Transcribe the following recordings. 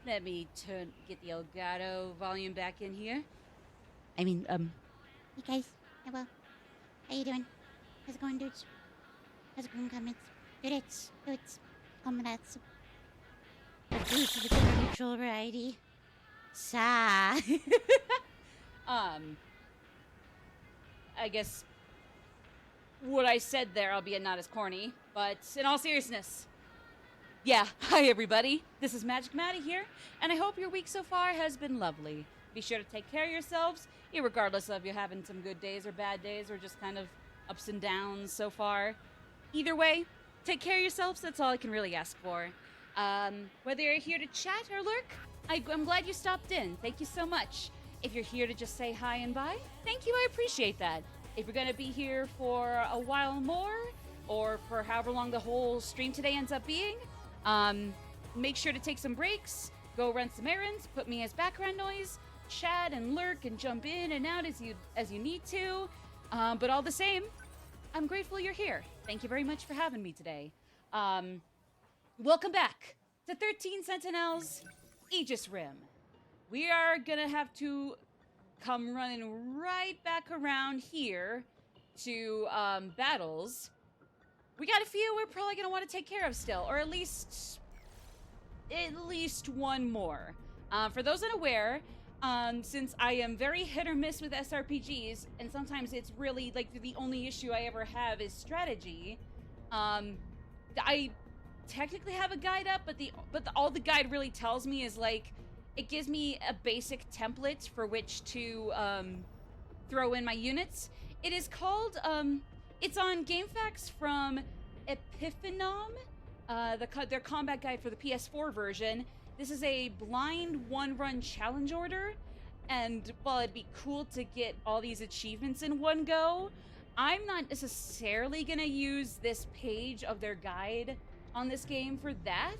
Let me get the Elgato volume back in here. Hey guys, hello. How you doing? How's it going, dudes? How's it going, comments? Dudes, comrades. The dudes of the gender neutral variety. Sa. I guess what I said there, albeit not as corny, but in all seriousness. Yeah, hi everybody. This is Magic Maddie here, and I hope your week so far has been lovely. Be sure to take care of yourselves, regardless of you having some good days or bad days, or just kind of ups and downs so far. Either way, take care of yourselves. That's all I can really ask for. Whether you're here to chat or lurk, I'm glad you stopped in. Thank you so much. If you're here to just say hi and bye, thank you. I appreciate that. If you're going to be here for a while more, or for however long the whole stream today ends up being, make sure to take some breaks, go run some errands, put me as background noise, chat and lurk and jump in and out as you need to. But all the same, I'm grateful you're here. Thank you very much for having me today. Welcome back to 13 Sentinels, Aegis Rim. We are gonna have to come running right back around here to battles. We got a few we're probably gonna want to take care of still, or at least one more. For those unaware, since I am very hit or miss with SRPGs, and sometimes it's really like the only issue I ever have is strategy. I technically have a guide up, but all the guide really tells me is like it gives me a basic template for which to throw in my units. It is called it's on GameFAQs from Epiphenom, their combat guide for the PS4 version. This is a blind one-run challenge order, and while it'd be cool to get all these achievements in one go, I'm not necessarily gonna use this page of their guide on this game for that.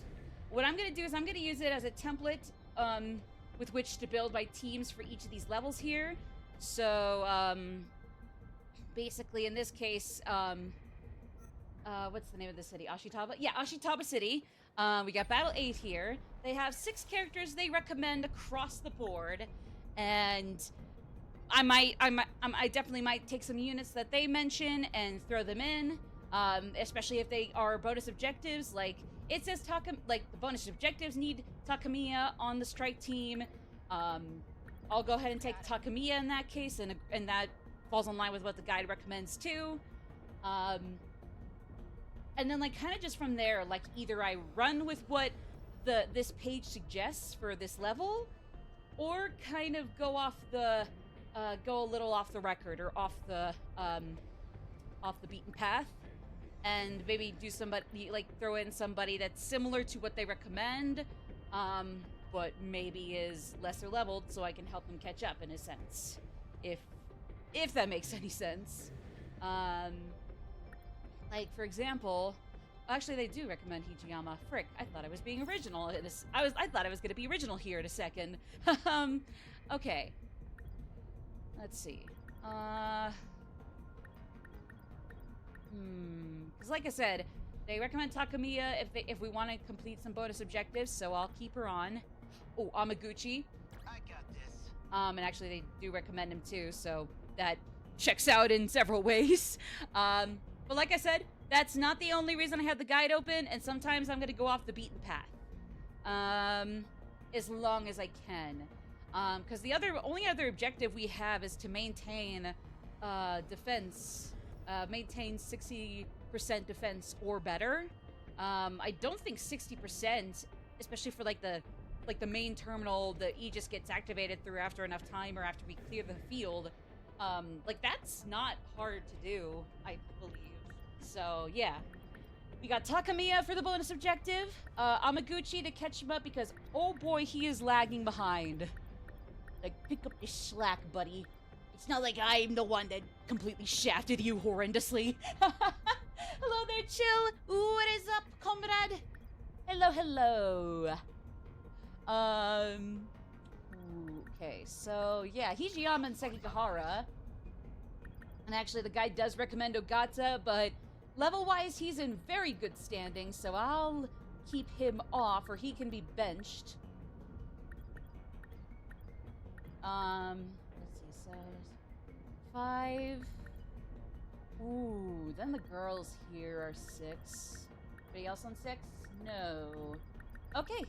What I'm gonna do is I'm gonna use it as a template with which to build my teams for each of these levels here. So, basically in this case, what's the name of the city? Ashitaba? Yeah, Ashitaba City. We got Battle 8 here. They have 6 characters they recommend across the board, and I definitely might take some units that they mention and throw them in, especially if they are bonus objectives. Like it says, the bonus objectives need Takamiya on the strike team. I'll go ahead and take Takamiya in that case, and that falls in line with what the guide recommends too. And then, like, kind of just from there, like, either I run with what this page suggests for this level, or kind of go a little off the record, or off the beaten path, and maybe do somebody, like, throw in somebody that's similar to what they recommend, but maybe is lesser leveled, so I can help them catch up in a sense, if that makes any sense. Like, for example, actually, they do recommend Hijiyama. Frick, I thought I was being original. I thought I was going to be original here in a second. Okay. Let's see. Because like I said, they recommend Takamiya if we want to complete some bonus objectives, so I'll keep her on. Oh, Amaguchi. I got this. And actually, they do recommend him too, so that checks out in several ways. But like I said, that's not the only reason I have the guide open, and sometimes I'm going to go off the beaten path. As long as I can. Because the only other objective we have is to maintain defense. Maintain 60% defense or better. I don't think 60%, especially for like the main terminal, the Aegis gets activated through after enough time or after we clear the field. Like, that's not hard to do, I believe. So, yeah. We got Takamiya for the bonus objective. Amaguchi to catch him up because, oh boy, he is lagging behind. Like, pick up your slack, buddy. It's not like I'm the one that completely shafted you horrendously. Hello there, Chill. What is up, comrade? Hello. Okay, so, yeah, Hijiyama and Sekigahara. And actually, the guide does recommend Ogata, but level-wise, he's in very good standing, so I'll keep him off, or he can be benched. Let's see, so 5. Ooh, then the girls here are 6. Anybody else on 6? No. Okay.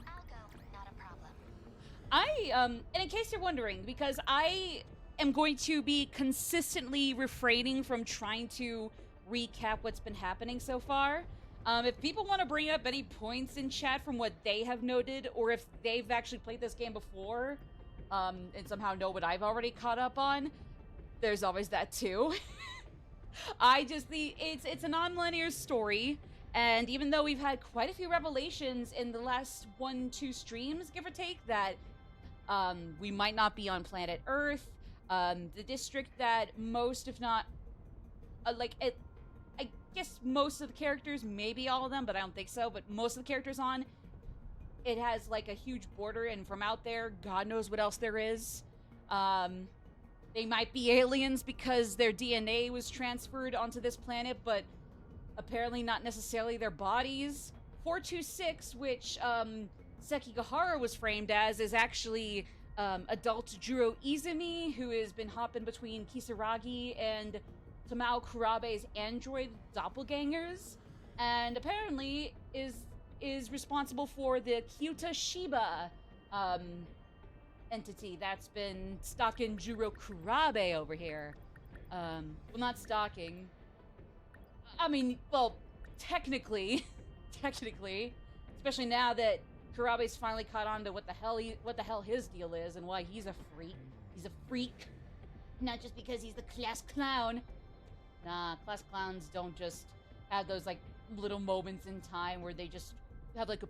I'll go, not a problem. And in case you're wondering, because I am going to be consistently refraining from trying to recap what's been happening so far. If people want to bring up any points in chat from what they have noted, or if they've actually played this game before, and somehow know what I've already caught up on, there's always that too. It's a non-linear story, and even though we've had quite a few revelations in the last 1-2 streams, give or take, that we might not be on planet Earth, the district that most, if not, I guess most of the characters, maybe all of them, but I don't think so, but most of the characters on, it has like a huge border, and from out there, God knows what else there is. They might be aliens because their DNA was transferred onto this planet, but apparently not necessarily their bodies. 426, which Sekigahara was framed as, is actually adult Juro Izumi, who has been hopping between Kisaragi and Tamao Kurabe's android doppelgangers, and apparently is responsible for the Kyuta Shiba entity that's been stalking Juro Kurabe over here. Well, not stalking. I mean, well, technically, especially now that Kurabe's finally caught on to what the hell his deal is and why he's a freak. He's a freak, not just because he's the class clown. Nah, class clowns don't just have those like little moments in time where they just have like a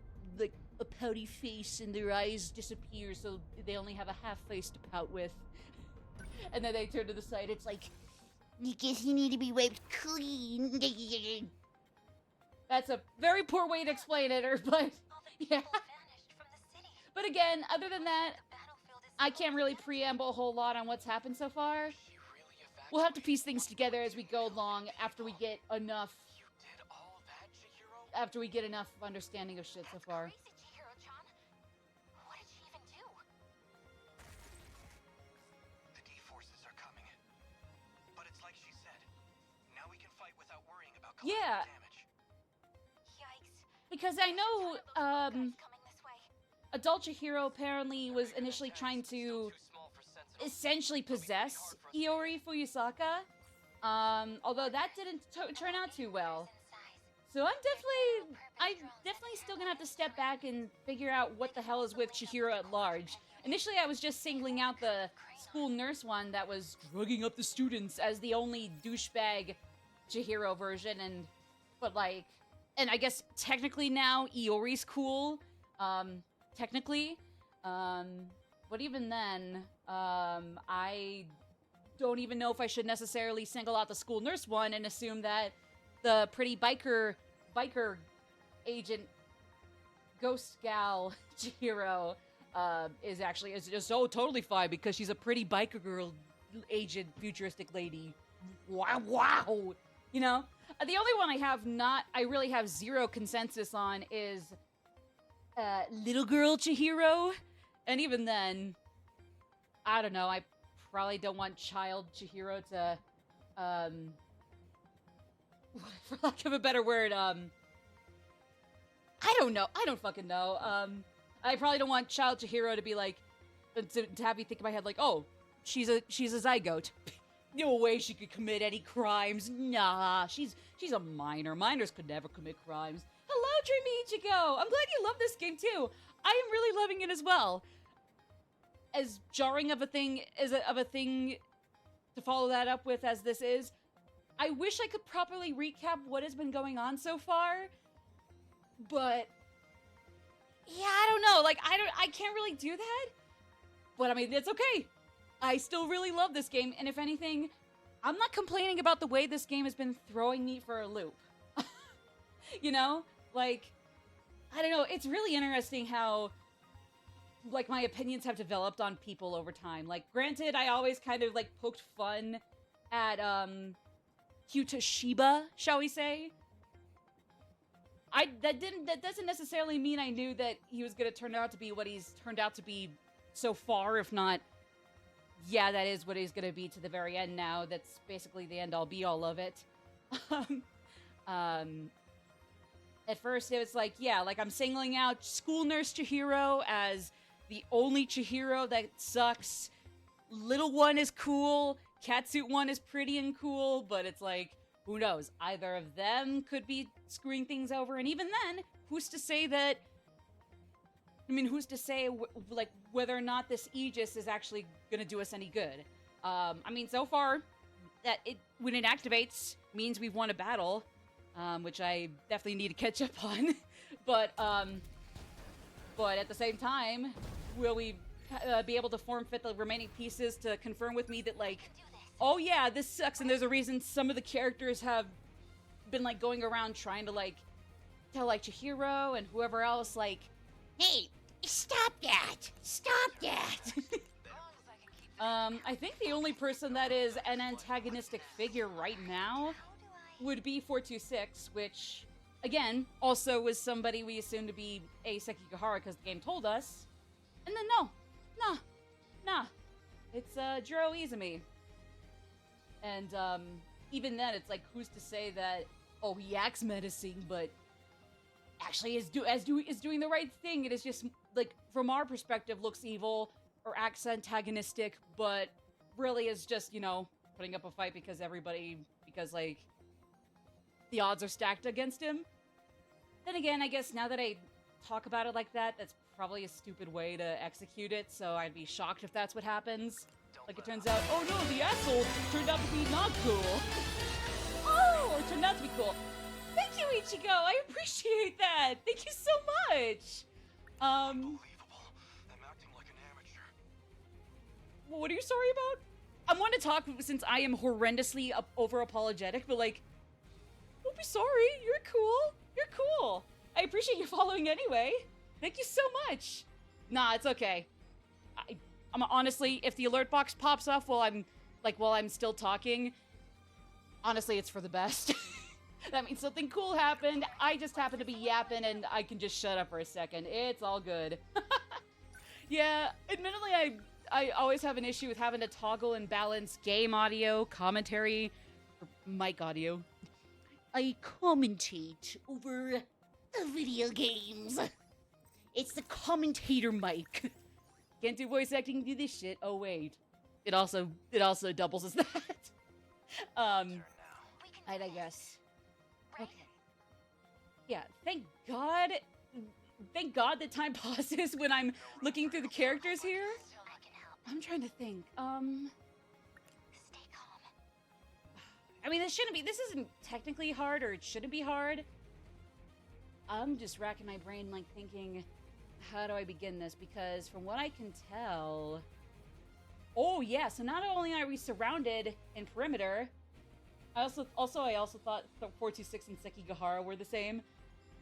pouty face and their eyes disappear, so they only have a half face to pout with. And then they turn to the side. It's like, I guess you need to be wiped clean. that's a very poor way to explain it, but yeah. But again, other than that, I can't really preamble a whole lot on what's happened so far. We'll have to piece things together as we go along after we get enough understanding of shit so far. What did she even do? The D-forces are coming. But it's like she said. Now we can fight without worrying about collateral damage. Yikes. Because I know, Coming this way. Adult Chihiro apparently was initially trying to essentially possess Iori Fuyusaka, although that didn't turn out too well. So I'm definitely still gonna have to step back and figure out what the hell is with Chihiro at large. Initially, I was just singling out the school nurse one that was drugging up the students as the only douchebag Chihiro version, and I guess technically now Iori's cool, technically, but even then, I don't even know if I should necessarily single out the school nurse one and assume that the pretty biker agent ghost gal Chihiro is just so totally fine because she's a pretty biker girl agent futuristic lady. Wow. You know? The only one I really have zero consensus on is little girl Chihiro. And even then, I don't know, I probably don't want child Chihiro to for lack of a better word, I don't know. I don't fucking know. I probably don't want child Chihiro to be like, to have me think in my head like, oh, she's a zygote. No way she could commit any crimes. Nah, she's a minor. Minors could never commit crimes. Hello, Dreamy Ichigo. I'm glad you love this game too. I am really loving it as well. As jarring of a thing to follow that up with as this is, I wish I could properly recap what has been going on so far, but yeah, I don't know. Like, I can't really do that, but I mean, it's okay. I still really love this game, and if anything, I'm not complaining about the way this game has been throwing me for a loop. You know? Like, I don't know. It's really interesting how, like, my opinions have developed on people over time. Like, granted, I always kind of, like, poked fun at, Kyuta Shiba, shall we say. That doesn't necessarily mean I knew that he was gonna turn out to be what he's turned out to be so far, if not yeah, that is what he's gonna be to the very end now. That's basically the end all be all of it. um, at first it was like, yeah, like I'm singling out School Nurse Chihiro as the only Chihiro that sucks. Little one is cool, Catsuit one is pretty and cool, but it's like, who knows? Either of them could be screwing things over, and even then, who's to say that? I mean, who's to say, like, whether or not this Aegis is actually gonna do us any good? I mean, so far, that when it activates means we've won a battle, which I definitely need to catch up on. but at the same time, will we be able to form fit the remaining pieces to confirm with me that, like, oh yeah, this sucks, and there's a reason some of the characters have been, like, going around trying to, like, tell, like, Chihiro and whoever else, like, Hey, stop that! Stop that! I think the only person that is an antagonistic figure right now would be 426, which, again, also was somebody we assumed to be a Sekigahara because the game told us. And then nah. It's, Jiro Izumi. And, even then, it's like, who's to say that, oh, he acts menacing, but actually is doing the right thing. It is just, like, from our perspective, looks evil or acts antagonistic, but really is just, you know, putting up a fight because like, the odds are stacked against him. Then again, I guess now that I talk about it like that, that's probably a stupid way to execute it, so I'd be shocked if that's what happens. Like, it turns out, oh no, the asshole turned out to be not cool. Oh, or turned out to be cool. Thank you, Ichigo! I appreciate that! Thank you so much! Unbelievable. I'm acting like an amateur. What are you sorry about? I want to talk since I am horrendously over-apologetic, but, like, don't be sorry. You're cool. You're cool. I appreciate you following anyway. Thank you so much. Nah, it's okay. I'm honestly, if the alert box pops off while I'm still talking, honestly, it's for the best. That means something cool happened. I just happen to be yapping and I can just shut up for a second. It's all good. Yeah, admittedly, I always have an issue with having to toggle and balance game audio, commentary, or mic audio. I commentate over the video games. It's the commentator mic. Can't do voice acting, do this shit. Oh wait, it also doubles as that. I digress. Okay. Yeah, thank God that time pauses when I'm looking through the characters here. I'm trying to think. Stay calm. I mean, this isn't technically hard, or it shouldn't be hard. I'm just racking my brain, like, thinking, how do I begin this? Because from what I can tell... Oh, yeah, so not only are we surrounded in perimeter, I also thought 426 and Sekigahara were the same.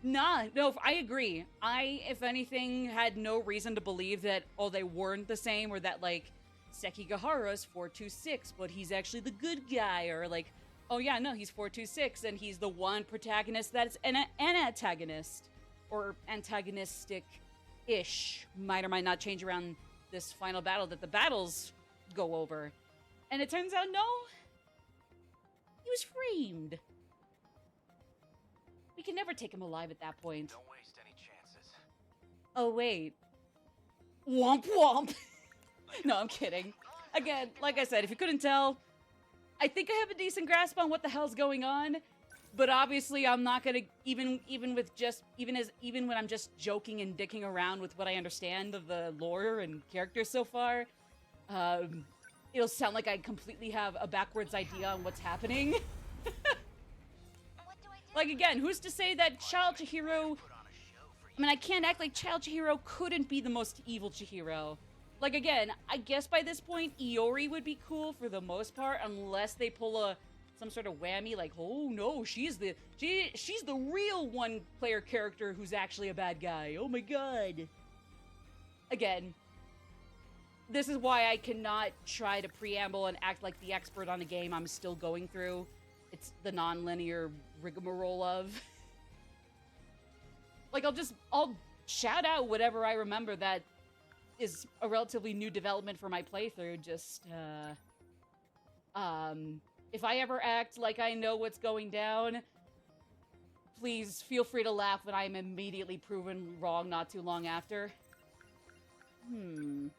No, I agree. I, if anything, had no reason to believe that, oh, they weren't the same, or that, like, Sekigahara's 426, but he's actually the good guy, or, like, oh yeah, no, he's 426, and he's the one protagonist that's an antagonist, or antagonistic-ish. Might or might not change around this final battle that the battles go over. And it turns out, no, he was framed. We can never take him alive at that point. Don't waste any chances. Oh, wait. Womp womp. No, I'm kidding. Again, like I said, if you couldn't tell, I think I have a decent grasp on what the hell's going on, but obviously I'm not gonna, even when I'm just joking and dicking around with what I understand of the lore and characters so far, it'll sound like I completely have a backwards idea on what's happening. Like, again, who's to say that Child Chihiro... I mean, I can't act like Child Chihiro couldn't be the most evil Chihiro. Like, again, I guess by this point, Iori would be cool for the most part, unless they pull some sort of whammy, like, oh no, she's the real one-player character who's actually a bad guy. Oh my god. Again, this is why I cannot try to preamble and act like the expert on the game I'm still going through. It's the non-linear rigmarole of... Like, I'll shout out whatever I remember that is a relatively new development for my playthrough. Just, if I ever act like I know what's going down, please feel free to laugh when I'm immediately proven wrong not too long after. Ooh,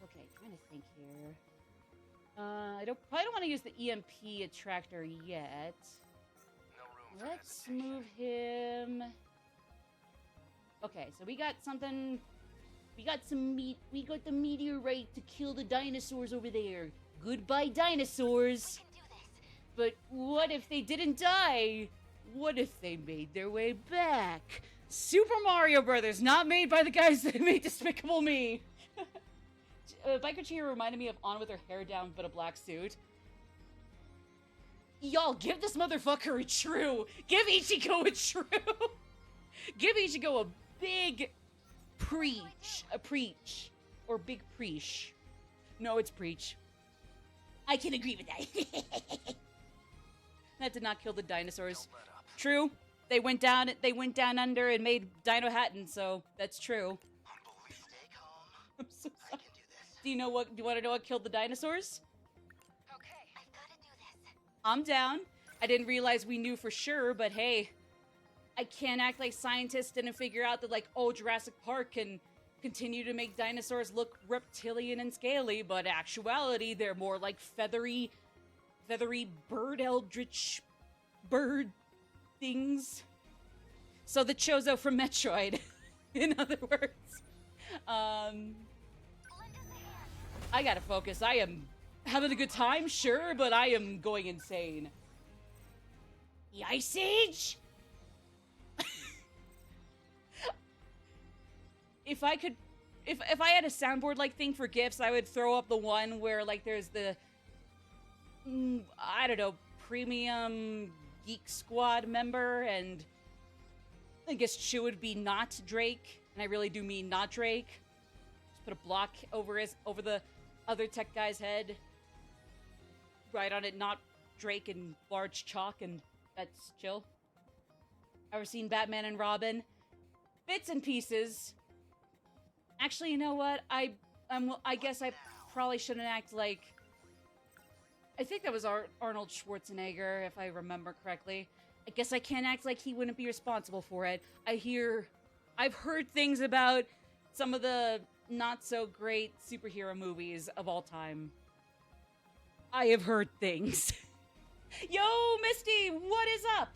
okay, trying to think here. Probably don't want to use the EMP attractor yet. No room for Let's hesitation. move him. Okay, so we got something. We got some meat. We got the meteorite to kill the dinosaurs over there. Goodbye, dinosaurs. But what if they didn't die? What if they made their way back? Super Mario Brothers, not made by the guys that made Despicable Me. Biker Cheer reminded me of Anna with her hair down but a black suit. Y'all, give this motherfucker a true. Give Ichigo a true. Give Ichigo a big preach. A preach. Or big preach. No, it's preach. I can agree with that. That did not kill the dinosaurs. Don't let up. True. They went down under and made Dino Hatton, so that's true. Unbelievable. Stay calm. I'm so I sorry. can do this. Do you want to know what killed the dinosaurs? Okay, I've got to do this. I'm down. I didn't realize we knew for sure, but hey, I can't act like scientists didn't figure out that, like, oh, Jurassic Park can continue to make dinosaurs look reptilian and scaly, but actuality, they're more like feathery bird eldritch bird things. So the Chozo from Metroid, in other words. I gotta focus. I am having a good time, sure, but I am going insane. The Ice Age? If I could, if I had a soundboard like thing for GIFs, I would throw up the one where, like, there's the, I don't know, premium Geek Squad member, and I guess she would be not Drake, and I really do mean not Drake. Just put a block over the other tech guy's head, write on it not Drake in large chalk, and that's chill. Ever seen Batman and Robin? Bits and pieces. Actually, you know what? I guess I probably shouldn't act like. I think that was Arnold Schwarzenegger, if I remember correctly. I guess I can't act like he wouldn't be responsible for it. I've heard things about some of the not so great superhero movies of all time. I have heard things. Yo, Misty, what is up?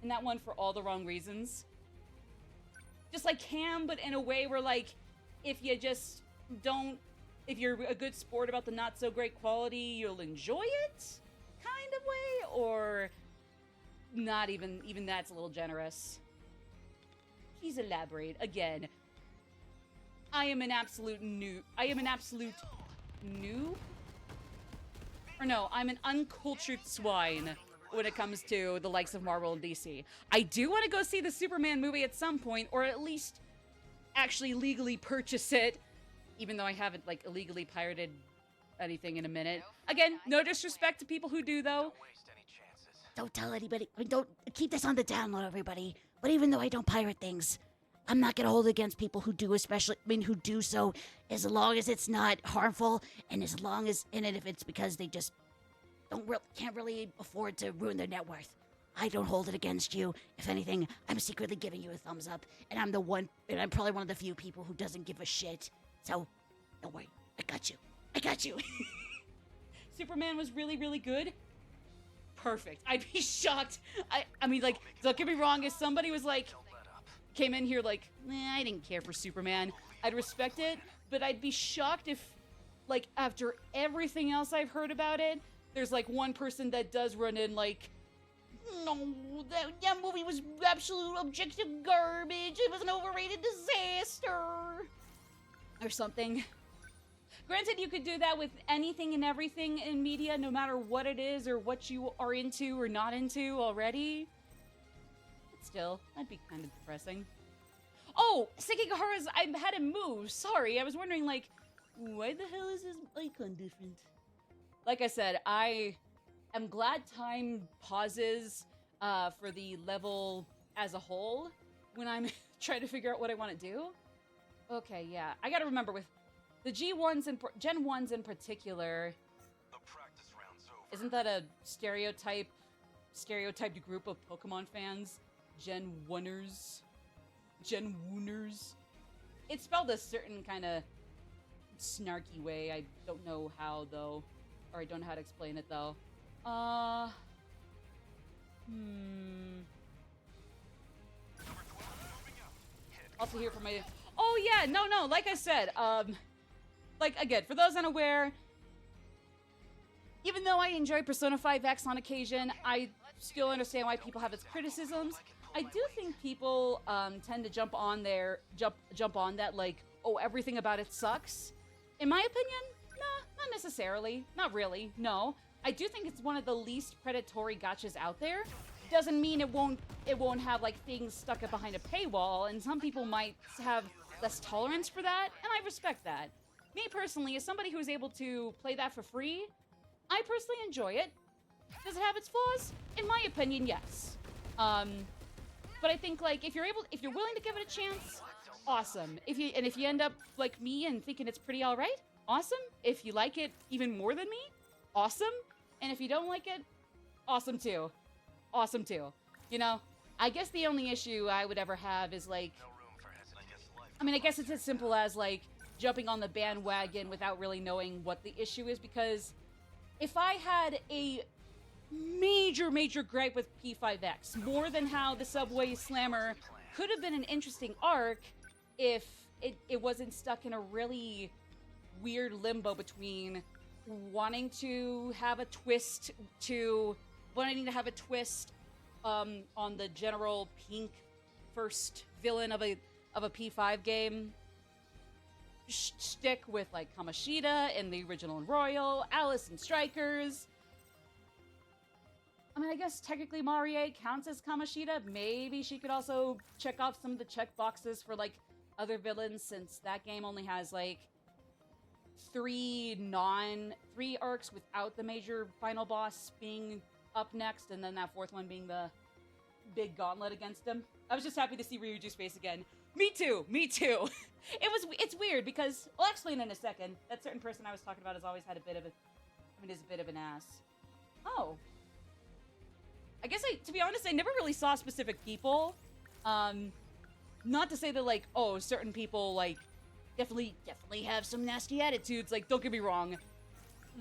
And that one for all the wrong reasons. Just like Cam, but in a way where, like, if you just don't, if you're a good sport about the not so great quality, you'll enjoy it, kind of way, or not even that's a little generous. Please elaborate. Again, I am an absolute noob. Or no, I'm an uncultured swine when it comes to the likes of Marvel and DC. I do want to go see the Superman movie at some point, or at least actually legally purchase it, even though I haven't, like, illegally pirated anything in a minute. Again, no disrespect to people who do, though. Don't waste any chances. Don't tell anybody. I mean, don't keep this on the down low, everybody. But even though I don't pirate things, I'm not gonna hold it against people who do, who do so, as long as it's not harmful, and as long as, if it's because they just can't really afford to ruin their net worth. I don't hold it against you. If anything, I'm secretly giving you a thumbs up, and I'm probably one of the few people who doesn't give a shit. So, don't worry. I got you. Superman was really, really good. Perfect. I'd be shocked. I mean, like, don't get me wrong, if somebody was like, Don't let up. came in here like, I didn't care for Superman, I'd respect it, but I'd be shocked if, like, after everything else I've heard about it, there's, like, one person that does run in, like, no, that movie was absolute objective garbage, it was an overrated disaster, or something. Granted, you could do that with anything and everything in media, no matter what it is, or what you are into or not into already. But still, that'd be kind of depressing. Oh, Sekigahara's, I had him move. Sorry, I was wondering, like, why the hell is his icon different? Like I said, I am glad time pauses for the level as a whole when I'm trying to figure out what I want to do. Okay, yeah. I gotta remember with the G1s and Gen 1s in particular, The practice round's over. isn't that a stereotyped group of Pokemon fans? Gen 1ers? Gen Wooners? It's spelled a certain kind of snarky way. I don't know how, though. Or I don't know how to explain it, though. Number 12 moving out. Hit. Also here for my... Oh, yeah, no, like I said, like, again, for those unaware, even though I enjoy Persona 5X on occasion, I still understand why people have its criticisms. I do think people, tend to jump on that, like, oh, everything about it sucks. In my opinion, nah, not necessarily. Not really, no. I do think it's one of the least predatory gachas out there. Doesn't mean it won't have like things stuck up behind a paywall, and some people might have less tolerance for that, and I respect that. Me personally, as somebody who is able to play that for free, I personally enjoy it. Does it have its flaws? In my opinion, yes. But I think like if you're willing to give it a chance, awesome. If you end up like me and thinking it's pretty all right, awesome. If you like it even more than me, awesome. And if you don't like it, awesome too. Awesome too. You know, I guess the only issue I would ever have is like, No room for hesitation. I mean, I guess it's as simple as like jumping on the bandwagon without really knowing what the issue is, because if I had a major gripe with P5X, more than how the Subway Slammer could have been an interesting arc if it wasn't stuck in a really weird limbo between wanting to have a twist on the general pink first villain of a P5 game shtick with like Kamoshida in the original and Royal, Alice and Strikers. I mean, I guess technically Marie counts as Kamoshida. Maybe she could also check off some of the check boxes for like other villains, since that game only has like three arcs without the major final boss being up next, and then that fourth one being the big gauntlet against him. I was just happy to see Ryuju's face again. Me too. It's weird because, well, I'll explain in a second. That certain person I was talking about has always had is a bit of an ass. Oh. I guess to be honest, I never really saw specific people. Not to say that like, oh, certain people like definitely have some nasty attitudes. Like, don't get me wrong.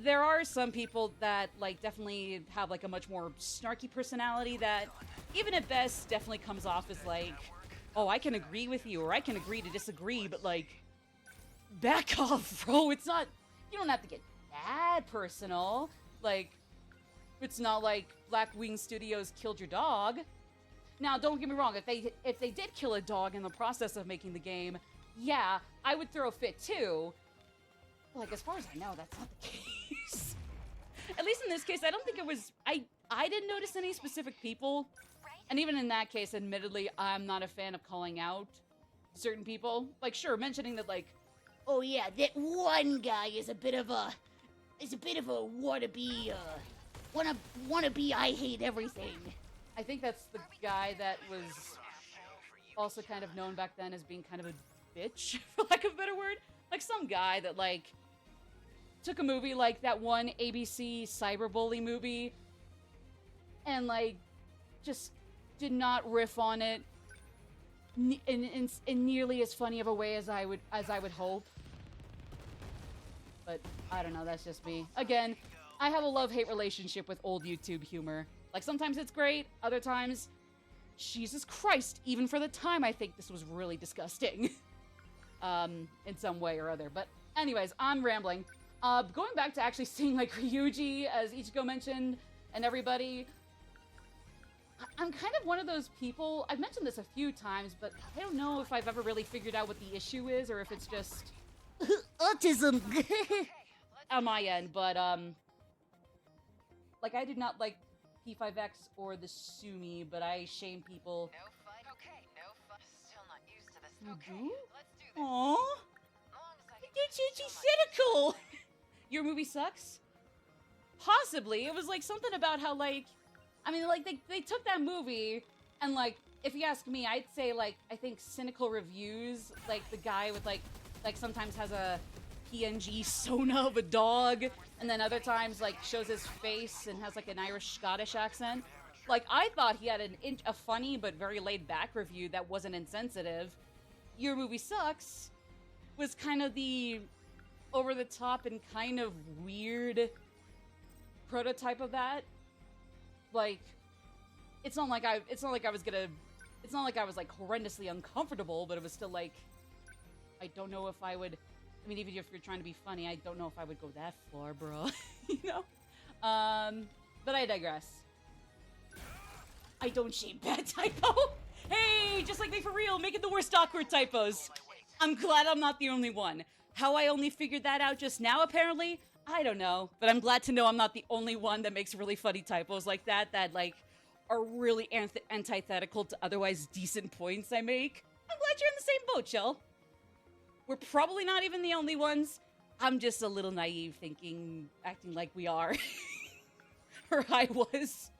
There are some people that like definitely have like a much more snarky personality that even at best definitely comes off as like, oh, I can agree with you or I can agree to disagree, but like, back off, bro. It's not, you don't have to get that personal. Like, it's not like Blackwing Studios killed your dog. Now, don't get me wrong, if they did kill a dog in the process of making the game, yeah, I would throw a fit too. But like, as far as I know, that's not the case. At least in this case, I don't think it was, I didn't notice any specific people. And even in that case, admittedly, I'm not a fan of calling out certain people. Like, sure, mentioning that like, oh yeah, that one guy is a bit of a wannabe I hate everything. I think that's the guy that was also kind of known back then as being kind of a bitch, for lack of a better word. Like some guy that like took a movie like that one ABC cyberbully movie and like just did not riff on it in nearly as funny of a way as I would hope. But I don't know, that's just me. Again, I have a love-hate relationship with old YouTube humor. Like, sometimes it's great, other times, Jesus Christ, even for the time, I think this was really disgusting. In some way or other. But anyways, I'm rambling. Going back to actually seeing, like, Ryuji, as Ichigo mentioned, and everybody, I'm kind of one of those people, I've mentioned this a few times, but I don't know if I've ever really figured out what the issue is, or if it's just autism on my end, but, like, I did not like P5X or the Sumi, but I shame people. No fun. Okay, no fun. Still not used to this. You Okay, do? let's do this. Aww, Long as I can it's still not cynical. Your movie sucks? Possibly. It was like something about how like, I mean, like they took that movie and like if you ask me, I'd say, like, I think cynical reviews, like, the guy with, like sometimes has a PNG Sona of a dog, and then other times, like, shows his face and has, like, an Irish-Scottish accent. Like, I thought he had a funny but very laid-back review that wasn't insensitive. Your movie sucks was kind of the over-the-top and kind of weird prototype of that. Like, it's not like I was like horrendously uncomfortable, but it was still like, I don't know if I would. I mean, even if you're trying to be funny, I don't know if I would go that far, bro. You know? But I digress. I don't shame bad typo. Hey, just like me for real, making the worst awkward typos. I'm glad I'm not the only one. How I only figured that out just now, apparently, I don't know. But I'm glad to know I'm not the only one that makes really funny typos like that, like, are really antithetical to otherwise decent points I make. I'm glad you're in the same boat, Chell. We're probably not even the only ones. I'm just a little naive acting like we are. Or I was.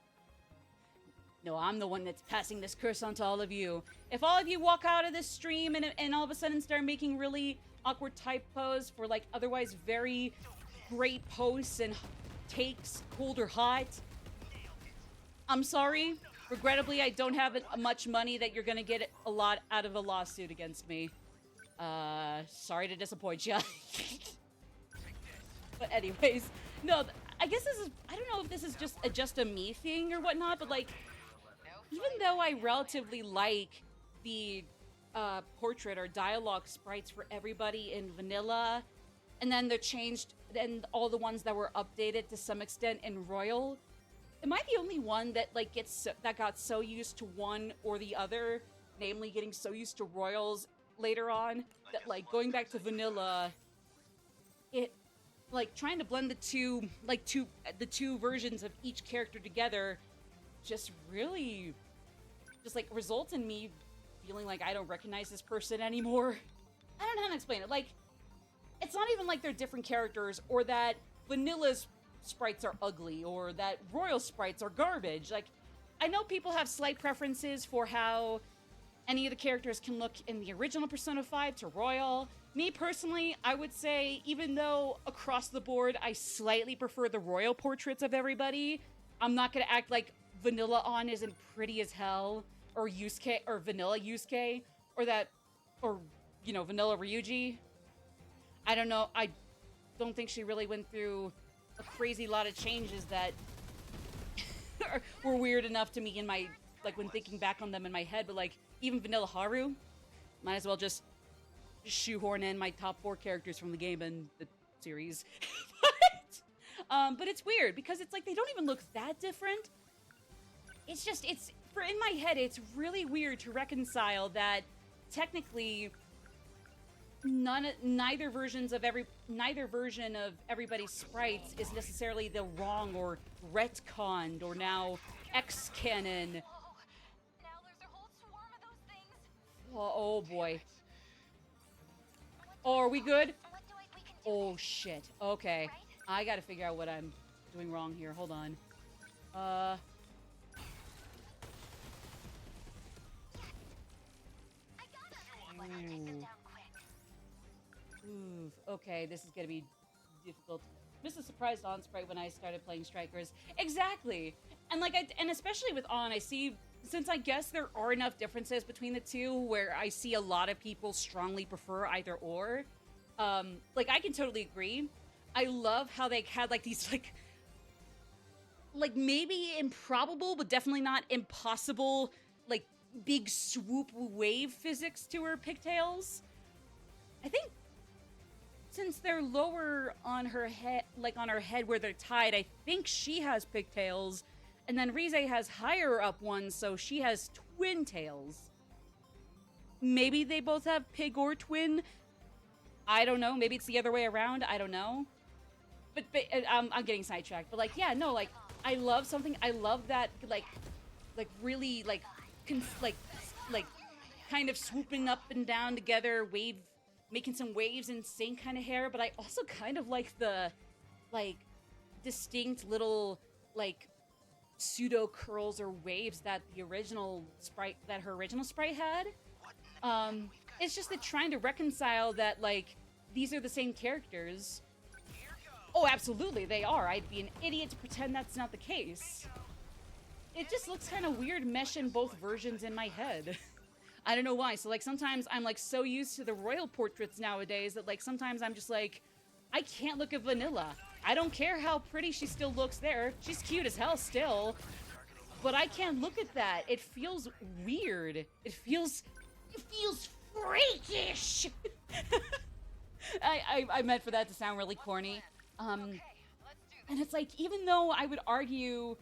No, I'm the one that's passing this curse on to all of you. If all of you walk out of this stream and all of a sudden start making really awkward typos for, like, otherwise very great posts and takes, cold or hot, I'm sorry. Regrettably, I don't have much money that you're gonna get a lot out of a lawsuit against me. Sorry to disappoint you. But anyways, no, I guess this is, I don't know if this is just a me thing or whatnot, but, like, even though I relatively like the portrait or dialogue sprites for everybody in vanilla, and then they're changed, and all the ones that were updated to some extent in Royal, am I the only one that, like, that got so used to one or the other, namely getting so used to Royals later on, that, like, going back to vanilla, it, like, trying to blend the two versions of each character together just really, just, like, results in me feeling like I don't recognize this person anymore. I don't know how to explain it. Like, it's not even like they're different characters, or that vanilla's sprites are ugly, or that Royal sprites are garbage. Like, I know people have slight preferences for how any of the characters can look in the original Persona 5 to Royal. Me personally, I would say, even though across the board I slightly prefer the Royal portraits of everybody, I'm not gonna act like Vanilla On isn't pretty as hell, or Yusuke, or Vanilla Yusuke, or that, or, you know, Vanilla Ryuji. I don't know, I don't think she really went through a crazy lot of changes that were weird enough to me in my, like, when thinking back on them in my head, but, like, even Vanilla Haru, might as well just shoehorn in my top 4 characters from the game and the series. But it's weird, because it's like, they don't even look that different. It's just, in my head, it's really weird to reconcile that technically neither version of everybody's sprites is necessarily the wrong or retconned or now X-canon. Whoa! Now there's a whole swarm of those things. Oh boy. Oh, are we good? What do we can do? Oh shit. Okay. Right? I gotta figure out what I'm doing wrong here. Hold on. I gotta take them down quick. Oof. Okay, this is gonna be difficult. Missed a surprised On sprite when I started playing Strikers. Exactly! And like, and especially with On, I see, since I guess there are enough differences between the two where I see a lot of people strongly prefer either or, like, I can totally agree. I love how they had, like, these, like maybe improbable, but definitely not impossible, like, big swoop wave physics to her pigtails. I think since they're lower on her head, like on her head where they're tied, I think she has pigtails, and then Rize has higher up ones, so she has twin tails. Maybe they both have pig or twin. I don't know. Maybe it's the other way around. I don't know. But I'm getting sidetracked. But, like, yeah, no, like, I love something. I love that, like really, like, kind of swooping up and down together, making some waves in sync kind of hair. But I also kind of like the, like, distinct little, like, pseudo curls or waves that her original sprite had. It's just that trying to reconcile that, like, these are the same characters. Oh, absolutely, they are. I'd be an idiot to pretend that's not the case. It just looks kind of weird meshing both versions in my head. I don't know why. So, like, sometimes I'm, like, so used to the royal portraits nowadays that, like, sometimes I'm just like, I can't look at vanilla. I don't care how pretty she still looks there. She's cute as hell still. But I can't look at that. It feels weird. It feels freakish. I meant for that to sound really corny. And it's like, even though I would argue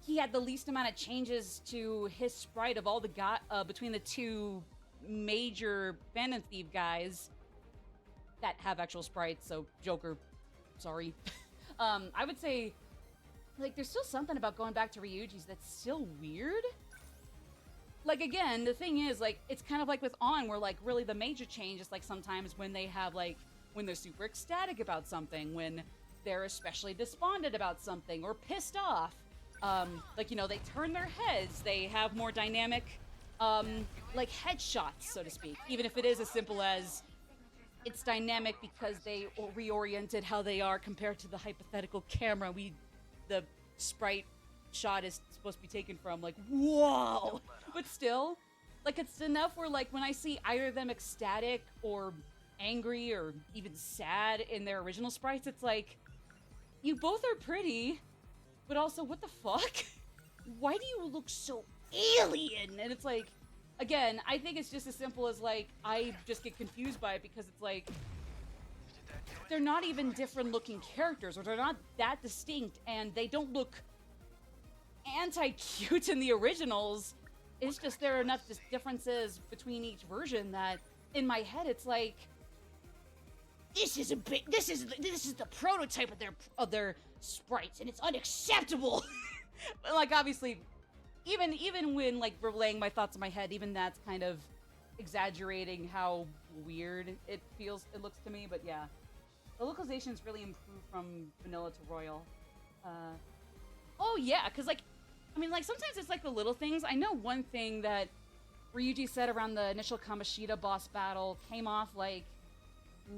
he had the least amount of changes to his sprite of all the between the two major Phantom Thief guys that have actual sprites, so Joker, sorry. I would say, like, there's still something about going back to Ryuji's that's still weird. Like, again, the thing is, like, it's kind of like with On, where, like, really the major change is, like, sometimes when they have, like, when they're super ecstatic about something, when they're especially despondent about something, or pissed off. Like, you know, they turn their heads, they have more dynamic, like, headshots, so to speak. Even if it is as simple as, it's dynamic because they reoriented how they are compared to the hypothetical camera the sprite shot is supposed to be taken from. Like, whoa! But still, like, it's enough where, like, when I see either of them ecstatic or angry or even sad in their original sprites, it's like, you both are pretty, but also, what the fuck? Why do you look so alien? And it's like, again, I think it's just as simple as, like, I just get confused by it because it's like, they're not even different looking characters, or they're not that distinct, and they don't look anti-cute in the originals. It's just there are enough differences between each version that in my head it's like, this is the prototype of their sprites, and it's unacceptable. Like, obviously, even when, like, relaying my thoughts in my head, even that's kind of exaggerating how weird it looks to me. But yeah, the localization's really improved from vanilla to royal. Oh yeah, because, like, I mean, like, sometimes it's like the little things. I know one thing that Ryuji said around the initial Kamoshida boss battle came off, like,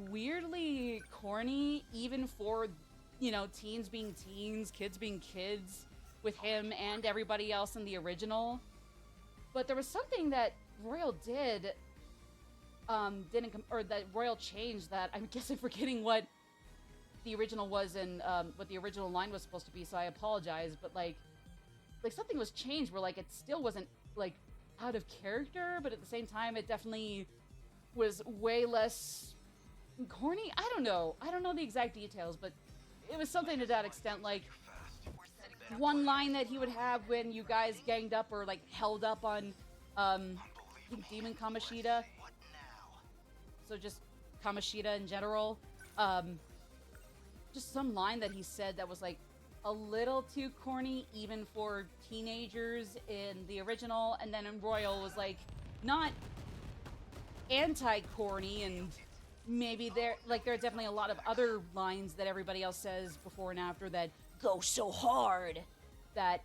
weirdly corny, even for, you know, teens being teens, kids being kids, with him and everybody else in the original. But there was something that Royal did, that Royal changed, that I guess I'm forgetting what the original was and what the original line was supposed to be, so I apologize. But like something was changed where, like, it still wasn't, like, out of character, but at the same time it definitely was way less corny. I don't know the exact details, but it was something to that extent. Like, one line that he would have when you guys ganged up or, like, held up on I think Demon Kamoshida, so just Kamoshida in general, just some line that he said that was, like, a little too corny even for teenagers in the original, and then in Royal was, like, not anti-corny, and maybe there are definitely a lot of other lines that everybody else says before and after that go so hard that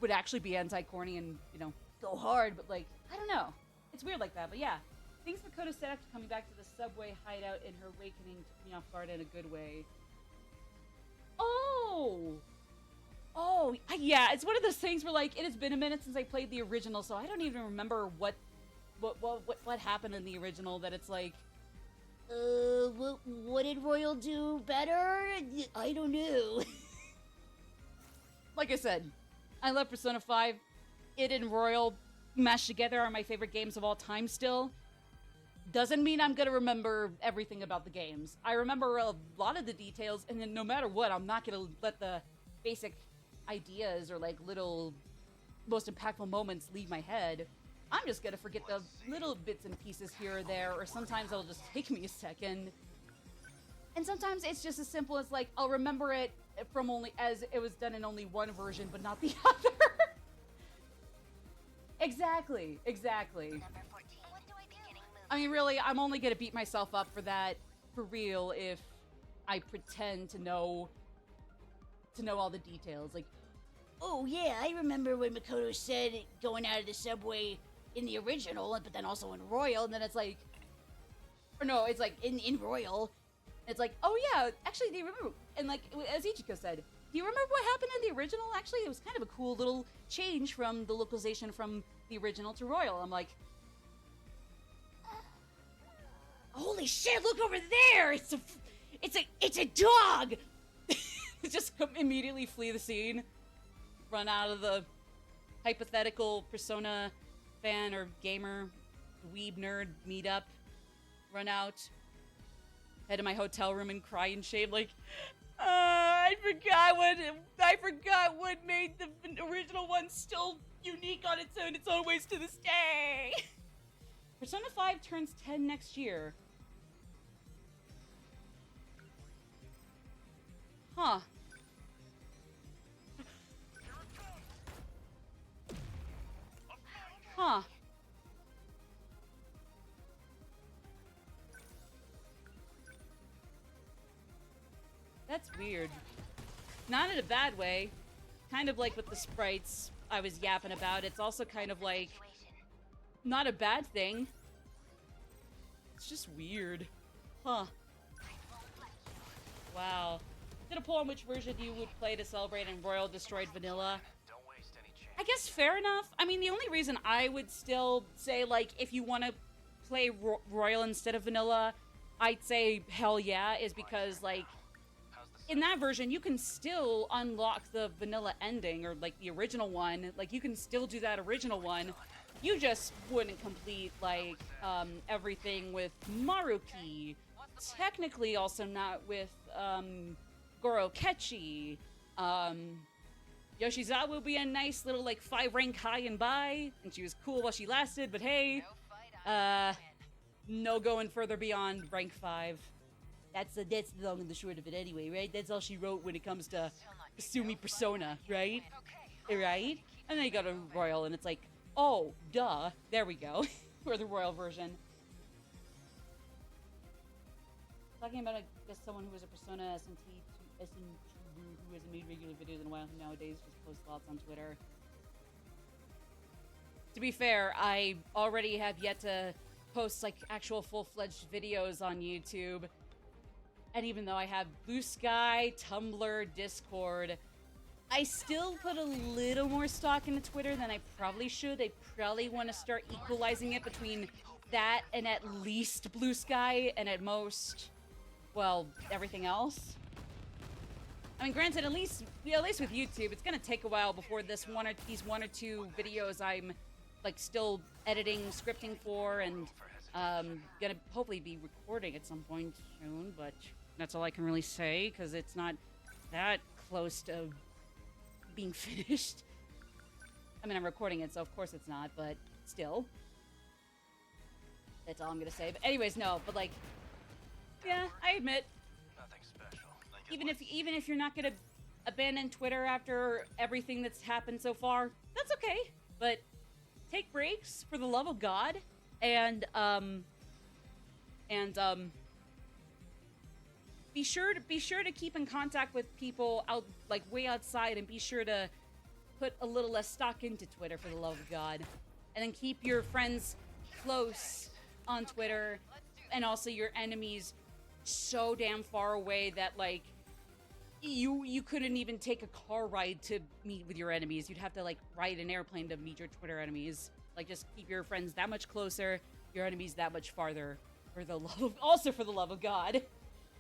would actually be anti-corny and, you know, go hard, but, like, I don't know. It's weird like that, but yeah. Things Makoto said after coming back to the subway hideout in her awakening took me off guard in a good way. Oh, yeah, it's one of those things where, like, it has been a minute since I played the original, so I don't even remember what happened in the original, that it's like, what did Royal do better? I don't know. Like I said, I love Persona 5. It and Royal mashed together are my favorite games of all time still. Doesn't mean I'm gonna remember everything about the games. I remember a lot of the details, and then no matter what, I'm not gonna let the basic ideas or, like, little most impactful moments leave my head. I'm just gonna forget the little bits and pieces here or there, or sometimes it'll just take me a second. And sometimes it's just as simple as, like, I'll remember it from only as it was done in only one version, but not the other. Exactly. I mean, really, I'm only gonna beat myself up for that, for real, if I pretend to know all the details. Like, oh yeah, I remember when Makoto said going out of the subway in the original, but then also in Royal, and then it's like, or no, it's like in Royal, it's like, oh yeah, actually, do you remember? And like as Ichiko said, do you remember what happened in the original? Actually, it was kind of a cool little change from the localization from the original to Royal. I'm like, holy shit! Look over there! It's a dog! Just immediately flee the scene, run out of the hypothetical Persona fan or gamer, weeb nerd meetup, run out, head to my hotel room and cry in shame like, I forgot what made the original one still unique on its own ways to this day. Persona 5 turns 10 next year. Huh. Huh. That's weird. Not in a bad way. Kind of like with the sprites I was yapping about. It's also kind of like not a bad thing. It's just weird. Huh. Wow. Did a poll on which version you would play to celebrate in Royal Destroyed Vanilla. I guess fair enough. I mean, the only reason I would still say, like, if you want to play Royal instead of Vanilla, I'd say hell yeah, is because, like, in that version, you can still unlock the Vanilla ending, or, like, the original one. Like, you can still do that original one. You just wouldn't complete, like, everything with Maruki. Technically also not with, Goro Kechi. Yoshizawa will be a nice little, like, 5 rank high and by, and she was cool while she lasted, but hey, no going further beyond rank 5. That's the long and the short of it anyway, right? That's all she wrote when it comes to Kasumi Persona, right? Right? And then you go to Royal, and it's like, oh, duh, there we go, for the Royal version. Talking about, I guess, someone who was a Persona SNT who hasn't made regular videos in a while, who nowadays just posts thoughts on Twitter. To be fair, I already have yet to post, like, actual full-fledged videos on YouTube. And even though I have Blue Sky, Tumblr, Discord, I still put a little more stock into Twitter than I probably should. I probably want to start equalizing it between that and at least Blue Sky, and at most, well, everything else. I mean, granted, at least with YouTube, it's gonna take a while before these one or two videos I'm, like, still editing, scripting for, and gonna hopefully be recording at some point soon, but that's all I can really say, because it's not that close to being finished. I mean, I'm recording it, so of course it's not, but still. That's all I'm gonna say. But anyways, no, but, like, yeah, I admit, even if you're not gonna abandon Twitter after everything that's happened so far, that's okay. But take breaks for the love of God, and be sure to keep in contact with people out, like, way outside, and be sure to put a little less stock into Twitter for the love of God, and then keep your friends close on Twitter, and also your enemies so damn far away that, like, you couldn't even take a car ride to meet with your enemies. You'd have to, like, ride an airplane to meet your Twitter enemies. Like, just keep your friends that much closer, your enemies that much farther, for the love of God.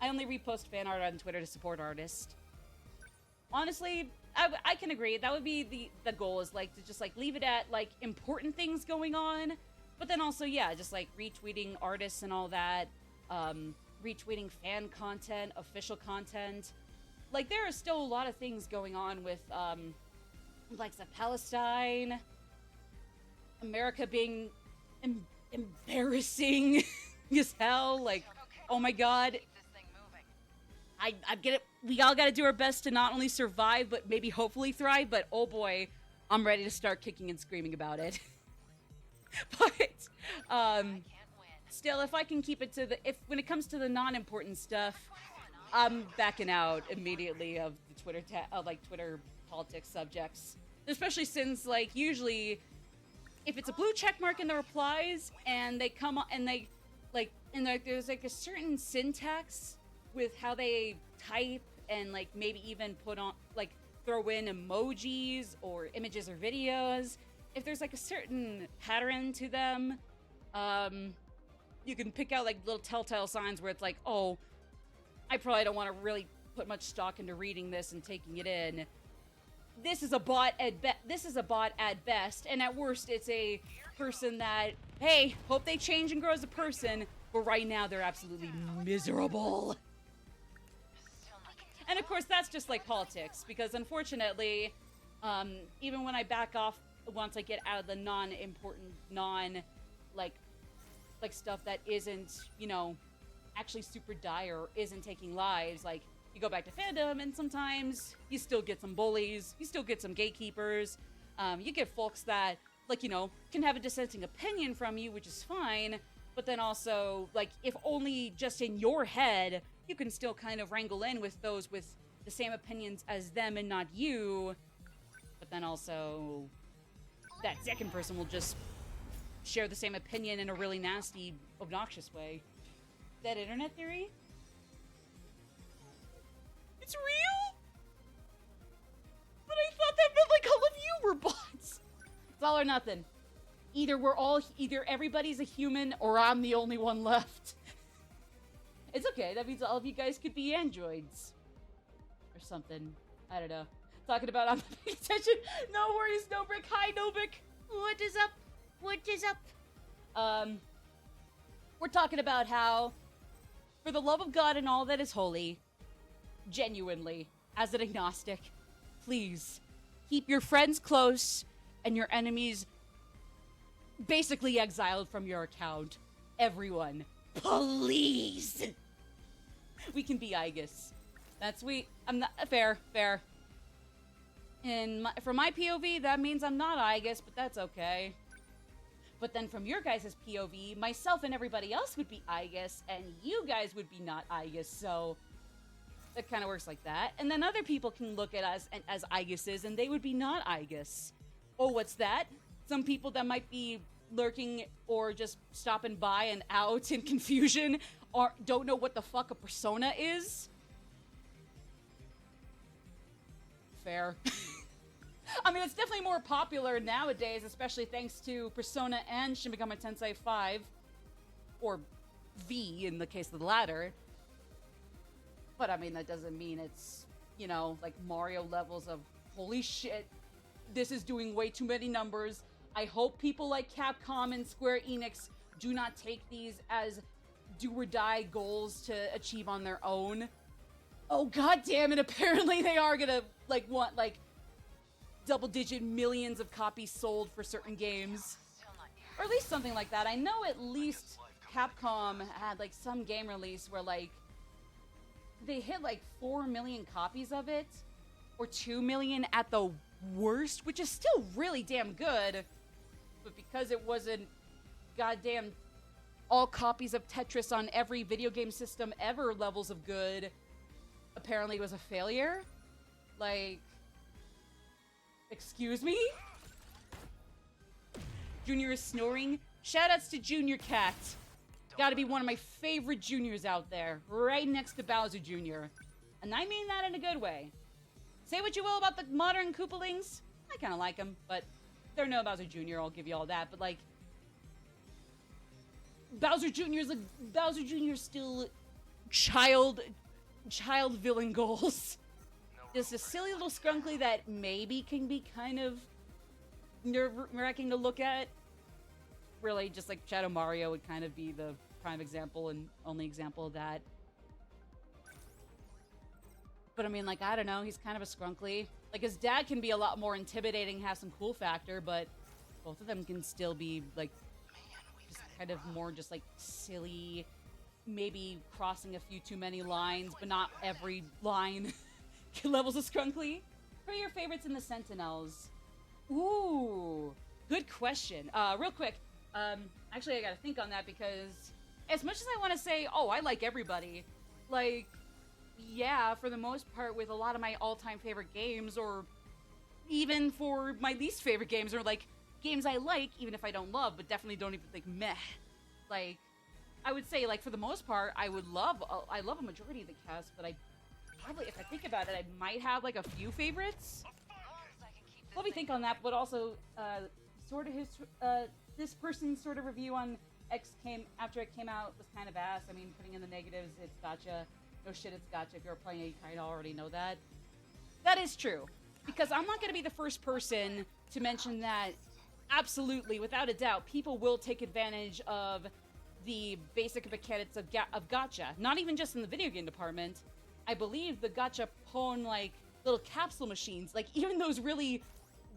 I only repost fan art on Twitter to support artists. Honestly, I can agree. That would be the goal, is, like, to just, like, leave it at, like, important things going on, but then also, yeah, just, like, retweeting artists and all that, retweeting fan content, official content. Like, there are still a lot of things going on with, like, Palestine, America being embarrassing as hell. Like, oh my God. I get it. We all gotta do our best to not only survive, but maybe hopefully thrive, but oh boy, I'm ready to start kicking and screaming about it. But, still, if I can keep it to when it comes to the non-important stuff, I'm backing out immediately of the Twitter politics subjects. Especially since, like, usually, if it's a blue check mark in the replies, and they come on, and they, like, and there's, like, a certain syntax with how they type, and, like, maybe even put on, like, throw in emojis, or images or videos. If there's, like, a certain pattern to them, you can pick out, like, little telltale signs where it's like, oh, I probably don't want to really put much stock into reading this and taking it in. This is a bot at best, and at worst, it's a person that, hey, hope they change and grow as a person, but right now they're absolutely miserable. And of course, that's just like politics, because unfortunately, even when I back off, once I get out of the non-important, like stuff that isn't, you know, actually super dire or isn't taking lives, like, you go back to fandom, and sometimes you still get some bullies, you still get some gatekeepers, you get folks that, like, you know, can have a dissenting opinion from you, which is fine, but then also, like, if only just in your head, you can still kind of wrangle in with those with the same opinions as them and not you, but then also, that second person will just share the same opinion in a really nasty, obnoxious way. That internet theory? It's real? But I thought that meant like all of you were bots. It's all or nothing. Either everybody's a human or I'm the only one left. It's okay. That means all of you guys could be androids. Or something. I don't know. Talking about I'm not paying attention. No worries, no brick. Hi, no brick. What is up? What is up? We're talking about how, for the love of God and all that is holy, genuinely, as an agnostic, please keep your friends close and your enemies basically exiled from your account. Everyone, please. We can be Aegis. That's sweet. I'm not fair. And from my POV, that means I'm not Aegis, but that's okay. But then from your guys' POV, myself and everybody else would be Aegis, and you guys would be not Aegis, so it kind of works like that. And then other people can look at us as Aegises, and they would be not Aegis. Oh, what's that? Some people that might be lurking or just stopping by and out in confusion or don't know what the fuck a persona is. Fair. I mean, it's definitely more popular nowadays, especially thanks to Persona and Shin Megami Tensei 5, or V in the case of the latter. But I mean, that doesn't mean it's, you know, like Mario levels of, holy shit, this is doing way too many numbers. I hope people like Capcom and Square Enix do not take these as do or die goals to achieve on their own. Oh, god damn it, apparently they are gonna, like, want, like, double-digit millions of copies sold for certain games. Or at least something like that. I know at least Capcom had, like, some game release where, like, they hit, like, 4 million copies of it. Or 2 million at the worst, which is still really damn good. But because it wasn't goddamn all copies of Tetris on every video game system ever levels of good, apparently it was a failure. Like, excuse me? Junior is snoring. Shoutouts to Junior Cat. Gotta be one of my favorite juniors out there. Right next to Bowser Jr. And I mean that in a good way. Say what you will about the modern Koopalings. I kinda like them, but they're no Bowser Jr., I'll give you all that. But like, Bowser Jr.'s still child villain goals. Just a silly little skunkly that maybe can be kind of nerve-wracking to look at. Really, just like Shadow Mario would kind of be the prime example and only example of that. But I mean, like, I don't know, he's kind of a skrunkly. Like, his dad can be a lot more intimidating, have some cool factor, but both of them can still be, like, just kind of more just, like, silly, maybe crossing a few too many lines, but not every line levels of skrunkly. Who are your favorites in the Sentinels? Ooh, good question. Real quick, actually I gotta think on that because as much as I want to say, oh, I like everybody, like, yeah, for the most part with a lot of my all-time favorite games or even for my least favorite games, or like games I like, even if I don't love, but definitely don't even think meh. Like, I would say, like, for the most part, I love a majority of the cast, but I probably, if I think about it, I might have like a few favorites. Let me think on that, but also, sort of this person's sort of review on X after it came out was kind of ass. I mean, putting in the negatives, it's gotcha. No shit, it's gotcha. If you're playing it, you kind of already know that. That is true. Because I'm not going to be the first person to mention that, absolutely, without a doubt, people will take advantage of the basic mechanics of gacha. Not even just in the video game department. I believe the gachapon, like, little capsule machines, like, even those really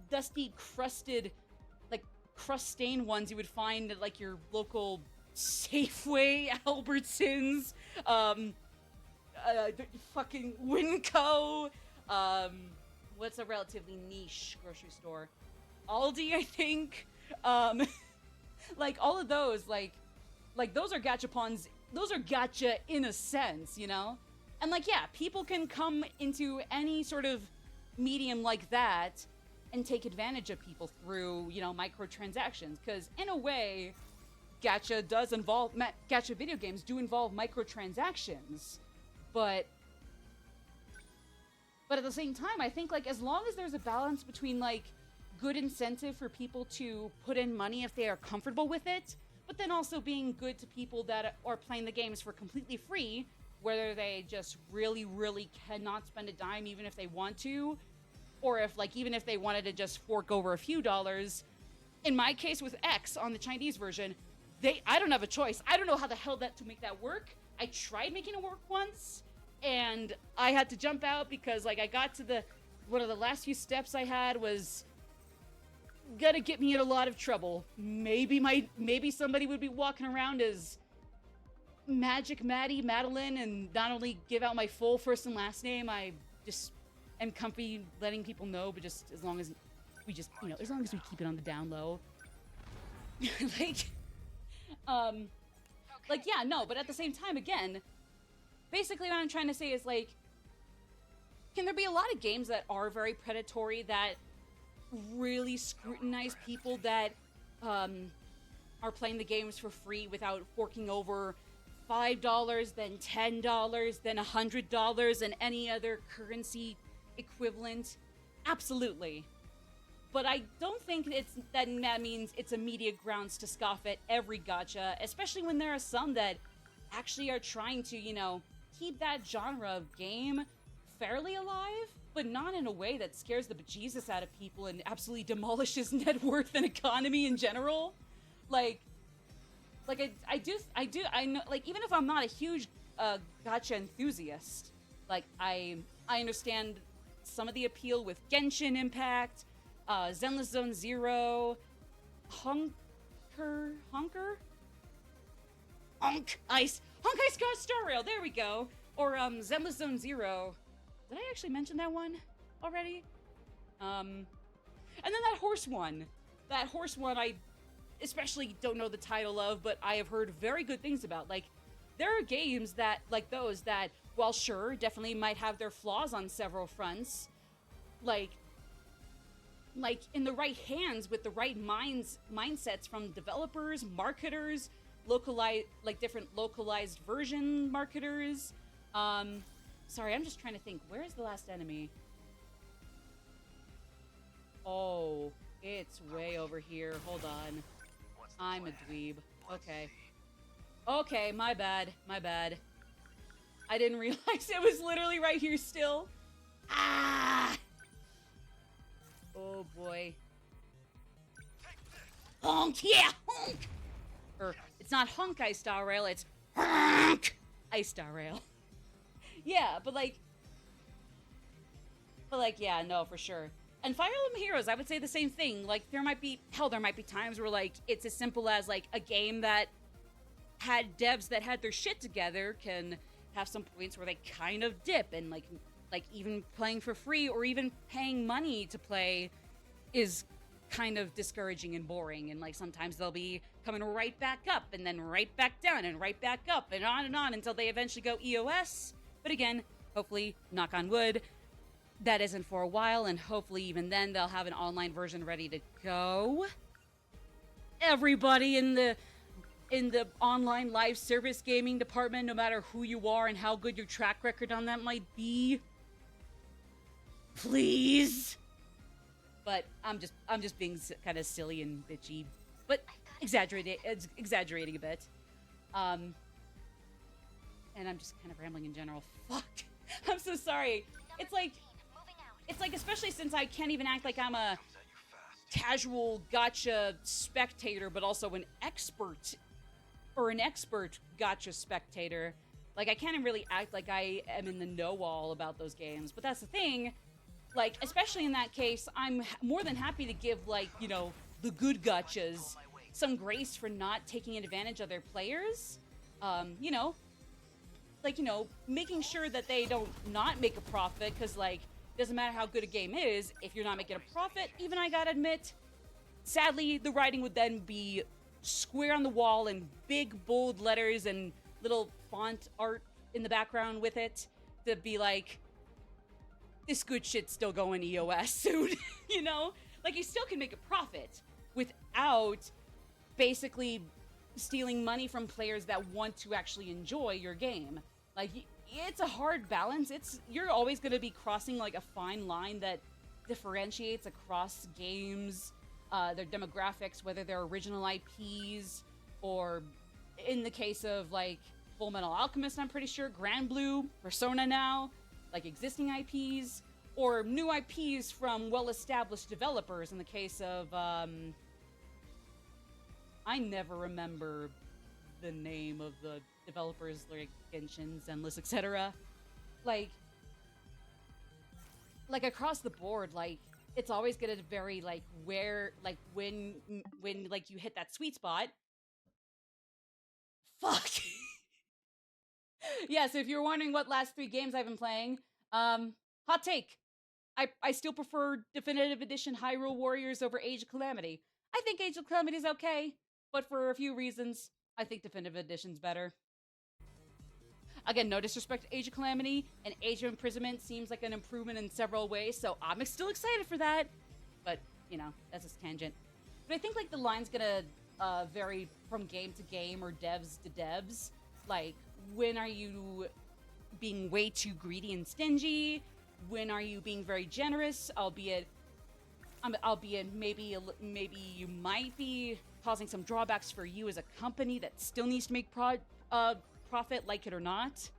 dusty, crusted, like, crust-stained ones you would find at, like, your local Safeway, Albertsons, fucking Winco, what's a relatively niche grocery store? Aldi, I think. Like, all of those, like those are gachapons. Those are gacha in a sense, you know? And, like, yeah, people can come into any sort of medium like that and take advantage of people through, you know, microtransactions. Because, in a way, gacha video games do involve microtransactions. But at the same time, I think, like, as long as there's a balance between, like, good incentive for people to put in money if they are comfortable with it, but then also being good to people that are playing the games for completely free, whether they just really, really cannot spend a dime even if they want to, or if, like, even if they wanted to just fork over a few dollars. In my case with X on the Chinese version, I don't have a choice. I don't know how the hell to make that work. I tried making it work once, and I had to jump out because, like, I got to one of the last few steps I had was gonna get me in a lot of trouble. Maybe somebody would be walking around as Magic Madeline and not only give out my full first and last name, I just am comfy letting people know, but just as long as we just, you know, as long as we keep it on the down low. Like, yeah, no, but at the same time, again, basically what I'm trying to say is, like, can there be a lot of games that are very predatory, that really scrutinize people that are playing the games for free without forking over $5, then $10, then $100, and any other currency equivalent? Absolutely. But I don't think that means it's immediate grounds to scoff at every gacha, especially when there are some that actually are trying to, you know, keep that genre of game fairly alive, but not in a way that scares the bejesus out of people and absolutely demolishes net worth and economy in general. I know, like, even if I'm not a huge gacha enthusiast, like, I understand some of the appeal with Genshin Impact, Zenless Zone Zero, Honk Ice Star Rail, there we go, or Zenless Zone Zero. Did I actually mention that one already? And then that horse one, I especially don't know the title of, but I have heard very good things about. Like, there are games that, like those, that, while sure, definitely might have their flaws on several fronts, like in the right hands with the right mindsets from developers, marketers, different localized version marketers. Sorry, I'm just trying to think. Where's the last enemy? Oh, it's way over here. Hold on. I'm a dweeb. Okay, my bad. I didn't realize it was literally right here still. Ah! Oh boy. Honk! Yeah! Honk! Or, it's not Honk Ice Star Rail, it's Honk Ice Star Rail. Yeah, but yeah, no, for sure. And Fire Emblem Heroes, I would say the same thing. Like, there might be times where, like, it's as simple as, like, a game that had devs that had their shit together can have some points where they kind of dip, and, like even playing for free or even paying money to play is kind of discouraging and boring, and, like, sometimes they'll be coming right back up and then right back down and right back up and on until they eventually go EOS. But again, hopefully, knock on wood, that isn't for a while, and hopefully even then they'll have an online version ready to go. Everybody in the online live service gaming department, no matter who you are and how good your track record on that might be, please. But I'm just being kind of silly and bitchy, but exaggerating a bit. And I'm just kind of rambling in general. Fuck. I'm so sorry. It's like, especially since I can't even act like I'm a casual gotcha spectator, but also an expert gotcha spectator. Like, I can't really act like I am in the know-all about those games. But that's the thing. Like, especially in that case, I'm more than happy to give, like, you know, the good gotchas some grace for not taking advantage of their players. You know, like, you know, making sure that they don't not make a profit, because, like, doesn't matter how good a game is, if you're not making a profit, even I gotta admit, sadly, the writing would then be square on the wall in big, bold letters and little font art in the background with it to be like, this good shit's still going EOS soon, you know? Like, you still can make a profit without basically stealing money from players that want to actually enjoy your game. Like, it's a hard balance. You're always going to be crossing, like, a fine line that differentiates across games, their demographics, whether they're original IPs, or in the case of, like, Full Metal Alchemist, I'm pretty sure, Grand Blue, Persona now, like existing IPs, or new IPs from well-established developers in the case of, I never remember the name of the developers, like Genshin, Zenless, etc. Like across the board, like, it's always gonna vary, like, where, like, when, like, you hit that sweet spot. Fuck! Yeah, so if you're wondering what last 3 games I've been playing, hot take. I still prefer Definitive Edition Hyrule Warriors over Age of Calamity. I think Age of Calamity is okay, but for a few reasons, I think Definitive Edition's better. Again, no disrespect to Age of Calamity, and Age of Imprisonment seems like an improvement in several ways, so I'm still excited for that. But, you know, that's a tangent. But I think, like, the line's gonna vary from game to game or devs to devs. Like, when are you being way too greedy and stingy? When are you being very generous, albeit maybe you might be causing some drawbacks for you as a company that still needs to make profit, like it or not.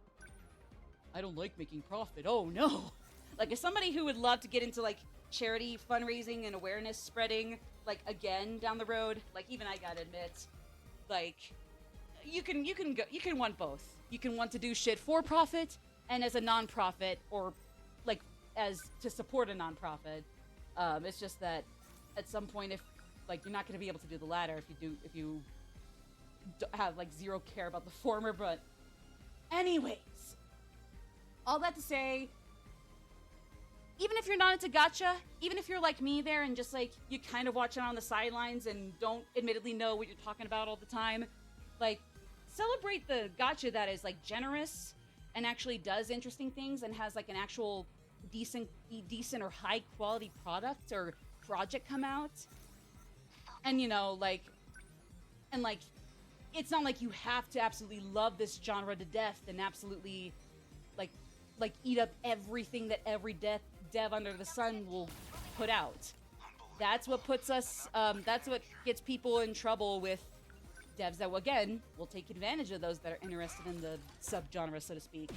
I don't like making profit. Oh no! Like, as somebody who would love to get into, like, charity fundraising and awareness spreading, like, again down the road, like, even I gotta admit, like, you can want both. You can want to do shit for profit and as a non-profit, or, like, as to support a non-profit. It's just that at some point, if, like, you're not going to be able to do the latter if you have, like, zero care about the former. But anyways, all that to say, even if you're not into gacha, even if you're like me there and just, like, you kind of watch it on the sidelines and don't admittedly know what you're talking about all the time, like, celebrate the gacha that is, like, generous and actually does interesting things and has, like, an actual decent or high quality product or project come out. And, you know, like, and, like, it's not like you have to absolutely love this genre to death and absolutely, like eat up everything that every dev under the sun will put out. That's what puts us, that's what gets people in trouble with devs that, again, will take advantage of those that are interested in the subgenre, so to speak.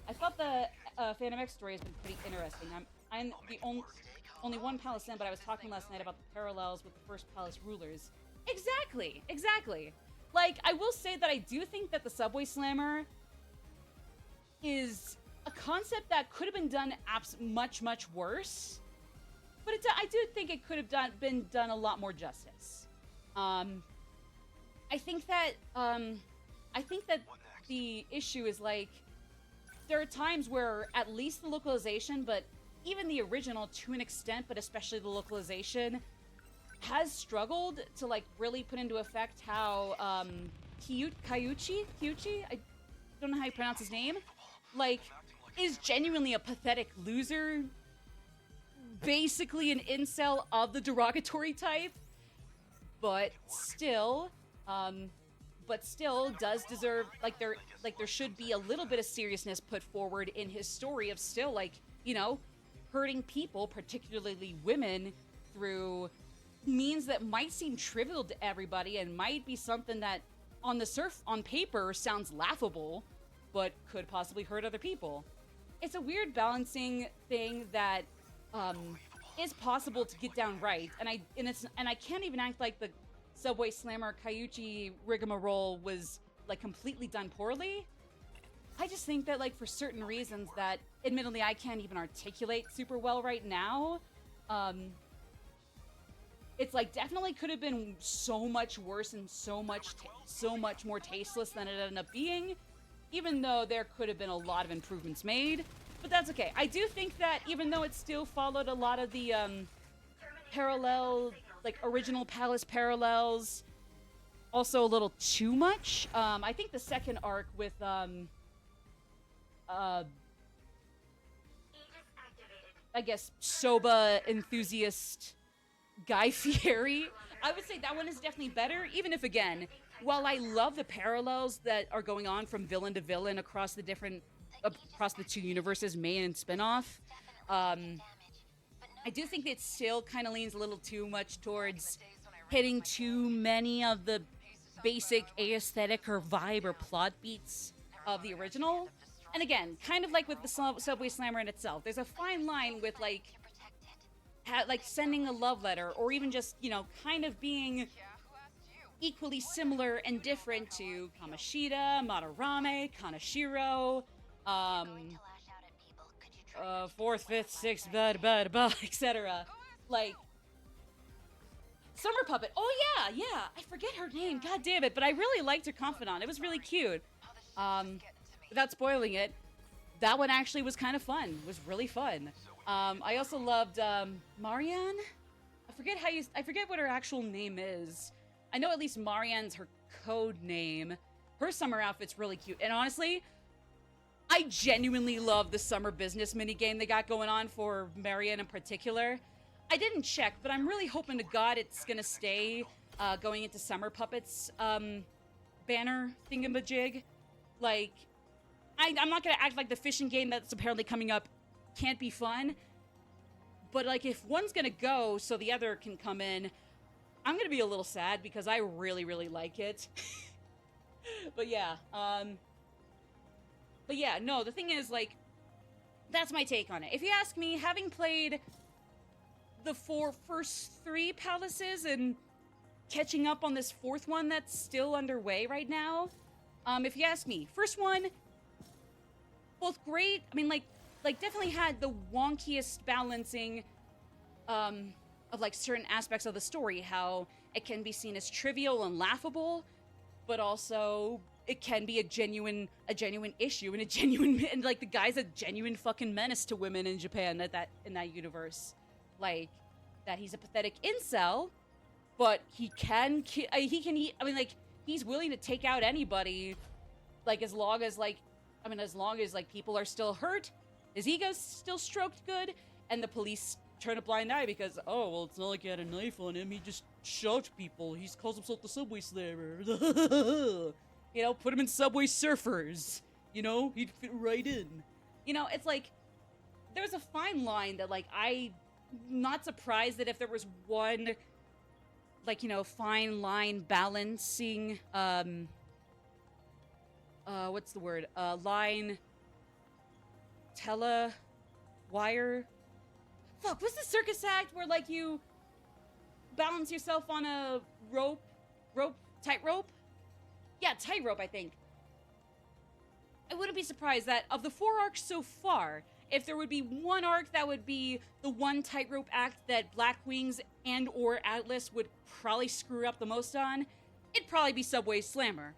I thought the Phantom X story has been pretty interesting. I'm the only one palace in, but I was talking last night about the parallels with the first palace rulers. Exactly. Like, I will say that I do think that the Subway Slammer is a concept that could have been done much much worse, but I do think it could have been done a lot more justice. I think that the issue is, like, there are times where at least the localization, but even the original to an extent, but especially the localization, has struggled to, like, really put into effect how Kyuchi, I don't know how you pronounce his name, like, is genuinely a pathetic loser, basically an incel of the derogatory type, but still does deserve, like, there should be a little bit of seriousness put forward in his story of still, like, you know, hurting people, particularly women, through means that might seem trivial to everybody and might be something that on paper sounds laughable, but could possibly hurt other people. It's a weird balancing thing that is possible to get down right, and I can't even act like the Subway Slammer Kayuchi rigmarole was like completely done poorly. I just think that, like, for certain reasons that admittedly I can't even articulate super well right now, it's like definitely could have been so much worse and so much more tasteless than it ended up being, even though there could have been a lot of improvements made. But that's okay. I do think that even though it still followed a lot of the parallel, like, original Palace parallels, also a little too much. I think the second arc with I guess Soba enthusiast Guy Fieri, I would say that one is definitely better, even if, again, while I love the parallels that are going on from villain to villain across the two universes, main and spin-off, I do think it still kind of leans a little too much towards hitting too many of the basic aesthetic or vibe or plot beats of the original. And again, kind of like with the Subway Slammer in itself, there's a fine line with, like, sending a love letter, or even just, you know, kind of being equally similar and different to Kamoshida, Madarame, Kaneshiro, 4th, 5th, 6th, etc. Like, Summer Puppet. Oh yeah, I forget her name. God damn it! But I really liked her confidant. It was really cute. Without spoiling it, that one actually was kind of fun. It was really fun. I also loved Marianne. I forget what her actual name is. I know at least Marianne's her code name. Her summer outfit's really cute. And honestly, I genuinely love the summer business minigame they got going on for Marianne in particular. I didn't check, but I'm really hoping to God it's gonna stay going into Summer Puppets banner thingamajig. Like, I'm not gonna act like the fishing game that's apparently coming up can't be fun, but, like, if one's gonna go so the other can come in, I'm gonna be a little sad because I really, really like it. But yeah, no, the thing is, like, that's my take on it. If you ask me, having played the first three palaces and catching up on this fourth one that's still underway right now, if you ask me, first one, both great. I mean, like definitely had the wonkiest balancing of, like, certain aspects of the story, how it can be seen as trivial and laughable, but also it can be a genuine issue and like, the guy's a genuine fucking menace to women in Japan in that universe. Like, that he's a pathetic incel, but he's willing to take out anybody, like, as long as people are still hurt, his ego's still stroked good, and the police turn a blind eye because, oh, well, it's not like he had a knife on him, he just shot people, he calls himself the Subway Slammer. You know, put him in Subway Surfers, you know, he'd fit right in. You know, it's like, there's a fine line that, like, I'm not surprised that if there was one, like, you know, fine line balancing, what's the word? Line, wire. Fuck, what's the circus act where, like, you balance yourself on a tightrope? Yeah, tightrope, I think. I wouldn't be surprised that of the 4 arcs so far, if there would be one arc that would be the one tightrope act that Black Wings and or Atlas would probably screw up the most on, it'd probably be Subway Slammer.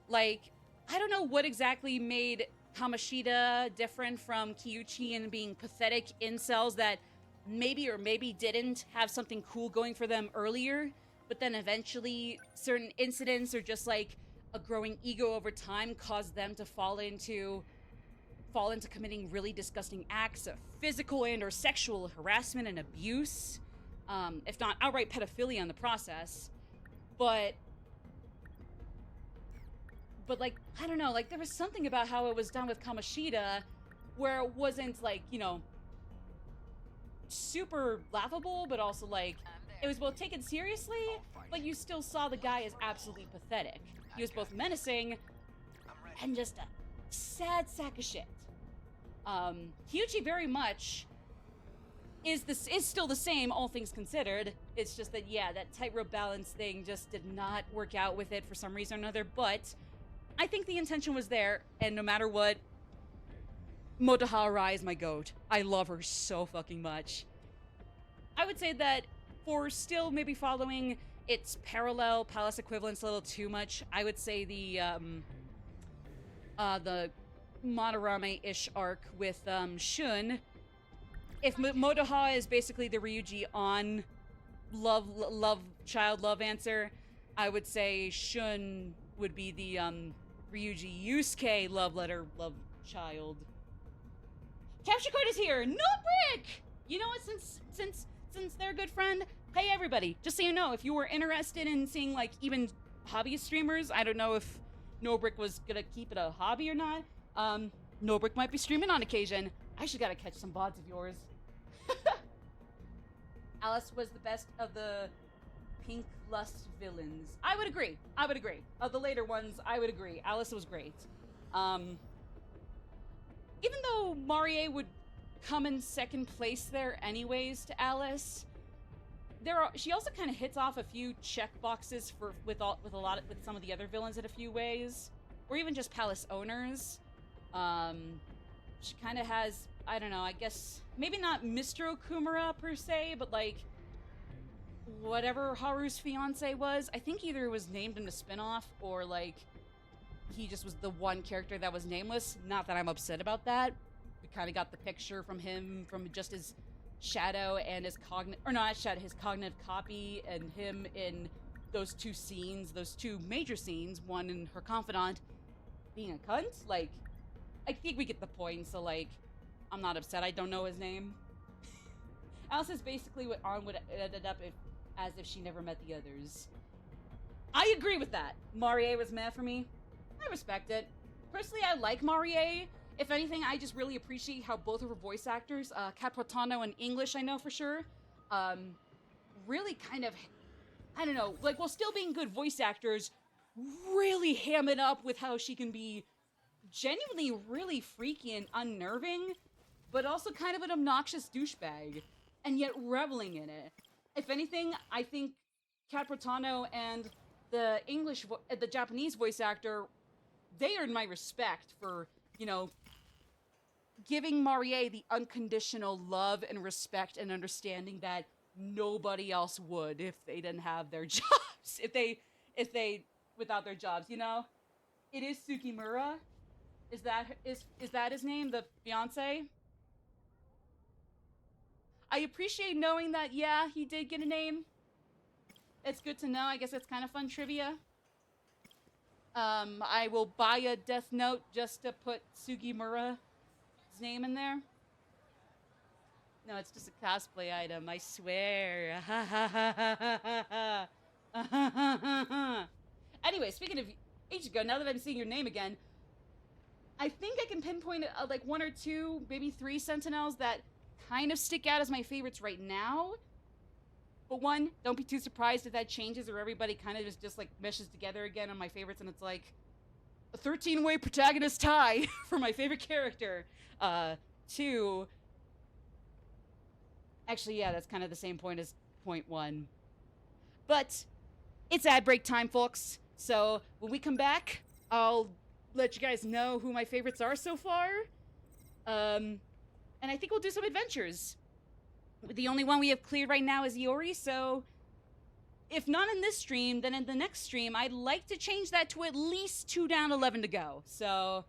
Like, I don't know what exactly made Kamoshida different from Kiyuchi and being pathetic incels that maybe or maybe didn't have something cool going for them earlier, but then eventually certain incidents or just, like, a growing ego over time caused them to fall into fall into committing really disgusting acts of physical and or sexual harassment and abuse, if not outright pedophilia in the process. But like, I don't know, like there was something about how it was done with Kamoshida where it wasn't like, you know, super laughable, but also like it was both taken seriously, but you still saw the guy as absolutely pathetic. He was both menacing and just a sad sack of shit. Hyuji very much is still the same, all things considered. It's just that, yeah, that tightrope balance thing just did not work out with it for some reason or another, but I think the intention was there, and no matter what, Motoha Arai is my goat. I love her so fucking much. I would say that for still maybe following its parallel palace equivalents a little too much, I would say the Madarame-ish arc with Shun. If Motoha is basically the Ryuji on child love answer, I would say Shun would be the Ryuji Yusuke love letter love child. Capture card is here. No brick. You know what? Since they're a good friend. Hey everybody, just so you know, if you were interested in seeing like even hobbyist streamers, I don't know if No Brick was gonna keep it a hobby or not. No Brick might be streaming on occasion. I should gotta catch some VODs of yours. Alice was the best of the Pink Lust villains. I would agree. Of the later ones, I would agree. Alice was great. Even though Marie would come in second place there anyways to Alice, she also kind of hits off a few check boxes with some of the other villains in a few ways, or even just palace owners. She kind of has, I don't know, I guess maybe not Mr. Okumura per se, but like whatever Haru's fiance was. I think either it was named in a spinoff or like he just was the one character that was nameless. Not that I'm upset about that. We kind of got the picture from him from just his shadow and his his cognitive copy, and him in those two major scenes, one in her confidant being a cunt. Like, I think we get the point, so like, I'm not upset. I don't know his name. Alice is basically what Arn would have ended up as if she never met the others. I agree with that. Marie was meh for me. I respect it. Personally, I like Marie. If anything, I just really appreciate how both of her voice actors, Capotano in English, I know for sure, really kind of, I don't know, like, while still being good voice actors, really ham it up with how she can be genuinely really freaky and unnerving, but also kind of an obnoxious douchebag, and yet reveling in it. If anything, I think Capotano and the Japanese voice actor, they earned my respect for, you know, giving Marie the unconditional love and respect and understanding that nobody else would if they didn't have their jobs. if they without their jobs, you know? It is Sukimura. Is that his name, the fiance? I appreciate knowing that, yeah, he did get a name. It's good to know. I guess it's kind of fun trivia. I will buy a Death Note just to put Sugimura's name in there. No, it's just a cosplay item, I swear. Anyway, speaking of Ichigo, now that I'm seeing your name again, I think I can pinpoint like one or two, maybe three Sentinels that kind of stick out as my favorites right now. But one, don't be too surprised if that changes or everybody kind of just like meshes together again on my favorites and it's like a 13-way protagonist tie for my favorite character. Two, actually, yeah, that's kind of the same point as point one. But it's ad break time, folks. So when we come back, I'll let you guys know who my favorites are so far. And I think we'll do some adventures. The only one we have cleared right now is Iori, so if not in this stream, then in the next stream, I'd like to change that to at least 2 down, 11 to go. So,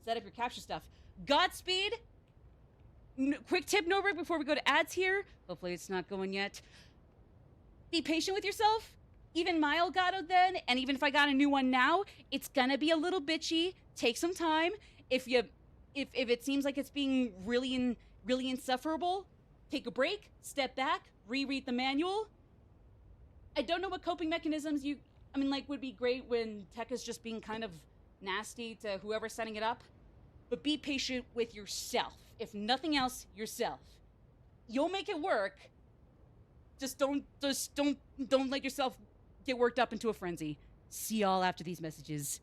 set up your capture stuff. Godspeed. Quick tip, Norbert, before we go to ads here. Hopefully it's not going yet. Be patient with yourself. Even my Elgato then, and even if I got a new one now, it's gonna be a little bitchy. Take some time. If you if it seems like it's being really insufferable, take a break, step back, reread the manual. I don't know what coping mechanisms would be great when tech is just being kind of nasty to whoever's setting it up. But be patient with yourself. If nothing else, yourself. You'll make it work. Just don't let yourself get worked up into a frenzy. See y'all after these messages.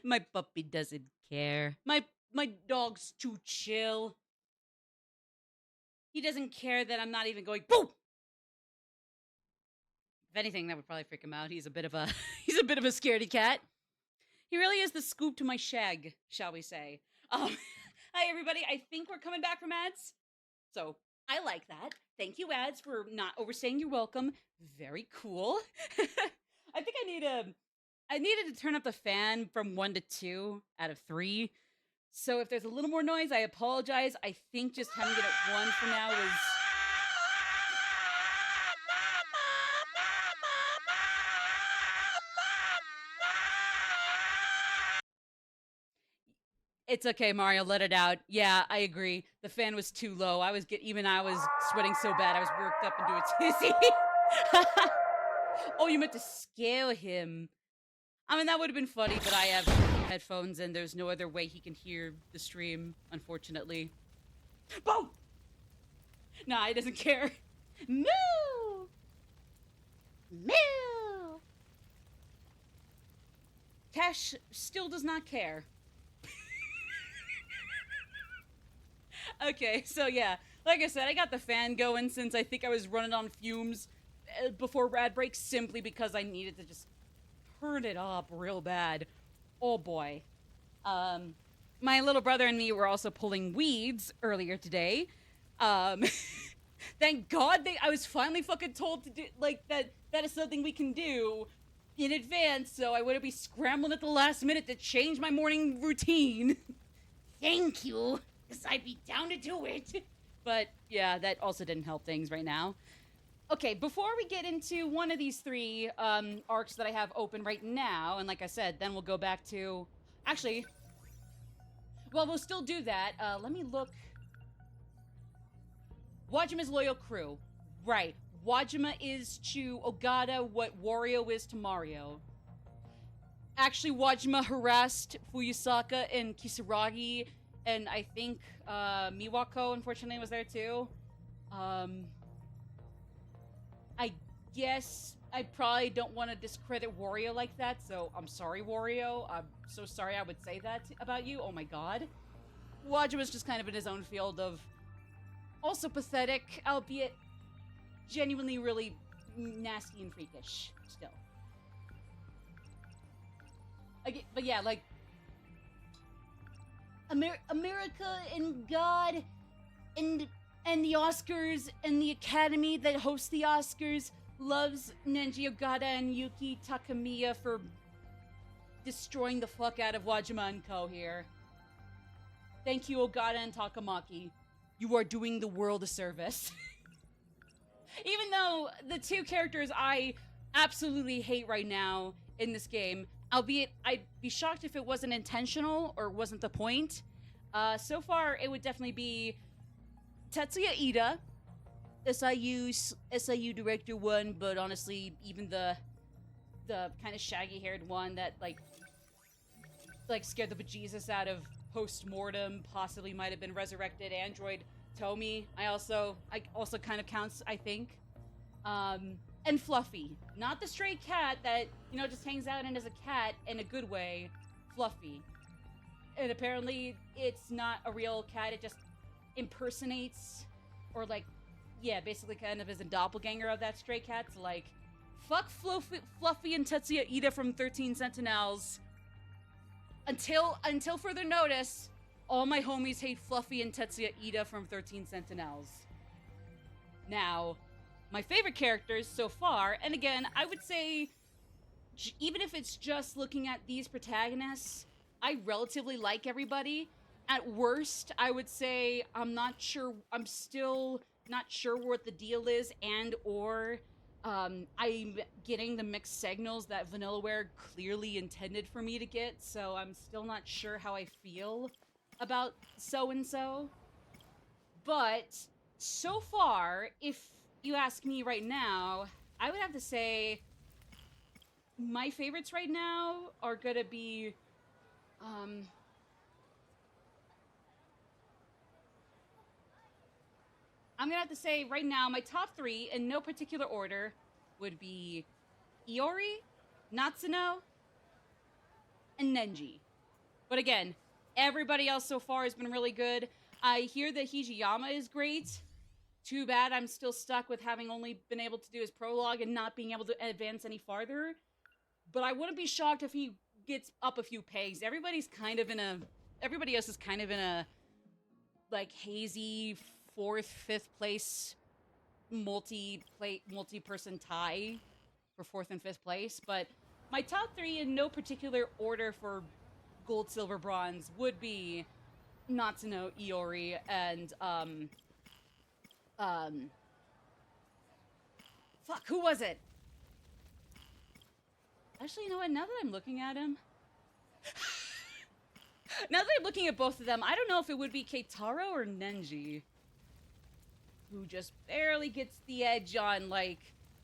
My puppy doesn't care. My dog's too chill. He doesn't care that I'm not even going boom. If anything, that would probably freak him out. He's a bit of a scaredy cat. He really is the scoop to my shag, shall we say. Hi everybody. I think we're coming back from ads. So I like that. Thank you, ads, for not overstaying your welcome. Very cool. I think I needed to turn up the fan from 1 to 2 out of 3. So if there's a little more noise, I apologize. I think just having it at 1 for now is... It's okay, Mario, let it out. Yeah, I agree. The fan was too low. I was sweating so bad I was worked up into a tizzy. Oh, you meant to scare him. I mean, that would have been funny, but I have headphones and there's no other way he can hear the stream, unfortunately. Boom! Nah, he doesn't care. Moo! Moo! Cash still does not care. Okay, so yeah, like I said, I got the fan going since I think I was running on fumes before rad break simply because I needed to just turn it up real bad. Oh boy. My little brother and me were also pulling weeds earlier today. Thank God I was finally fucking told to do, like, that is something we can do in advance, so I wouldn't be scrambling at the last minute to change my morning routine. Thank you, because I'd be down to do it. But, yeah, that also didn't help things right now. Okay, before we get into one of these three arcs that I have open right now, and like I said, then we'll go back to... Actually, well, we'll still do that. Let me look... Wajima's loyal crew. Right. Wajima is to Ogata what Wario is to Mario. Actually, Wajima harassed Fuyusaka and Kisaragi, and I think Miwako, unfortunately, was there too. I guess I probably don't want to discredit Wario like that, so I'm sorry, Wario. I'm so sorry I would say that about you. Oh my god. Wajima's just kind of in his own field of also pathetic, albeit genuinely really nasty and freakish still. But yeah, like America and God and the Oscars and the Academy that hosts the Oscars loves Nenji Ogata and Yuki Takamiya for destroying the fuck out of Wajima and Co. here. Thank you, Ogata and Takamaki. You are doing the world a service. Even though the two characters I absolutely hate right now in this game, albeit I'd be shocked if it wasn't intentional or wasn't the point. So far, it would definitely be Tetsuya Ida, SIU Director 1, but honestly, even the kind of shaggy-haired one that, like scared the bejesus out of post-mortem, possibly might have been resurrected android Tomi. I also kind of counts, I think. And Fluffy. Not the stray cat that, just hangs out and is a cat in a good way. Fluffy. And apparently it's not a real cat, it just impersonates, or basically kind of is a doppelganger of that stray cat. So fuck Fluffy and Tetsuya Ida from 13 Sentinels. Until further notice, all my homies hate Fluffy and Tetsuya Ida from 13 Sentinels. Now, my favorite characters so far, and again, I would say, even if it's just looking at these protagonists, I relatively like everybody. At worst, I would say I'm still not sure what the deal is, and or I'm getting the mixed signals that Vanillaware clearly intended for me to get, so I'm still not sure how I feel about so-and-so. But so far, if you ask me right now, I would have to say my favorites right now are gonna be I'm gonna have to say right now my top three, in no particular order, would be Iori, Natsuno, and Nenji. But again, everybody else so far has been really good. I hear that Hijiyama is great. Too bad I'm still stuck with having only been able to do his prologue and not being able to advance any farther. But I wouldn't be shocked if he gets up a few pegs. Everybody else is kind of in a hazy 4th, 5th place multi-person tie for 4th and 5th place. But my top three in no particular order for gold, silver, bronze would be Natsuno, Iori, and fuck, who was it? Actually, you know what? Now that I'm looking at him, now that I'm looking at both of them, I don't know if it would be Keitaro or Nenji, who just barely gets the edge on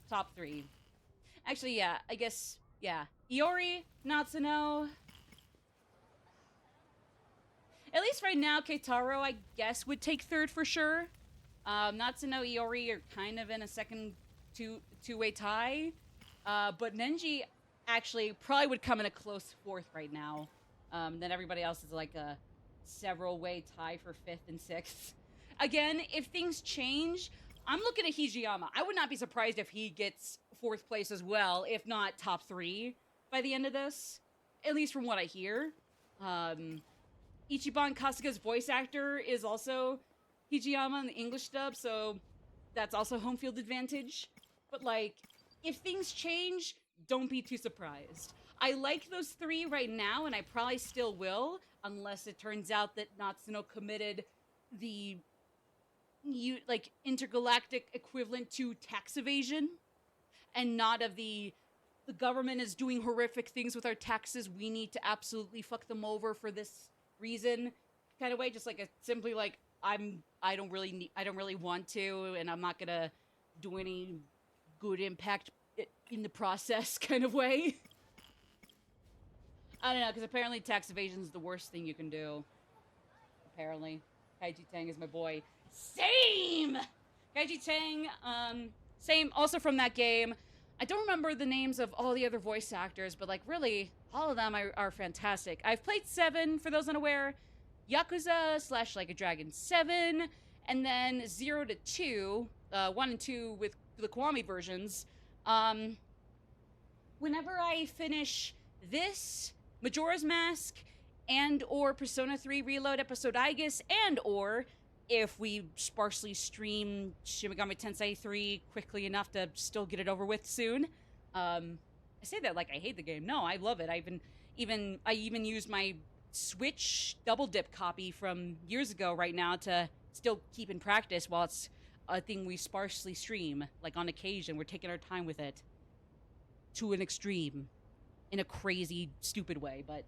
top three. Actually, yeah, I guess, yeah, Iori, Natsuno. At least right now, Keitaro, I guess, would take third for sure. Natsuno, Iori are kind of in a second two-way tie. But Nenji actually probably would come in a close 4th right now. Then everybody else is a several-way tie for 5th and 6th. Again, if things change, I'm looking at Hijiyama. I would not be surprised if he gets 4th place as well, if not top 3 by the end of this. At least from what I hear. Ichiban Kasuga's voice actor is also Hijiyama in the English dub, so that's also home field advantage. But like, if things change, don't be too surprised. I like those three right now, and I probably still will, unless it turns out that Natsuno committed the intergalactic equivalent to tax evasion, and not of the government is doing horrific things with our taxes. We need to absolutely fuck them over for this reason, kind of way. Just like a simply like I don't really want to, and I'm not gonna do any good impact in the process, kind of way. I don't know, because apparently tax evasion is the worst thing you can do. Apparently, Kaiji Tang is my boy. Same. Kaiji Tang, same. Also from that game. I don't remember the names of all the other voice actors, but like really, all of them are fantastic. I've played 7, for those unaware, Yakuza / Like a Dragon 7, and then 0 to 2, 1 and 2 with the Kiwami versions. Whenever I finish this, Majora's Mask, and or Persona 3 Reload Episode Aegis, and or if we sparsely stream Shin Megami Tensei 3 quickly enough to still get it over with soon. I say that like I hate the game. No, I love it. I even used my Switch double dip copy from years ago right now to still keep in practice while it's a thing we sparsely stream. Like on occasion, we're taking our time with it to an extreme in a crazy, stupid way, but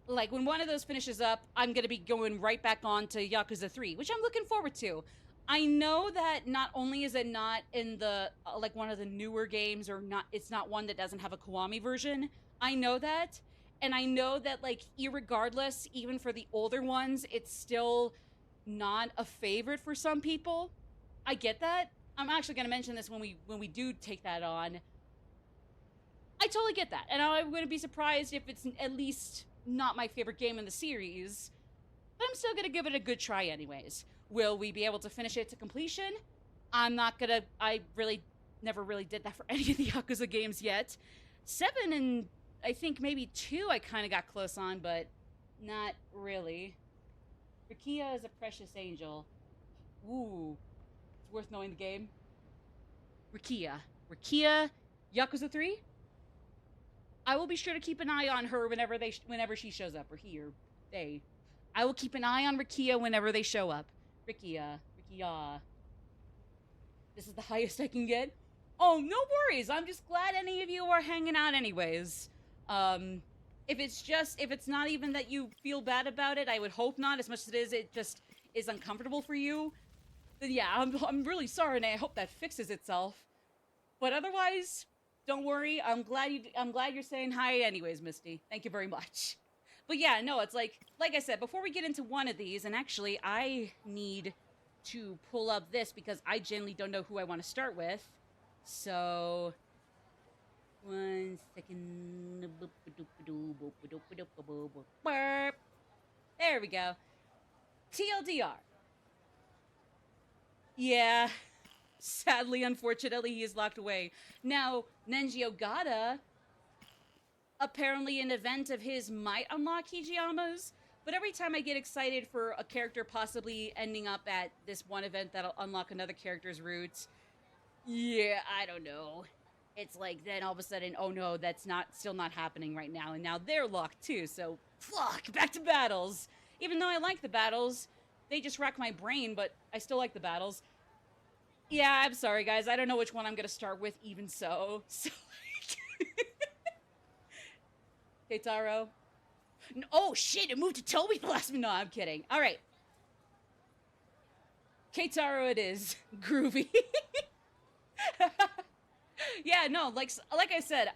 like when one of those finishes up, I'm gonna be going right back on to Yakuza 3, which I'm looking forward to. I know that not only is it not in the like one of the newer games, or not, it's not one that doesn't have a Kiwami version. I know that, and I know that like irregardless, even for the older ones, it's still not a favorite for some people. I get that. I'm actually gonna mention this when we do take that on. I totally get that, and I'm gonna be surprised if it's at least not my favorite game in the series, but I'm still gonna give it a good try anyways. Will we be able to finish it to completion? I'm not gonna. I really never really did that for any of the Yakuza games yet. 7 and I think maybe 2 I kind of got close on, but not really. Rukia is a precious angel. Ooh, it's worth knowing the game. Rukia, Yakuza 3? I will be sure to keep an eye on her whenever she shows up, or he or they. I will keep an eye on Rukia whenever they show up. Rukia. This is the highest I can get. Oh, no worries. I'm just glad any of you are hanging out anyways. If it's not even that you feel bad about it, I would hope not, as much as it just is uncomfortable for you. Then yeah, I'm really sorry, and I hope that fixes itself. But otherwise, don't worry. I'm glad you're saying hi anyways, Misty. Thank you very much. But yeah, no, it's like I said, before we get into one of these, and actually I need to pull up this because I genuinely don't know who I want to start with. So 1 second. There we go. TLDR. Yeah. Sadly, unfortunately, he is locked away. Now, Nenji Ogata, apparently an event of his might unlock Hijiyama's, but every time I get excited for a character possibly ending up at this one event that'll unlock another character's roots, yeah, I don't know. It's like then all of a sudden, oh no, that's still not happening right now, and now they're locked too, so fuck, back to battles. Even though I like the battles, they just rack my brain, but I still like the battles. Yeah, I'm sorry, guys. I don't know which one I'm gonna start with, even so. So, like... Keitaro. No, oh, shit, it moved to Toby the last minute. No, I'm kidding. All right. Keitaro it is. Groovy. Yeah, no, like I said,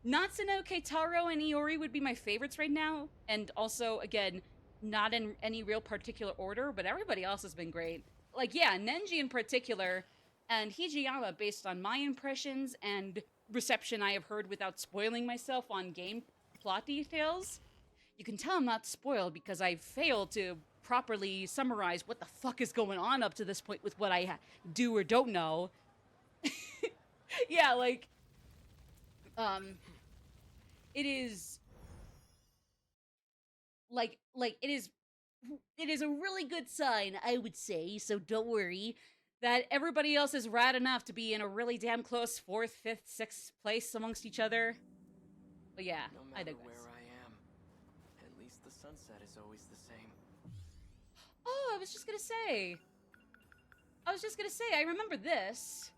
Natsuno, Keitaro, and Iori would be my favorites right now. And also, again, not in any real particular order, but everybody else has been great. Like, yeah, Nenji in particular, and Hijiyama, based on my impressions and reception I have heard without spoiling myself on game plot details. You can tell I'm not spoiled because I failed to properly summarize what the fuck is going on up to this point with what I do or don't know. Yeah, like, it is, it is a really good sign, I would say, so don't worry. that everybody else is rad enough to be in a really damn close 4th, 5th, 6th place amongst each other. But yeah, No I matter digress. where I am, at least the sunset is always the same. Oh, I was just gonna say, I remember this.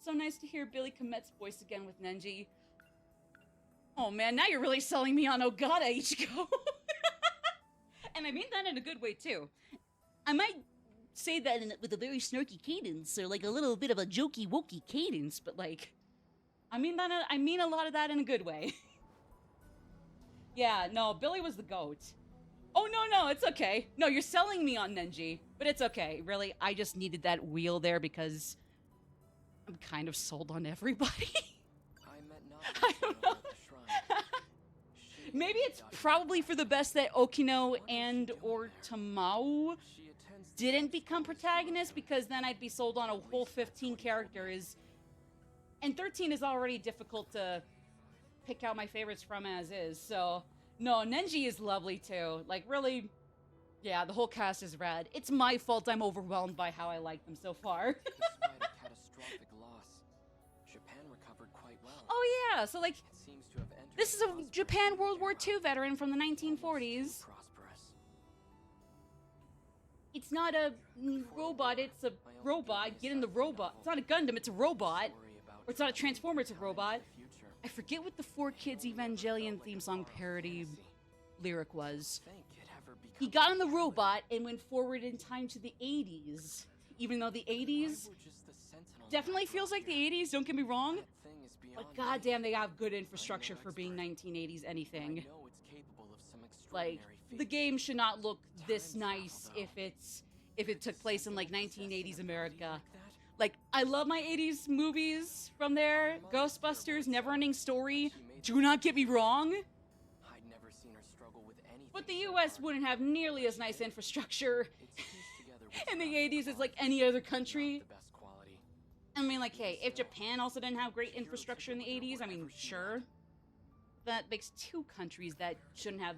So nice to hear Billy Komet's voice again with Nenji. Oh man, now you're really selling me on Ogata, Ichigo. And I mean that in a good way too. I might say that with a very snarky cadence, or like a little bit of a jokey wokey cadence, but like, I mean a lot of that in a good way. Yeah, no, Billy was the GOAT. Oh no, it's okay. No, you're selling me on Nenji, but it's okay. Really, I just needed that wheel there because I'm kind of sold on everybody. I met I don't know. at the shrine. She Maybe and it's Dr. probably for the best that Okino What was she and doing or there? Tamao She attends the didn't become Sentinels protagonists, program. because then I'd be sold on a At whole least that's 15 what he told me. characters. And 13 is already difficult to pick out my favorites from as is. So, no, Nenji is lovely too. Like, really, yeah, the whole cast is rad. It's my fault I'm overwhelmed by how I like them so far. Despite a catastrophic loss, Japan recovered quite well. Oh yeah, so like, It seems to have entered this is a a prosperous Japan new World War era. II veteran from the Almost too 1940s. prosperous. It's not a robot, it's a robot. Get in the robot. It's not a Gundam, it's a robot. Or it's not a Transformer, it's a robot. I forget what the 4Kids Evangelion theme song parody lyric was. He got on the robot and went forward in time to the 80s. Even though the 80s definitely feels like the 80s, don't get me wrong. But goddamn, they have good infrastructure for being 1980s anything. Like, the game should not look this nice if it took place in like 1980s America. Like, I love my 80s movies from there. Ghostbusters, Neverending Story. Do not get me wrong. I'd never seen her struggle with anything But the so US hard. wouldn't have nearly as nice infrastructure It's pieced together with in the graphic 80s as like quality, any other not country. the best quality. I mean, like, hey, if Japan also didn't have great infrastructure in the 80s, I mean, sure. That makes two countries that shouldn't have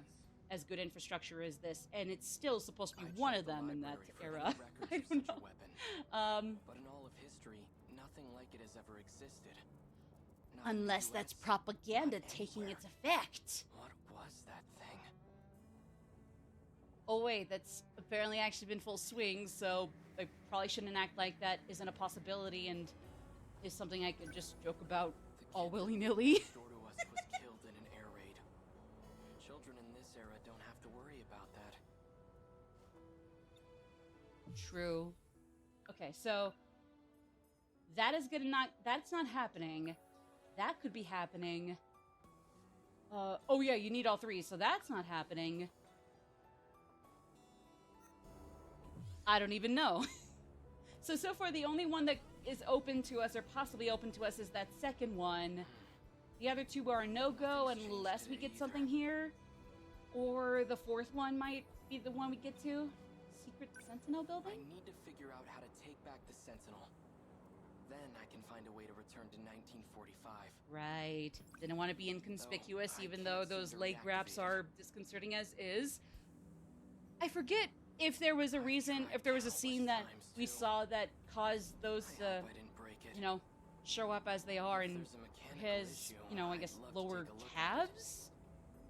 as good infrastructure as this, and it's still supposed to be I one checked of the them in that library for era. any records I of don't such a know. weapon. But in all of history, nothing like it has ever existed. Not in the Unless that's US, propaganda not taking anywhere. its effect. What was that thing? Oh wait, that's apparently actually been full swing, so I probably shouldn't act like that isn't a possibility and is something I could just joke about The all kid willy-nilly. next door to us was killed in an air raid. Children in this era don't have to worry about that. True. Okay, so that's not happening. That could be happening. Oh yeah, you need all three, so that's not happening. I don't even know. So far the only one that is open to us, or possibly open to us, is that second one. The other two are a no-go Nothing's changed unless we today get something here. Or the fourth one might be the one we get to. Secret Sentinel I building? need to figure out how to take back the Sentinel. Then I can find a way to return to 1945. Right. Didn't want to be inconspicuous, No, I even can't though seem those to leg wraps reactivate it. are disconcerting as is. I forget if there was a reason, if there was a scene that we saw that caused those I to, hope I didn't break it. you know, show up as they are If in there's a mechanical his, issue, you know, I I'd guess love to lower take a look at it. calves?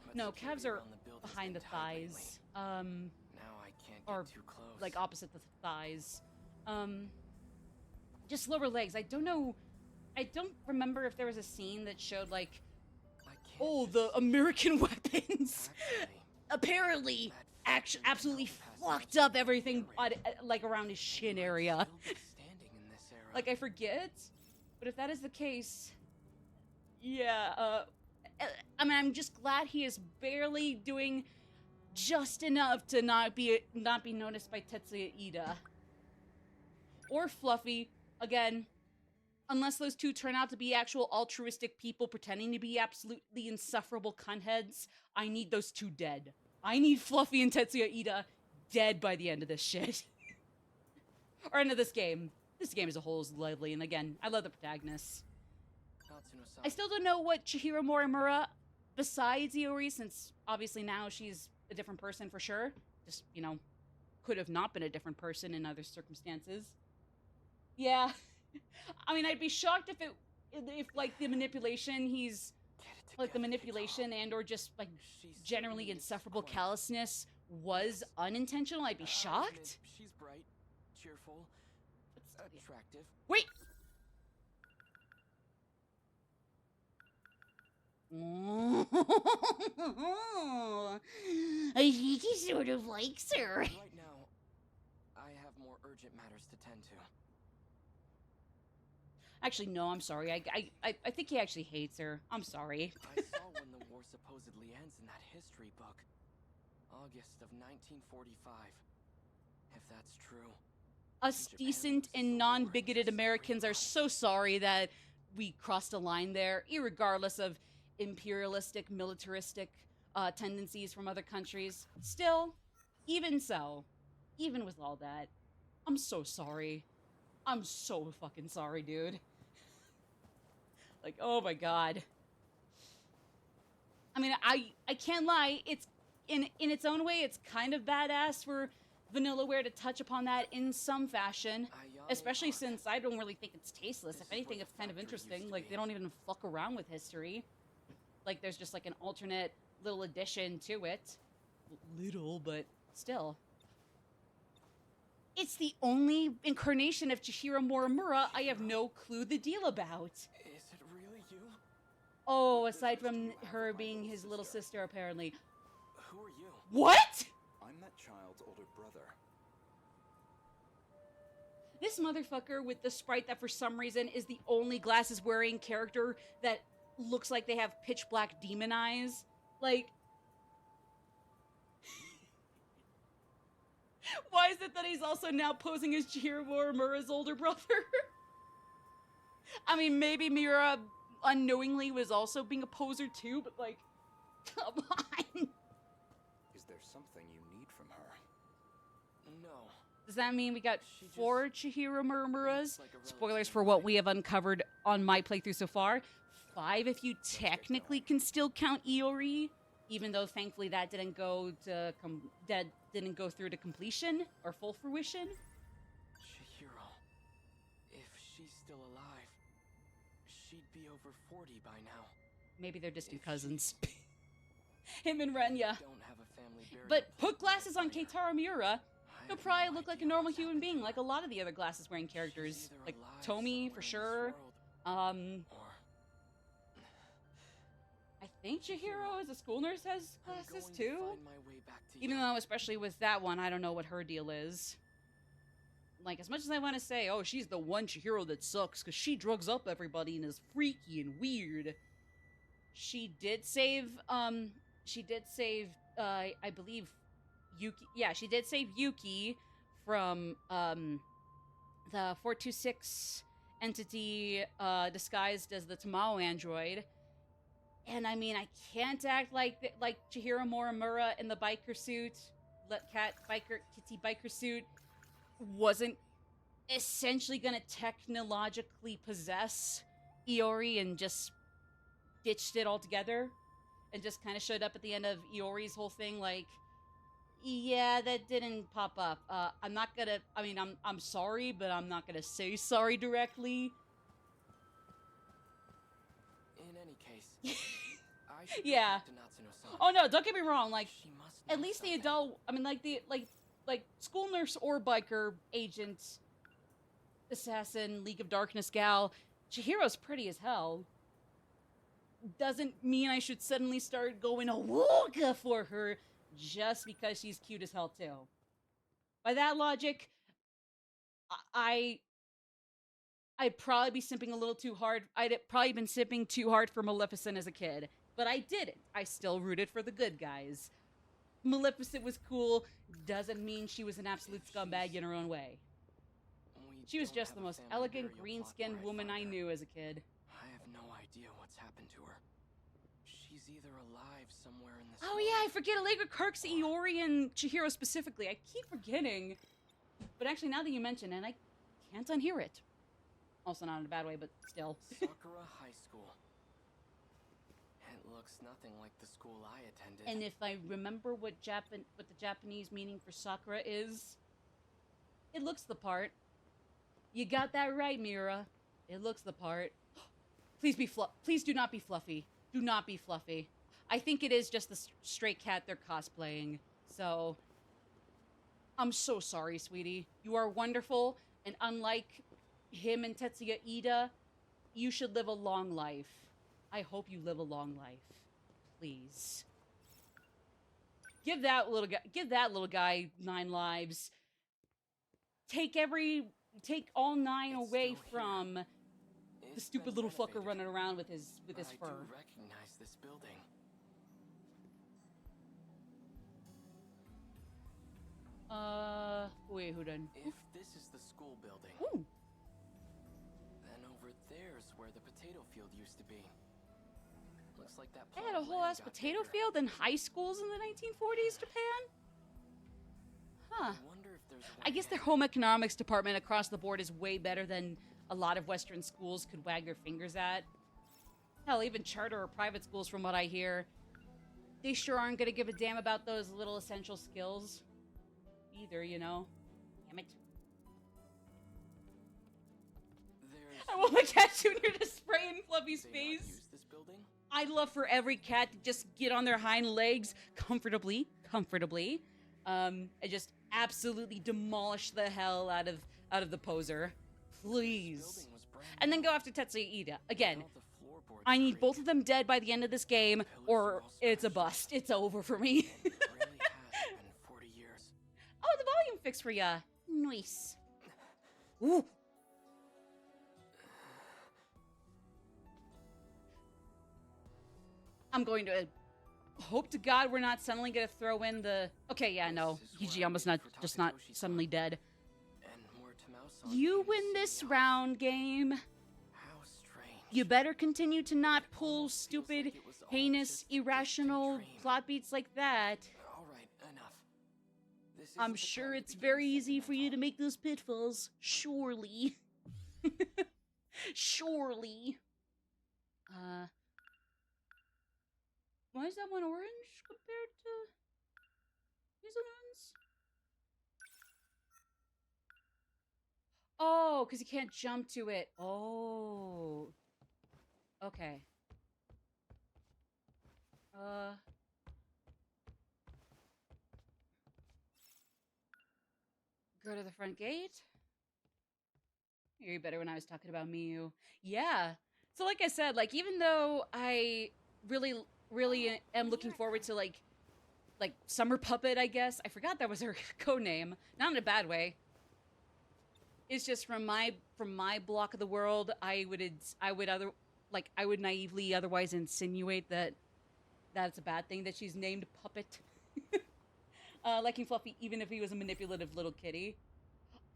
But No, security calves are around the build has behind the been tight lately. thighs. Now I can't Or, get too close. like opposite the thighs. Just lower legs. I don't remember if there was a scene that showed like, I can't oh, just the sit American weapons. Actually, Apparently, that fucking absolutely hell fucked passes up everything air raid. like around his shin Might area. still be standing in this era. Like, I forget, but if that is the case, yeah, I mean, I'm just glad he is barely doing just enough to not be noticed by Tetsuya Ida. Or Fluffy, again, unless those two turn out to be actual altruistic people pretending to be absolutely insufferable cuntheads, I need those two dead. I need Fluffy and Tetsuya Ida dead by the end of this shit. Or end of this game. This game as a whole is lovely, and again, I love the protagonists. Natsuno-san, I still don't know what Chihiro Morimura, besides Iori, since obviously now she's a different person for sure. Just, you know, could have not been a different person in other circumstances. Yeah. I mean, I'd be shocked if like the manipulation he's like the manipulation and or just like generally insufferable callousness was unintentional. I'd be shocked. She's bright, cheerful, attractive. Wait. I think he sort of likes her. Right now, I have more urgent matters to tend to. Actually, no, I'm sorry. I think he actually hates her. I'm sorry. I saw when the war supposedly ends in that history book. August of 1945. If that's true. Us decent and non-bigoted Americans are so sorry that we crossed a line there, irregardless of imperialistic, militaristic tendencies from other countries. Still, even so, even with all that, I'm so sorry. I'm so fucking sorry, dude. Like, oh my god. I mean, I can't lie. It's in its own way, it's kind of badass for Vanillaware to touch upon that in some fashion, especially since I don't really think it's tasteless. If anything, it's kind of interesting. Like, they don't even fuck around with history. Like, there's just like an alternate little addition to it. Little, but still. It's the only incarnation of Chihiro Morimura I have no clue the deal about. Is it really you? Oh, aside from her being his little sister, apparently. Who are you? What?! I'm that child's older brother. This motherfucker with the sprite that for some reason is the only glasses-wearing character that looks like they have pitch-black demon eyes. Like... Why is it that he's also now posing as Chihiro Morimura's older brother? I mean, maybe Mira unknowingly was also being a poser too, but like, come on. Is there something you need from her? No. Does that mean we got She just 4 Chihiro Morimuras? like a relative. Spoilers for what we have uncovered on my playthrough so far. 5 if you technically can still count Iori, even though thankfully that didn't go to didn't go through to completion or full fruition. Chihiro. If she's still alive, she'd be over 40 by now. Maybe they're distant If cousins. Him and Renya. Don't have a family burial But plot put glasses on right here. Keitaro Miura, I he'll have probably no look like a idea normal what's human happened being, to like a lot of the other glasses-wearing characters. She's either Like alive Tomi, somewhere for in this sure. world, or I think Chihiro as a school nurse has I'm glasses going to too. find my way back to Even you. though, especially with that one, I don't know what her deal is. Like, as much as I want to say, oh, she's the one Chihiro that sucks because she drugs up everybody and is freaky and weird. She did save, I believe, Yuki. Yeah, she did save Yuki from, the 426 entity, disguised as the Tamao android. And I mean, I can't act like Chihiro Morimura in the biker suit, kitty biker suit, wasn't essentially gonna technologically possess Iori and just ditched it altogether, and just kind of showed up at the end of Iori's whole thing like, yeah, that didn't pop up. I'm not gonna. I mean, I'm sorry, but I'm not gonna say sorry directly. In any case, I should go Yeah. talk to Natsuno-san. Oh no, don't get me wrong. Like, She must know at least the something. adult, I mean, like the like school nurse or biker agent, assassin, League of Darkness gal, Chihiro's pretty as hell. Doesn't mean I should suddenly start going awooga for her just because she's cute as hell too. By that logic, I'd probably be simping a little too hard. I'd probably been simping too hard for Maleficent as a kid, but I didn't. I still rooted for the good guys. Maleficent was cool, doesn't mean she was an absolute scumbag in her own way. We She was don't just have the a most family elegant, burial green-skinned plot where woman I find her. knew as a kid. I have no idea what's happened to her. She's either alive somewhere in this Oh world, yeah, I forget Allegra Kirk's Iori and Chihiro specifically. I keep forgetting. But actually, now that you mention it, I can't unhear it. Also not in a bad way, but still. Sakura High School. At looks nothing like the school I attended. And if I remember what the Japanese meaning for Sakura is, it looks the part. You got that right, Mira. It looks the part. Please please do not be fluffy. Do not be fluffy. I think it is just the stray cat they're cosplaying. So, I'm so sorry, sweetie. You are wonderful, and unlike him and Tetsuya Ida, you should live a long life. I hope you live a long life. Please. Give that little guy 9 lives. Take all 9 It's away still from here. the It's stupid been little fucker renovated, running around with his but fur. I do recognize this building. Wait, who done? If this is the school building, Ooh. then over there's where the potato field used to be. Looks like that They plot had a of whole land ass got potato bigger. field in high schools in the 1940s Japan? Huh. I wonder if there's a I way guess their in. home economics department across the board is way better than a lot of Western schools could wag their fingers at. Hell, even charter or private schools, from what I hear, they sure aren't gonna give a damn about those little essential skills either, you know? Damn it. There's I want my cat Junior to spray in Fluffy's they not face. use this building? I'd love for every cat to just get on their hind legs comfortably, and just absolutely demolish the hell out of the poser, This please. building was brand And then new. go after Tetsuya Ida again. All the floorboards I need creaked. both of them dead by the end of this game, Pillars or are all it's a smashed. bust. It's over for me. It really has been 40 years. Oh, the volume fix for ya. Nice. Ooh. I'm going to hope to God we're not suddenly gonna throw in the. Okay, yeah, no. This is Hiji where I almost wait not for just not Takatoshi-san. suddenly dead. And more Tamao-san You came to win see this me off. round, game. How strange. You better continue to not It pull almost feels stupid, like it was all heinous, just a distant irrational dream. plot beats like that. All right, enough. This I'm isn't the sure time to it's be very getting easy for you to sentimental. make those pitfalls. Surely. Surely. Why is that one orange compared to these other ones? Oh, because you can't jump to it. Oh. Okay. Go to the front gate. You're better when I was talking about Miyu. Yeah. So like I said, like even though I really am looking forward to like Summer Puppet, I guess. I forgot that was her code name. Not in a bad way. It's just from my block of the world, I would naively otherwise insinuate that that's a bad thing that she's named Puppet. Liking Fluffy even if he was a manipulative little kitty.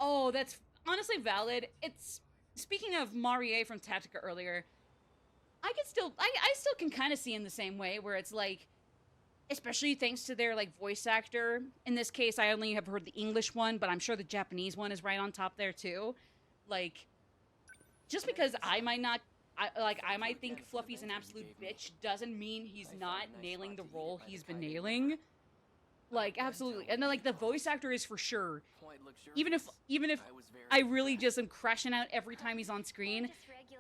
Oh, that's honestly valid. It's speaking of Marie from Tactica earlier, I still can kind of see in the same way where it's like, especially thanks to their like voice actor. In this case, I only have heard the English one, but I'm sure the Japanese one is right on top there too. Like, just because I might think Fluffy's an absolute bitch doesn't mean he's not nailing the role he's been nailing. Like, absolutely. And then like the voice actor is for sure. Even if I really just am crashing out every time he's on screen,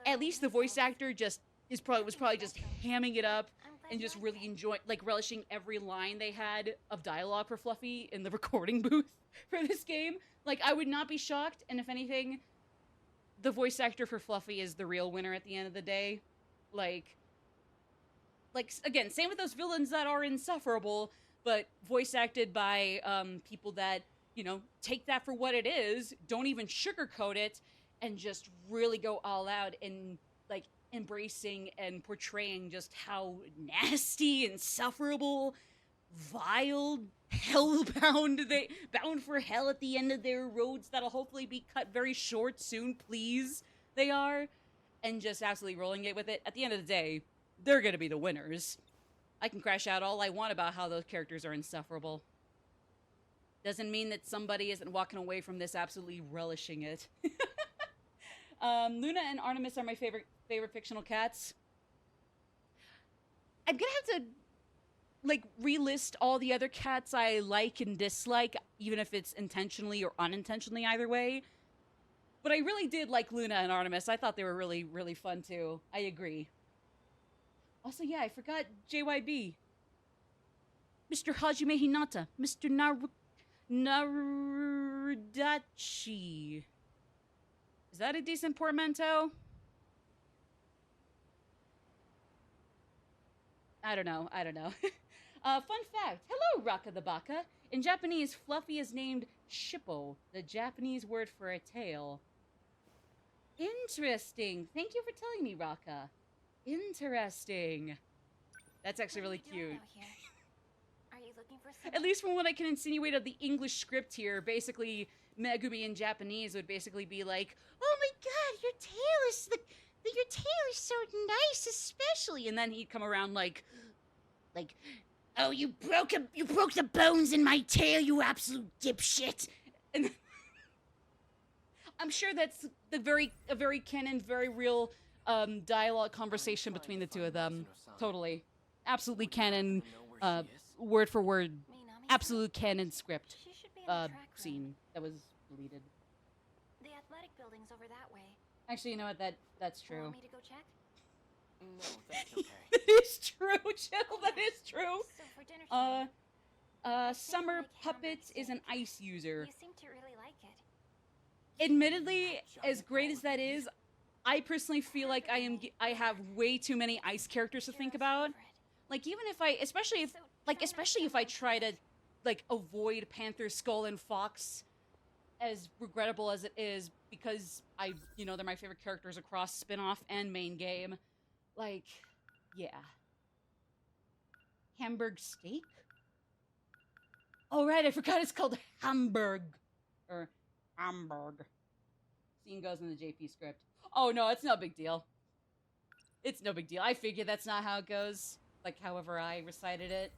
at least the voice actor was probably just hamming it up and just really relishing every line they had of dialogue for Fluffy in the recording booth for this game. Like, I would not be shocked, and if anything, the voice actor for Fluffy is the real winner at the end of the day. Like again, same with those villains that are insufferable, but voice acted by people that, you know, take that for what it is, don't even sugarcoat it, and just really go all out in, like, embracing and portraying just how nasty, insufferable, vile, bound for hell at the end of their roads that'll hopefully be cut very short soon, please, they are, and just absolutely rolling it with it. At the end of the day, they're gonna be the winners. I can crash out all I want about how those characters are insufferable. Doesn't mean that somebody isn't walking away from this absolutely relishing it. Luna and Artemis are my favorite fictional cats. I'm gonna have to like relist all the other cats I like and dislike, even if it's intentionally or unintentionally, either way. But I really did like Luna and Artemis. I thought they were really, really fun too. I agree. Also, yeah, I forgot JYB. Mr. Hajime Hinata. Mr. Narudachi. Is that a decent portmanteau? I don't know. Fun fact. Hello, Raka the Baka. In Japanese, Fluffy is named Shippo, the Japanese word for a tail. Interesting. Thank you for telling me, Raka. Interesting. That's actually really cute. Are you looking for some? At least from what I can insinuate of the English script here, basically, Megumi in Japanese would basically be like, "Oh my god, your tail is your tail is so nice, especially." And then he'd come around like, "Oh, you broke the bones in my tail, you absolute dipshit." And I'm sure that's a very canon, very real dialogue conversation between the two of them. Totally, absolutely canon, word for word, absolute canon script She should be in the track room. scene that was deleted. The athletic building's over that way. Actually, you know what? That's true. Want me to go check? No, that's okay. That is true, Jill. That is true. So for dinner tonight, Summer make hamburger Puppets is an steak. ice user. you seem to really like it. Admittedly, as great as that is, I personally feel like I have way too many ice characters to You're think a about. favorite. Like even if I, especially if I try to like avoid Panther, Skull, and Fox, as regrettable as it is, because they're my favorite characters across spin-off and main game. Like, yeah. Hamburg steak? Oh right, I forgot it's called Hamburg. Or Hamburg. Scene goes in the JP script. Oh no, it's no big deal. It's no big deal. I figured that's not how it goes. Like however I recited it.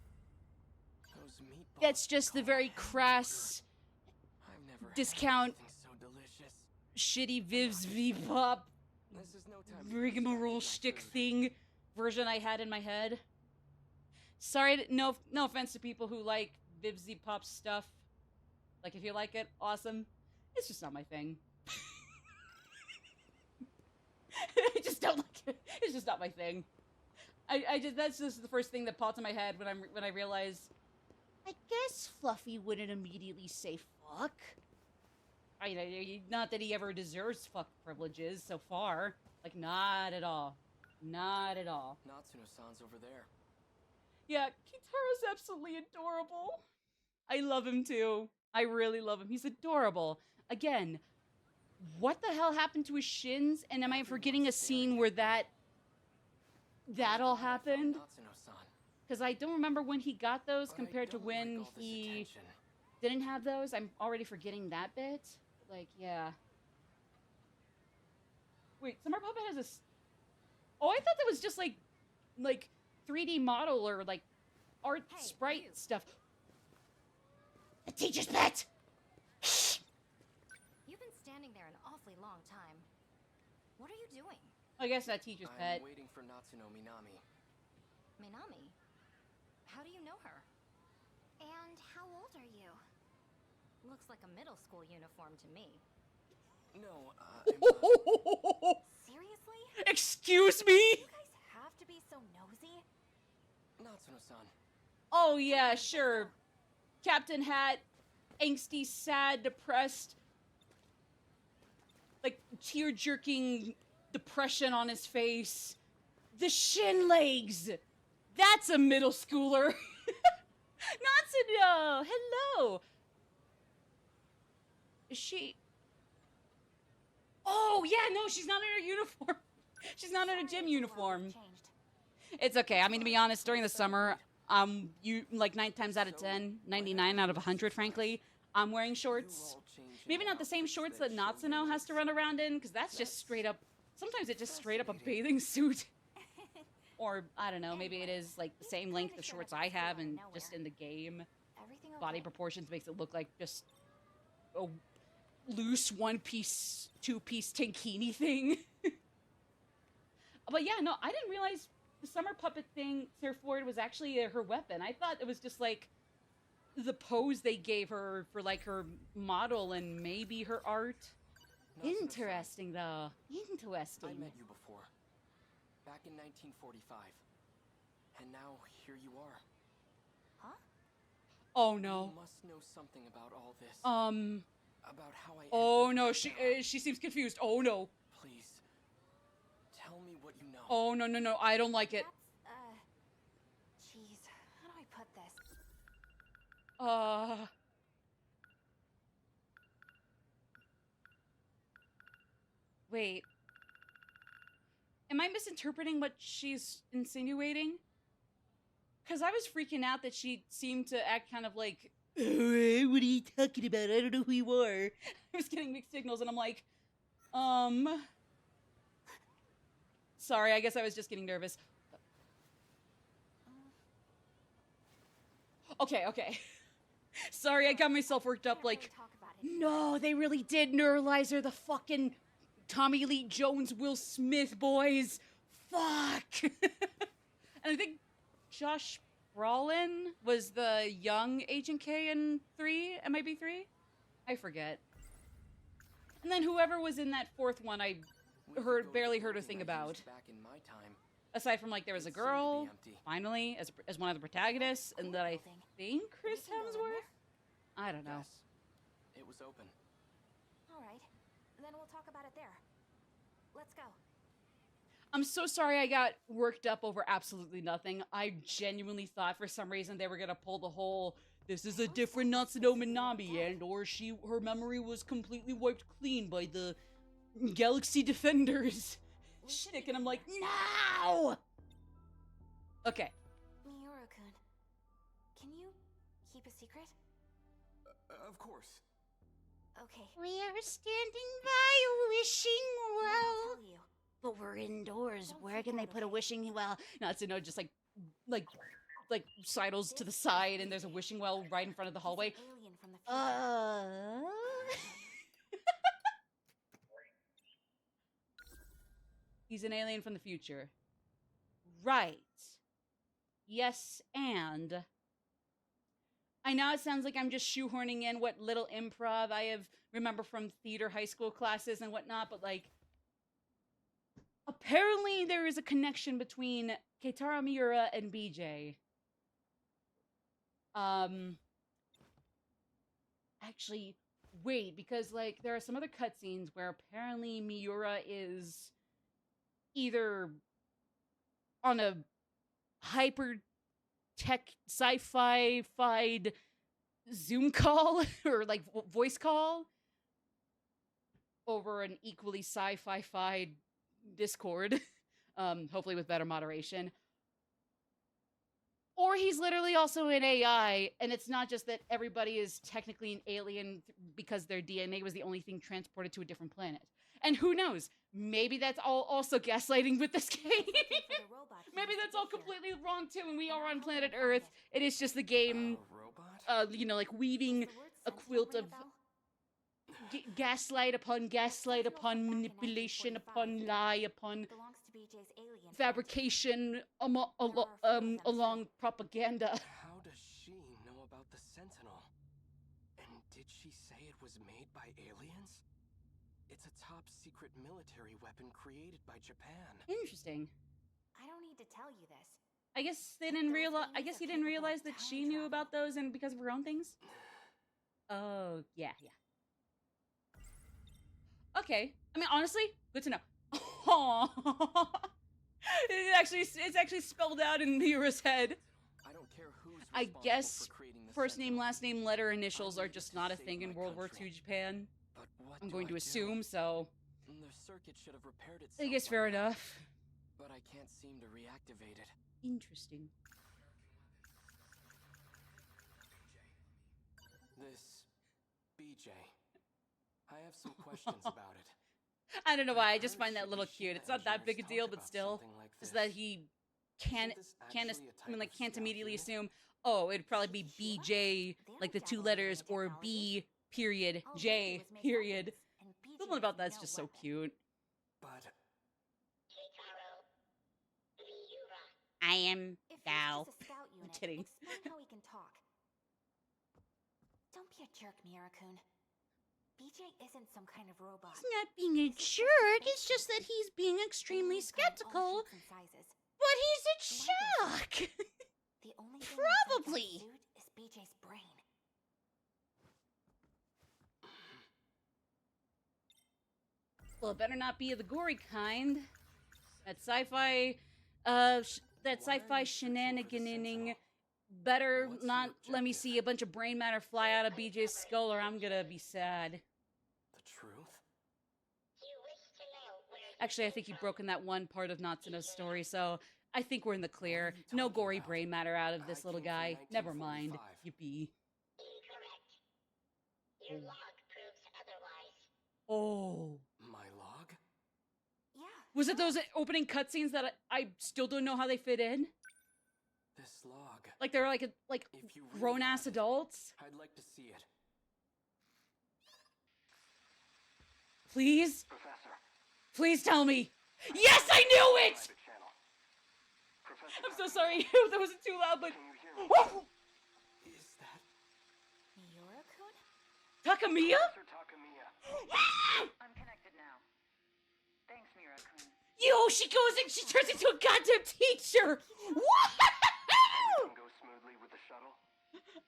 Those meatballs That's just the called very hamburgers. crass I've never had discount anything so delicious. shitty Viv's V-pop This is no time to rigmarole distract shtick my food. thing version I had in my head. Sorry, no offense to people who like Viv's V-pop stuff. Like if you like it, awesome. It's just not my thing. I just don't like it. It's just not my thing. That's just the first thing that popped in my head when I realized I guess Fluffy wouldn't immediately say fuck. Not that he ever deserves fuck privileges so far. Like, not at all. Not at all. Natsuno-san's over there. Yeah, Kitara's absolutely adorable. I love him too. I really love him. He's adorable. Again, what the hell happened to his shins? And am I forgetting a scene where that all happened? Natsuno-san. Because I don't remember when he got those But I compared to don't when like all this he attention. didn't have those. I'm already forgetting that bit. Like, yeah. Wait, Summer Puppet has a... Oh, I thought that was just, like 3D model or, like, art Hey, sprite you. stuff. The teacher's pet! You've been standing there an awfully long time. What are you doing? I guess that teacher's pet. I'm waiting for Natsuno Minami. Minami? How do you know her? And how old are you? Looks like a middle school uniform to me. No, I'm not. Seriously? Excuse me? You guys have to be so nosy? Natsuno-san. Oh, yeah, sure. Captain Hat, angsty, sad, depressed, like tear-jerking depression on his face. The shin legs. That's a middle schooler. Natsuno, hello. Is she... Oh, yeah, no, she's not in her uniform. She's not in a gym uniform. Changed. It's okay. I mean, to be honest, during the summer, you like 9 times out of 10, 99 out of 100, frankly, I'm wearing You shorts. all changed Maybe into not the same outfits shorts that show Natsuno has to your run around in, because that's just straight up. Sometimes it's just straight up a bathing suit. Or, I don't know, maybe it is like the same length of shorts I have and just in the game. Everything Body okay? proportions makes it look like just a loose 1-piece, 2-piece tankini thing. But yeah, no, I didn't realize the summer puppet thing, surfboard, was actually her weapon. I thought it was just like the pose they gave her for like her model and maybe her art. Not so Interesting, though. fun. Interesting. I met you before, back in 1945, and now here you are. Huh? Oh no. You must know something about all this. About how I. Oh ended no, up she seems confused. Oh no. Please, tell me what you know. Oh no no no, I don't like it. That's, jeez, how do I put this? Wait. Am I misinterpreting what she's insinuating? Because I was freaking out that she seemed to act kind of like, what are you talking about? I don't know who you are. I was getting mixed signals, and I'm like, sorry, I guess I was just getting nervous. Okay. Sorry, I got myself worked up, Can't like, really talk about it. no, they really did neuralize her, the fucking Tommy Lee Jones, Will Smith boys. Fuck. And I think Josh Brolin was the young Agent K in 3, MIB 3? I forget. And then whoever was in that fourth one, I We could go to barely the heard a building thing I about. used back in my time. Aside from, like, there was a It seemed to be girl, empty. finally, as one of the protagonists, and that I Building. think Chris We can go in Hemsworth? I don't know. Yes, it was open. All right, then we'll talk about it there. Let's go. I'm so sorry I got worked up over absolutely nothing. I genuinely thought for some reason they were gonna pull the whole, this is a different Natsuno Minami, and or her memory was completely wiped clean by the Galaxy Defenders shtick, and I'm like, no! Okay. Miura-kun, can you keep a secret? Of course. Okay. We are standing by a wishing then well. I'll tell you. But we're indoors. Don't Where freak can they out, put a okay? wishing well? Natsuno just like sidles to the side, and there's a wishing well right in front of the hallway. He's an alien from the future. He's an alien from the future. Right. Yes, and I know it sounds like I'm just shoehorning in what little improv I have remember from theater high school classes and whatnot, but like apparently there is a connection between Keitaro Miura and BJ. Actually, wait, because like there are some other cutscenes where apparently Miura is either on a hyper tech sci-fi-fied Zoom call or like voice call over an equally sci-fi-fied Discord, hopefully with better moderation. Or he's literally also an AI, and it's not just that everybody is technically an alien because their DNA was the only thing transported to a different planet. And who knows? Maybe that's all also gaslighting with this game. Looking for the robot he Maybe used to that's all get here. completely wrong too, and we And are I'll on help planet him find Earth. It is just the game, Robot? like weaving Does the word a Sentinel quilt ring of a bell? gaslight upon gaslight Sentinels upon from back in manipulation 1945. upon lie upon Belongs to BJ's alien friend. fabrication There are a few of them, along too. propaganda. How does she know about the Sentinel? And did she say it was made by aliens? It's a top secret military weapon created by Japan. Interesting. I don't need to tell you this. I guess they didn't Those realize. I aliens guess are he didn't capable of realize that time she knew travel. about those, and because of her own things. Oh yeah. Okay. I mean, honestly, good to know. Aww. It's actually spelled out in Miura's head. I don't care who's I responsible guess for creating the first name, Sentinel, last name, letter, initials are needed just to not a save thing in my World War country. II Japan. but what I'm do going I to do? assume, so The circuit should have repaired I itself. guess by fair now, enough. But I can't seem to reactivate it. Interesting. This BJ. I have some questions about it. I don't know why. I just Heard find that Shibuya little cute. It's not that big a engineers deal, talk but about still, something like just this. that he can't Isn't this actually a type of can't scout immediately unit? assume. Oh, it'd probably be Shibuya? BJ, They like the don't two dabble in letters, alien or technology. B period All they J do is make period. weapons, and BJ Something about has that's no just so weapon. cute. But I am If he's Gao. just a scout unit, kidding. explain how he can talk. Don't be a jerk, Mira-kun. BJ isn't some kind of robot. He's not being a jerk. It's just that he's being extremely Aliens come in all skeptical. shapes and sizes. But he's a shock. The only thing inside that Probably. suit is BJ's brain. Well, it better not be the gory kind. That sci-fi, that sci-fi shenaniganing better not let me see a bunch of brain matter fly out of BJ's skull, or I'm gonna be sad. The truth? Actually, I think you've broken that one part of Natsuno's story, so I think we're in the clear. What are you No talking gory about? brain matter out of I this little came from guy. Never mind. 1945. Yippee. Incorrect. Your log proves otherwise. Oh. My log? Yeah. Was it those opening cutscenes that I still don't know how they fit in? This log. Like they're like If you really grown-ass have it, adults? I'd like to see it. Please? Professor. Please tell me. Yes, I knew it! Private channel. Professor, I'm so sorry. That wasn't too loud, but... can you hear me? Woo! Is that... Miura-kun? Takamiya? Professor Takamiya. I'm connected now. Thanks, Mira-kun. Yo, she goes and she turns into a goddamn teacher! Woo! Can go smoothly with the shuttle.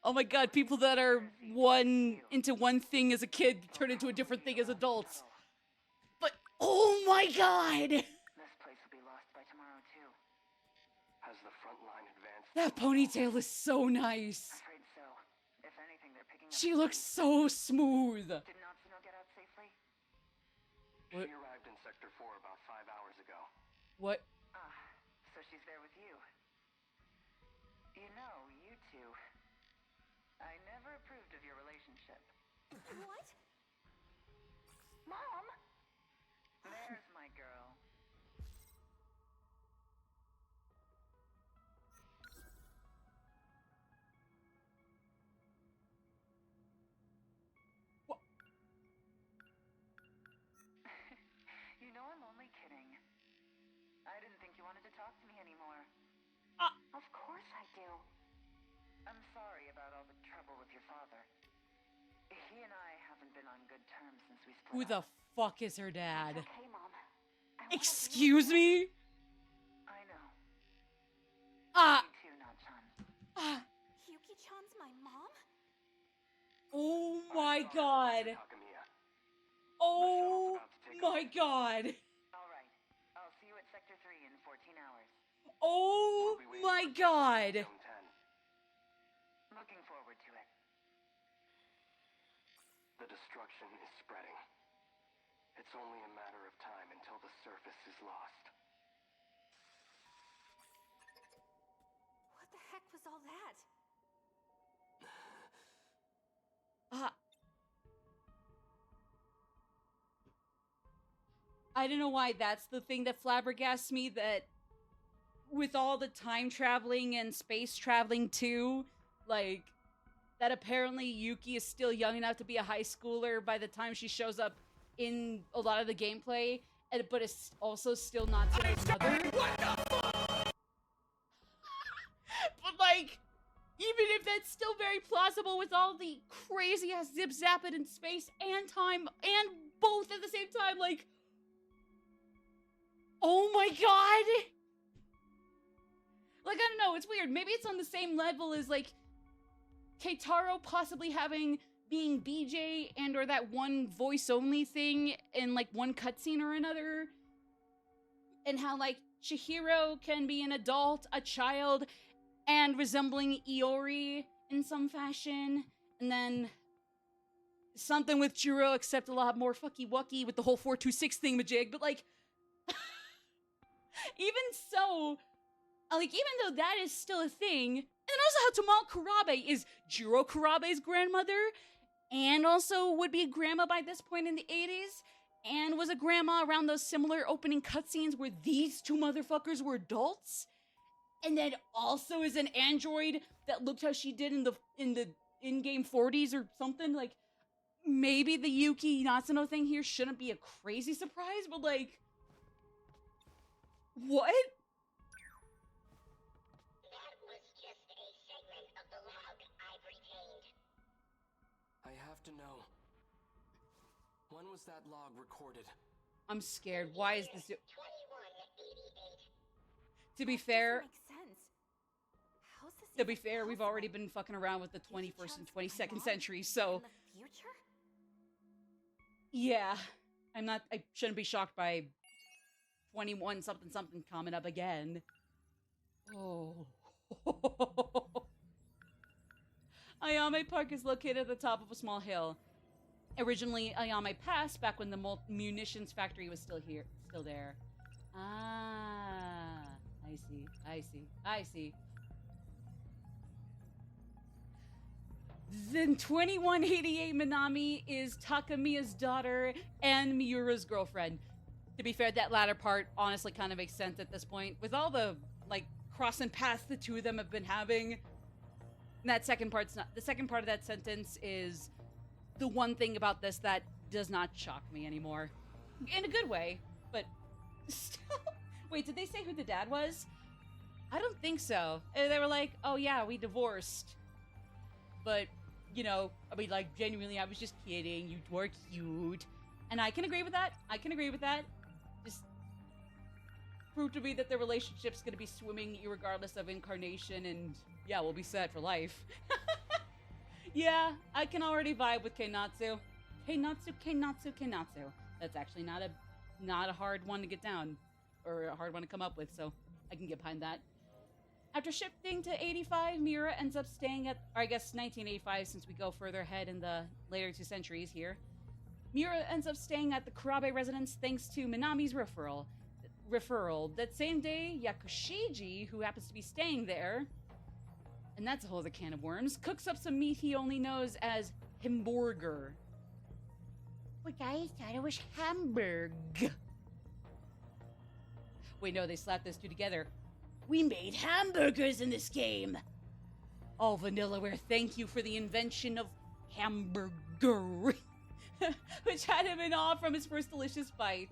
Oh my god, people that are into one thing as a kid turn into a different thing as adults. But, oh my god! This place will be lost by tomorrow, too. Has the front line advanced? That ponytail is so nice. Afraid so. If anything, they're picking up She the looks pace. so smooth. Did Natsuno get out safely? What? She arrived in Sector 4 about 5 hours ago. What? Ah, so she's there with you. You know, you two. I never approved of your relationship. What? Mom! There's my girl. Wha- You know I'm only kidding. I didn't think you wanted to talk to me anymore. Of course I do. I'm sorry about all the trouble with your father. He and I haven't been on good terms since we split Who the up. fuck is her dad? Okay, Mom. I wanna be Excuse me? I know. Ah! Me too, Not-chan. Ah! Yuki-chan's my mom? Oh my god! Takamiya. Oh my god! All right. I'll see you at Sector 3 in 14 hours. Oh my god! Zone 10. Looking forward to it. The destruction is spreading. It's only a matter of time until the surface is lost. What the heck was all that? Ah. I don't know why that's the thing that flabbergasts me, that with all the time traveling and space traveling too, like, that apparently Yuki is still young enough to be a high schooler by the time she shows up in a lot of the gameplay, but is also still not Natsuno's mother. What the fuck? But like, even if that's still very plausible with all the crazy ass zip zapping in space and time and both at the same time, like, oh my god! Like, I don't know, it's weird. Maybe it's on the same level as like Keitaro possibly being BJ and or that one voice only thing in like one cutscene or another. And how like Chihiro can be an adult, a child, and resembling Iori in some fashion. And then something with Juro, except a lot more fucky wucky with the whole 426 thingamajig. But like, even so, like, even though that is still a thing, and also how Tamal Kurabe is Juro Kurabe's grandmother, and also would be a grandma by this point in the 80s, and was a grandma around those similar opening cutscenes where these two motherfuckers were adults, and then also is an android that looked how she did in the in-game 40s or something. Like, maybe the Yuki Natsuno thing here shouldn't be a crazy surprise, but like, what? to know. When was that log recorded? I'm scared. Why is this? 2188. To be That fair, doesn't make sense. How's this to be even fair, we've possible? already been fucking around with the Did he 21st and jump a 22nd log century, in so the future? yeah, I shouldn't be shocked by 21 something something coming up again. Oh. Ayame Park is located at the top of a small hill. Originally Ayame Pass, back when the munitions factory was still there. Ah, I see. Then 2188 Minami is Takamiya's daughter and Miura's girlfriend. To be fair, that latter part honestly kind of makes sense at this point. With all the, like, crossing paths the two of them have been having, that second part's not. The second part of that sentence is the one thing about this that does not shock me anymore. In a good way, but still. Wait, did they say who the dad was? I don't think so. They were like, oh yeah, we divorced. But, you know, I mean, like, genuinely, I was just kidding. You were cute. And I can agree with that. Just prove to me that the relationship's gonna be swimming regardless of incarnation, and yeah, we'll be set for life. Yeah, I can already vibe with Keinatsu. Keinatsu. That's actually not a hard one to get down, or a hard one to come up with, so I can get behind that. After shifting to 85, Miura ends up staying at, or I guess 1985 since we go further ahead in the later 2 centuries here. Miura ends up staying at the Kurabe residence thanks to Minami's referral. That same day, Yakushiji, who happens to be staying there, and that's a whole other can of worms, cooks up some meat he only knows as hamburger. But I thought it was Hamburg. Wait, no, they slapped those two together. We made hamburgers in this game. Oh, Vanillaware, thank you for the invention of hamburger, which had him in awe from his first delicious bite.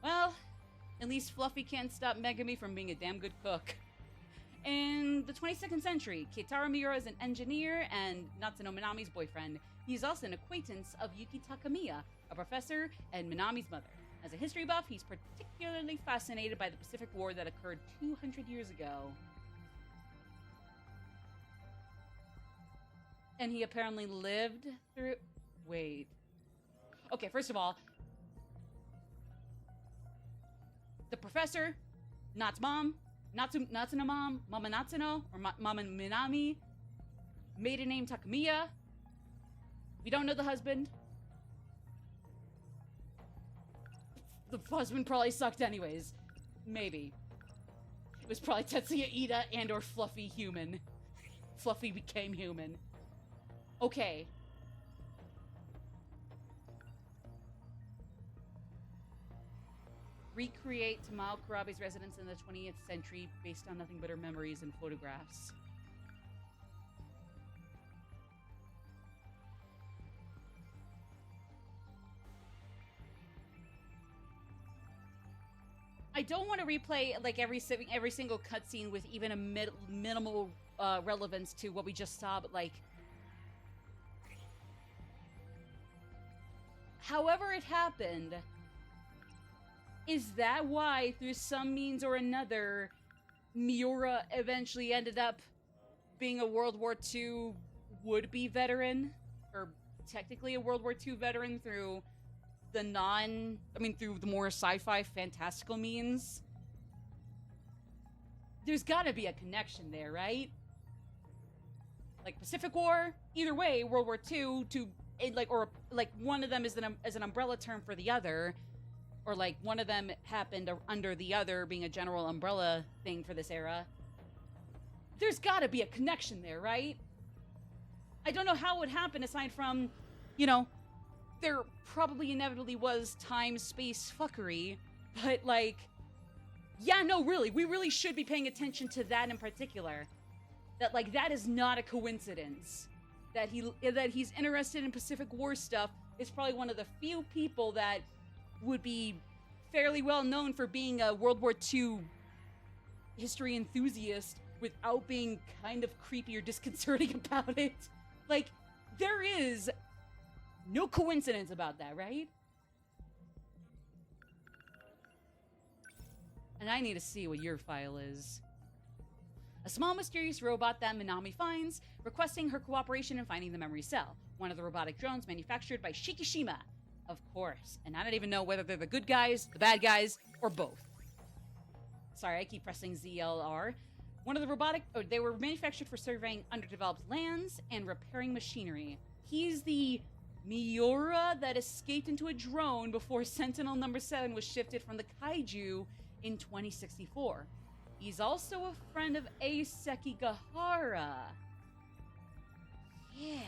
Well, at least Fluffy can't stop Megami from being a damn good cook. In the 22nd century, Keitaro Miura is an engineer and Natsuno Minami's boyfriend. He's also an acquaintance of Yuki Takamiya, a professor and Minami's mother. As a history buff, he's particularly fascinated by the Pacific War that occurred 200 years ago. And he apparently lived through... Wait. Okay, first of all, the professor, Nat's mom, Natsuno mom, Mama Natsuno, or Mama Minami, maiden name Takamiya. We don't know the husband. The husband probably sucked anyways. Maybe. It was probably Tetsuya Ida and or Fluffy human. Fluffy became human. Okay. Recreate Tamao Kurabe's residence in the 20th century based on nothing but her memories and photographs. I don't want to replay like every single cutscene with even a minimal relevance to what we just saw, but like, however it happened, is that why, through some means or another, Miura eventually ended up being a World War II would-be veteran, or technically a World War II veteran through the through the more sci-fi fantastical means? There's gotta be a connection there, right? Like Pacific War, either way, World War II or one of them is an umbrella term for the other, or like one of them happened under the other being a general umbrella thing for this era. There's gotta be a connection there, right? I don't know how it would happen aside from, there probably inevitably was time-space fuckery, but like, yeah, no, really, we really should be paying attention to that in particular. That, like, that is not a coincidence. That he's interested in Pacific War stuff is probably one of the few people that would be fairly well known for being a World War II history enthusiast without being kind of creepy or disconcerting about it. Like, There is no coincidence about that, right? And I need to see what your file is. A small mysterious robot that Minami finds, requesting her cooperation in finding the memory cell. One of the robotic drones manufactured by Shikishima. Of course. And I don't even know whether they're the good guys, the bad guys, or both. Sorry, I keep pressing ZLR. One of the robotic... Oh, they were manufactured for surveying underdeveloped lands and repairing machinery. He's the Miura that escaped into a drone before Sentinel number 7 was shifted from the Kaiju in 2064. He's also a friend of Ace Sekigahara. Yeah.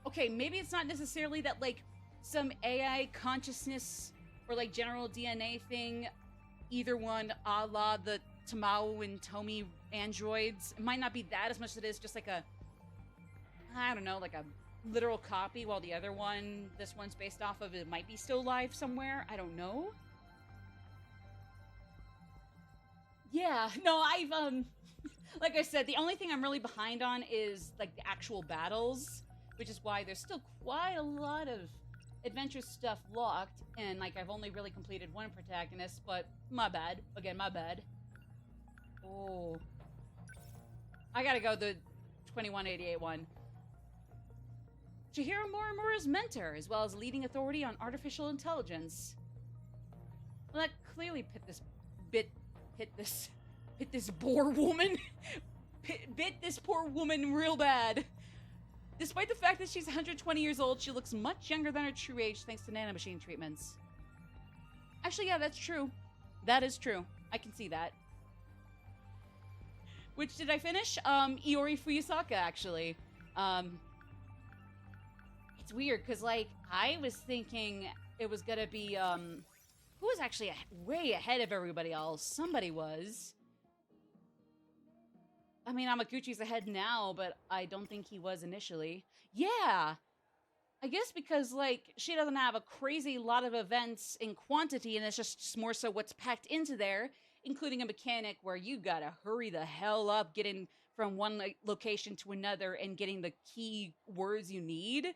Okay, maybe it's not necessarily that, like, some AI consciousness or, like, general DNA thing, either one a la the Tamao and Tomi androids. It might not be that as much as it is just like a, I don't know, like a literal copy, while the other one, this one's based off of, it might be still live somewhere. I don't know. Yeah, no, I've, like I said, the only thing I'm really behind on is, like, the actual battles, which is why there's still quite a lot of adventure stuff locked, and, like, I've only really completed one protagonist, but my bad. Again, my bad. Oh. I gotta go the 2188 one. Chihiro Morimura's mentor, as well as leading authority on artificial intelligence. Well, that clearly hit this poor woman. bit this poor woman real bad. Despite the fact that she's 120 years old, she looks much younger than her true age thanks to nanomachine treatments. Actually, yeah, that's true. That is true. I can see that. Which did I finish? Iori Fuyusaka, actually. It's weird, because, like, I was thinking it was gonna be, who was actually way ahead of everybody else? Somebody was. I mean, Amaguchi's ahead now, but I don't think he was initially. Yeah! I guess because, like, she doesn't have a crazy lot of events in quantity, and it's just more so what's packed into there, including a mechanic where you gotta hurry the hell up getting from one location to another and getting the key words you need.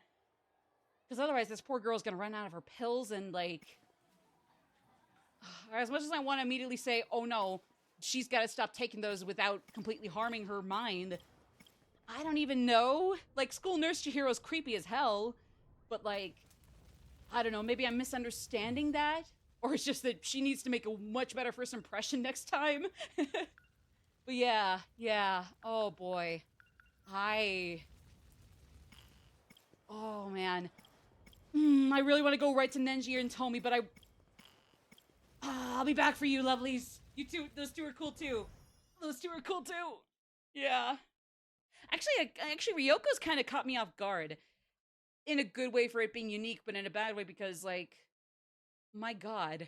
Because otherwise, this poor girl's gonna run out of her pills and, like... As much as I want to immediately say, oh no, she's got to stop taking those without completely harming her mind, I don't even know. Like, School Nurse Chihiro's creepy as hell, but, like, I don't know, maybe I'm misunderstanding that? Or it's just that she needs to make a much better first impression next time? But yeah, oh boy. Oh man. I really want to go right to Nenji and Tomi, but I'll be back for you, lovelies. You two, those two are cool too. Those two are cool too. Yeah. Actually, Ryoko's kind of caught me off guard. In a good way for it being unique, but in a bad way because, like, my god.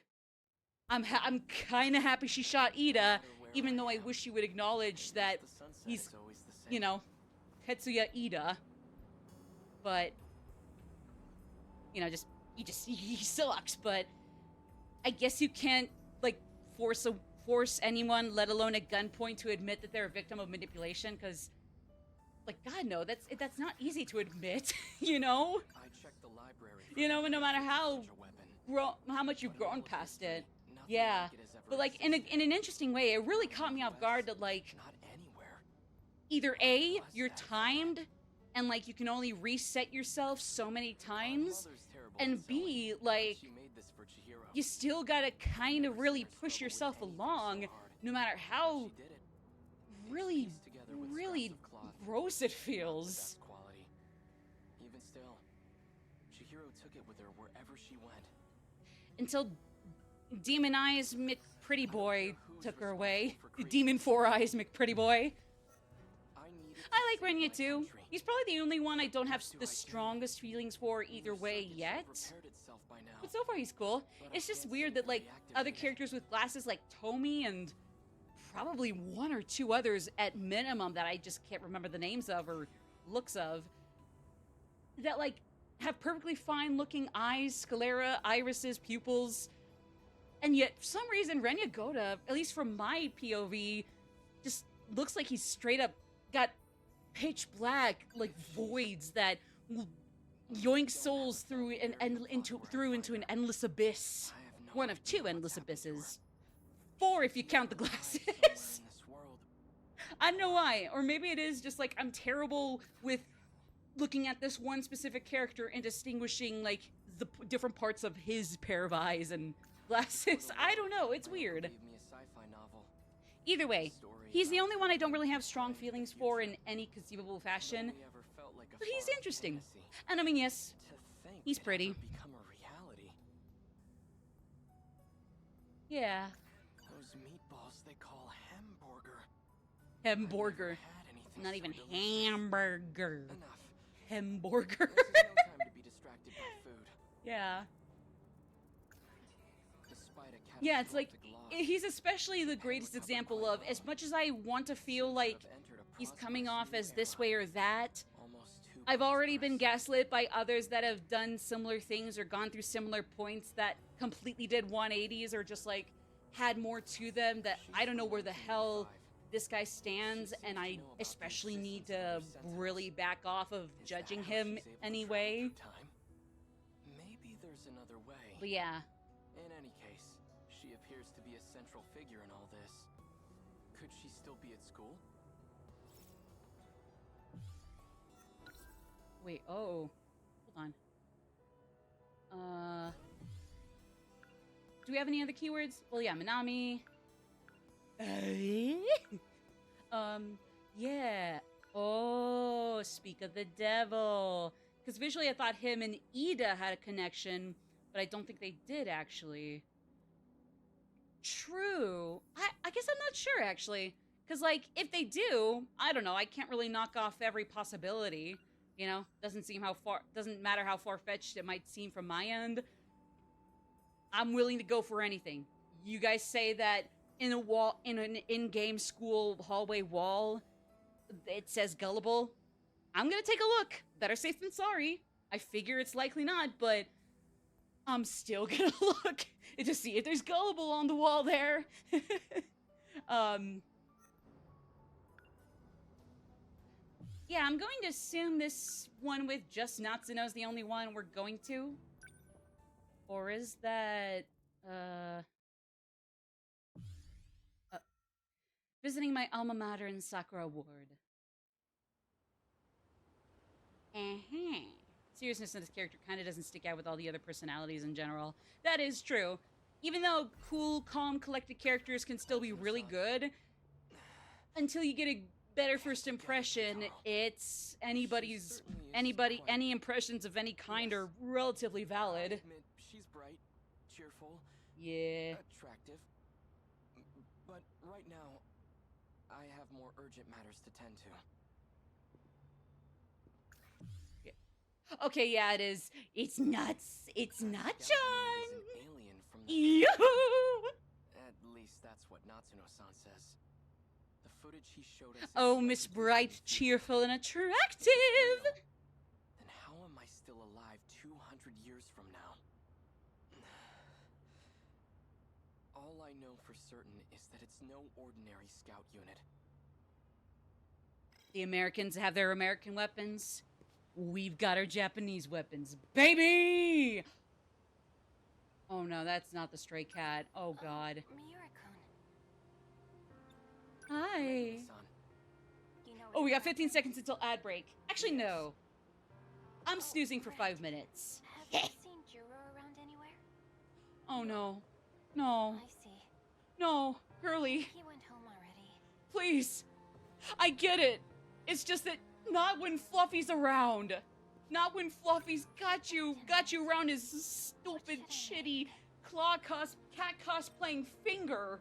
I'm kind of happy she shot Ida, even though I wish she would acknowledge that he's, you know, Tetsuya Ida. But, you know, he sucks, but I guess you can't, like, force anyone, let alone at gunpoint, to admit that they're a victim of manipulation, because, like, God, no, that's not easy to admit, you know? I checked the library. You know, no matter how much you've grown past it. Yeah, but, like, in an interesting way, it really caught me off guard that, like, either A, you're timed, and, like, you can only reset yourself so many times, and B, like, you still gotta kind of really push yourself along, no matter how really gross it feels. Even still, Chihiro took it with her wherever she went. Until Demon Eyes McPretty Boy took her away. Demon Four Eyes McPretty Boy. I like Renya too. He's probably the only one I don't have the strongest feelings for either way yet. But so far he's cool. It's just weird that, like, other characters with glasses like Tomi and probably one or two others at minimum that I just can't remember the names of or looks of, that, like, have perfectly fine looking eyes, sclera, irises, pupils, and yet for some reason Renya Goda, at least from my POV, just looks like he's straight up got pitch black, like, voids that will yoink souls through into an endless abyss. One of two endless abysses. 4 if you count the glasses. I don't know why. Or maybe it is just like I'm terrible with looking at this one specific character and distinguishing like the different parts of his pair of eyes and glasses. I don't know. It's weird. Either way, he's the only one I don't really have strong feelings for in any conceivable fashion. But he's interesting. And I mean, yes, he's pretty. Yeah. Those meatballs they call hamburger. Hamburger. Not even hamburger. Enough. Hamburger. This is no time to be distracted by food. Yeah. Despite a Yeah, it's like, catastrophic loss, he's especially the greatest example of, as much as I want to feel like he's coming off as this way or that, almost too I've already been prosperous. gaslit by others that have done similar things or gone through similar points that completely did 180s or just like had more to them that I don't know where the hell this guy stands, and I especially need to really back off of Is that judging how him she's able to travel anyway. through time? Maybe there's another way. But yeah. In any case, she appears to be a central figure in all this. Could she still be at school? Wait, oh. Hold on. Do we have any other keywords? Well, yeah, Minami. Yeah. Oh, speak of the devil. Because visually I thought him and Ida had a connection, but I don't think they did, actually. True. I guess I'm not sure, actually. Because, like, if they do, I don't know, I can't really knock off every possibility. You know? Doesn't matter how far-fetched it might seem from my end. I'm willing to go for anything. You guys say that in an in-game school hallway wall, it says gullible. I'm gonna take a look. Better safe than sorry. I figure it's likely not, but I'm still gonna look to see if there's gullible on the wall there. Yeah, I'm going to assume this one with just Natsuno is the only one we're going to. Or is that, visiting my alma mater in Sakura Ward. Seriousness in this character kind of doesn't stick out with all the other personalities in general. That is true. Even though cool, calm, collected characters can still be really good, until you get a better first impression, it's any impressions of any kind are relatively valid. Admit, she's bright, cheerful, Yeah. attractive. But right now, I have more urgent matters to tend to. Okay, yeah, it is. It's nuts. It's not That John. is an alien from the Yoo-hoo! At least that's what Natsuno-san says. The footage he showed us. Oh, Miss Bright, cheerful, and attractive. Then how am I still alive 200 years from now? All I know for certain is that it's no ordinary scout unit. The Americans have their American weapons. We've got our Japanese weapons, baby! Oh no, that's not the stray cat. Oh god. Miura-kun, Hi. San, you know Oh, we got exactly- 15 seconds until ad break. Actually, no. I'm snoozing for 5 minutes. Have you seen Juro around anywhere? Oh no. No. I see. No. Hurley. He went home already. Please. I get it. It's just that not when Fluffy's around. Not when Fluffy's got you around his stupid, shitty cat cosplaying finger.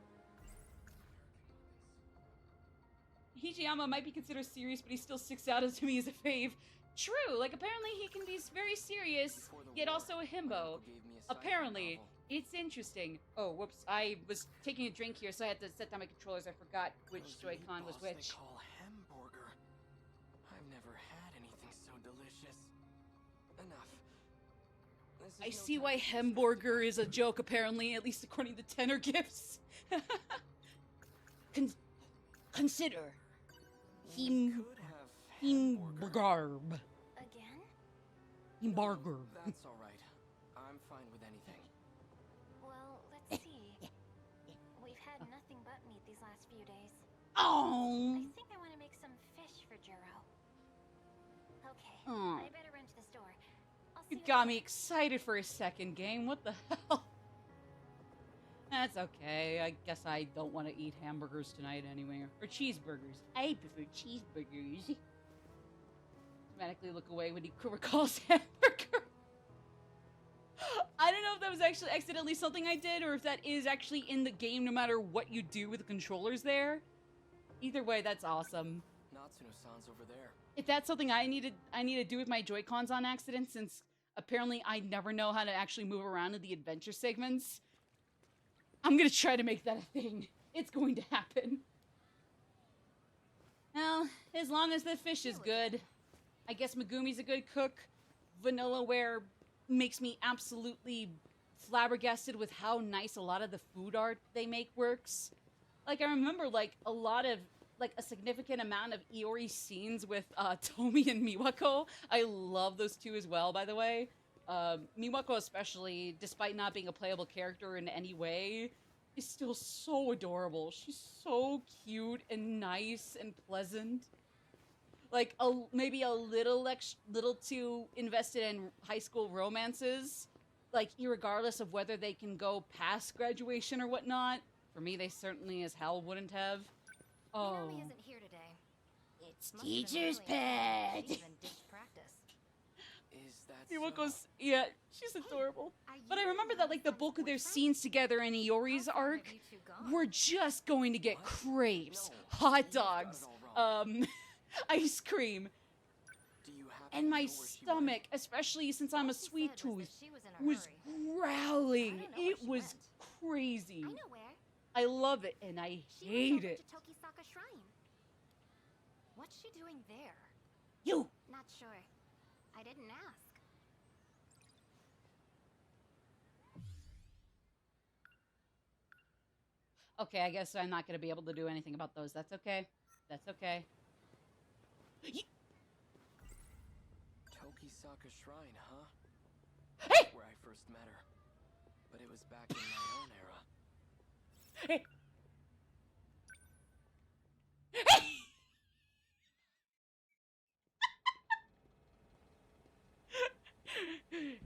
Hijiyama might be considered serious, but he still sticks out to me as a fave. True, like apparently he can be very serious, before the yet war, also a my himbo. uncle gave me a sci-fi Apparently, novel. it's interesting. Oh, whoops, I was taking a drink here, so I had to set down my controllers. I forgot which Those Joy-Con was meatballs which. They call hamburger. I've never had anything so delicious. Enough. This is I no see time why to be hamburger is a joke, apparently, at least according to tenor gifts. Consider. We could have Imbargarb. Again? Imbargarb. That's all right. I'm fine with anything. Well, let's see. We've had nothing but meat these last few days. Oh. I think I want to make some fish for Juro. Okay, Aw. I better run to the store. I'll see You you got me later. excited for a second game. What the hell? That's okay. I guess I don't want to eat hamburgers tonight anyway. Or cheeseburgers. I prefer cheeseburgers. Automatically look away when he recalls hamburger. I don't know if that was actually accidentally something I did or if that is actually in the game no matter what you do with the controllers there. Either way, that's awesome. Natsuno-san's over there. If that's something I need to do with my Joy-Cons on accident, since apparently I never know how to actually move around in the adventure segments, I'm gonna try to make that a thing. It's going to happen. Well, as long as the fish is good. I guess Megumi's a good cook. Vanillaware makes me absolutely flabbergasted with how nice a lot of the food art they make works. Like, I remember, like, a lot of, like, a significant amount of Iori scenes with Tomi and Miwako. I love those two as well, by the way. Miwako especially, despite not being a playable character in any way, is still so adorable. She's so cute and nice and pleasant. Like, maybe a little too invested in high school romances. Like, irregardless of whether they can go past graduation or whatnot. For me, they certainly as hell wouldn't have. Oh. Minami isn't here today. It's Must have been teacher's really upset. pet. She even ditched practice. Is that Miwako's, so? yeah, she's adorable. But I remember that, like, the bulk of their scenes together in Iori's How far have arc you two gone? were just going to get What? crepes, No, hot you've got it dogs, all wrong. ice cream, Do you happen and to my know where she went? stomach, especially since I'm All a she sweet said was tooth, that she was in a was hurry. growling. I don't know where It she was went. crazy. I know where. I love it, and I She hate went over it. to Tokisaka Shrine. What's she doing there? You. Not sure. I didn't ask. Okay, I guess I'm not going to be able to do anything about those. That's okay. That's okay. Tokisaka Shrine, huh? Hey! Where I first met her. But it was back in my own era. Hey!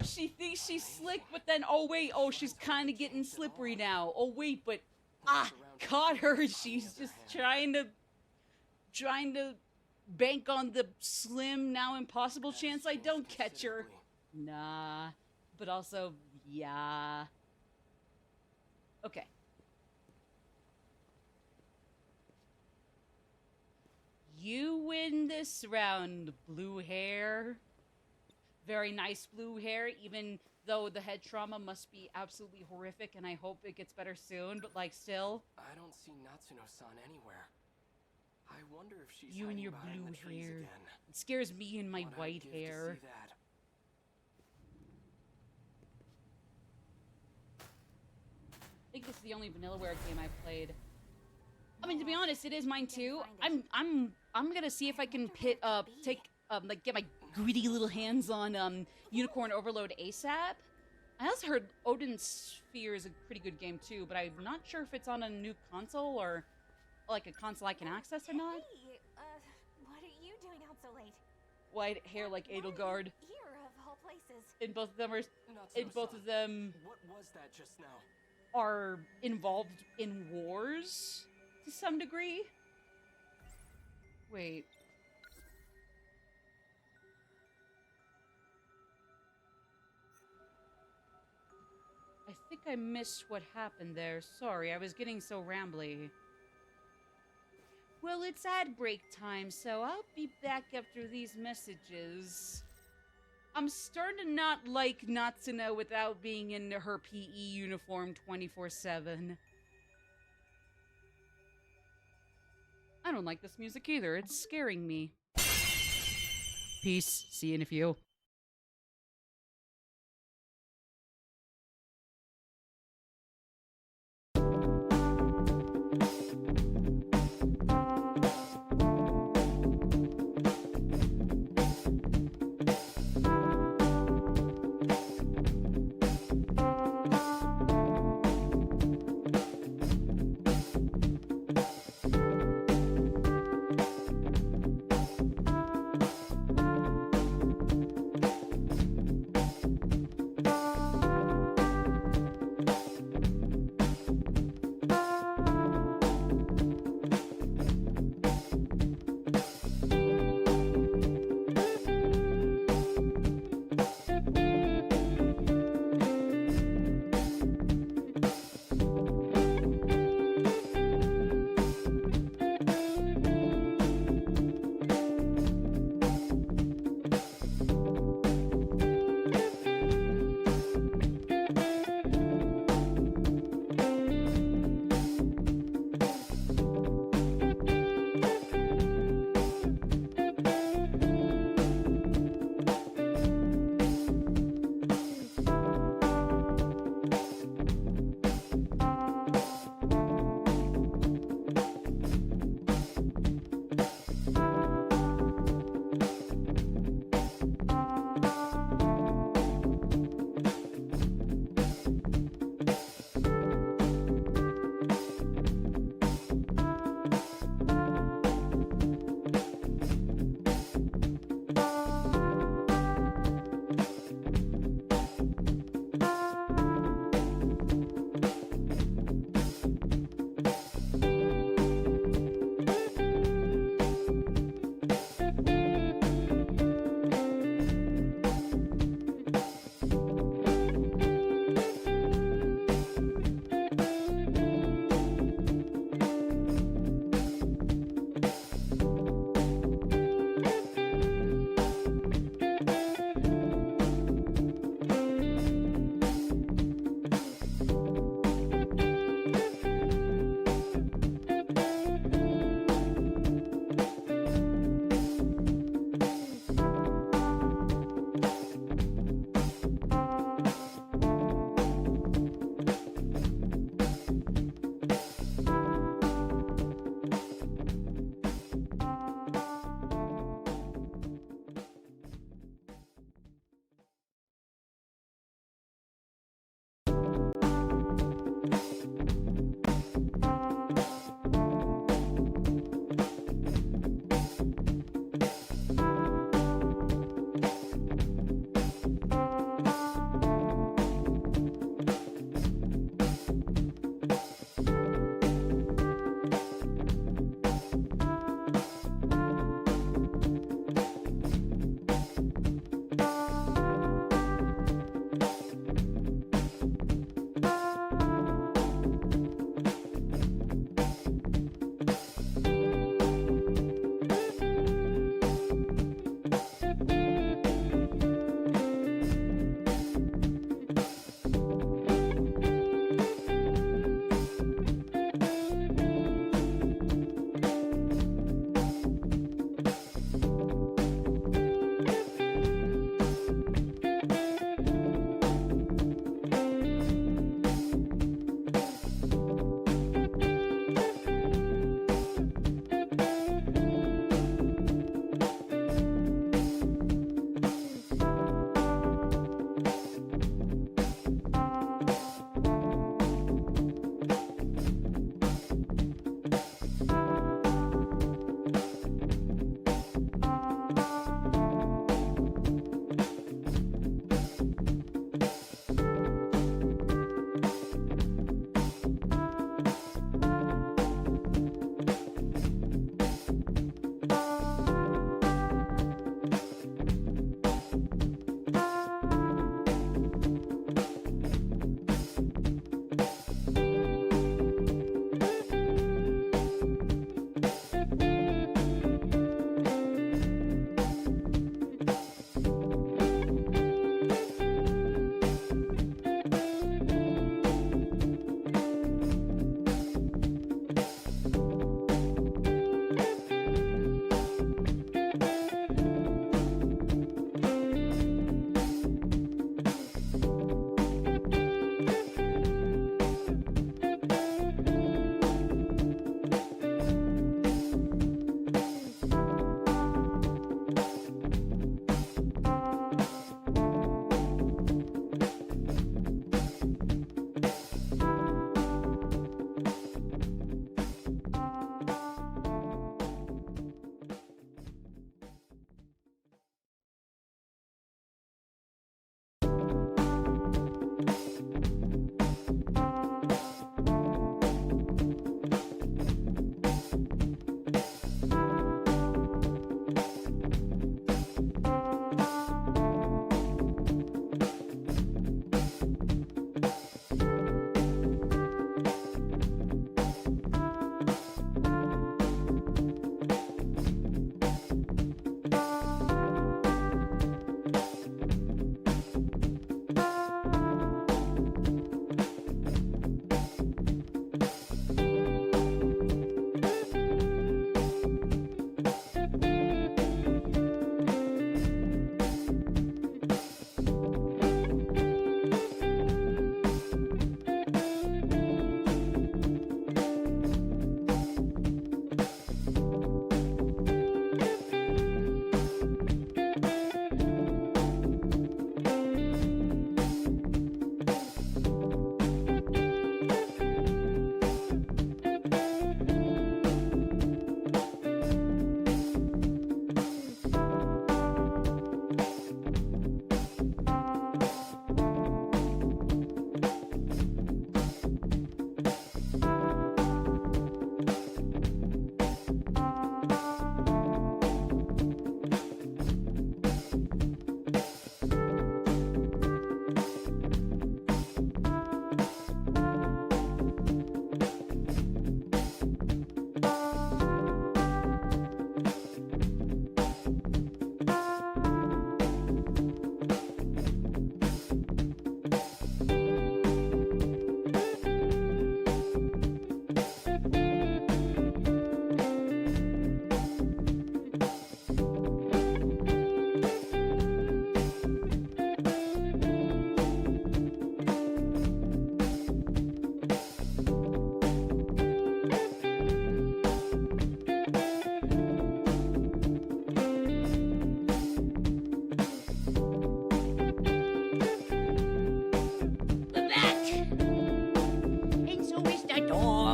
She thinks she's slick, but then, oh wait, oh, she's kind of getting slippery now. Oh wait, but, caught her. She's just trying to bank on the slim, now impossible chance I don't catch her. Nah, but also, yeah. Okay. You win this round, blue hair. Very nice blue hair, even though the head trauma must be absolutely horrific, and I hope it gets better soon, but, like, still. I don't see Natsuno-san anywhere. I wonder if she's You and hiding your behind blue the trees hair. again. It scares me and my What I'd white give to hair. see that. I think this is the only Vanillaware game I've played. I mean, to be honest, it is mine too. I'm gonna see if I can like get my greedy little hands on Unicorn Overload ASAP. I also heard Odin Sphere is a pretty good game too, but I'm not sure if it's on a new console or like a console I can access or not. Hey, what are you doing out so late? White hair like Why are you Edelgard. Here of all places. In both of them are Natsuno-san, what was that just now? are involved in wars to some degree. Wait. I think I missed what happened there. Sorry, I was getting so rambly. Well, it's ad break time, so I'll be back after these messages. I'm starting to not like Natsuno without being in her PE uniform 24/7. I don't like this music either. It's scaring me. Peace. See you in a few.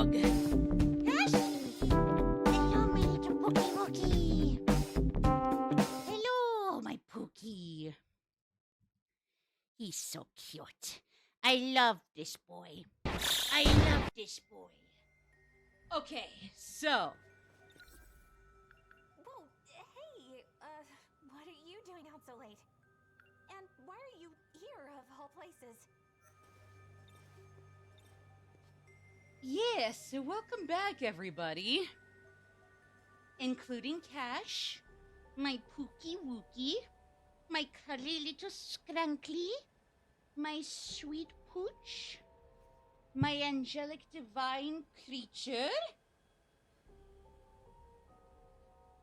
dog. Cash? Hello, my little Pookie Wookie. Hello, my Pookie. He's so cute. I love this boy. I love this boy. Okay, so Whoa, hey, what are you doing out so late? And why are you here, of all places? yes, so welcome back, everybody, including Cash, My Pookie Wookie. My cuddly little scrunkly. My sweet pooch. My angelic divine creature.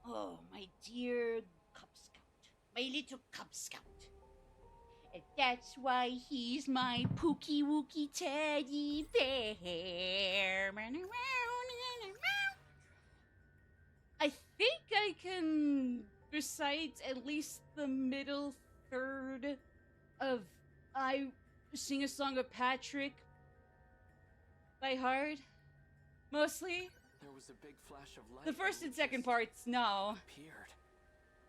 Oh, my dear Cub Scout. My little Cub Scout. And that's why he's my Pookie Wookie teddy bear. I think I can recite at least the middle third of I Sing a Song of Patrick by heart, mostly. There was a big flash of light. The first and second just parts, no. appeared.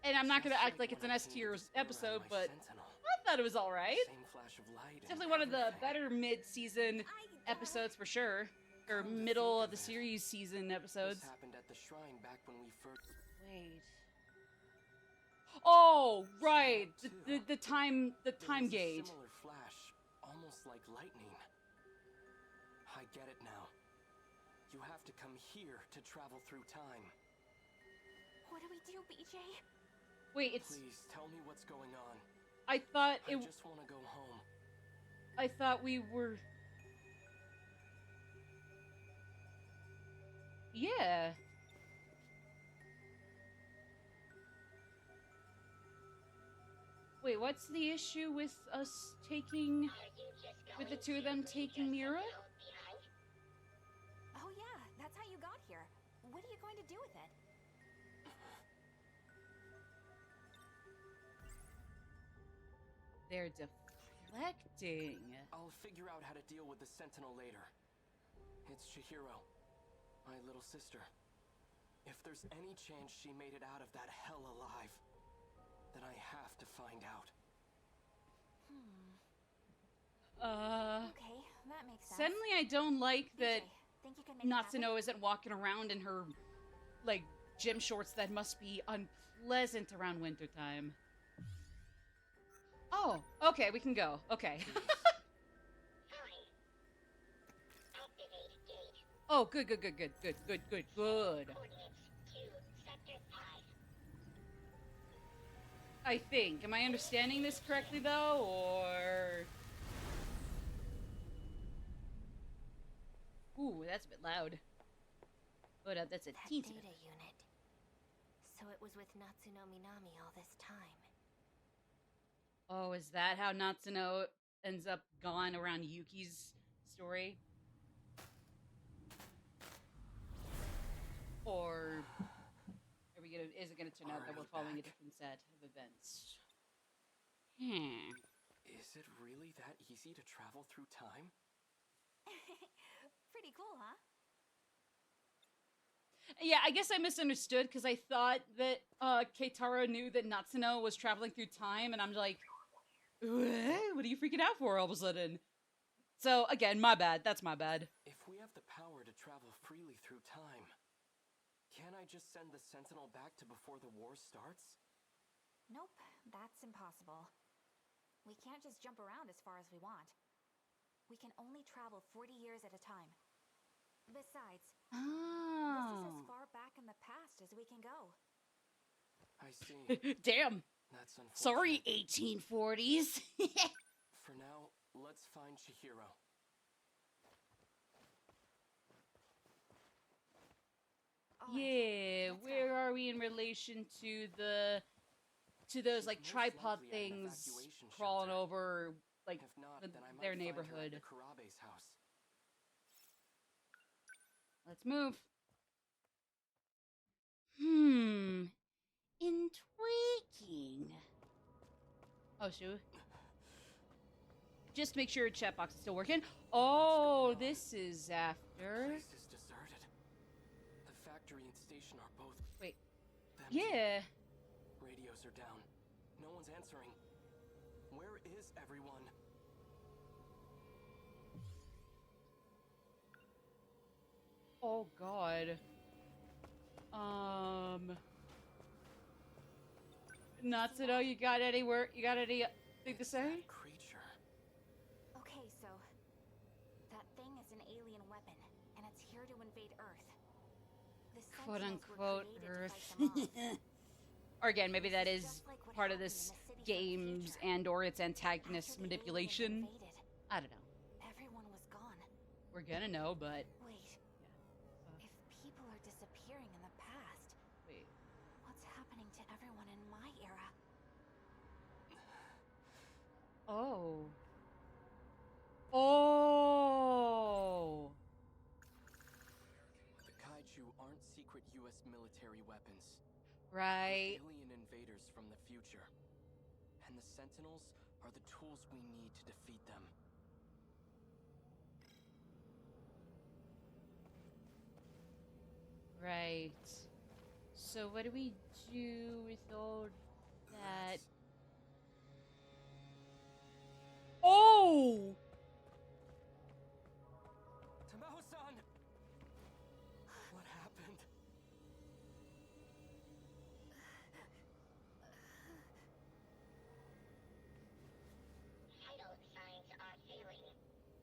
And I'm not gonna Just act like it's when an I S came tier to despair on episode, my but Sentinel. I thought it was alright. Same flash of light and Definitely one of the everything. better mid-season episodes for sure. Or Come to middle think of the of it, series season episodes. This happened at the shrine back when we first. Wait. Oh, right. Too. The time There was a gauge. similar flash, almost like lightning. I get it now. You have to come here to travel through time. What do we do, BJ? Wait, it's Please tell me what's going on. I thought I it just want to go home. I thought we were Yeah. Wait, what's the issue with us taking with the two of them taking Mira? Oh yeah, that's how you got here. What are you going to do with it? They're deflecting. I'll figure out how to deal with the Sentinel later. It's Chihiro, my little sister. If there's any chance she made it out of that hell alive, then I have to find out. Okay, that makes sense. Suddenly I don't like that BJ, think you can make it happen? Natsuno isn't walking around in her, like, gym shorts that must be unpleasant around wintertime. Oh, okay, we can go. Okay. Oh, good. I think. Am I understanding this correctly, though, or... Ooh, that's a bit loud. Hold up, that's a That teensy data bit. unit. So it was with Natsuno Minami all this time. Oh, is that how Natsuno ends up gone around Yuki's story? Or are we gonna? Is it gonna turn out that we're following a different set of events? Is it really that easy to travel through time? Pretty cool, huh? Yeah, I guess I misunderstood because I thought that Keitaro knew that Natsuno was traveling through time, and I'm like, what are you freaking out for all of a sudden? So again, my bad. That's my bad. If we have the power to travel freely through time, can't I just send the Sentinel back to before the war starts? Nope, that's impossible. We can't just jump around as far as we want. We can only travel 40 years at a time. Besides, this is as Oh. far back in the past as we can go. I see. Damn. That's unfortunate. Sorry, 1840s. For now, let's find Chihiro. All right, Yeah, let's where go. are we in relation to those like She's most tripod likely at an things evacuation crawling shelter. over like If not, the- then I might their find her at neighborhood? the Kurabe's house. Let's move. Intriguing. Oh shoot. Just make sure chat box is still working. Oh, this is after. Place is Yeah. Radios are down. No one's answering. Where is everyone? Oh God. Natsuno, you got anything to say? That creature. Okay, so that thing is an alien weapon, and it's here to invade Earth. The Quote Sentinels were unquote created to Earth. fight them off. Or again, maybe that This is just like what part of happened this in the city from the game's future. and or its antagonist After the aliens manipulation. invaded, I don't know. everyone was gone. We're gonna know, but Wait, if people are disappearing in the past, wait. what's happening to everyone in my era? Oh. Oh. The kaiju aren't secret US military weapons. Right. They're alien invaders from the future. And the Sentinels are the tools we need to defeat them. Right. So what do we do with all that? Oh! Tamao-san! What happened? Vital signs are failing.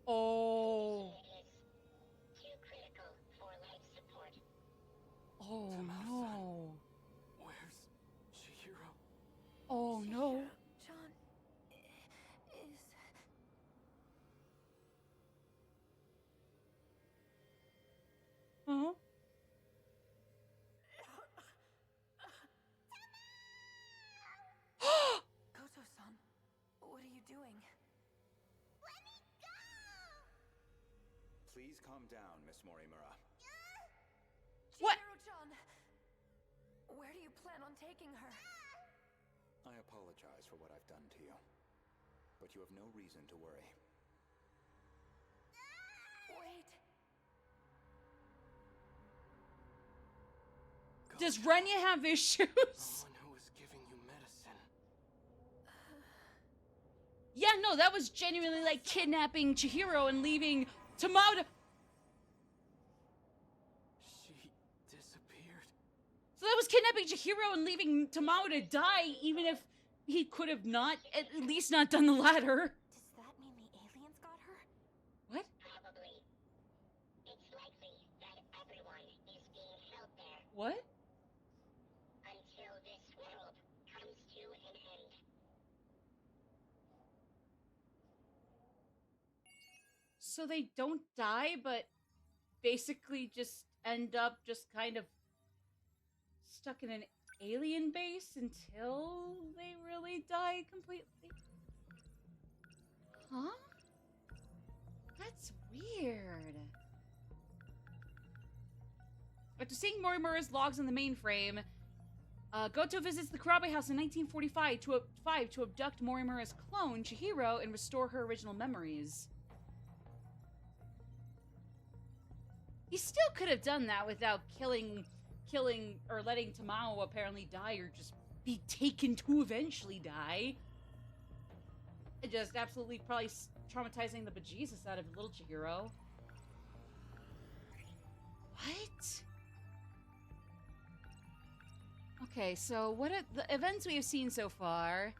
Oh. Is too critical for life support. Oh no. Where's Chihiro? Oh no. John is... Huh? Goto-san, what are you doing? Let me go! Please calm down, Miss Morimura. What? Chihiro-chan! Where do you plan on taking her? I apologize for what I've done to you, but you have no reason to worry. Wait. Does Renya have issues? Someone who was giving you medicine. Yeah, no, that was genuinely like kidnapping Chihiro and leaving Tamao to... She disappeared. So that was kidnapping Chihiro and leaving Tamao to die, even if he could have not, at least not done the latter. Does that mean the aliens got her? What? Probably. It's likely that everyone is being held there What? until this world comes to an end. So they don't die, but basically just end up just kind of stuck in an alien base until they really die completely? Huh? That's weird. After seeing Morimura's logs on the mainframe, Goto visits the Kurabe house in 1945 to abduct Morimura's clone, Chihiro, and restore her original memories. He still could have done that without killing or letting Tamao apparently die or just be taken to eventually die. And just absolutely probably traumatizing the bejesus out of little Chihiro. What? Okay, so what are the events we have seen so far?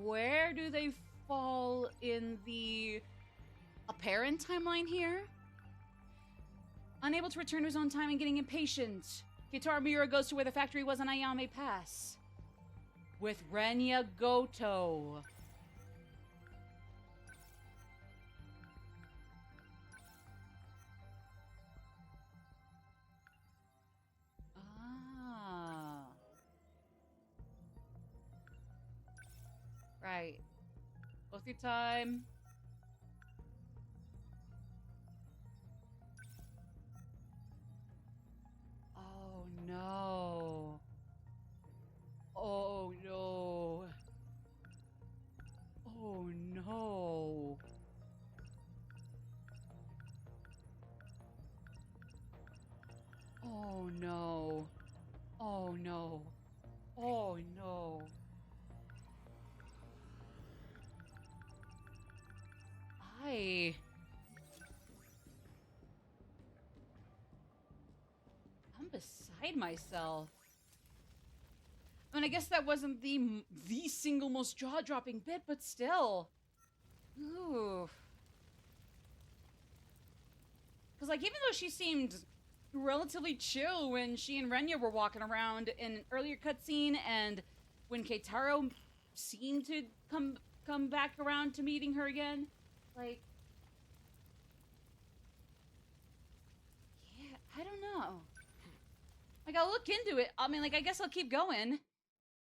Where do they fall in the apparent timeline here? Unable to return to his own time and getting impatient, Kitaro Miura goes to where the factory was on Ayame Pass with Renya Goto. Ah. Right. Go through time. Oh no. Oh no. Oh no. Oh no. Oh no. hide myself. I mean, I guess that wasn't the single most jaw-dropping bit, but still. Ooh. Because, like, even though she seemed relatively chill when she and Renya were walking around in an earlier cutscene, and when Keitaro seemed to come back around to meeting her again, like, yeah, I don't know. Like, I'll look into it. I mean, like, I guess I'll keep going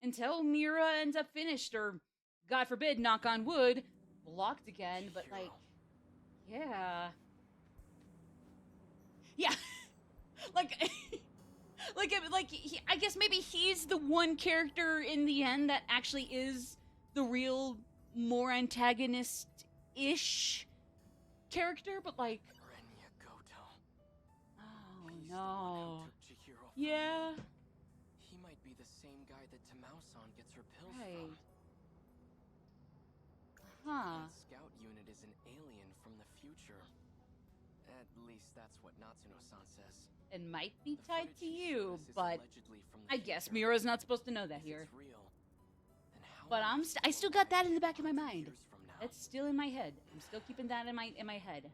until Mira ends up finished, or, God forbid, knock on wood, blocked again, but, like, yeah. Yeah. like, I guess maybe he's the one character in the end that actually is the real, more antagonist-ish character, but, like, Renya Goto. oh, He's no. the one who took Chihiro from Yeah. me. He might be the same guy that Tamao-san gets her pills Right. from. Huh. That scout unit is an alien from the future. At least that's what Natsuno-san says. It might be The tied footage to he you, showed us is but allegedly from the I guess future. Mira's not supposed to know that If here. it's real, then how But will I people still got that arrive in the back of my hundreds mind. years from now? That's still in my head. I'm still keeping that in my head.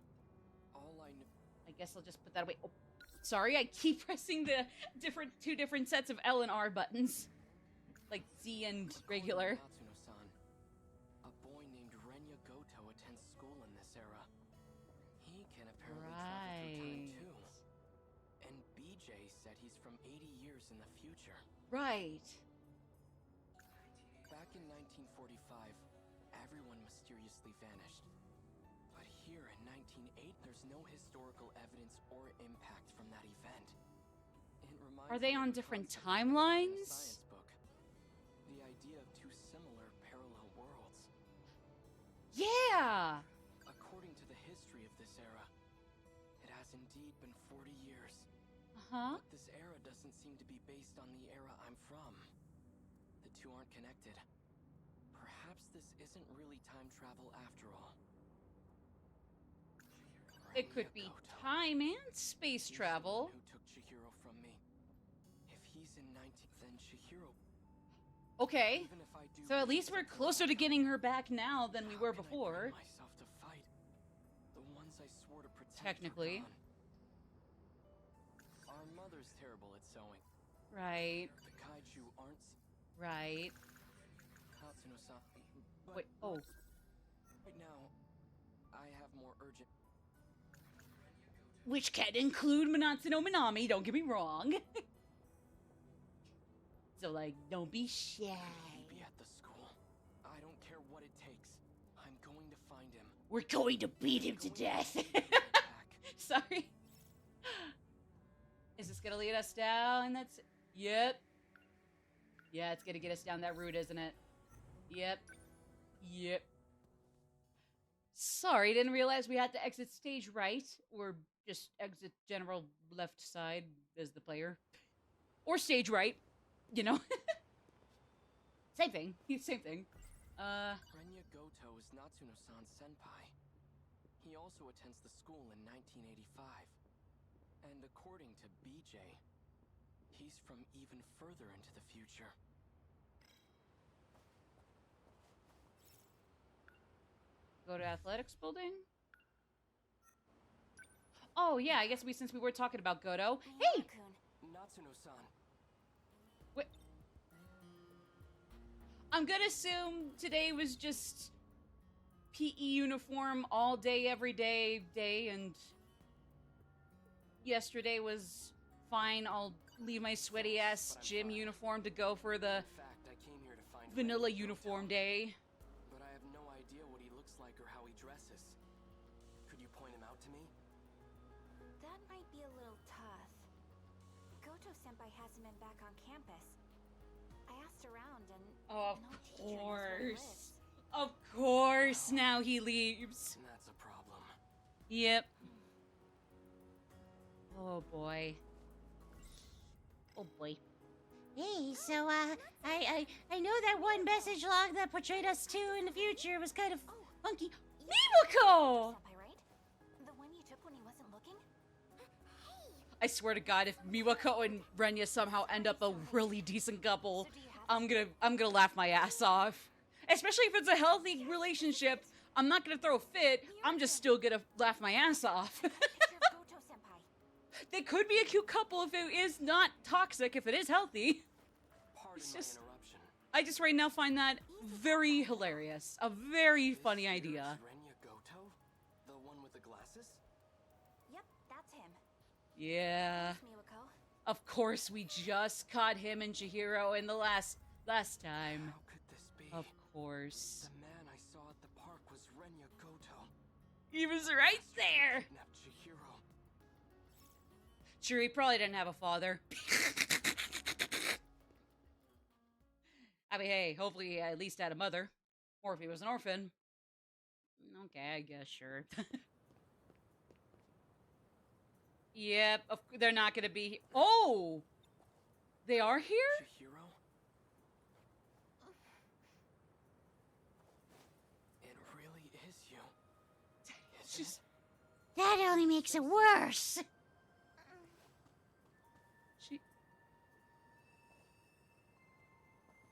All I know. I guess I'll just put that away. Oh, sorry, I keep pressing the two different sets of L and R buttons, like Z and regular. According to Natsuno-san, a boy named Renya Goto attends school in this era. He can apparently travel through time Right. too. And BJ said he's from 80 years in the future. Right. Back in 1945, everyone mysteriously vanished. But here in 1908, there's no historical evidence or impact from that event. It reminds Are they me on of the different concept I learned in a timelines? science book. The idea of two similar parallel worlds. Yeah. According to the history of this era, it has indeed been 40 years. Huh? But this era doesn't seem to be based on the era I'm from. The two aren't connected. Perhaps this isn't really time travel after all. It could be Renya Goto. time and space He's the travel. one who took Chihiro from me. If he's in 19, then Chihiro. Okay. Even if I do So at believe least we're Goto, closer to getting her back now than we how were can I before. bring myself to fight? The ones I swore to protect are Technically. gone. Our mother's terrible at sewing. Right. The kaiju aren't. Right. Natsuno-san. But Wait. Oh. right now, I have more urgent. Which can include Minatsu no Minami, don't get me wrong. So, like, don't be shy. He'd be at the school. I don't care what it takes. I'm going to find him. We're going to beat him to death. Back. Sorry. Is this gonna lead us down? That's... Yep. Yeah, it's gonna get us down that route, isn't it? Yep. Yep. Sorry, didn't realize we had to exit stage right, or just exit general left side as the player. Or stage right, you know? Same thing. Same thing. Renya Goto is Natsuno-san's senpai. He also attends the school in 1985. And according to BJ, he's from even further into the future. Go to athletics building? Oh, yeah, I guess since we were talking about Goto. Hey! Miyako-kun. Natsuno-san. Wait. I'm gonna assume today was just PE uniform all day, every day, and yesterday was fine. I'll leave my sweaty ass But I'm gym fine. uniform to go for the In fact, I came here to find vanilla Renya Goto, uniform day. But I have no idea what he looks like or how he dresses. Could you point him out to me? That might be a little tough. Goto-senpai hasn't been back on campus. I asked around and Oh, no of teacher knows where he course. lives. Of course, now he leaves. And that's a problem. Yep. Oh boy. Oh boy. Hey, so, I know that one message log that portrayed us two in the future was kind of funky. Mimiko! Senpai, right? The one you took when he wasn't looking? I swear to God, if Miwako and Renya somehow end up a really decent couple, I'm gonna laugh my ass off. Especially if it's a healthy relationship. I'm not gonna throw a fit. I'm just still gonna laugh my ass off. Picture of Goto-senpai. They could be a cute couple if it is not toxic, if it is healthy. Pardon It's my just- interruption. I just right now find that very hilarious. A very funny This idea. here's Renya Goto? The one with the glasses? Yep, that's him. Yeah. Thanks, Miwako. Of course, we just caught him and Chihiro in the last time. How could this be? Of course. The man I saw at the park was Renya Goto. He was right there. Kidnapped Chihiro. Sure, he probably didn't have a father. I mean, hey, hopefully he at least had a mother. Or if he was an orphan. Okay, I guess, sure. Yep, they're not gonna be... Oh! They are here? Chihiro? It really is you. It's Isn't just... That only makes it worse. She...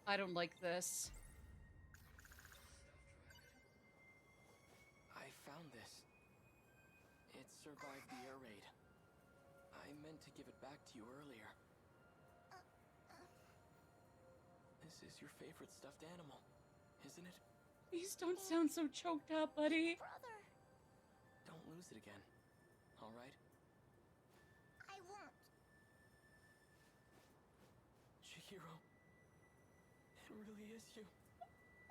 I don't like this. I found this. It survived the air raid. I meant to give it back to you earlier. This is your favorite stuffed animal, isn't it? Please don't sound so choked up, buddy. Brother, Don't lose it again. All right? I won't. Chihiro. It really is you.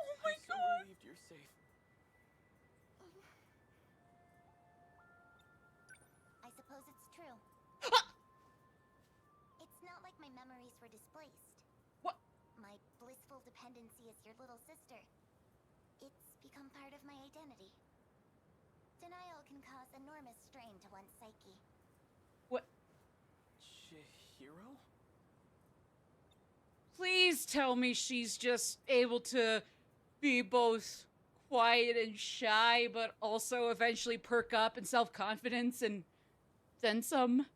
Oh my I'm so god! relieved you're safe. I suppose it's true. It's not like my memories were displaced. What? My blissful dependency as your little sister. It's become part of my identity. Denial can cause enormous strain to one's psyche. What? Chihiro? Please tell me she's just able to be both quiet and shy, but also eventually perk up in self-confidence and then some.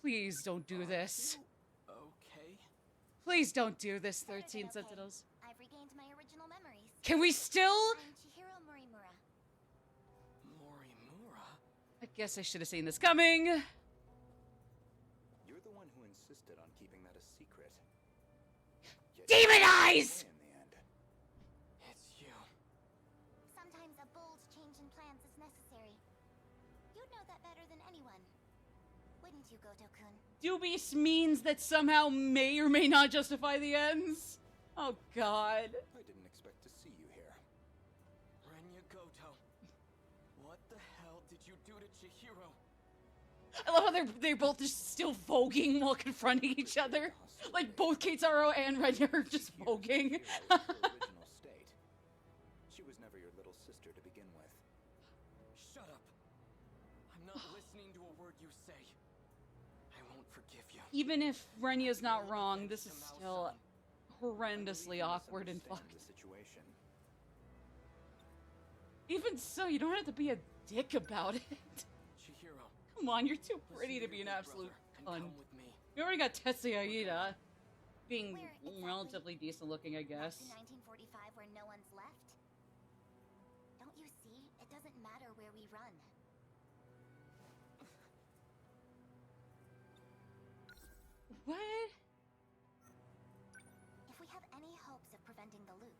Please don't do this. Okay. Please don't do this, Better than 13 okay. Sentinels. I've regained my original memories. Can we still? I'm Chihiro Morimura. Morimura? I guess I should have seen this coming. You're the one who insisted on keeping that a secret. Yet Demon you eyes! in the end. It's you. Sometimes a bold change in plans is necessary. You'd know that better than anyone. Wouldn't you, Goto-kun? Dubious means that somehow may or may not justify the ends. Oh god. I didn't expect to see you here. Renya Goto. What the hell did you do to Chihiro? I love how they're both just still voguing while confronting each other. Like both Keitaro and Renya are just voguing. Chihiro is her original state. She was never your little sister to begin with. Shut up. I'm not listening to a word you say. I won't forgive you. Even if Renya's not wrong, this is still horrendously awkward and Misunderstand fucked. the situation. Even so, you don't have to be a dick about it. Chihiro. Come on, you're too listen pretty to your be an big absolute brother and cunt. come with me. We already got Tetsuya Ida being Where exactly? relatively decent looking, I guess. Back to 1945 where no one's left? Don't you see? It doesn't matter where we run. What? If we have any hopes of preventing the loop,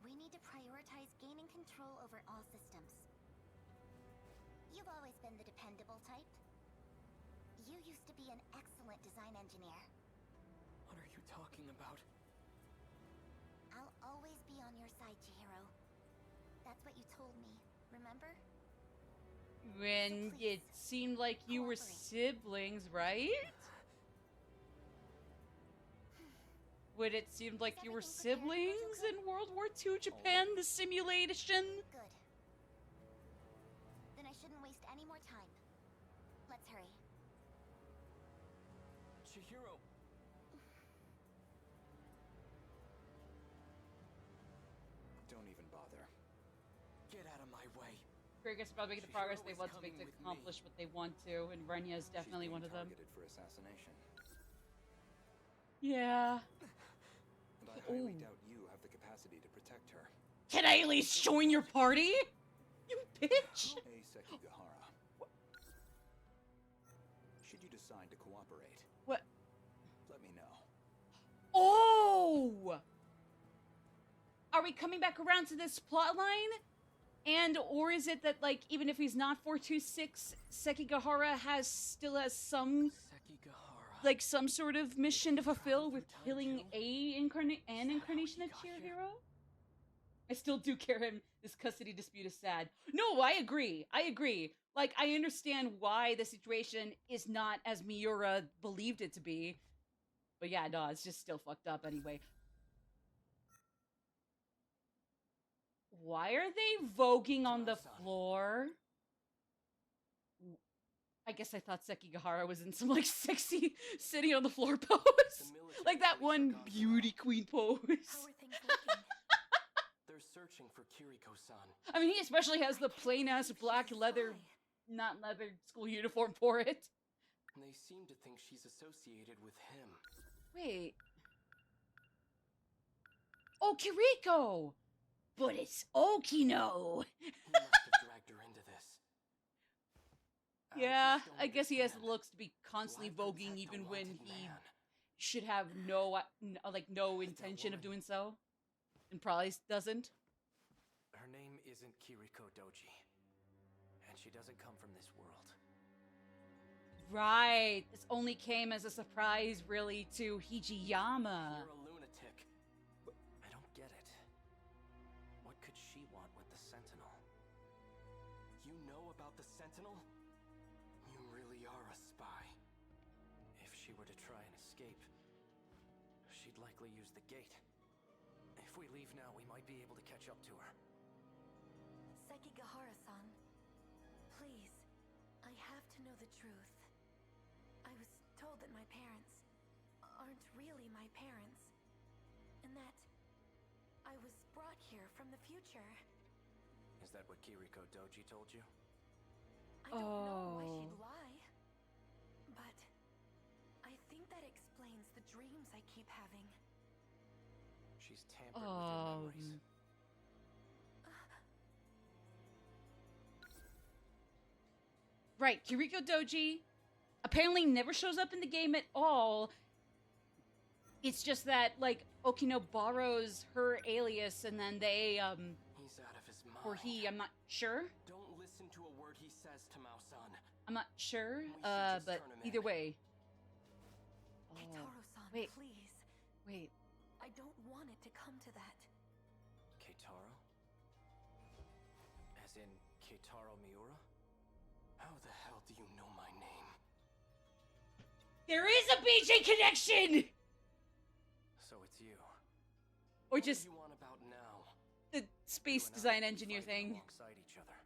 we need to prioritize gaining control over all systems. You've always been the dependable type. You used to be an excellent design engineer. What are you talking about? I'll always be on your side, Chihiro. That's what you told me, remember? When it seemed like you were siblings, right? When it seemed like you were siblings in World War II Japan, the simulation? Good. Then I shouldn't waste any more time. Let's hurry. Chihiro. Don't even bother. Get out of my way. Kirikas are probably making the progress they want to make to accomplish what they want to, and Renya is definitely one of them. Targeted for assassination. Yeah. And I highly doubt you have the capacity to protect her. Can I at least join your party? You bitch! Hey, Sekigahara. Should you decide to cooperate, What? let me know. Oh! Are we coming back around to this plot line? And, or is it that, like, even if he's not 426, Sekigahara still has some, Sekigahara. like, some sort of mission to fulfill with killing an incarnation of Chihiro? I still do care him. This custody dispute is sad. No, I agree. Like, I understand why the situation is not as Miura believed it to be. But yeah, no, it's just still fucked up anyway. Why are they voguing on the floor? I guess I thought Sekigahara was in some, like, sexy sitting on the floor pose. Like that one beauty queen pose. How are things looking? They're searching for Kiriko-san. I mean, he especially has the plain-ass black leather, not leather, school uniform for it. They seem to think she's associated with him. Wait. Oh, Kiriko! But it's Okino! He must have dragged her into this. Yeah, just don't I guess he has the understand. looks to be constantly Why voguing protect a even when wanted he man? should have no intention of woman. doing so. And probably doesn't. Her name isn't Kiriko Doji. And she doesn't come from this world. Right. This only came as a surprise, really, to Hijiyama. You're a lunatic. I don't get it. What could she want with the Sentinel? You know about the Sentinel? You really are a spy. If she were to try and escape, she'd likely use the gate. If we leave now, we might be able to catch up to her. Sekigahara-san, please, I have to know the truth. I was told that my parents aren't really my parents, and that I was brought here from the future. Is that what Kiriko Doji told you? I don't know why Oh. she'd lie, but I think that explains the dreams I keep having. She's tampered with your memories. Right, Kiriko Doji apparently never shows up in the game at all. It's just that, like, Okino borrows her alias and then they, He's out of his mind. or he, I'm not sure. Don't listen to a word he says to Mao-san. I'm not sure, We should just but turn him either in. way. Oh, Keitaro-san, wait. please. wait. I don't want it to come to that. Keitaro? As in Keitaro Miura? How the hell do you know my name? There is a BJ connection! So it's you. Or What just do you want about now? the space You and I design be engineer fighting thing. Alongside each other.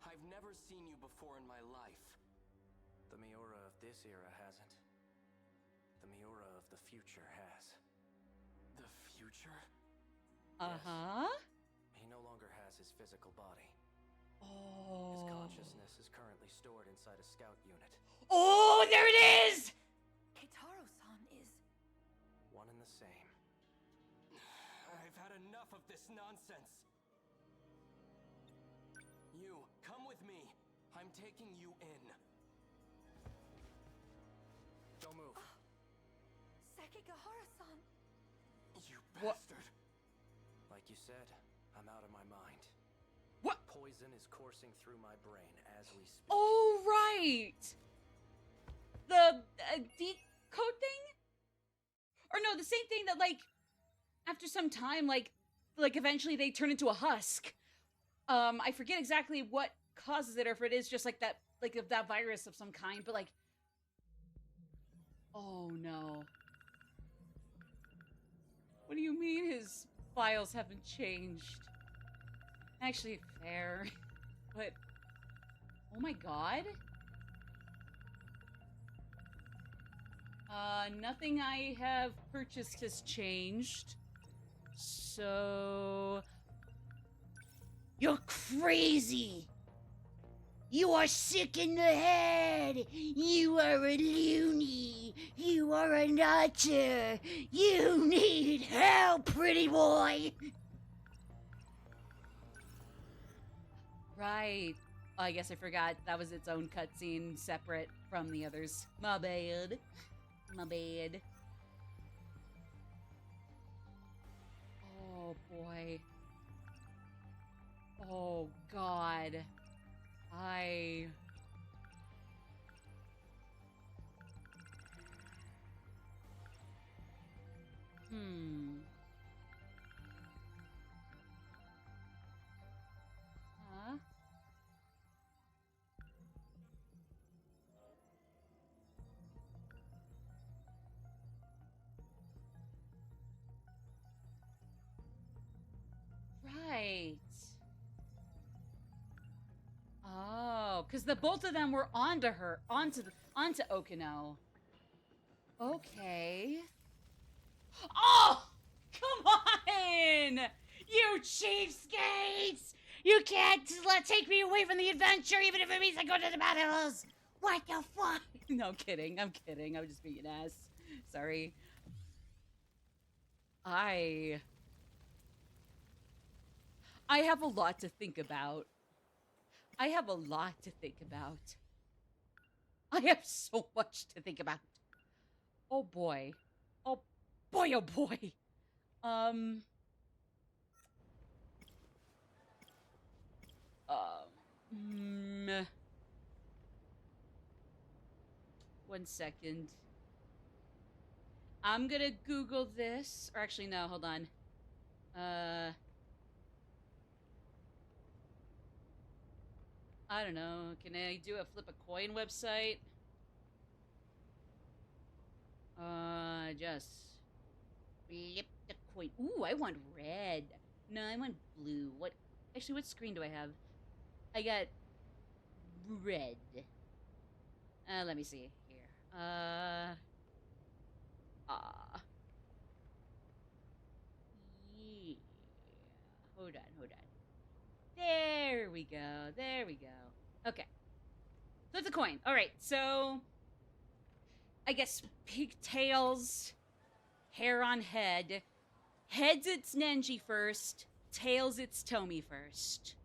I've never seen you before in my life. The Miura of this era hasn't. The Miura of the future has. The future? Uh-huh. He no longer has his physical body. His Oh. consciousness is currently stored inside a scout unit. Oh, there it is! Keitaro-san is... One and the same. I've had enough of this nonsense. You, come with me. I'm taking you in. Don't move. Sekigahara-san! You What? bastard. Like you said, I'm out of my mind. What? Poison is coursing through my brain as we speak. Oh, right! The decode thing? Or no, the same thing that, like, after some time, like eventually they turn into a husk. I forget exactly what causes it, or if it is just like that virus of some kind, but like, oh no. What do you mean his files haven't changed? Actually, fair. But, oh my god. Nothing I have purchased has changed. So, You're crazy. You are sick in the head. You are a loony. You are a nutter. You need help, pretty boy. Right. Oh, I guess I forgot that was its own cutscene, separate from the others. My bad. My bad. Oh, boy. Oh, God. Huh? Right. Oh, because the both of them were onto her, onto Okino. Okay. Oh, come on! You cheapskates! You can't take me away from the adventure, even if it means I go to the battles. What the fuck? No, I'm kidding. I'm kidding. I'm just being an ass. Sorry. I have a lot to think about. I have a lot to think about. I have so much to think about. Oh boy. Oh boy, oh boy. Um, 1 second. I'm gonna Google this. Or actually, no, hold on. I don't know. Can I do a flip a coin website? Just flip the coin. Ooh, I want red. No, I want blue. What? Actually, what screen do I have? I got red. Let me see here. Yeah. Hold on. There we go. Okay. Flip the coin. All right, so I guess pigtails, hair on head. Heads it's Nenji first, tails it's Tomi first.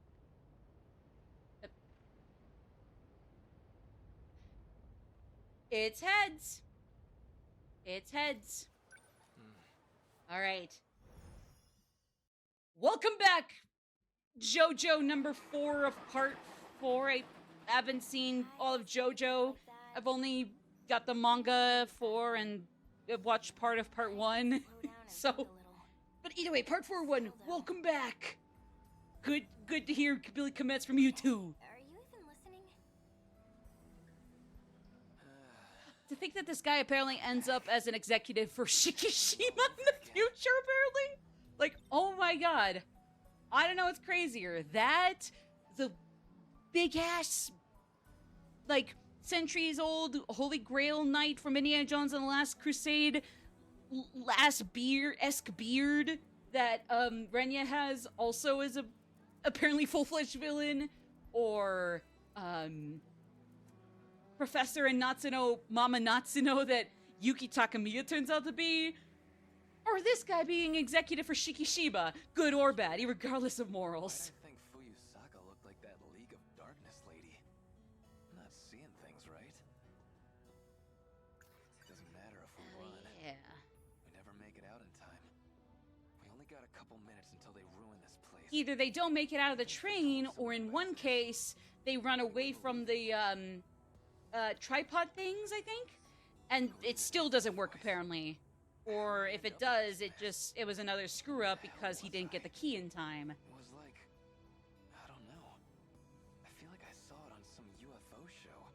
It's heads. It's heads. All right. Welcome back, JoJo number 4 of part 4. I haven't seen all of JoJo. I've only got the manga 4 and I've watched part of part 1. So, but either way, part 4-1. Welcome back. Good to hear Billy comments from you too. Are you even listening? To think that this guy apparently ends up as an executive for Shikishima in the future, apparently? Like, oh my god. I don't know what's crazier. That, the big-ass, like, centuries-old Holy Grail Knight from Indiana Jones and the Last Crusade, esque beard that, Renya has also as a apparently full-fledged villain, or, Professor and Natsuno, Mama Natsuno that Yuki Takamiya turns out to be, or this guy being executive for Shikishima, good or bad, regardless of morals. I think Fuyusaka looked like that League of Darkness lady. I'm not seeing things right. It doesn't matter if we run. Yeah. We never make it out in time. We only got a couple minutes until they ruin this place. Either they don't make it out of the train, or in one case, they run away from the, tripod things, I think? And it still doesn't work, apparently. Or if it does, it was another screw-up because he didn't get the key in time. It was like, I don't know. I feel like I saw it on some UFO show.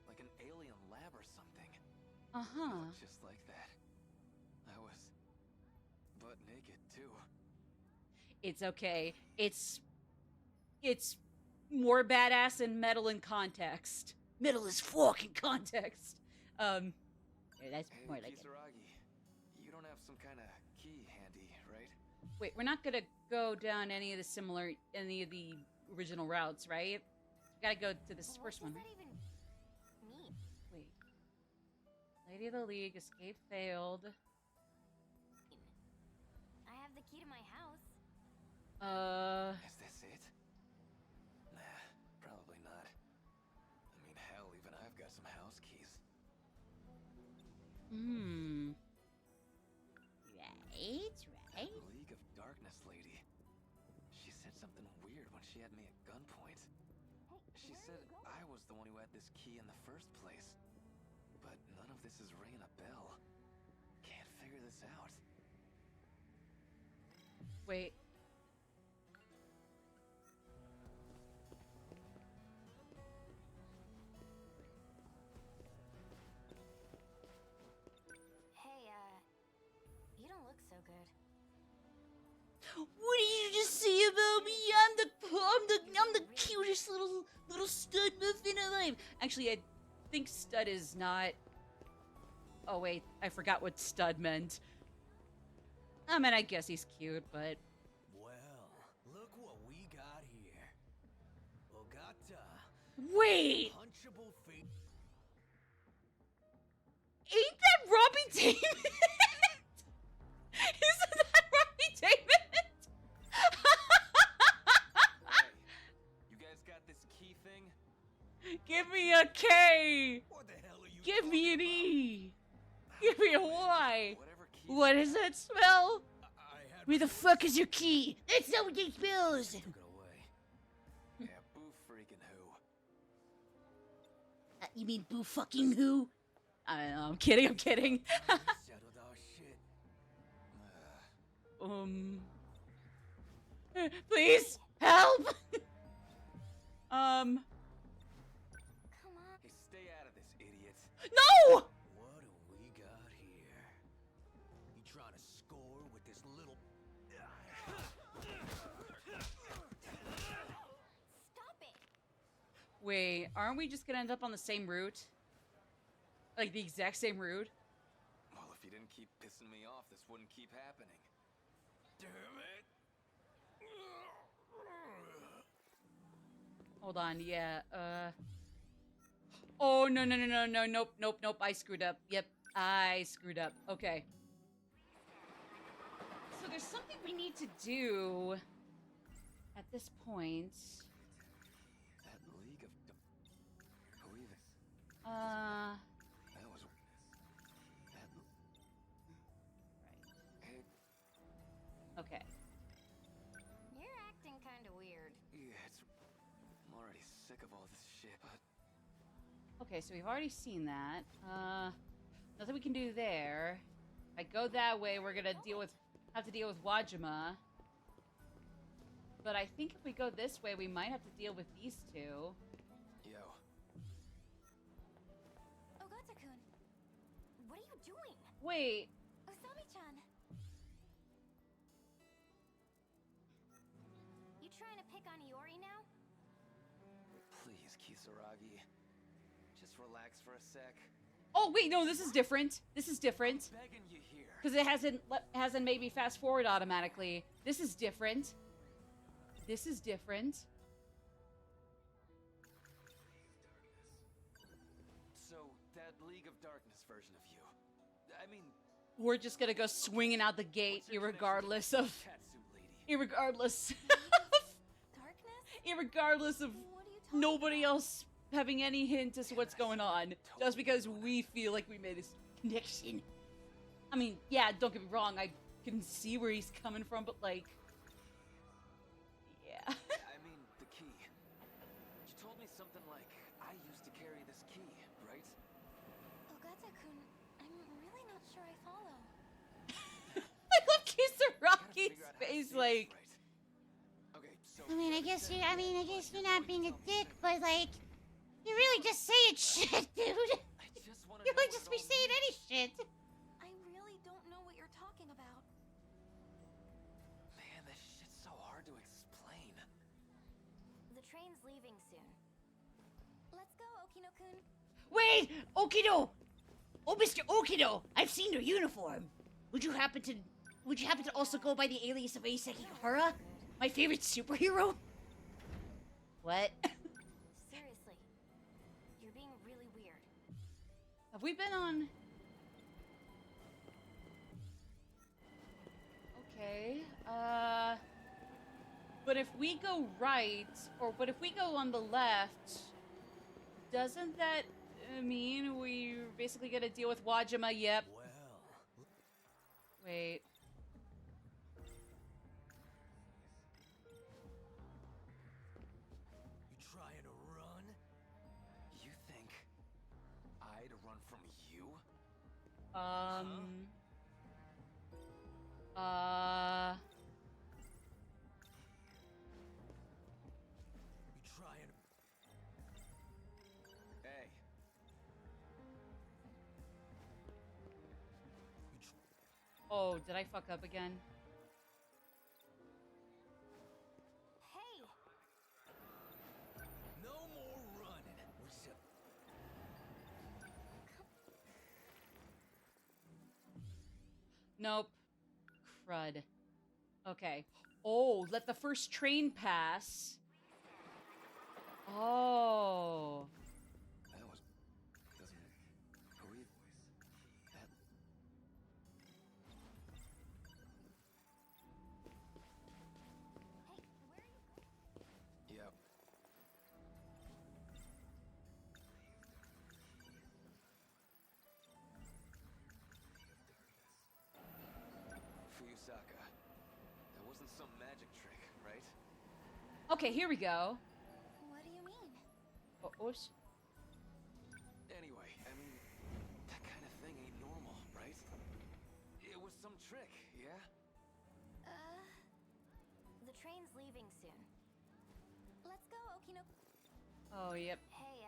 Like an alien lab or something. Uh-huh. It looked just like that. I was butt naked, too. It's okay. It's more badass in metal in context. Metal is fucking context. Yeah, that's Hey, more like it. Kisaragi, you don't have some kind of key handy, right? Wait, we're not gonna go down any of the original routes, right? We gotta go to this first one. What does that even mean? Wait. Lady of the League, escape failed. I have the key to my house. Is this it? Nah, probably not. I mean, hell, even I've got some house keys. Right. That League of Darkness lady. She said something weird when she had me at gunpoint. She said I was the one who had this key in the first place. But none of this is ringing a bell. Can't figure this out. Wait. Hey, you don't look so good. What did you just say about me? I'm the cutest little stud muffin alive. Actually, I think stud is not. Oh wait, I forgot what stud meant. I mean, I guess he's cute, but Well, look what we got here. Ogata. wait, Punchable face. ain't that Robbie Damon? Isn't that Robbie Damon? Hey, you guys got this key thing? Give me a K. What the hell are you Give me an talking E. Give me a Y. Whatever key. What does that spell? about? I had Where the fuck is your key? That's not what it spells. took it away. Yeah, boo freaking who? You mean boo fucking who? I don't know. I'm kidding. We settled our shit. Please help. Come on. Hey, stay out of this, idiot. No. What do we got here? You trying to score with this little... Stop it! Wait, aren't we just gonna end up on the same route? Like the exact same route? Well, if you didn't keep pissing me off, this wouldn't keep happening. Damn it! Hold on. Yeah. Oh no. Nope. I screwed up. Yep. I screwed up. Okay. So there's something we need to do at this point. That League of... Who even... That was... That... Hey, Okay. You're acting kind of weird. yeah, it's... I'm already sick of all this shit, but... Okay, so we've already seen that. Nothing we can do there. If I go that way, we're gonna have to deal with Wajima. But I think if we go this way, we might have to deal with these two. Yo, Ogata-kun, what are you doing? Wait. Osami-chan. You trying to pick on Iori now? please, Kisaragi. Just relax for a sec. Oh wait, no, this is different. This is different Begging you here. because it hasn't made me fast forward automatically. This is different. This is different. So, that League of Darkness version of you. I mean, We're just gonna go swinging out the gate, what's your irregardless connection of, to the catsuit lady? irregardless, Darkness? irregardless of What are you talking nobody about? else having any hint as to what's going on, just because we feel like we made this connection. I mean, yeah, don't get me wrong, I can see where he's coming from, but like, yeah. I mean, the key. You told me something like, I used to carry this key, right? Ogata-kun, I'm really not sure I follow. I love Gotta Kisaragi's figure out how to face, say this like, right. Okay, so... I guess you're not being a dick, but like, you really just saying shit, dude. I just wanna You know would what just it be all saying means. any shit. I really don't know what you're talking about. Man, this shit's so hard to explain. The train's leaving soon. Let's go, Okino-kun. Wait, Okido! Oh, Mr. Okido! I've seen your uniform. Would you happen to Would you happen to also go by the alias of Sekigahara? My favorite superhero? What? Seriously, you're being really weird. Have we been on... Okay, but if we go right, but if we go on the left, doesn't that mean we basically gotta deal with Wajima? Yep. Well, Wait. you trying to run? You think I'd run from you? You trying? Hey, Oh, did I fuck up again? Hey! No more running. Nope. Crud. Okay. Oh, let the first train pass. Oh. that was... doesn't... Are we... that... Hey, where are you going? Yep. Fuyusaka. That wasn't some magic trick, right? Okay, here we go. What do you mean? Oh, oops. Anyway, I mean, that kind of thing ain't normal, right? It was some trick, yeah? The train's leaving soon. Let's go, Okino. Oh, yep. Hey,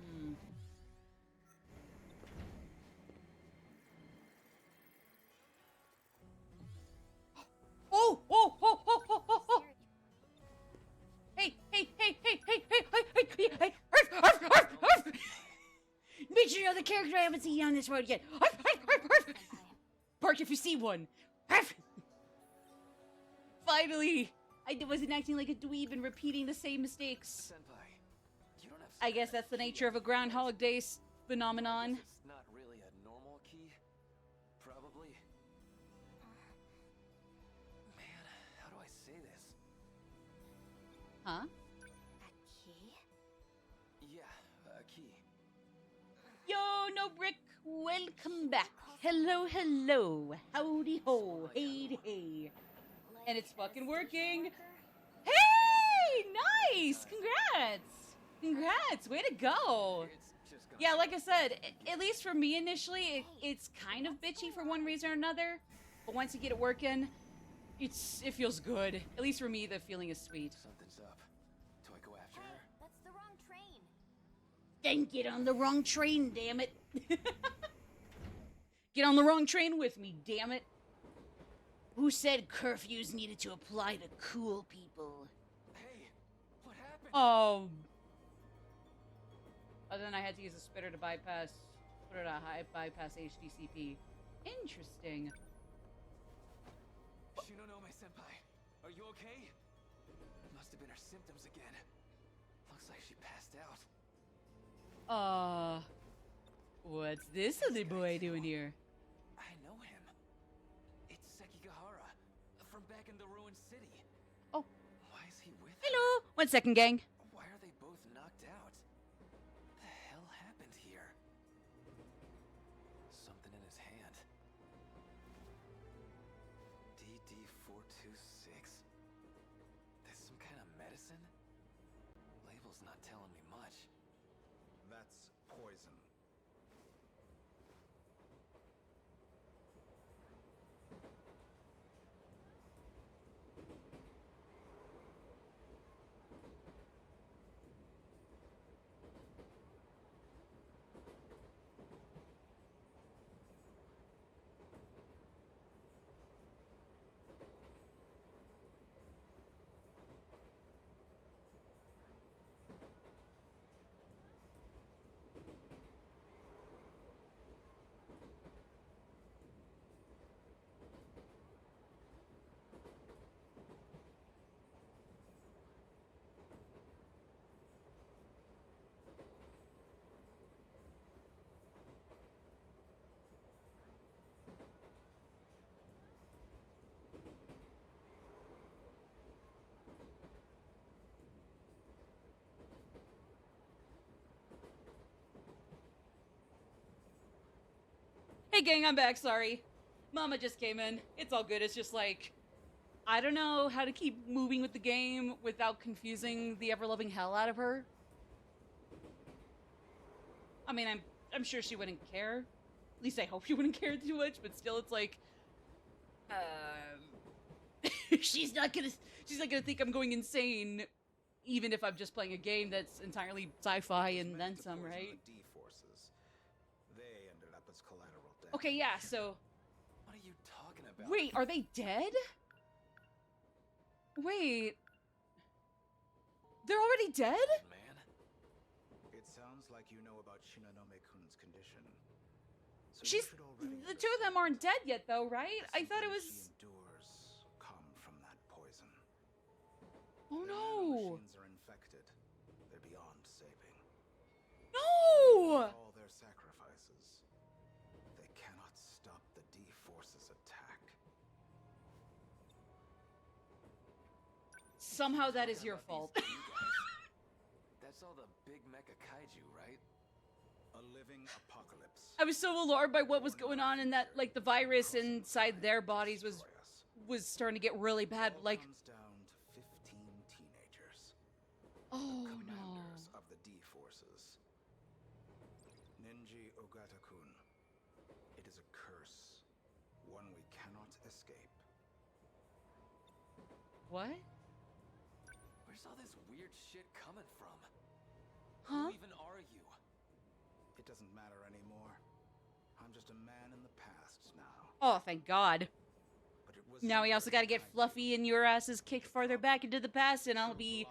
Hmm. Oh! Oh! Oh! Oh! Oh! Oh! Oh! Hey! Hey! Hey! Hey! Hey! Hey! Hey! Hey! Hey! Arf! Arf! Arf! Arf! Make sure you know the character I haven't seen you on this road yet. Arf! Arf! Arf! Arf! Bark if you see one. Arf! Finally! I wasn't acting like a dweeb and repeating the same mistakes. Senpai, you don't have... I guess that's the nature of a Groundhog Day phenomenon. It's not really a normal key. Probably. Man, how do I say this? Huh? a key? Yeah, a key. Yo, no brick. Welcome back. Hello, hello. Howdy ho. Hey, hey. Like And it's a fucking station working. worker? Hey! Nice! Congrats! Congrats! Way to go! It's just gonna... Yeah, like I said, at least for me initially, it's kind of bitchy for one reason or another. But once you get it working, it feels good. At least for me, the feeling is sweet. Something's up. Do I go after Hey, her? that's the wrong train. Then get on the wrong train, damn it. Get on the wrong train with me, damn it. Who said curfews needed to apply to cool people? Hey, what happened? Oh. Other than I had to use a spitter to bypass HDCP. Interesting. Shinonome senpai, are you okay? Must have been her symptoms again. Looks like she passed out. What's this other boy doing here? I know him. It's Sekigahara, from back in the ruined city. Oh. Why is he with her? Hello. 1 second, gang. Why are they both knocked out? The hell happened here? Something in his hand. DD426? This some kind of medicine? Label's not telling me much. That's poison. gang, I'm back, sorry. Mama just came in. It's all good. It's just like, I don't know how to keep moving with the game without confusing the ever-loving hell out of her. I mean, I'm sure she wouldn't care. At least I hope she wouldn't care too much, but still it's like, she's not gonna think I'm going insane, even if I'm just playing a game that's entirely sci-fi and then some, right? The D-forces. They ended up as collateral damage. Okay, yeah, so... What are you talking about? Wait, are they dead? Wait... They're already dead? Man. It sounds like you know about Shinonome-kun's condition. So She's... you should already The two of them aren't dead yet, though, right? I thought it was... She endures come from that poison. Oh, Their no! nanomachines are infected. They're beyond saving. No! With all their sacrifices, they cannot stop the D-force's attack. Somehow that is your fault. That's all the big mecha kaiju, right? A living apocalypse. I was so alarmed by what was going on and that, like, the virus inside their bodies was starting to get really bad, like... Comes down to 15 teenagers. Oh, Commanders no. of the D-forces. Ninji Ogata-kun. It is a curse. One we cannot escape. What? Where's all this weird shit coming from? Huh? Who even are you? It doesn't matter anymore. I'm just a man in the past now. Oh, thank God. But it was Now we also gotta get Fluffy and your asses kicked farther back into the past, and I'll be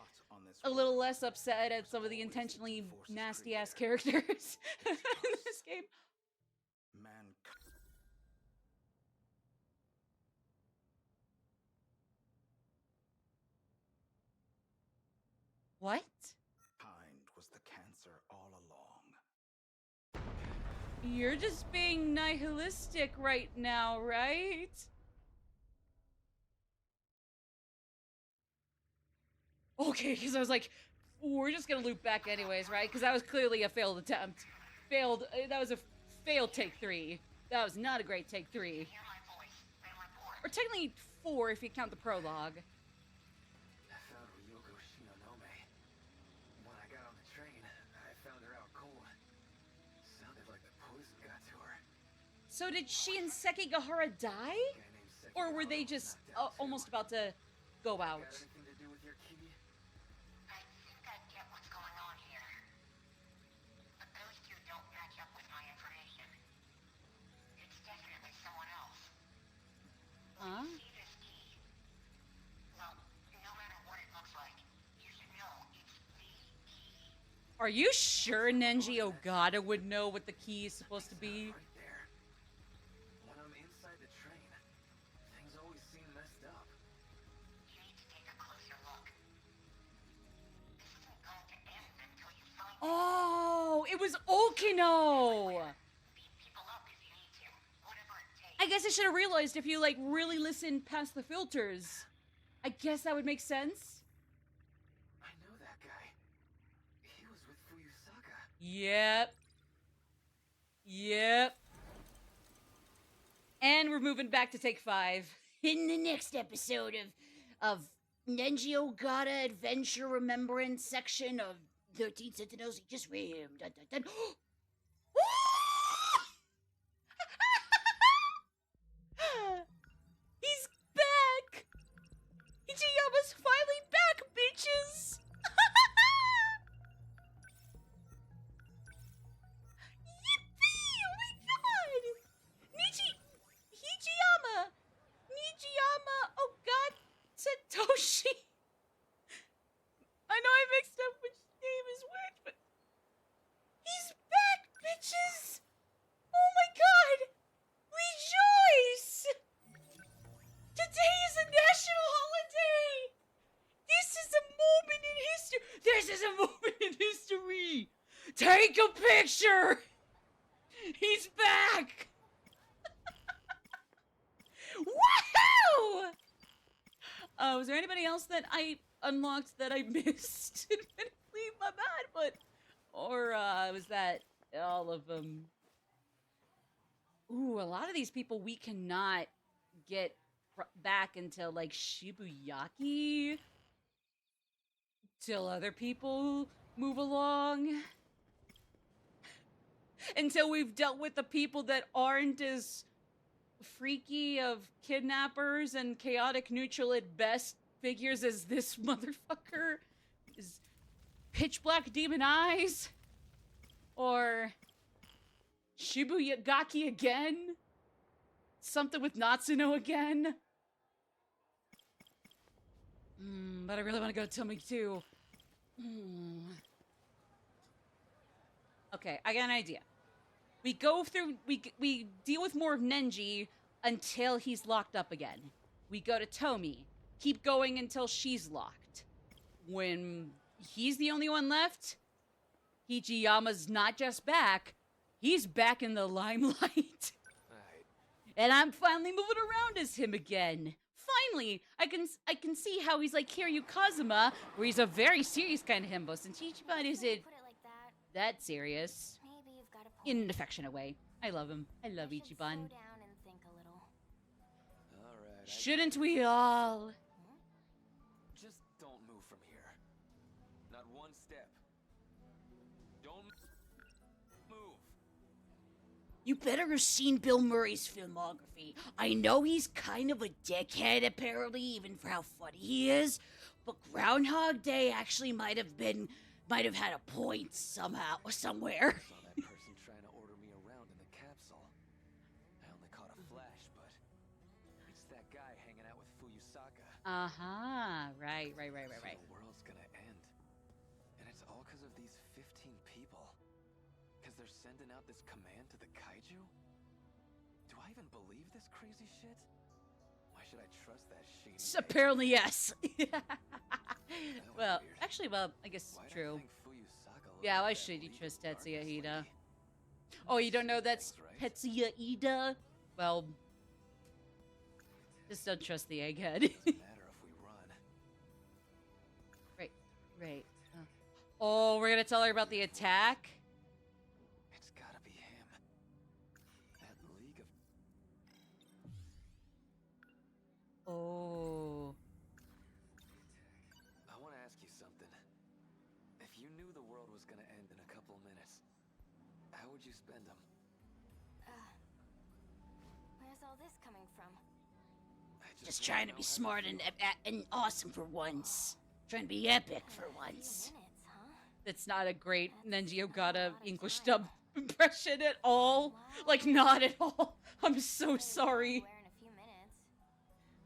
a little less upset at some of the intentionally nasty-ass characters in this game. What? Mankind was the cancer all along. You're just being nihilistic right now, right? Okay, because I was like, we're just gonna loop back anyways, right? Because that was clearly a failed attempt. That was a failed take 3. That was not a great take 3. Or technically 4 if you count the prologue. I found Ryoko Shinonome. When I got on the train, I found her out cold. Sounded like the poison got to her. So did she and Sekigahara die? Guy named Sekigahara Or were they was just knocked out, too. almost about to go out? Got anything to do with your key? I think I get what's going on here. But those two don't match up with my information. It's definitely someone else. Huh? See this key? Well, no matter what it looks like, you should know it's the key. Are you sure Nenji Ogata would know what the key is supposed to be? Right there. When I'm inside the train, things always seem messed up. You need to take a closer look. This isn't going to end until you find it. Oh, it was Okino! Beat people up if you need to. Whatever it takes. I guess I should have realized if you, like, really listened past the filters. I guess that would make sense. I know that guy. He was with Fuyusaka. Yep. Yep. And we're moving back to take 5. In the next episode of Nenji Ogata Adventure Remembrance section of 13 Sentinels he just rammed. Dun, dun, dun. He's back! Ichiyama's finally back, bitches! Yippee! Oh my god! Nijiyama! Oh god! Satoshi! I know I mixed up which name is which, but... He's back, bitches! Oh my god! Rejoice! Today is a national holiday! This is a moment in history! This is a moment in history! Take a picture! He's back! Woohoo! Was there anybody else that I unlocked that I missed? Admittedly, my bad, but... Or, was that all of them? Ooh, a lot of these people we cannot get back until like Shibuyaki, till other people move along, until we've dealt with the people that aren't as freaky of kidnappers and chaotic neutral at best figures as this motherfucker is. Pitch black demon eyes, or Shibuyaki again, something with Natsuno again. But I really want to go to Tomi too. Okay, I got an idea. We go through, we deal with more of Nenji until he's locked up again. We go to Tomi, keep going until she's locked. When he's the only one left, Hichiyama's not just back, he's back in the limelight. Right. And I'm finally moving around as him again. Finally, I can see how he's like Kiryu Kazuma, where he's a very serious kind of himbo, since Ichiban isn't Put it like that. that serious. Maybe you've got a point. In an affectionate way. I love him. I love I should Ichiban. slow down and think a little. Alright. Shouldn't we all? Just don't move from here. Not one step. Don't move. You better have seen Bill Murray's filmography. I know he's kind of a dickhead, apparently, even for how funny he is, but Groundhog Day actually might have had a point somehow, somewhere. Saw that person trying to order me around in the capsule. I only caught a flash, but it's that guy hanging out with Fuyusaka. Right. The world's gonna end. And it's all because of these 15 people. Because they're sending out this command to the kaiju? Do I even believe this crazy shit? Why should I trust that shady Apparently, yes. was Well, weird. actually, I guess Why'd I true. think Fuyusaka looked Yeah, like why that should you League trust of Tetsuya Darkness Ida? lady? Oh, you don't know Seen that's things, right? Tetsuya Ida? Well, just don't trust the egghead. Doesn't matter if we run. Right. Oh, we're gonna tell her about the attack? It's gotta be him. That League of... Oh. I want to ask you something. If you knew the world was gonna end in a couple minutes, how would you spend them? Where's all this coming from? Just trying to be smart and awesome for once. Trying to be epic for A few once. minutes, huh? That's not a great That's Nenji a Ogata lot of English time. dub impression at all. Wow. Like, not at all. I'm so Better be sorry. anywhere in a few minutes.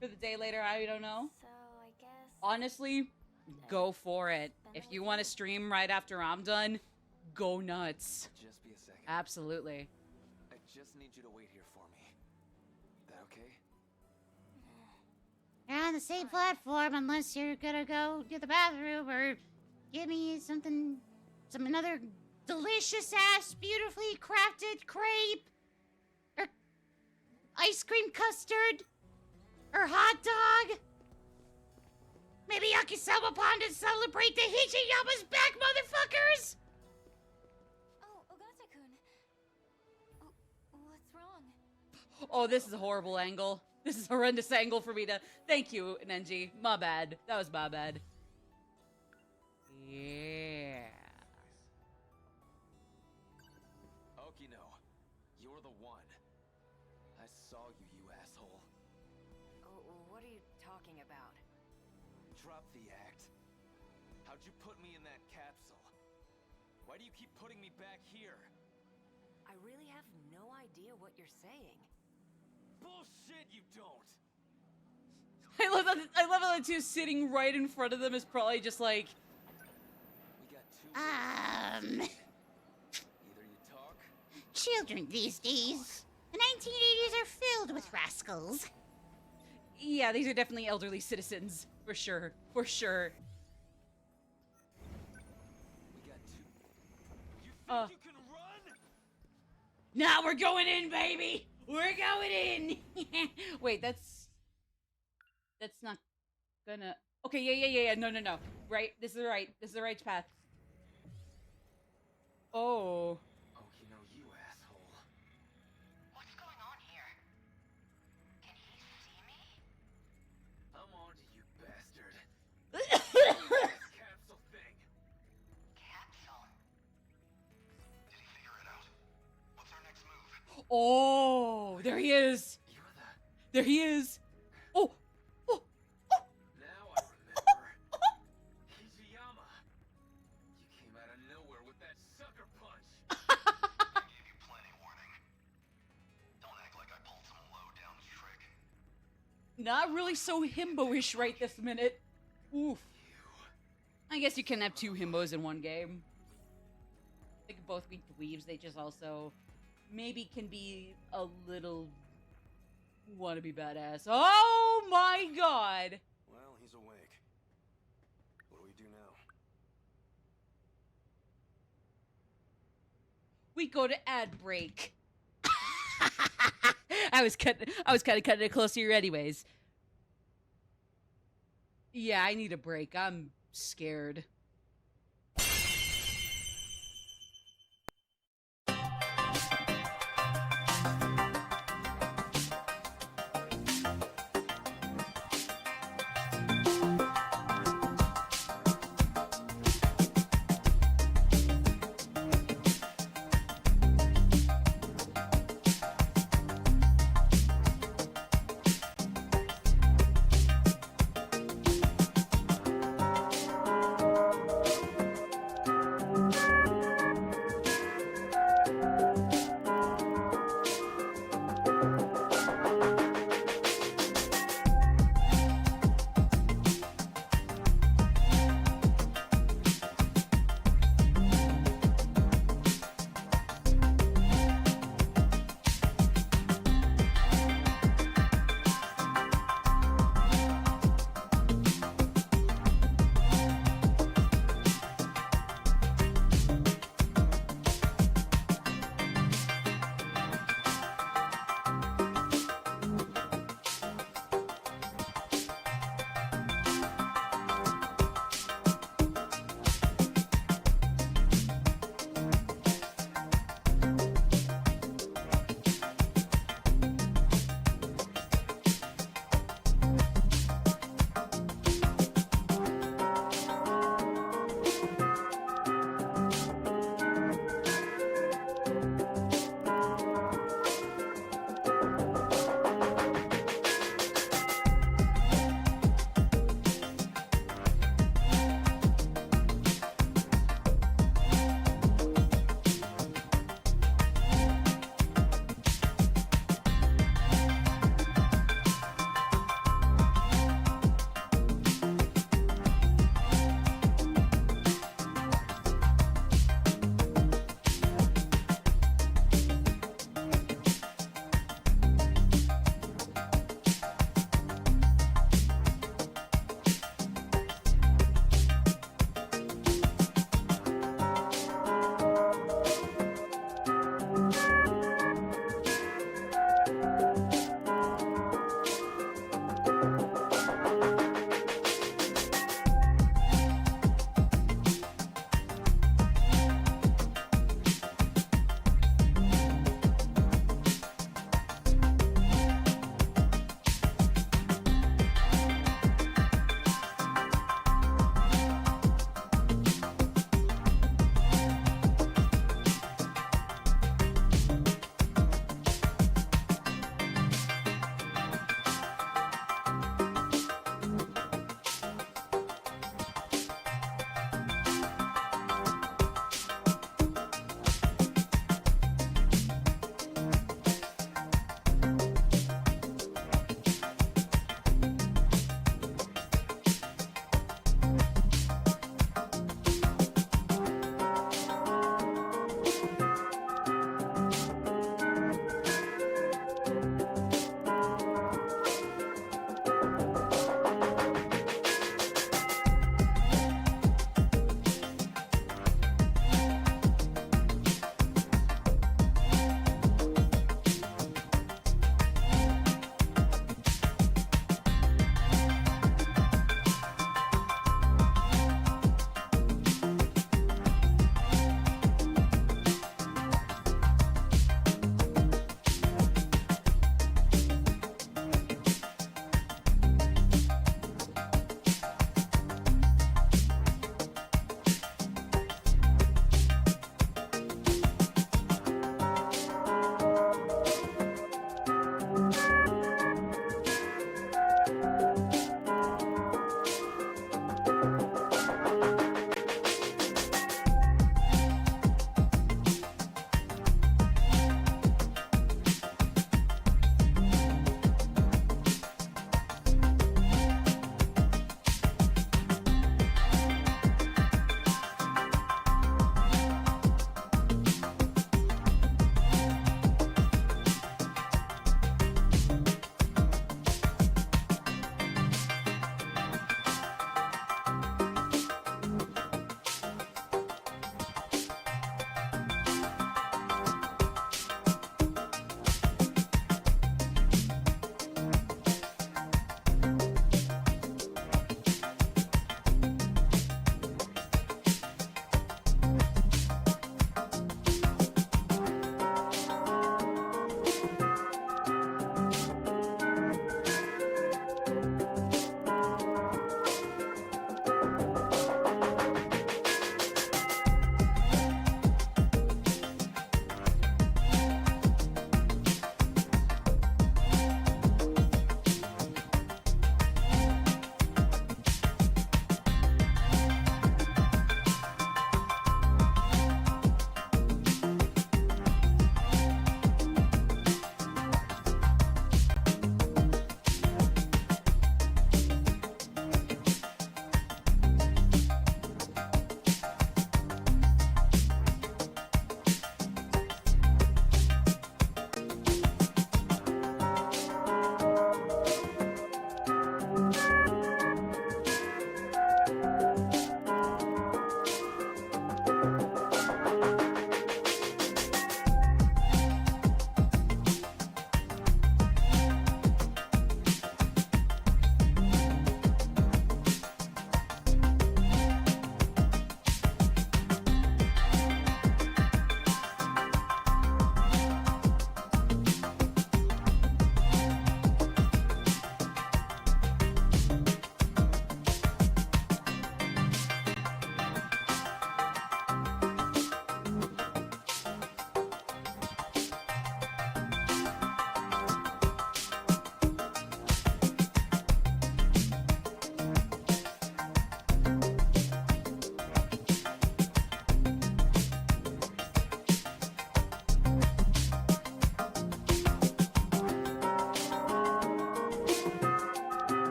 For the day later, I don't know. So I guess Honestly, go for it. If you want to stream right after I'm done, go nuts. Just be a second. Absolutely. I just need you to wait here for me. That okay? You're on the same platform unless you're gonna go to the bathroom or give me another delicious ass, beautifully crafted crepe or ice cream custard or hot dog. Maybe Yakisawa Pond to celebrate the Hichiyama's back, motherfuckers! Oh, Ogata-kun. What's wrong? Oh, this is a horrible angle. This is a horrendous angle for me to... Thank you, Nenji. My bad. That was my bad. Yeah. Okino, you're the one. I saw you, you asshole. What are you talking about? Drop the act. How'd you put me in that capsule? Why do you keep putting me back here? I really have no idea what you're saying. Bullshit, you don't! I love how the two sitting right in front of them is probably just like... We got two Um, Either you talk, children these days. The 1980s are filled with rascals. Yeah, these are definitely elderly citizens. For sure. For sure. we got two. You think Uh. you can run? Now we're going in, baby! We're going in! Wait, that's not gonna... Okay, yeah. No. Right, this is the right path. Oh. Okino, you asshole. What's going Oh, there he is. You're the... There he is. Oh, oh, Now I remember. Hijiyama. You came out of nowhere with that sucker punch. I gave you plenty warning. Don't act like I pulled some low-down trick. not really so himbo-ish right this minute. Oof. I guess you can have two himbos in one game. They could both be dweebs. They just also maybe can be a little wannabe badass. Oh my god! Well, he's awake. What do we do now? We go to ad break. I was kind of cutting it close here anyways. Yeah, I need a break. I'm scared.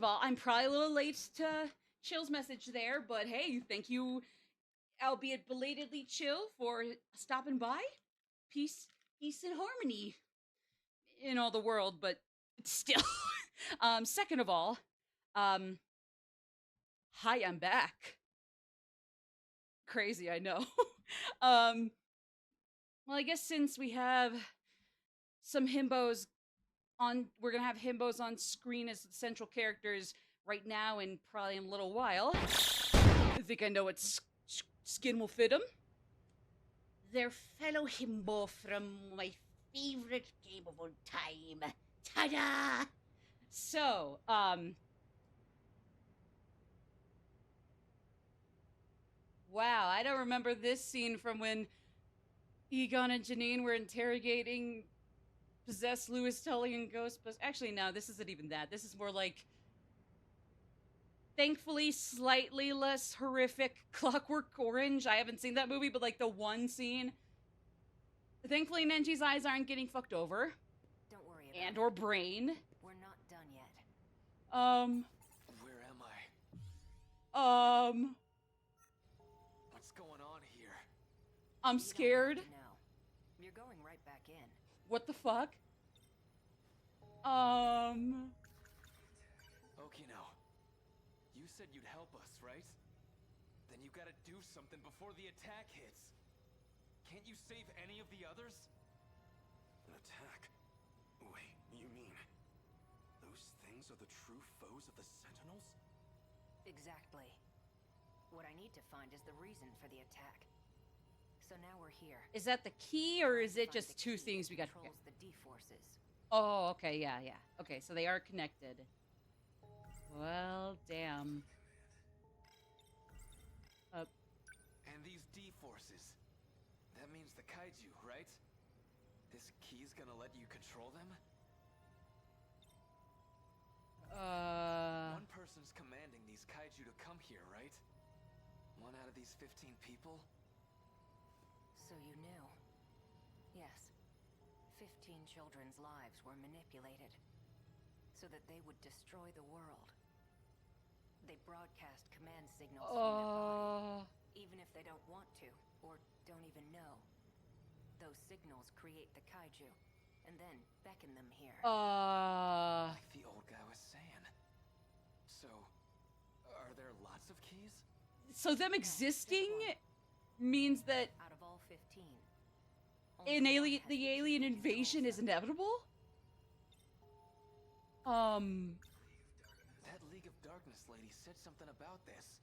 of all, I'm probably a little late to Chill's message there, but hey, thank you, albeit belatedly, Chill, for stopping by. Peace and harmony in all the world, but still. Second of all, hi, I'm back. Crazy, I know. Well, I guess since we have some himbos on, we're gonna have himbos on screen as central characters right now and probably in a little while. I think I know what skin will fit them. Their fellow himbo from my favorite game of all time. Ta-da! So, wow, I don't remember this scene from when Egon and Janine were interrogating possessed Louis Tully and Ghostbusters. Actually, no, this isn't even that. This is more like, thankfully, slightly less horrific Clockwork Orange. I haven't seen that movie, but like the one scene. Thankfully, Nenji's eyes aren't getting fucked over. Don't worry about And or brain. We're not done yet. Where am I? What's going on here? I'm scared. No. You're going right back in. What the fuck? Okino, you said you'd help us, right? Then you gotta do something before the attack hits. Can't you save any of the others? An attack? Wait, you mean those things are the true foes of the Sentinels? Exactly. What I need to find is the reason for the attack. So now we're here. Is that the key, or is it Find just the two key things that we got to controls the D-forces. Oh, okay, yeah. Okay, so they are connected. Well, damn. And these D-forces. That means the kaiju, right? This key's gonna let you control them? One person's commanding these kaiju to come here, right? One out of these 15 people? So you knew. Yes. 15 children's lives were manipulated so that they would destroy the world. They broadcast command signals from their body, even if they don't want to, or don't even know. Those signals create the kaiju, and then beckon them here. Like the old guy was saying. So, are there lots of keys? So them existing means that Out of all 15, the alien invasion is inevitable? That League of Darkness lady said something about this.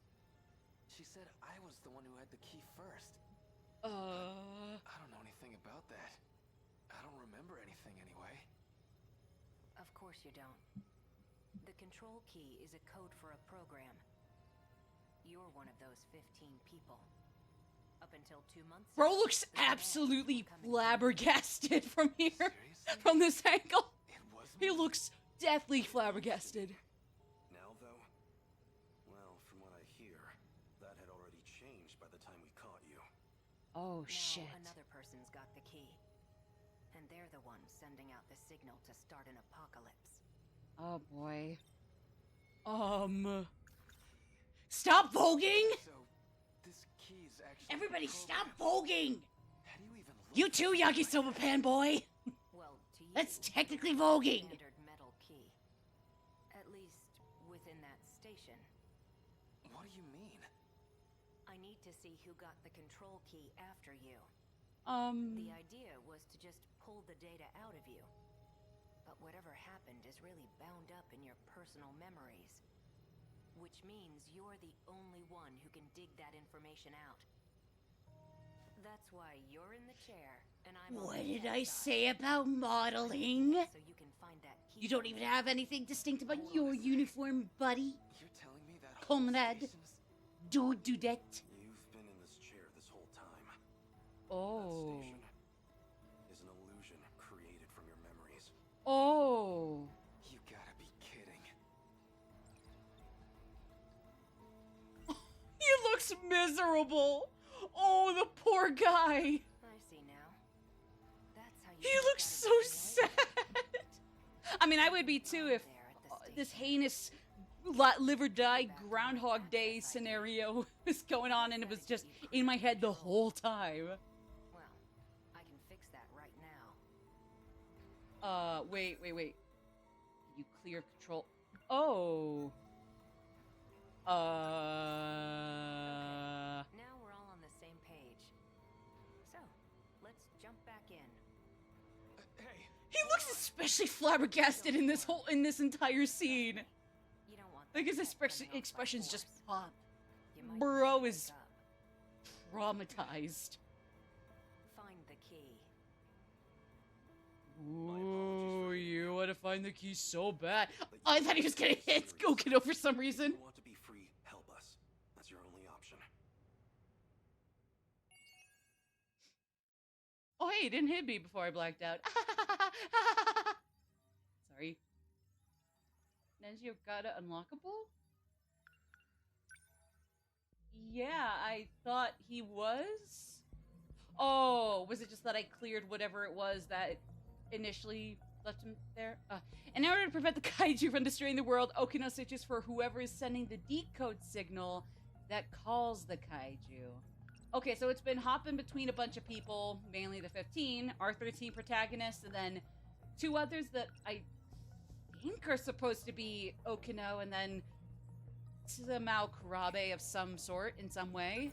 She said I was the one who had the key first. I don't know anything about that. I don't remember anything anyway. Of course you don't. The control key is a code for a program. You're one of those 15 people. Up until 2 months Bro ago, looks the command absolutely was coming flabbergasted from here, Seriously? from this angle. It was He me? looks deathly flabbergasted. Now, though? Well, from what I hear, that had already changed by the time we caught you. Oh, Now shit. another person's got the key. And they're the ones sending out the signal to start an apocalypse. Oh, boy. Stop voguing! So, this key's actually Everybody a stop program. voguing! How do you even look You at too, this Yagi device? Silverpan boy! Well, to you, That's technically it's a voguing. standard metal key. At least within that station. What do you mean? I need to see who got the control key after you. The idea was to just pull the data out of you. But whatever happened is really bound up in your personal memories. Which means you're the only one who can dig that information out. That's why you're in the chair, and I'm on What the did tech I side. say about modeling? So you can find that key. You don't even have anything distinct about your uniform, buddy. You're telling me that whole Comrade. station's- Dudette. You've been in this chair this whole time. Oh. That station is an illusion created from your memories. Oh. You gotta be kidding. He looks miserable. Oh, the poor guy. I see now. That's how you He got looks out so of the way. sad. I mean, I would be too if There at the this station. heinous live or die Groundhog Day scenario was going on, and it was just in my head the whole time. Well, I can fix that right now. Wait. You clear control. Oh. Now we're all on the same page. So, let's jump back in. Hey, He looks especially flabbergasted in this entire scene. You don't want Like his that coming out by expressions just force. pop. You might Bro wake is up. traumatized. Find the key. Ooh, you want to find the key so bad. I thought he was gonna hit Gokuno for some reason. If you want to be free, help us. That's your only option. Oh, hey, he didn't hit me before I blacked out. Sorry. Neji Okada unlockable? Yeah, I thought he was. Oh, was it just that I cleared whatever it was that initially left him there? In order to prevent the kaiju from destroying the world, Okino searches for whoever is sending the decode signal that calls the kaiju. Okay, so it's been hopping between a bunch of people, mainly the 15, our 13 protagonists, and then 2 others that I think are supposed to be Okino, and then somehow Kurabe of some sort, in some way.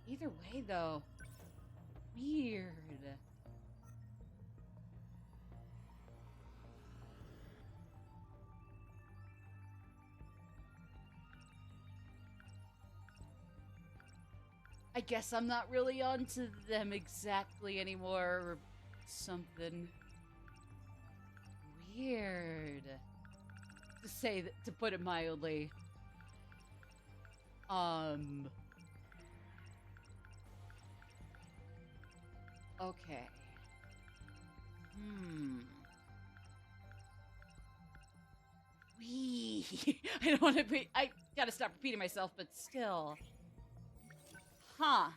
Either way, though. Weird. I guess I'm not really onto them exactly anymore, or something. Weird. To say that, to put it mildly. Okay. I don't want to be. I gotta stop repeating myself, but still. Huh.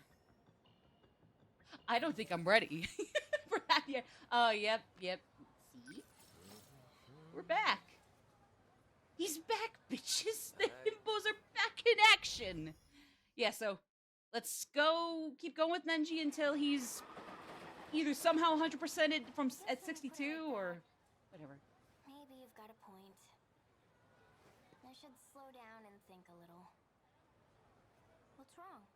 I don't think I'm ready for that yet. Oh, yep. See? We're back. He's back, bitches. The himbos are back in action. Yeah, so let's keep going with Nenji until he's either somehow 100%ed from at 62 or whatever. Maybe you've got a point. I should slow down and think a little. What's wrong?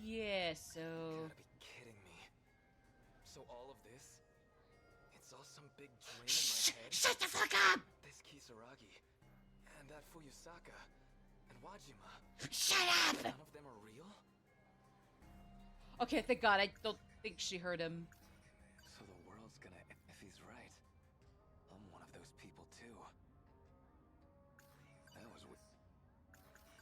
Yeah, so... You gotta be kidding me. So all of this? It's all some big dream in my head? Shut the fuck up! This Kisaragi, and that Fuyusaka, and Wajima. Shut up! None of them are real? Okay, thank God. I don't think she heard him. So the world's gonna... If he's right, I'm one of those people too. That was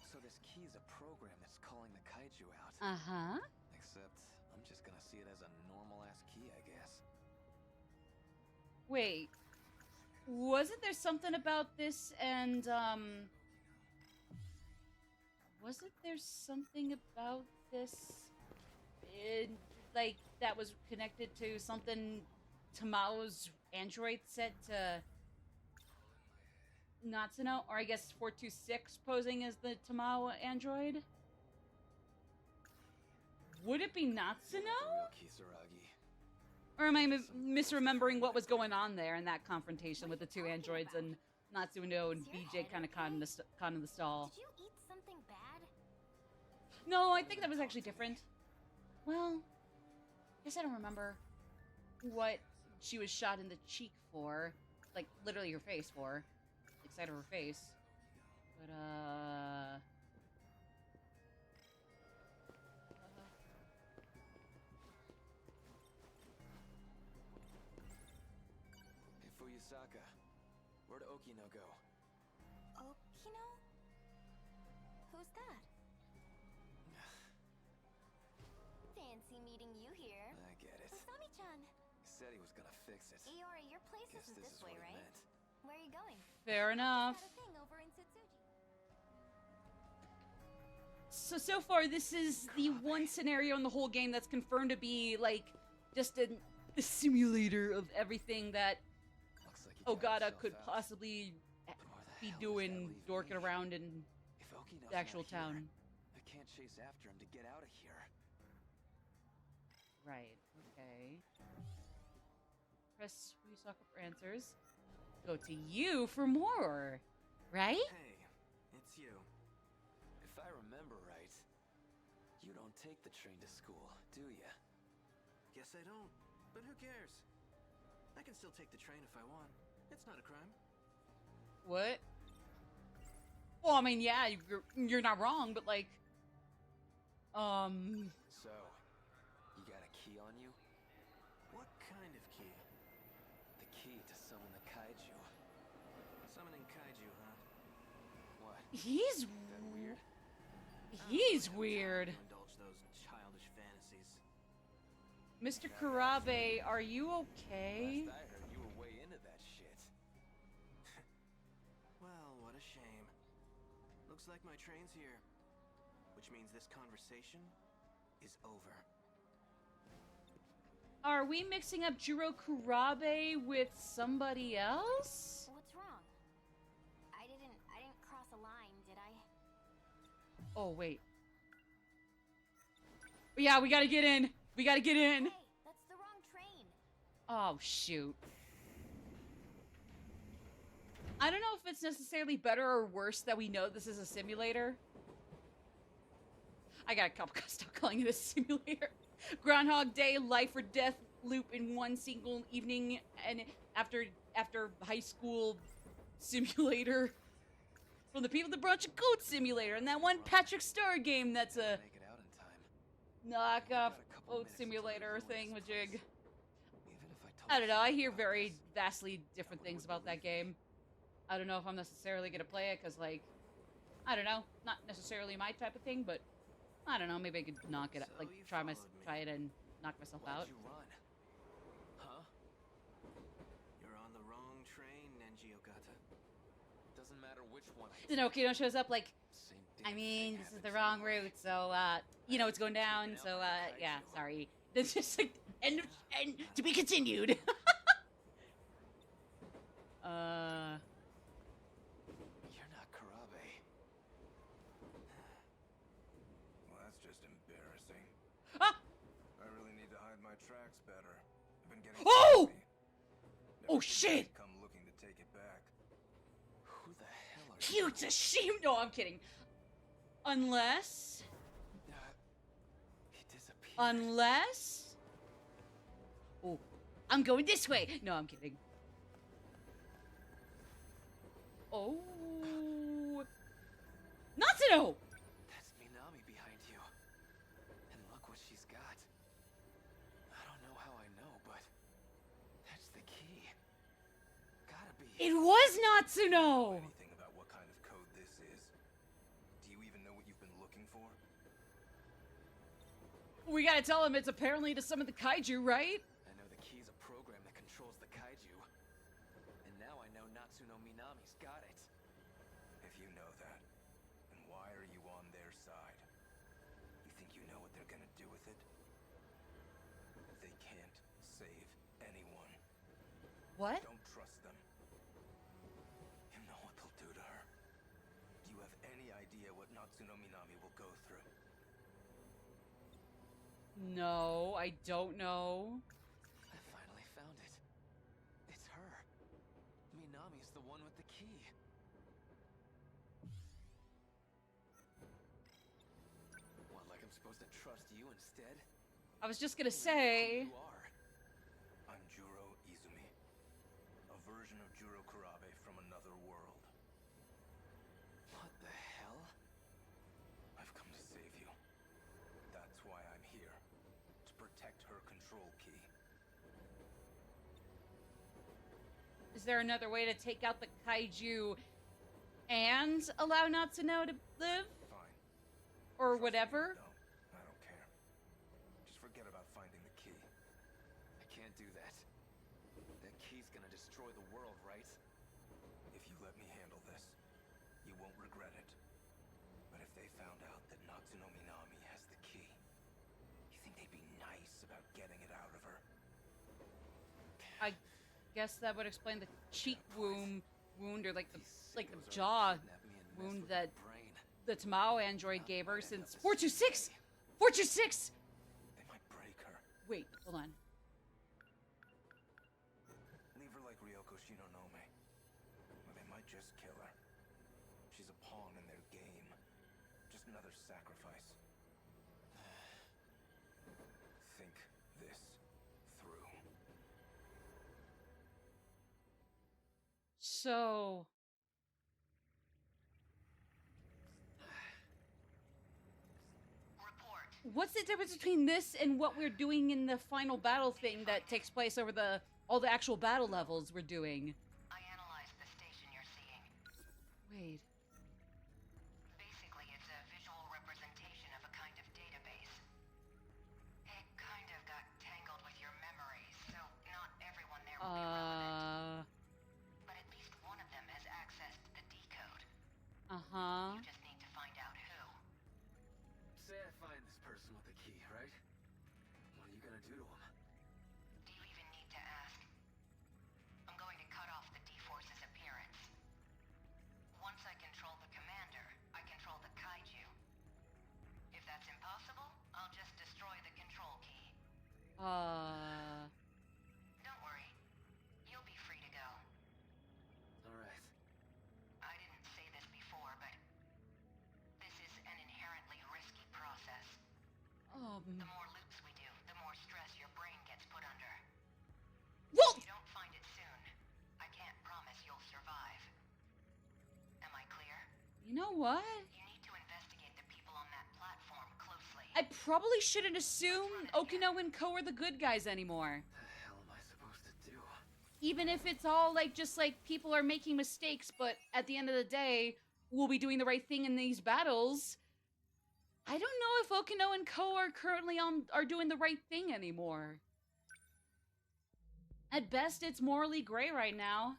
so this key is a program that's calling the kaiju out. Uh-huh. Except I'm just gonna see it as a normal-ass key, I guess. Wait. Wasn't there something about this and, wasn't there something about this, like, that was connected to something Tamao's android said to Natsuno? Or I guess 426 posing as the Tamao android? Would it be Natsuno? The real Kisaragi. Or am I misremembering what was going on there in that confrontation with the 2 androids and Natsuno and BJ kind of caught in the stall? Did you eat something bad? No, I think that was actually different. Well, I guess I don't remember what she was shot in the cheek for. Like, literally her face for. Like, side of her face. But, Hey, Fuyusaka. Where'd Okino go? Okino? Who's that? Fancy meeting you here. I get it. Masami-chan. He said he was gonna fix it. Iori, your place Guess isn't this this is way, what he right? meant. Where are you going? fair enough. Got a thing over in Tsutsuji. So far, this is the one scenario in the whole game that's confirmed to be, like, just the simulator of everything that Ogata could possibly be doing dorking around in If Oki knows the actual I'm not town. here, I can't chase after him to get out of here. Right, okay. Press Ryusaka for answers. Go to you for more, right? Hey, it's you. If I remember right, you don't take the train to school, do ya? Guess I don't, but who cares? I can still take the train if I want. It's not a crime. What? Well, I mean, yeah, you're not wrong, but like, So, you got a key on you? What kind of key? The key to summon the kaiju. Summoning kaiju, huh? What? he's That weird? he's I don't weird. have time to indulge those childish fantasies. Mr. Karabe, are you okay? Last I heard, you were way into that shit. Well, what a shame. Looks like my train's here. Which means this conversation is over. Are we mixing up Juro Kurabe with somebody else? What's wrong? I didn't cross a line, did I? Oh, wait. Yeah, we gotta get in. We gotta get in. Hey, that's the wrong train. Oh, shoot. I don't know if it's necessarily better or worse that we know this is a simulator. I gotta stop calling it a simulator. Groundhog Day, life or death loop in one single evening, and after high school simulator from the people that brought you Code Simulator and that one Patrick Star game that's a Make it out in time. knockoff Got a couple Code minutes Simulator until we thing ruin with this Jig. place. Even if I told I don't know. I you hear about very this, vastly different nobody things would about that believe me. game. I don't know if I'm necessarily gonna play it because, like, I don't know, not necessarily my type of thing, but I don't know. Maybe I could knock it, So like, you try followed me. it and knock myself Why'd out. you run? Huh? You're on the wrong train, Nenji Ogata. Doesn't matter which one. Then Okino shows up like, Same I damn mean, thing this is happens the wrong anyway. route, so, you know, it's going down, so, yeah, sorry. It's just like, and to be continued. You're not Karabe. Well, that's just embarrassing. Ah! I really need to hide my tracks better. I've been getting Oh! sloppy. Oh, Never shit! come looking to take it back. Who the hell are you? Cute, a shame. No, I'm kidding. Unless, He disappeared. unless. Oh, I'm going this way. No, I'm kidding. Oh, Natsuno! That's Minami behind you. And look what she's got. I don't know how I know, but that's the key. Gotta be. It was Natsuno. Anything about what kind of code this is? Do you even know what you've been looking for? We gotta tell him it's apparently to summon the kaiju, right? I know the key's a program that controls the kaiju. And now I know Natsuno Minami's got it. If you know that, then why are you on their side? You think you know what they're gonna do with it? They can't save anyone. What? Don't trust them. You know what they'll do to her. Do you have any idea what Natsuno Minami will go through? No, I don't know. I finally found it. It's her. Minami's the one with the key. What, like I'm supposed to trust you instead? I was just gonna say. You are. I'm Juro Izumi. A version of Juro Kurabe from another world. What the hell? I've come to save you. That's why I'm here. To protect her control key. Is there another way to take out the kaiju and allow Natsuno to live? Fine. Or Trust me, whatever? No, I don't care. Just forget about finding the key. I can't do that. That key's gonna destroy the world, right? If you let me handle this, you won't regret it. But if they found out that Natsuno Minami has the key, you think they'd be nice about getting it out of her? guess that would explain the cheek wound, or like the jaw wound that the Tamao android gave her since 426. 426. They might break her. Wait, hold on. Leave her like Ryoko Shinonome. Or they might just kill her. She's a pawn in their game. Just another sacrifice. Think this through. So, Report. what's the difference between this and what we're doing in the final battle thing that takes place over all the actual battle levels we're doing? I analyzed the station you're seeing. Wait. Basically, it's a visual representation of a kind of database. It kind of got tangled with your memories, so not everyone there will be relevant. But at least one of them has access to the decode. Uh-huh. You just need to find out who. Say I find this person with the key, right? What are you gonna do to him? Do you even need to ask? I'm going to cut off the D-Force's appearance. Once I control the commander, I control the kaiju. If that's impossible, I'll just destroy the control key. Don't worry. You'll be free to go. Alright. I didn't say this before, but this is an inherently risky process. The more loops we do, the more stress your brain gets put under. Well, If you don't find it soon, I can't promise you'll survive. Am I clear? you know what? You need to investigate the people on that platform closely. I probably shouldn't assume Okino and Ko are the good guys anymore. What the hell am I supposed to do? Even if it's all just people are making mistakes, but at the end of the day, we'll be doing the right thing in these battles. I don't know if Okino and Ko are currently are doing the right thing anymore. At best, it's morally gray right now.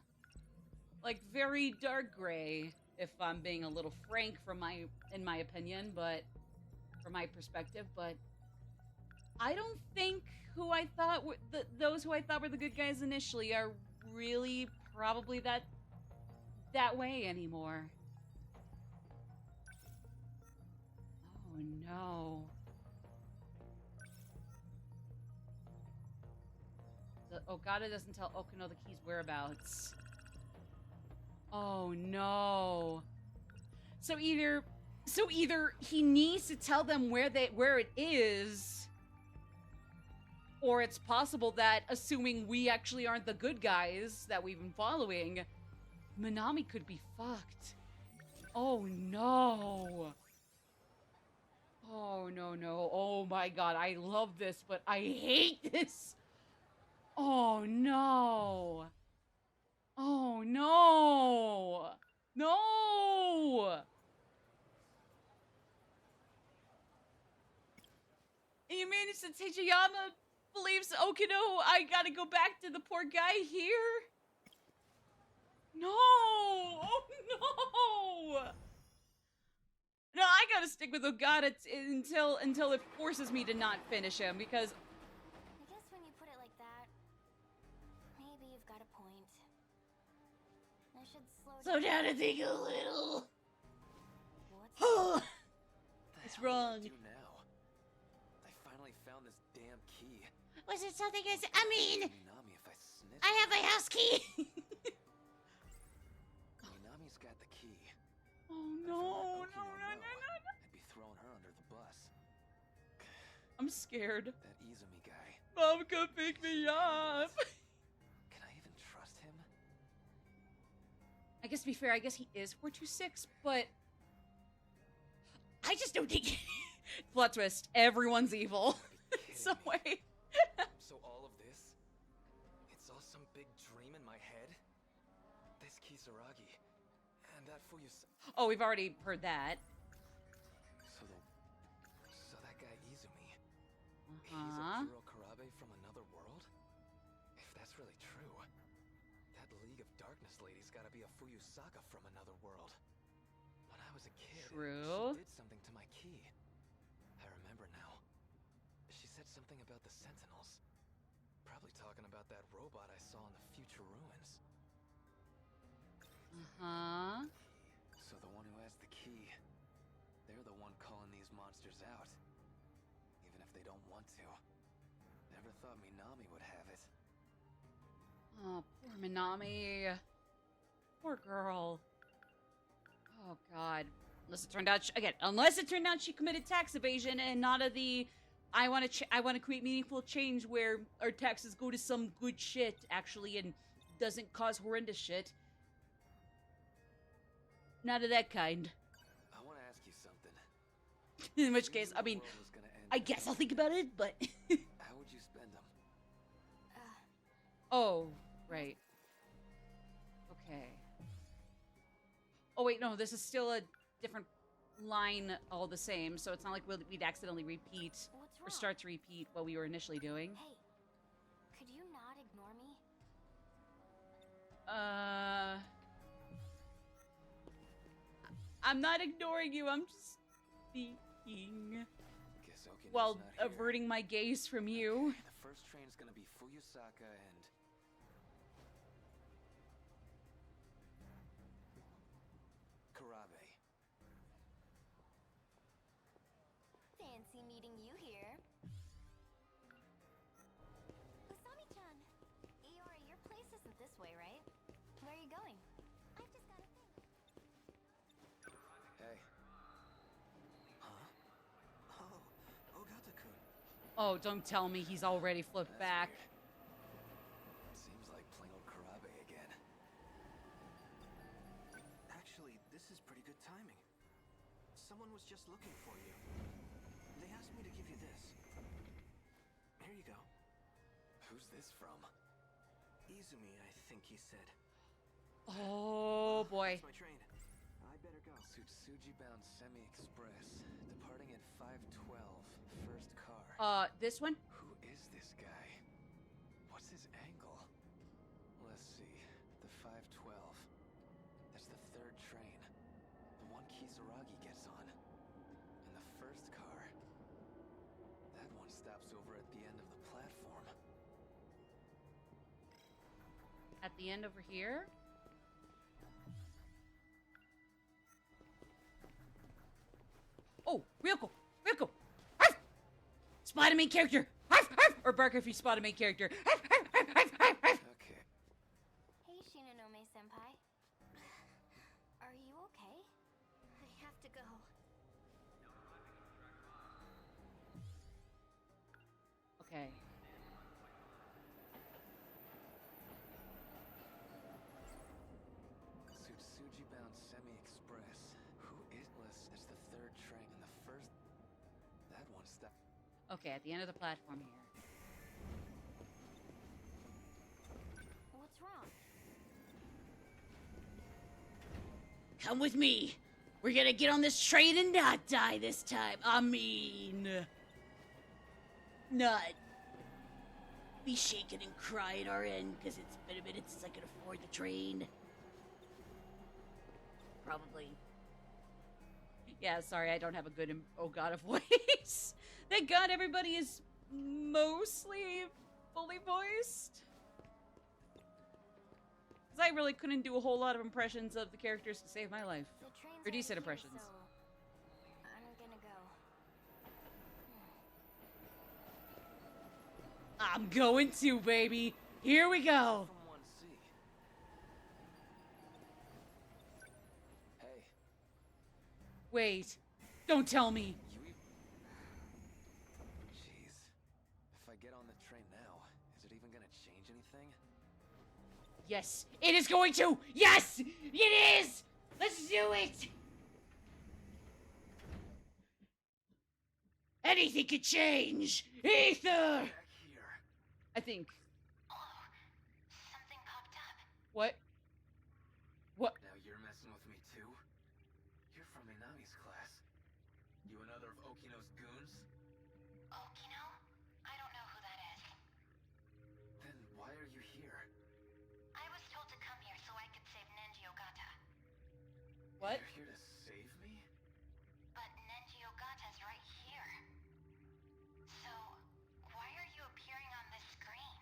Like, very dark gray, if I'm being a little frank in my opinion, but from my perspective, but I don't think those who I thought were the good guys initially are really probably that way anymore. Oh no. The Ogata doesn't tell Okino the key's whereabouts. Oh no. So either he needs to tell them where it is, or it's possible that, assuming we actually aren't the good guys that we've been following, Minami could be fucked. Oh no. Oh no. Oh my god, I love this, but I hate this. Oh no. Oh no. No. You mean Setsuyama believes Okino I gotta go back to the poor guy here? No! Oh no! No, I gotta stick with Ogata until it forces me to not finish him, because I guess when you put it like that, maybe you've got a point. I should slow down and think a little. What's it's wrong. What do I do now? I finally found this damn key. Was it something I mean, Minami, if I snitch, I have my house key. Minami's got the key. Oh If I no, let no, Okino no. I'd be throwing her under the bus. I'm scared. That Izumi guy. Mom, come pick me up. Can I even trust him? I guess to be fair, I guess he is 426, but I just don't think plot twist, everyone's evil in some way. So all of this, it's all some big dream in my head? This Kisaragi, and that Fuyus... Oh, we've already heard that. So that guy Izumi, he's Uh-huh. a Kuro Karabe from another world? If that's really true, that League of Darkness lady's gotta be a Fuyusaka from another world. When I was a kid, True. she did something to my key. I remember now. She said something about the Sentinels. Probably talking about that robot I saw in the future ruins. Uh-huh. So the one who has the key, they're the one calling these monsters out. Even if they don't want to. Never thought Minami would have it. Oh, poor Minami. Poor girl. Oh, God. Unless it turned out, unless it turned out she committed tax evasion and not of the, I want to create meaningful change where our taxes go to some good shit, actually, and doesn't cause horrendous shit. Not of that kind. I want to ask you something. In which case, I mean, I guess I'll think about it, but... How would you spend them? Oh, right. Okay. Oh, wait, no, this is still a different line all the same, so it's not like we'd accidentally repeat What's or wrong? start to repeat what we were initially doing. Hey, could you not ignore me? I'm not ignoring you, I'm just speaking Guess Okina's while not here. averting my gaze from you. The first train's gonna be Fuyusaka and... Karabe. Fancy meeting you here. Usami-chan! Iori, your place isn't this way, right? Where are you going? I've just got a thing. Hey. Huh? Oh, Ogata-kun. Oh, don't tell me he's already flipped That's back. weird. Seems like plain old Karabe again. Actually, this is pretty good timing. Someone was just looking for you. They asked me to give you this. Here you go. Who's this from? Izumi, I think he said. Oh, boy. That's my train. I better go. Tsutsuji-bound Semi-Express. Departing at 5:12. First car. This one? Who is this guy? What's his angle? Let's see. The 5:12. That's the third train. The one Kisaragi gets on. And the first car. That one stops over at the end of the platform. At the end over here? Oh, Ryoko! Ryoko! Arf! Spot a main character! Arf, arf! Or bark if you spot a main character. Arf, arf, arf, arf, arf, arf! Okay. Hey, Shinonome-senpai. Are you okay? I have to go. Okay. Tsutsuji-bound Semi-Express. Who is this? It's the third train and the first... That one stop... Okay, at the end of the platform here. What's wrong? Come with me. We're gonna get on this train and not die this time. I mean, not be shaking and cry at our end because it's been a minute since I could afford the train. Probably. Yeah, sorry, I don't have a good Ogata voice. Thank God everybody is mostly fully voiced. Because I really couldn't do a whole lot of impressions of the characters to save my life. The train's Or decent already here, impressions. so I'm gonna go. I'm going to, baby. Here we go. From 1C. Hey, Wait. Don't tell me. you... Jeez. If I get on the train now, is it even gonna change anything? Yes, it is going to. Yes, it is. Let's do it. Anything could change. Ether. Back here. I think. Oh, something popped up. What? What? Now you're messing with me too? You're from Minami's class. You another of Okino's goons? Okino? I don't know who that is. Then why are you here? I was told to come here so I could save Nenji Ogata. What? You're here to save me? But Nenji Ogata's right here. So, why are you appearing on this screen?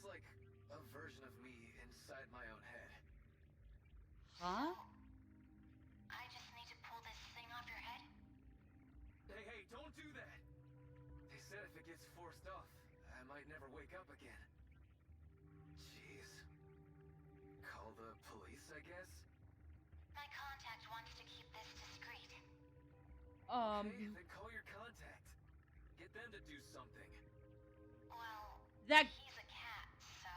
It's like a version of me inside my own head. Huh? I just need to pull this thing off your head? Hey, don't do that! They said if it gets forced off, I might never wake up again. Jeez. Call the police, I guess? My contact wants to keep this discreet. Okay, then call your contact. Get them to do something. Well, That he's a cat, so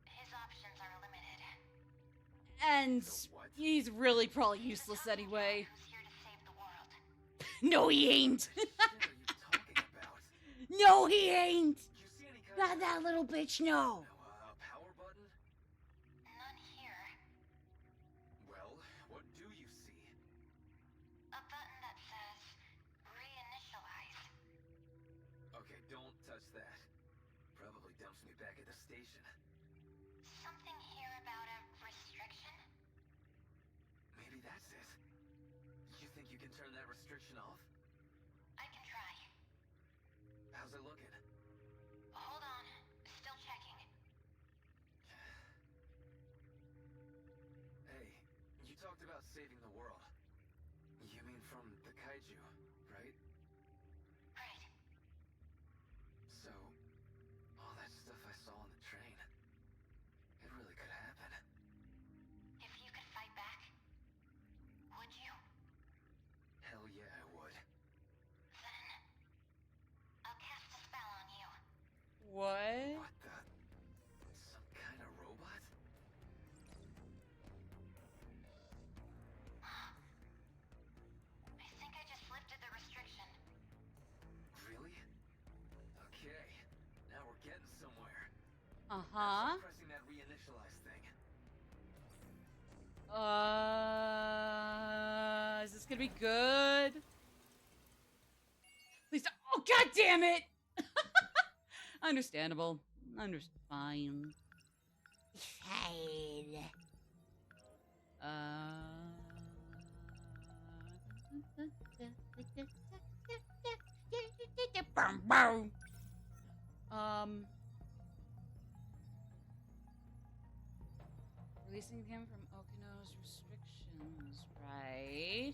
his options are limited. and So what? he's really probably He's a useless talking anyway. cat who's here to save the world. No, he ain't. What are you talking about? No, he ain't. You see any kind Not of that little bitch. No. power button? None here. Well, what do you see? A button that says reinitialize. Okay, don't touch that. Probably dumps me back at the station. Something here about a restriction? Maybe that's it. You think you can turn that restriction off? I can try. How's it looking? Hold on. Still checking. Hey, you talked about saving the world. You mean from the kaiju, right? Right. So, all that stuff I saw on the train, it really could happen. If you could fight back, would you? Hell yeah, I would. Then I'll cast a spell on you. What? What the? Some kind of robot? I think I just lifted the restriction. Really? Okay, now we're getting somewhere. Uh Now huh. start pressing that reinitialize thing. Is this gonna be good? Please don't. Oh, god damn it! Understandable. Fine. Fine. Boom, boom. Releasing him from Okino's restrictions, right?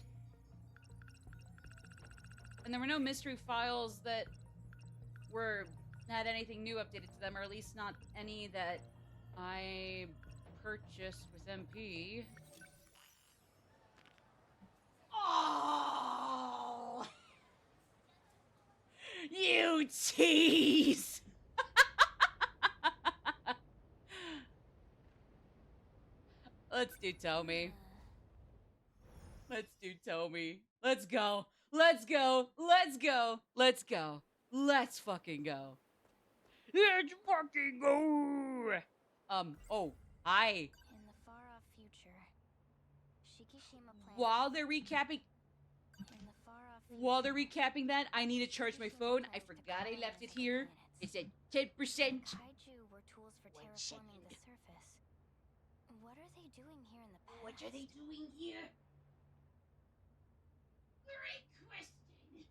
And there were no mystery files that had anything new updated to them, or at least not any that I purchased with MP. Oh! You tease! Let's do Tommy. Let's do Tommy. Let's go. Let's go. Let's go. Let's go. Let's fucking go. Let's fucking go. Oh, hi. In the far-off future, Shikishima plans... While they're recapping In the far-off While they're recapping that, I need to charge my phone. I forgot I left it here. It's at 10%. Kaiju were tools for One terraforming second. the surface. What are they doing here in the past? What are they doing here? Great question.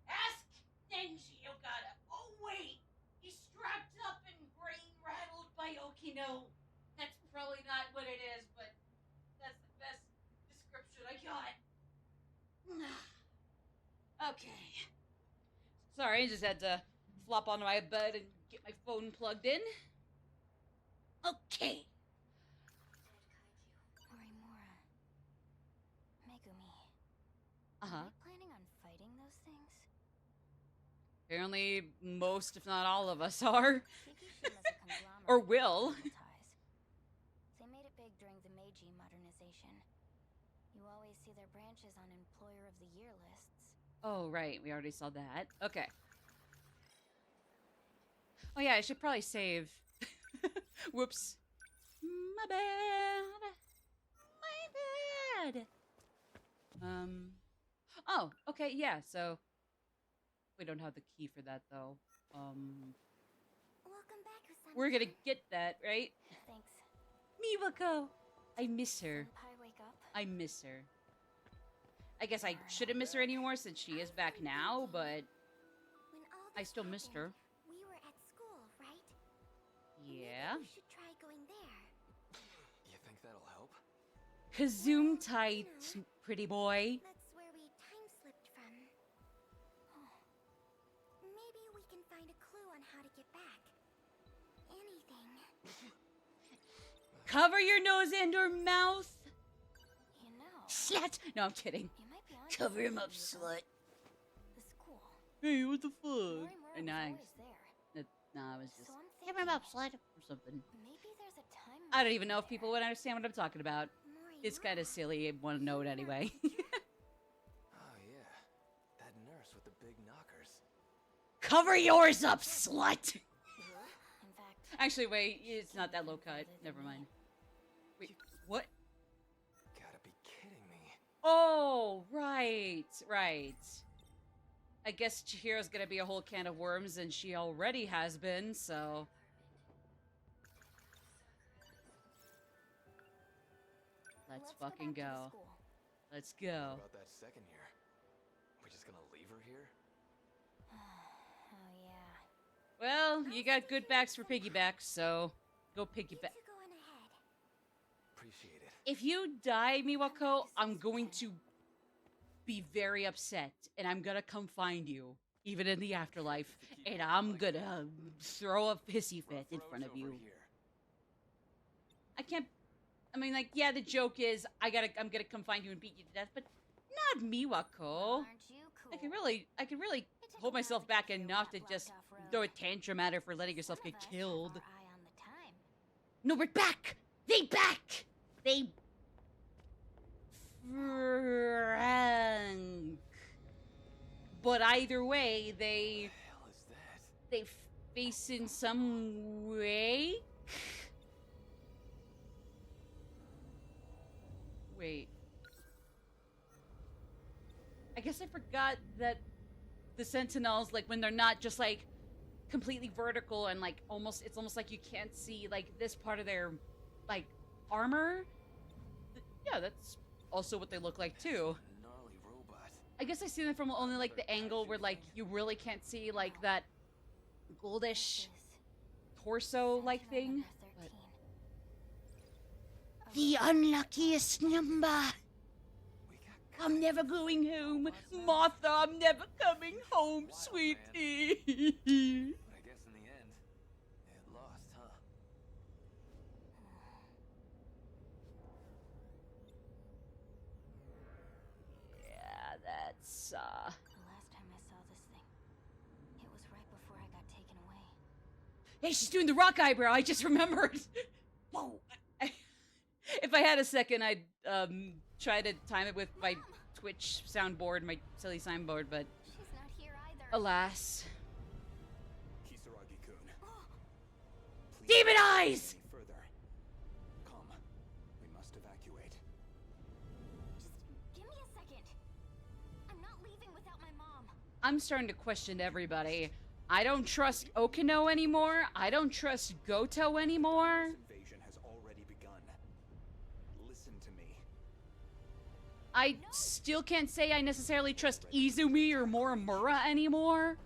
Ask Denji Ogata. Oh, wait. He's strapped up and brain rattled by Okino. That's probably not what it is, but that's the best description I got. Okay. Sorry, I just had to flop onto my bed and get my phone plugged in. Okay. Orimura. Megumi. Uh-huh. Are they planning on fighting those things? Apparently, most, if not all of us are. Shikishima's a conglomerate Or with will. political ties. They made it big during the Meiji modernization. You always see their branches on Employer of the Year lists. Oh, right. We already saw that. Okay. Oh, yeah, I should probably save. Whoops. My bad. My bad. Oh, okay, yeah, so... We don't have the key for that, though. Welcome back, Usami. We're gonna get that, right? Thanks. Miwako! I miss her. Senpai, wake up. I miss her. I guess I shouldn't miss her anymore since she is back now, but When all I this still missed her. happened, we were at school, right? Yeah? Maybe we should try going there. You think that'll help? Zoom tight, pretty boy. That's where we time slipped from. Maybe we can find a clue on how to get back. Anything. Cover your nose and or mouth. You know, Slut! No, I'm kidding. you might be onto Cover him something, up, Yuko. slut. The school. Hey, what the fuck? Morimura was Nah, always there. nah, I was just So I'm Give thinking him up, slut. or something. maybe there's a time I don't machine even know if people there. would understand what I'm talking about. It's kind of silly. I want to know it anyway. Oh yeah, that nurse with the big knockers. Cover yours up, slut! In fact, Actually, wait, it's not that low cut. Never mind. Wait, what? Gotta be kidding me. Oh, right, right. I guess Chihiro's gonna be a whole can of worms, and she already has been, so... Let's go fucking back to the go. school. Let's What go. about that second year? We just gonna leave her here? Oh yeah. Well, you got good backs for piggybacks, so go You piggyback. two go on ahead. Appreciate it. If you die, Miwako, I'm going to be very upset, and I'm gonna come find you, even in the afterlife, and I'm gonna throw a pissy fit in front of you. I can't. I mean, like, yeah, the joke is I'm gonna come find you and beat you to death, but not Miwako. Aren't you cool? I can really It took hold a while myself to back get to your enough to blocked just off road. throw a tantrum at her for letting yourself Some get of us have killed. our eye on the time. No, we're back. They back. They. Frank. But either way, they Hell is that? they face in some way. Wait. I guess I forgot that the Sentinels, like, when they're not just like completely vertical and like it's almost like you can't see like this part of their like armor. Yeah, that's also what they look like too. Gnarly robot. I guess I see them from only like the angle where like you really can't see like that goldish This torso like Sentinel thing. number But 13. The unluckiest number. We got I'm never going home. Martha, I'm never coming home, Wow, sweetie. But I guess in the end, it lost, huh? Yeah, that's The last time I saw this thing, it was right before I got taken away. Hey, she's doing the rock eyebrow. I just remembered. Whoa. If I had a second, I'd try to time it with my Twitch soundboard, my silly soundboard, but She's not here either. alas. Kisaragi-kun. Demon eyes! Any further. Come. We must evacuate. Just give me a second. I'm not leaving without my mom. I'm starting to question everybody. I don't trust Okino anymore. I don't trust Goto anymore. This invasion has already begun. Listen to me. I still can't say I necessarily trust Izumi or Morimura anymore.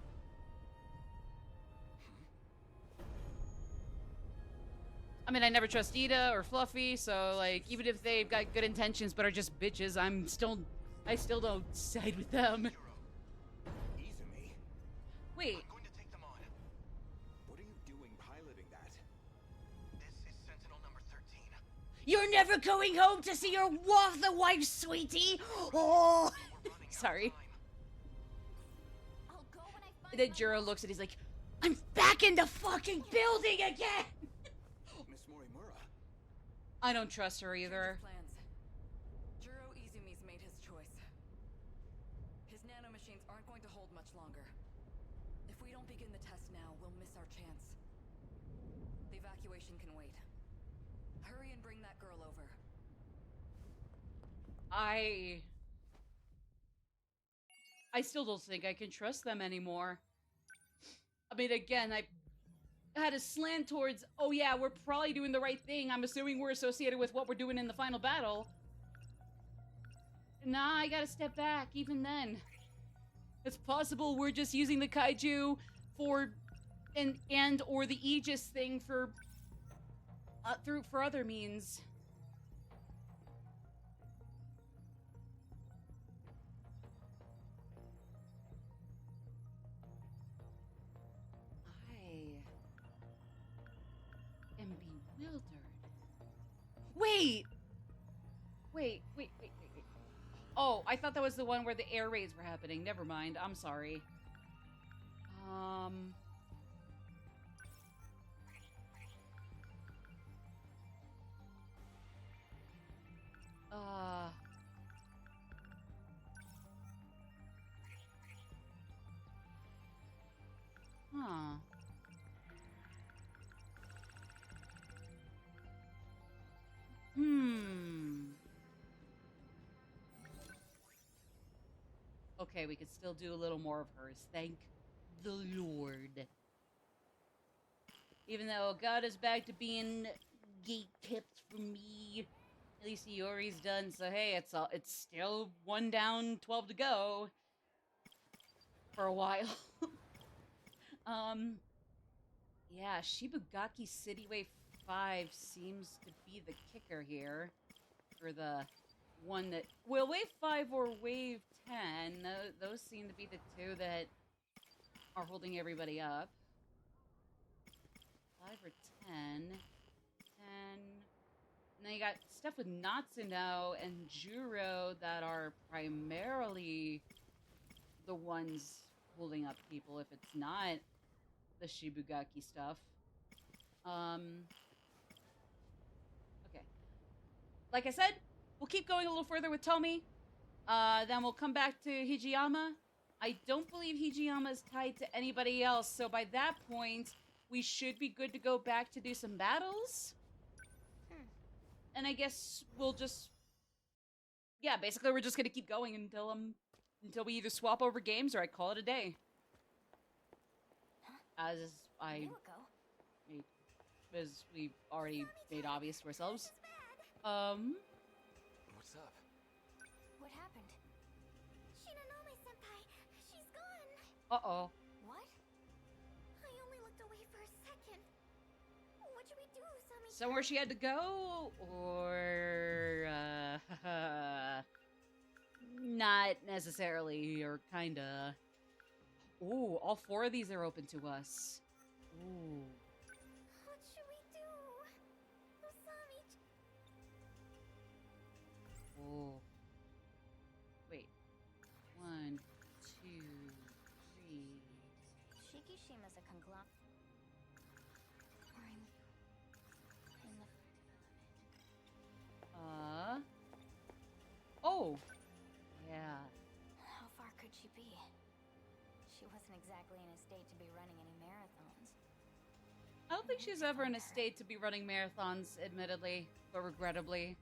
I mean, I never trust Ida or Fluffy, so like, even if they've got good intentions but are just bitches, I still don't side with them. Izumi, Wait, Going to take them on. what are you doing piloting that? This is Sentinel number 13. You're never going home to see your the wife, sweetie. Oh. We're running out of Sorry. time. I'll go when I find And then my Juro mom. looks and he's like, I'm back in the fucking building again. Miss Morimura. I don't trust her either. Plans. Juro Izumi's made his choice. His nanomachines aren't going to hold much longer. If we don't begin the test now, we'll miss our chance. The evacuation can wait. Hurry and bring that girl over. I still don't think I can trust them anymore. I mean, again, I had a slant towards, oh yeah, we're probably doing the right thing. I'm assuming we're associated with what we're doing in the final battle. Nah, I gotta step back, even then. It's possible we're just using the kaiju for, and or the Aegis thing for through for other means. I am bewildered. Wait! Wait. Oh, I thought that was the one where the air raids were happening. Never mind. I'm sorry. Uh... Huh. Okay, we could still do a little more of hers. Thank the Lord. Even though God is back to being gate-kept for me. At least Iori's done, so hey, it's still 1 down, 12 to go. For a while. Yeah, Shibugaki Cityway 5 seems to be the kicker here. Or the one that... Well, Wave 5 or Wave 10, those seem to be the two that are holding everybody up. 5 or 10. 10... And then you got stuff with Natsuno and Juro that are primarily the ones holding up people, if it's not the Shibugaki stuff. Okay. Like I said, we'll keep going a little further with Tomi. Then we'll come back to Hijiyama. I don't believe Hijiyama is tied to anybody else, so by that point, we should be good to go back to do some battles. And I guess we'll just... Yeah, basically we're just gonna keep going until we either swap over games or I call it a day. As we already made obvious to ourselves. What's up? What happened? Shinonome-senpai, she's gone. Uh-oh. What? I only looked away for a second. What should we do, Sami? Somewhere she had to go? Or, not necessarily, or kinda. Ooh, all 4 of these are open to us. Ooh. What should we do? Sami. Oh. Wait. 1, 2, 3. Shikishima's a conglomerate. Oh. Yeah. How far could she be? She wasn't exactly in a state to be running any marathons. I don't think she's ever in a state to be running marathons, admittedly, but regrettably.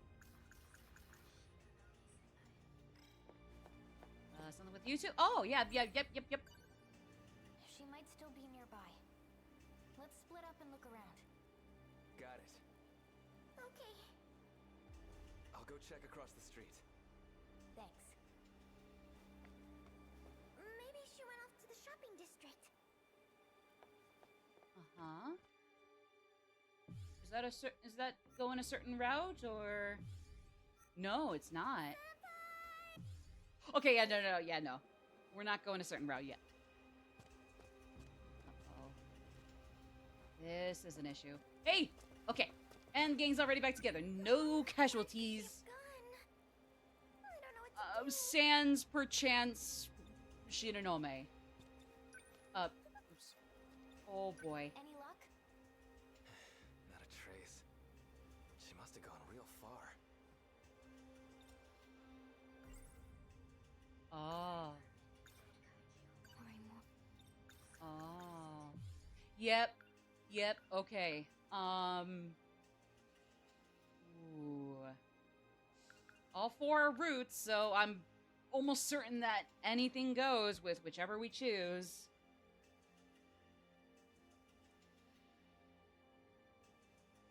Something with you two? Oh, yeah, yep. She might still be nearby. Let's split up and look around. Got it. Okay. I'll go check across the street. Thanks. Maybe she went off to the shopping district. Uh-huh. Is that going a certain route, or... No, it's not. Okay, yeah, no. We're not going a certain route yet. Uh-oh. This is an issue. Hey! Okay. And gang's already back together. No casualties. I don't know what to do. Sans perchance Shinonome. Oops. Oh boy. Any luck? Not a trace. She must have gone real far. Oh. Oh. Yep, okay. Ooh. All 4 are routes, so I'm almost certain that anything goes with whichever we choose.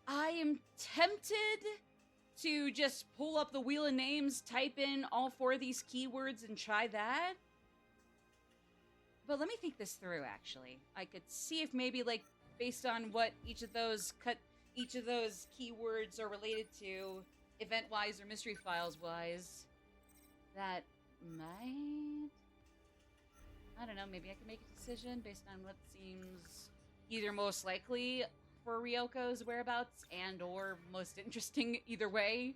I am tempted to just pull up the wheel of names, type in all 4 of these keywords, and try that. But let me think this through, actually. I could see if maybe, like, based on what each each of those keywords are related to, event-wise or mystery files-wise, that might... I don't know, maybe I can make a decision based on what seems either most likely for Ryoko's whereabouts and or most interesting either way.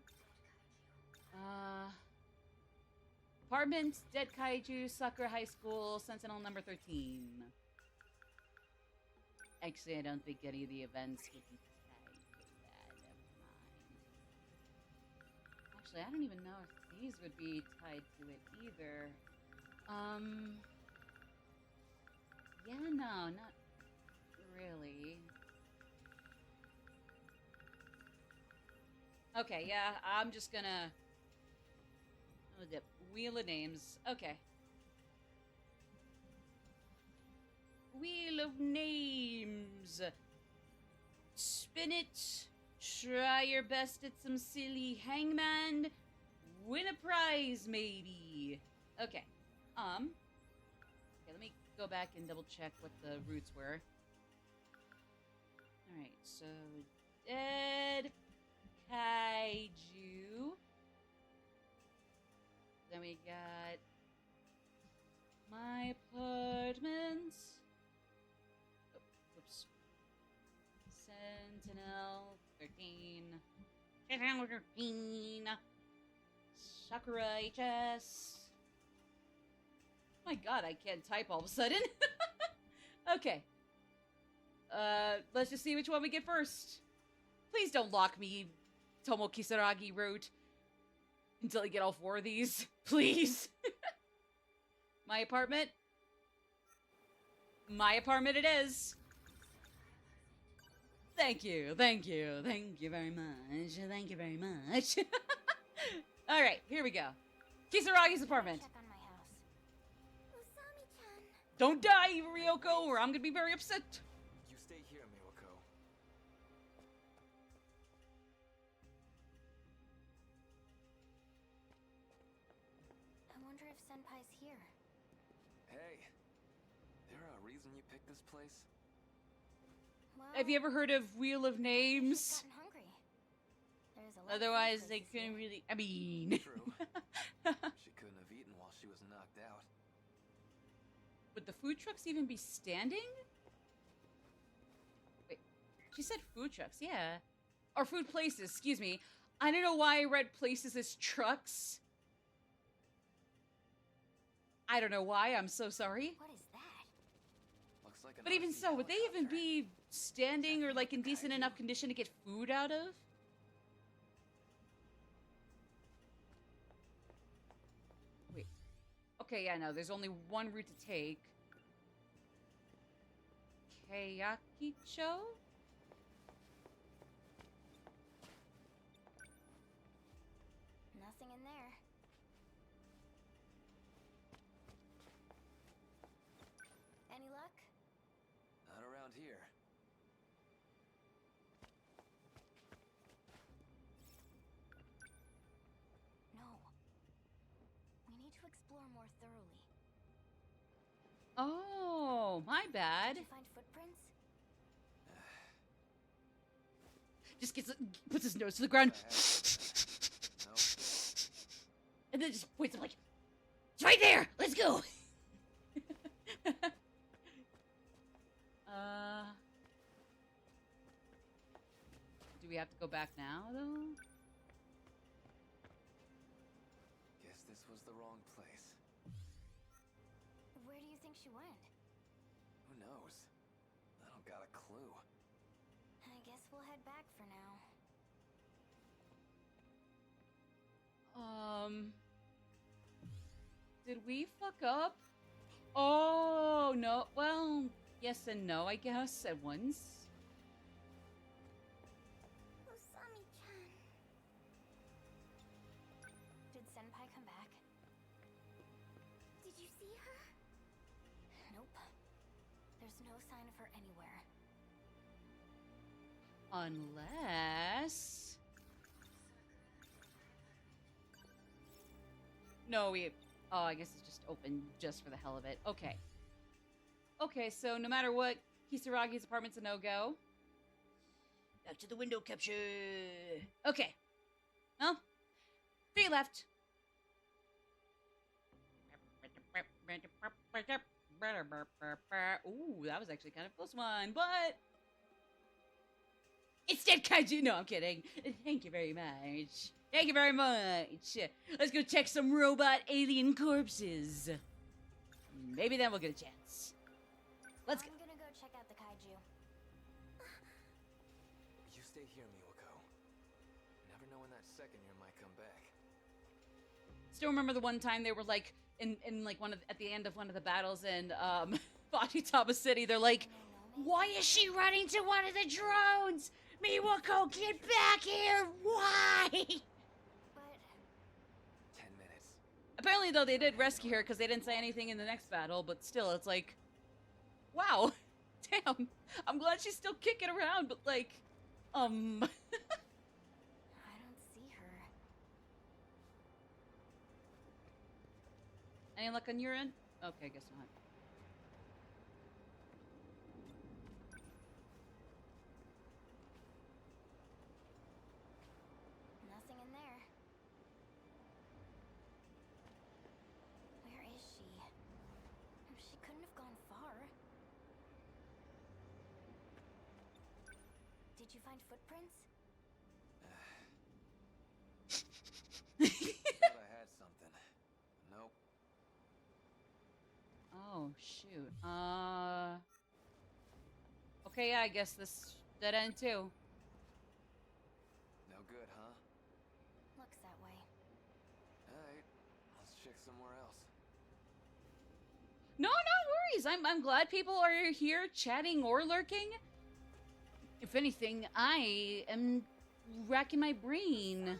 Apartment, Dead Kaiju, Sakura High School, Sentinel number 13. Actually, I don't think any of the events would be tagged with that. Never mind. Actually, I don't even know if these would be tied to it either. Yeah, no, not really. Okay, yeah, I'm just gonna... Oh, the Wheel of Names. Okay. Wheel of Names. Spin it. Try your best at some silly hangman. Win a prize, maybe. Okay. Okay, let me go back and double check what the roots were. Alright, so... Dead Kaiju. Then we got... My apartment. Oh, whoops. Sentinel 13. Sentinel 13. Sakura HS. My god, I can't type all of a sudden. Okay. Let's just see which one we get first. Please don't lock me, Tomo Kisaragi wrote, until I get all 4 of these. Please. My apartment. My apartment it is. Thank you, thank you, thank you very much, thank you very much. Alright, here we go. Kisaragi's apartment. Check on my house. Usami-chan. Don't die, Ryoko, or I'm gonna be very upset. You stay here, Miyako. I wonder if Senpai's here. Hey, there a reason you picked this place? Well, Have you ever heard of Wheel of I've Names? just gotten hungry. There's a lot of Otherwise, food they places couldn't here. really. I mean. True. She couldn't have eaten while she was knocked out. Would the food trucks even be standing? Wait, she said food trucks, yeah. Or food places, excuse me. I don't know why I read places as trucks. I don't know why, I'm so sorry. What is that? Looks like an But even RC so, would they even helicopter. be standing or like in decent enough condition to get food out of? Wait. Okay, yeah, no, there's only one route to take. Kayakicho? Nothing in there. Any luck? Not around here. No. We need to explore more thoroughly. Oh, my bad. Did you find footprints? Just puts his nose to the ground. No. And then just points up like, it's right there! Let's go! Do we have to go back now, though? Guess this was the wrong place. Where do you think she went? Who knows? I don't got a clue. I guess we'll head back for now. Did we fuck up? Oh, no. Well, yes and no, I guess, at once. Usami-chan. Did Senpai come back? Did you see her? Nope. There's no sign of her anywhere. Unless... No, we... Oh, I guess it's just open just for the hell of it. Okay. Okay, so no matter what, Kisaragi's apartment's a no-go. Back to the window capture. Okay. Well, 3 left. Ooh, that was actually kind of a close one, but it's dead kaiju. No, I'm kidding. Thank you very much. Thank you very much. Let's go check some robot alien corpses. Maybe then we'll get a chance. Let's go. I'm gonna go check out the kaiju. You stay here, Miwako. Never know when that second year might come back. Still remember the one time they were like in like at the end of one of the battles in Fatitama City. They're like, Why is she running to one of the drones? Miwako, get back here! Why? But 10 minutes. apparently though they did rescue her because they didn't say anything in the next battle. But still, it's like, wow, damn. I'm glad she's still kicking around, but like, I don't see her. any luck on your end? Okay, I guess not. Nothing in there. Where is she? She couldn't have gone far. Did you find footprints? Thought I had something. Nope. Oh shoot. Okay, yeah, I guess this dead end too. No good, huh? Looks that way. Alright, let's check somewhere else. No, no worries. I'm glad people are here chatting or lurking. If anything, I am racking my brain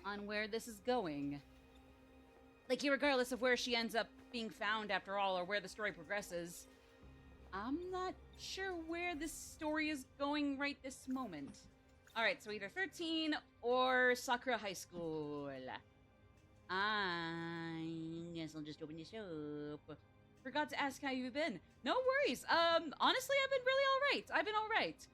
on where this is going. Like, regardless of where she ends up being found after all, or where the story progresses, I'm not sure where this story is going right this moment. Alright, so either 13 or Sakura High School. I guess I'll just open this up. Forgot to ask how you've been. No worries. Honestly, I've been really alright. I've been alright.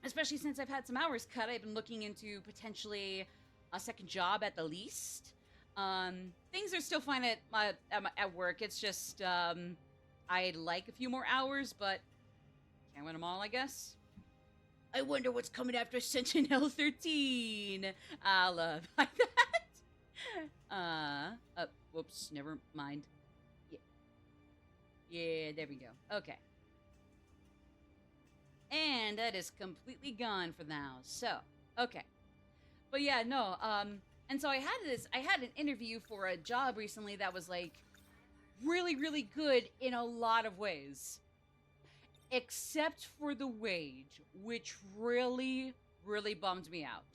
Especially since I've had some hours cut, I've been looking into potentially a second job at the least. Things are still fine at work. It's just, I'd like a few more hours, but can't win them all, I guess. I wonder what's coming after Sentinel 13. I'll, buy that. Whoops, never mind. Yeah, there we go. Okay. And that is completely gone for now. So, okay. But yeah, no, and so I had an interview for a job recently that was like really, really good in a lot of ways. Except for the wage, which really, really bummed me out.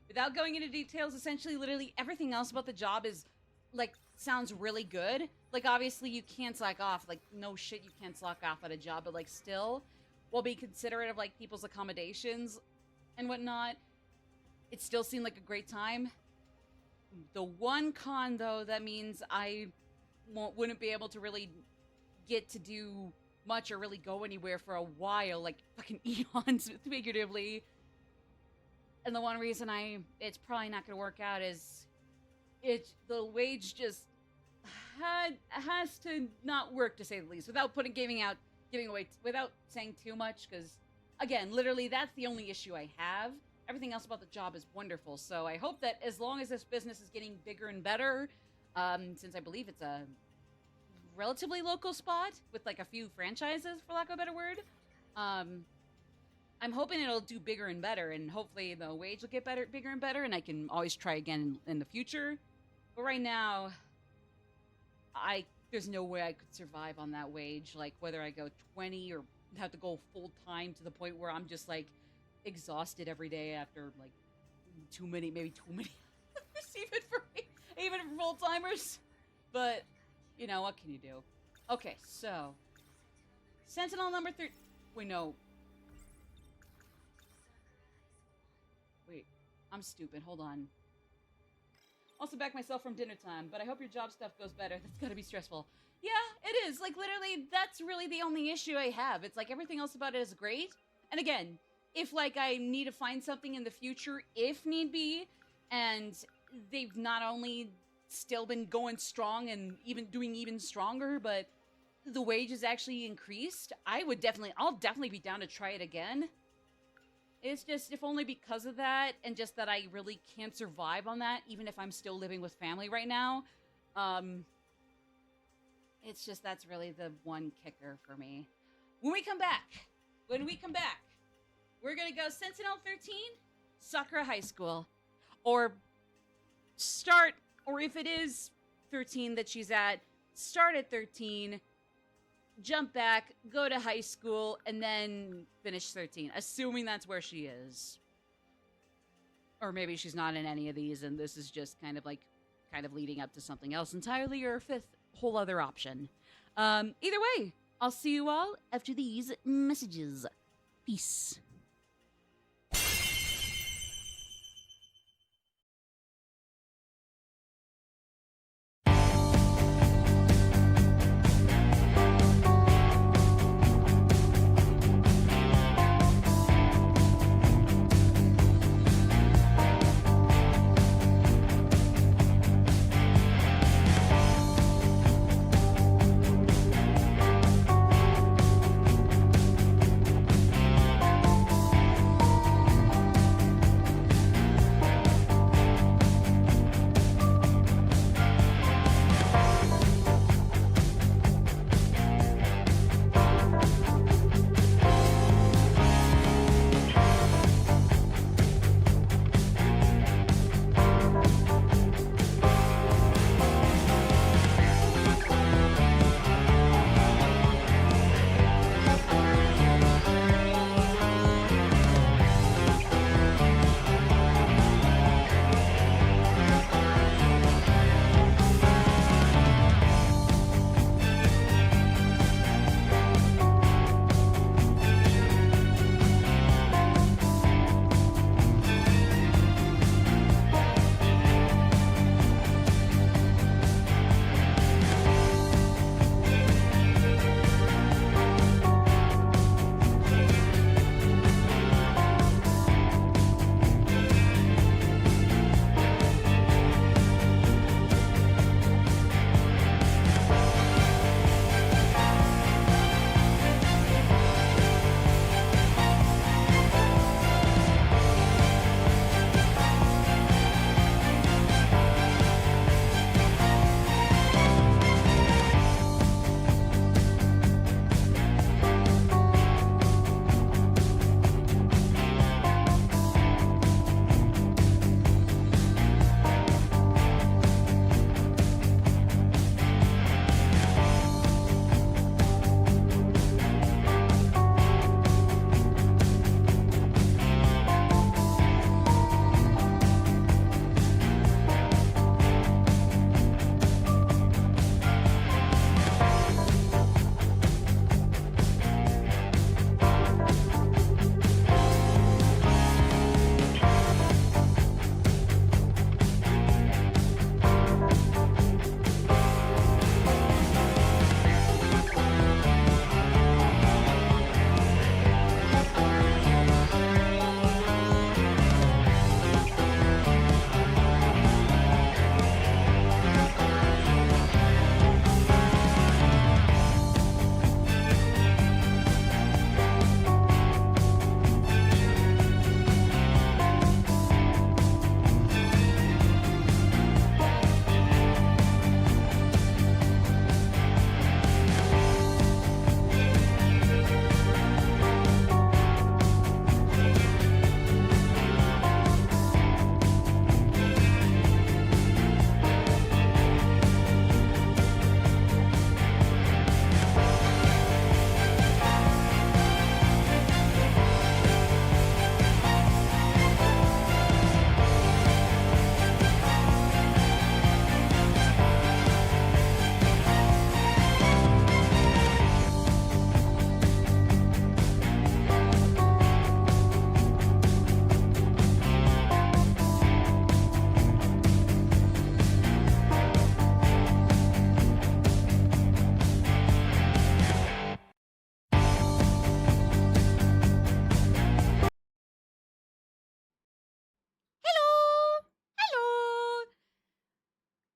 Without going into details, essentially literally everything else about the job is like sounds really good. Like obviously you can't slack off, like no shit you can't slack off at a job, but like still, while being considerate of like people's accommodations and whatnot, it still seemed like a great time. The one con though, that means I wouldn't be able to really get to do much or really go anywhere for a while, like fucking eons figuratively. And the one reason it's probably not gonna work out is the wage just has to not work, to say the least, without giving away, without saying too much, because again, literally that's the only issue I have. Everything else about the job is wonderful, so I hope that as long as this business is getting bigger and better, since I believe it's a relatively local spot with like a few franchises, for lack of a better word, I'm hoping it'll do bigger and better, and hopefully the wage will get bigger and better, and I can always try again in the future. But right now, there's no way I could survive on that wage, like whether I go 20 or have to go full time to the point where I'm just like exhausted every day after like maybe too many even for full timers. But you know, what can you do? Okay, so Sentinel number 3. Wait, no. Wait, I'm stupid. Hold on. Also back myself from dinner time, but I hope your job stuff goes better. That's gotta be stressful. Yeah, it is. Like, literally, that's really the only issue I have. It's like everything else about it is great. And again, if like I need to find something in the future, if need be, and they've not only still been going strong and even doing even stronger, but the wages actually increased, I'll definitely be down to try it again. It's just, if only because of that, and just that I really can't survive on that, even if I'm still living with family right now. It's just, that's really the one kicker for me. When we come back, we're gonna go Sentinel 13, Sakura High School. Or if it is 13 that she's at, start at 13, jump back, go to high school, and then finish 13, assuming that's where she is. Or maybe she's not in any of these, and this is just kind of leading up to something else entirely, or a fifth whole other option. Either way, I'll see you all after these messages. Peace.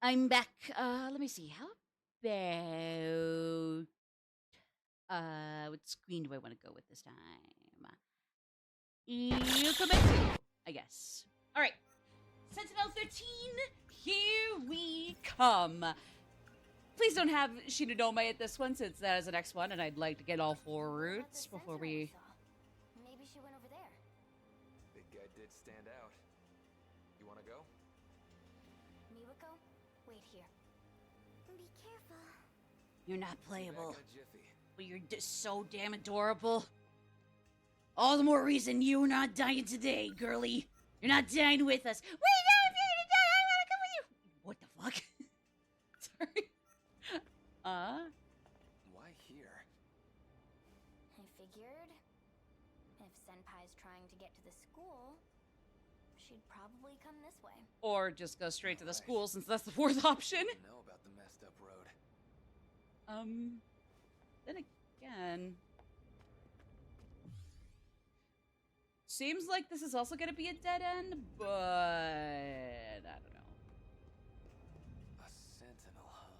I'm back. Let me see. How about what screen do I want to go with this time? You come back to, I guess. All right, Sentinel 13, here we come. Please don't have Shinonome at this one, since that is the next one, and I'd like to get all 4 routes before we. Maybe she went over there. Big guy did stand out. You wanna go? Miwako, wait here. Be careful. You're not Back playable, in a jiffy. but you're just so damn adorable. All the more reason you're not dying today, girly. You're not dying with us. Wait, no, if you're gonna die, I wanna come with you. What the fuck? Sorry. Why here? I figured if Senpai's trying to get to the school, she'd probably come this way. Or just go straight to the school, since that's the 4th option. I know about the messed up road. Then again, seems like this is also gonna be a dead end, but I don't know. A sentinel, huh?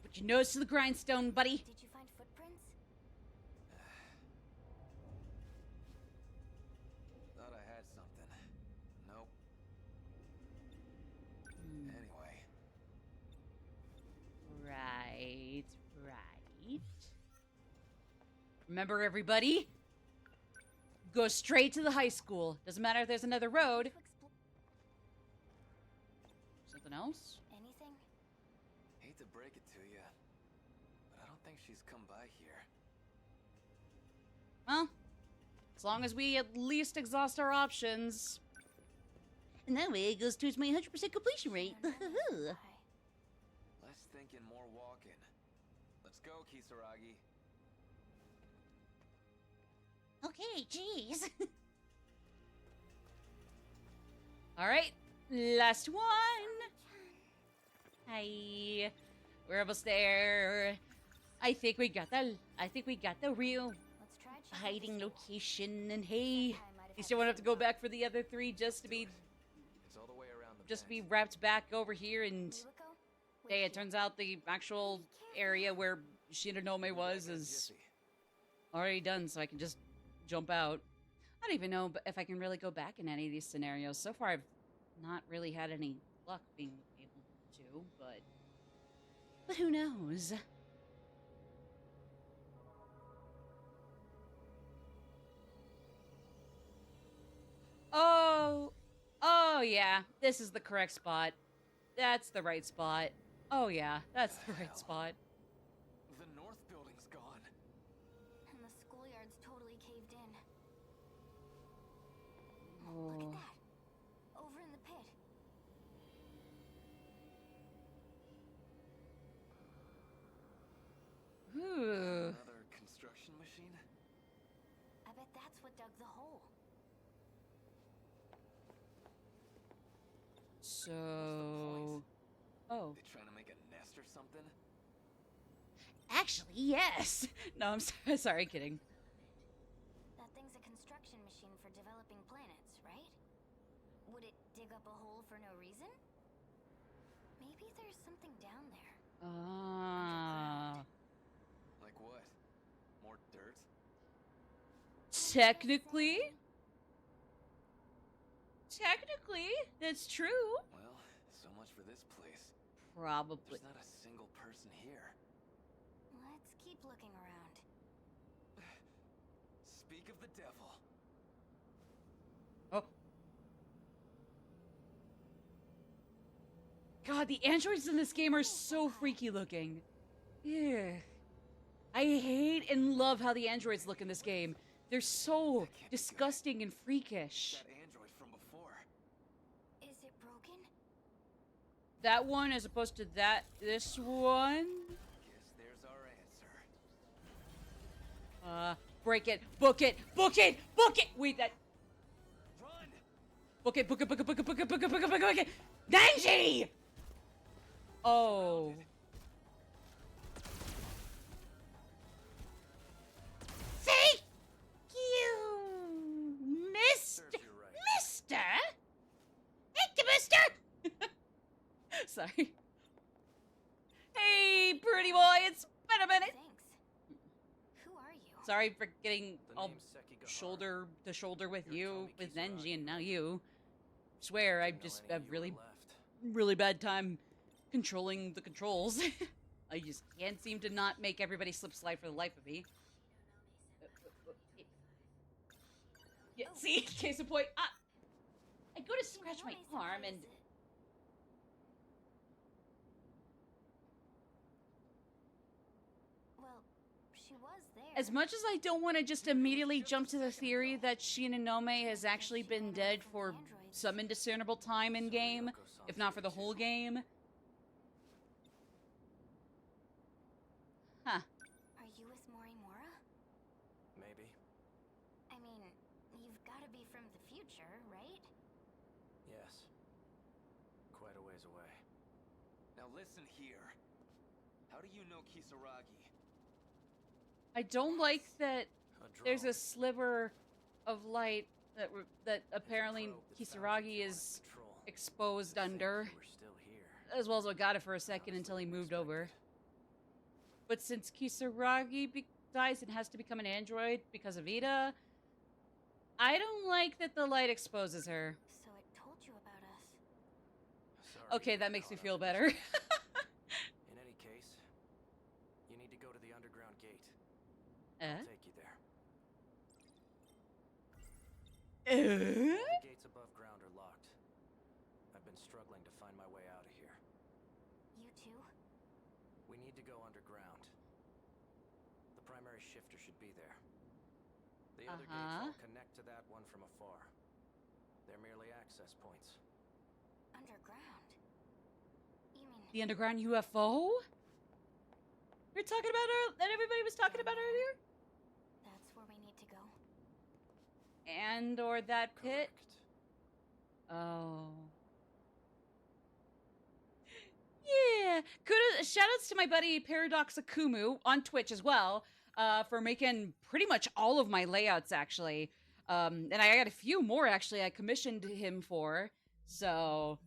Put your nose to the grindstone, buddy. Did you find footprints? Thought I had something. Nope. Anyway, Right. Remember, everybody? Go straight to the high school. Doesn't matter if there's another road. Something else? Anything? hate to break it to you, but I don't think she's come by here. Well, as long as we at least exhaust our options. And that way it goes towards my 100% completion rate. Why? Less thinking, more walking. Let's go, Kisaragi. Okay, jeez. All right, last one. Hi, we're almost there. I think we got the real Let's try checking hiding the school. location. And hey, Senpai might have at least had I won't have to go something back for the other 3 just to be It's all the way around the just be bend. wrapped back over here. And Miwako, wait hey, here. it turns out the actual area where Shinonome was Back in a is jiffy. already done, so I can just jump out. I don't even know if I can really go back in any of these scenarios. So far, I've not really had any luck being able to, but who knows? Oh yeah, this is the correct spot. That's the right spot. Oh yeah, that's the right spot. The north building's gone. And the schoolyard's totally caved in. Look Oh. at that. Over in the pit. Ooh. Another construction machine? I bet that's what dug the hole. So, oh, They trying to make a nest or something? actually, yes. No, I'm sorry, kidding. That thing's a construction machine for developing planets, right? Would it dig up a hole for no reason? Maybe there's something down there. Ah, Like what? More dirt? technically, that's true. Well, so much for this place. Probably. There's not a single person here. Let's keep looking around. Speak of the devil. Oh. God, the androids in this game are so freaky looking. Yeah. I hate and love how the androids look in this game. They're so disgusting and freakish. That android from before. Is it broken? That one as opposed to this one. Guess there's our answer. Break it, book it, book it, book it! Wait, that. Run! Book it, book it, book it, book it, book it, book it, book it, book it! Denji! Oh. Thank you, Mr. Serves you right. Sorry. Hey, pretty boy, it's been a minute. Thanks. Who are you? Sorry for getting The all name's Sekigahara. shoulder to shoulder with You're you, Tomi with Nenji, Kisaragi, and now right? you. Swear, I Didn't know just any have of you were really, left. really bad time controlling the controls. I just can't seem to not make everybody slip slide for the life of me. Yeah, see? Case in point. I go to scratch my arm and... Well, she was there. As much as I don't want to just immediately jump to the theory that Shinonome has actually been dead for some indiscernible time in game, if not for the whole game. Huh. Are you with Morimura? Maybe. I mean, you've got to be from the future, right? Yes. Quite a ways away. Now listen here. How do you know Kisaragi? I don't like that A there's a drone. sliver of light that apparently Probe that found you Kisaragi beyond is control. exposed To think under, you were still here. as well as what got it for a second until he moved over. But since Kisaragi dies and has to become an android because of Ida, I don't like that the light exposes her. So it told you about us. Sorry Okay, you that got makes me caught feel up in better. this. In any case, you need to go to the underground gate. I'll take you there. The gates above ground are locked. I've been struggling to find my way out of here. You too? We need to go underground. The primary shifter should be there. The other gates all connect to that one from afar. They're merely access points. Underground? You mean The underground UFO? We're talking about that everybody was talking about earlier? that's where we need to go? And or that pit? Correct. Oh. Yeah. Kudos, shoutouts to my buddy Paradox Akumu on Twitch as well, for making pretty much all of my layouts actually. And I got a few more actually I commissioned him for. So,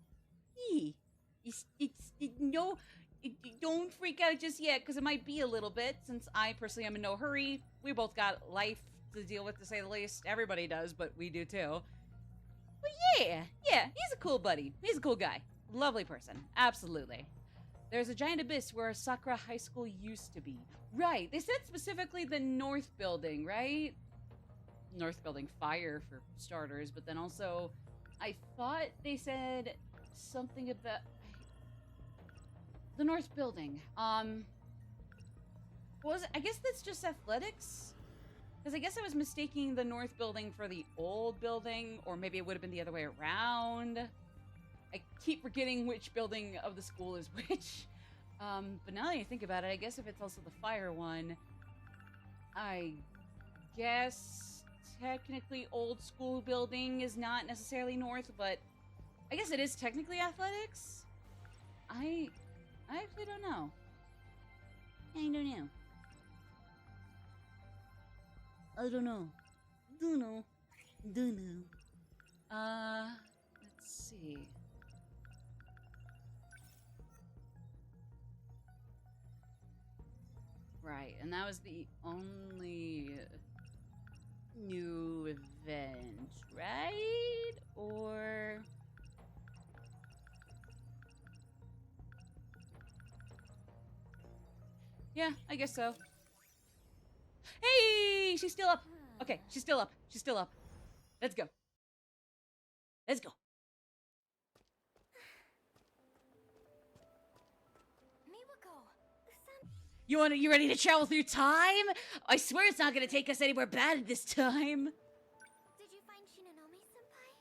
no, don't freak out just yet because it might be a little bit since I personally am in no hurry. We both got life to deal with, to say the least. Everybody does, but we do too. But yeah, he's a cool buddy. He's a cool guy. Lovely person. Absolutely. There's a giant abyss where Sakura High School used to be. Right. They said specifically the North Building, right? North Building Fire for starters, but then also I thought they said something about the North Building. Was it? I guess that's just athletics? Because I guess I was mistaking the North Building for the old building, or maybe it would have been the other way around. I keep forgetting which building of the school is which. But now that you think about it, I guess if it's also the fire one, I guess technically old school building is not necessarily north, but I guess it is technically athletics. I actually don't know. I don't know. I don't know. Don't know. Don't know. Let's see. Right, and that was the only new event, right? Or... yeah, I guess so. Hey, she's still up. Okay, she's still up. She's still up. Let's go. Let's go. You ready to travel through time? I swear it's not gonna take us anywhere bad this time. Did you find Shinonome-senpai?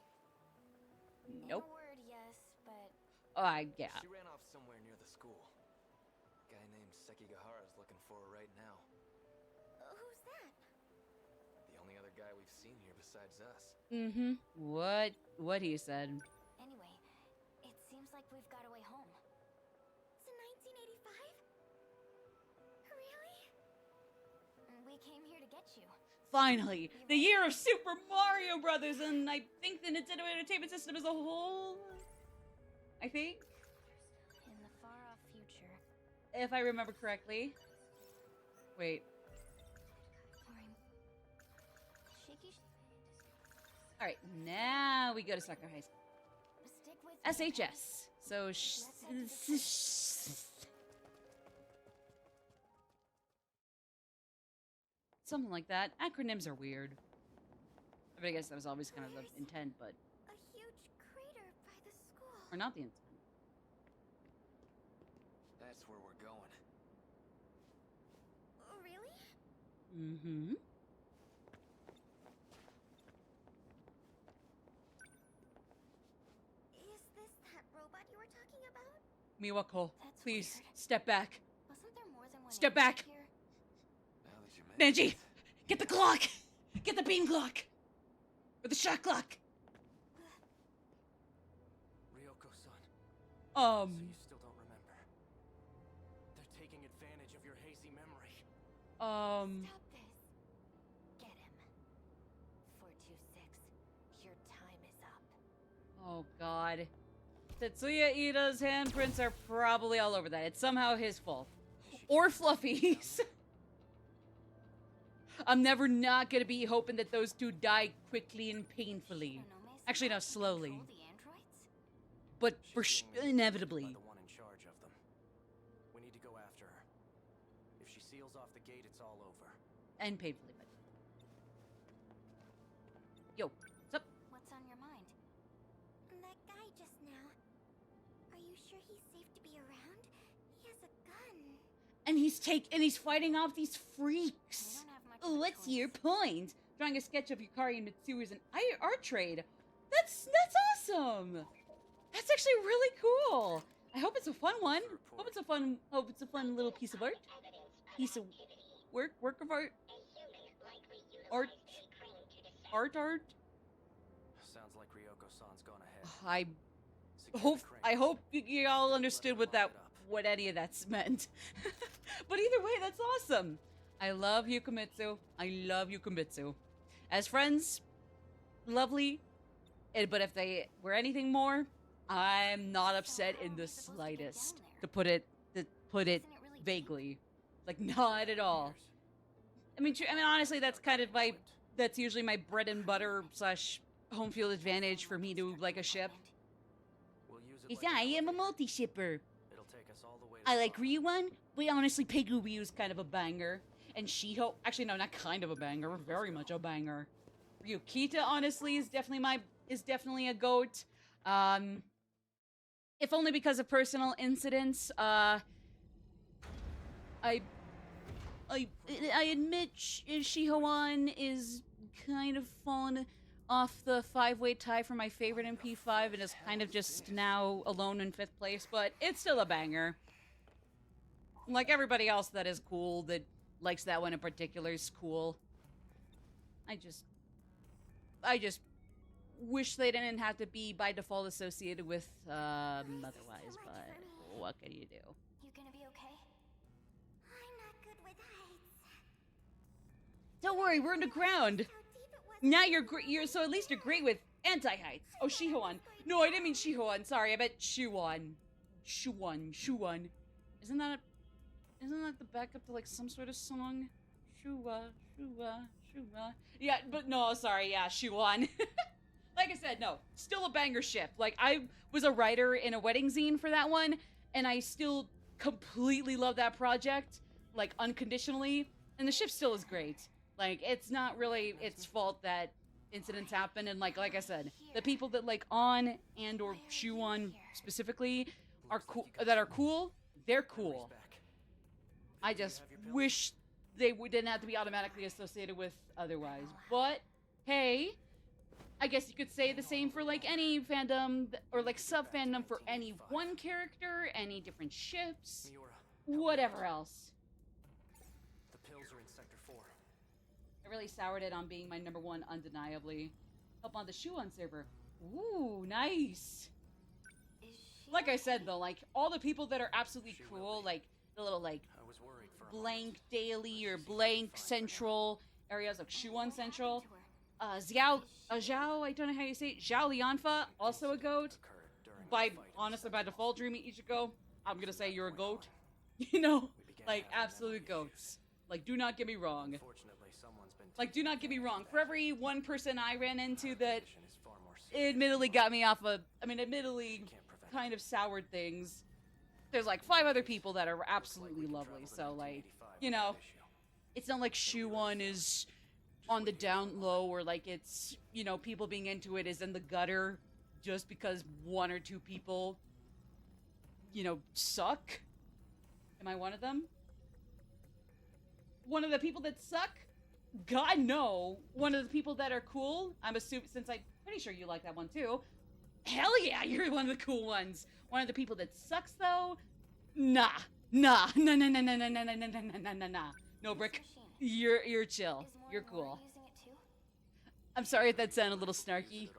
Nope. In a word, yes, but Oh, yeah. She ran off somewhere near the school. A guy named Sekigahara is looking for her right now. who's that? The only other guy we've seen here besides us. Mm-hmm. What he said. Anyway, it seems like we've got a way home. It's 1985? Really? We came here to get you. Finally, the year of Super Mario Brothers, and I think the Nintendo Entertainment System as a whole. I think. if I remember correctly. Wait. All right, now we go to Sucker High School. Stick with me, okay? SHS. So, something like that. Acronyms are weird. I mean, I guess that was always kind of the intent, but A huge crater by the school. or not the intent. That's where we're going. Oh, really? Mm-hmm. Is this that robot you were talking about? Miwako, That's please weird. step back. Wasn't there more than one Step android back. here? Now that you mention Manji, it, get the clock. Get the beam clock. Or the shot clock. Ryoko-san, Um. so you still don't remember. They're taking advantage of your hazy memory. Stop this. Get him. 426. Your time is up. Oh God. Tetsuya Ida's handprints are probably all over that. It's somehow his fault. Or Fluffy's. I'm never not gonna be hoping that those two die quickly and painfully. Shinonome-san Actually, no, can slowly. control the androids? But for She's being manipulated inevitably. by the one in charge of them. We need to go after her. If she seals off the gate, it's all over. And painfully. But... Yo, what's up? What's on your mind? That guy just now. Are you sure he's safe to be around? He has a gun. And he's fighting off these We freaks. don't have much of a What's your choice. point? Drawing a sketch of Yukari and Mitsuru's an art trade. That's awesome. That's actually really cool. I hope it's a fun one. Hope it's a fun little piece of art. Piece of work of art. Art. Sounds like Ryoko-san's gone ahead. Secure I the crane. hope you all understood Let her lock it up. what any of that's meant. But either way, that's awesome. I love Yukimitsu. I love Yukimitsu. As friends, lovely. But if they were anything more, I'm not upset in the slightest. To put it Isn't it really deep? vaguely, like not at all. I mean, honestly, that's kind of that's usually my bread and butter / home field advantage for me to like a ship. We'll use it Yes, like I an am a elevator. multi-shipper. It'll take us all the way to I the like farm. Ryuan, but honestly, Pegu Ryu's kind of a banger. And Shiho, actually no, not kind of a banger, very much a banger. Ryukita, honestly, is definitely a goat. If only because of personal incidents. I admit Shihoan is kind of fallen off the 5-way tie for my favorite in P5 and is kind of just now alone in 5th place, but it's still a banger. Like everybody else that is cool, that likes that one in particular is cool. I just wish they didn't have to be by default associated with otherwise, but what can you do? You gonna be okay? I'm not good with heights. Don't worry, we're underground. How deep it was. Now you're so at least you're great with anti-heights. Oh, Shihoan. No, I didn't mean Shihoan. Sorry, I meant Shuan. Shuan. Isn't that the backup to like some sort of song? Shua. Yeah, but no, sorry, yeah, Shuan. Like I said, no, still a banger ship. Like I was a writer in a wedding zine for that one, and I still completely love that project, like unconditionally. And the ship still is great. Like it's not really its fault that incidents happen, and like I said, the people that like On and or Shuan specifically are cool. They're cool. I just wish they didn't have to be automatically associated with otherwise. But hey, I guess you could say the same for like any fandom or like sub fandom for any one character, any different ships, Miura, whatever else. the pills are in Sector 4. I really soured it on being my number one undeniably. Up on the Shuan server. Ooh, nice. Is she Like I said though, like all the people that are absolutely cool, like the little like I was worried for a blank moment. daily or She seemed blank fine for now. central areas like Shuan Central. to her? Zhao, I don't know how you say it. Zhao Lianfa, also a goat. Occurred during By the fight in honestly, by Sentinels. default, Dreamy Ichigo, I'm gonna say you're a goat. You know, We began like having absolute memory goats. issues. Like, do not get me wrong. Unfortunately, someone's been Like, do taking not get me advantage wrong. of For that. every one person I ran into Our that condition is far more serious admittedly than got me off of, admittedly You can't prevent kind it. of soured things, there's like 5 other people that are absolutely lovely. So, like, you know, it's not like Shoe One is on the down low or like it's, you know, people being into it is in the gutter just because 1 or 2 people, you know, suck. Am I one of them? One of the people that suck? God, no. One of the people that are cool? I'm assuming, since I'm pretty sure you like that one too. Hell yeah, you're one of the cool ones. One of the people that sucks though? Nah. Nah. Nah, nah, nah, nah, nah, nah, nah, nah, nah, nah, nah, nah. No, Brick. You're chill. You're cool. Using it too? I'm sorry if that sounded a little snarky.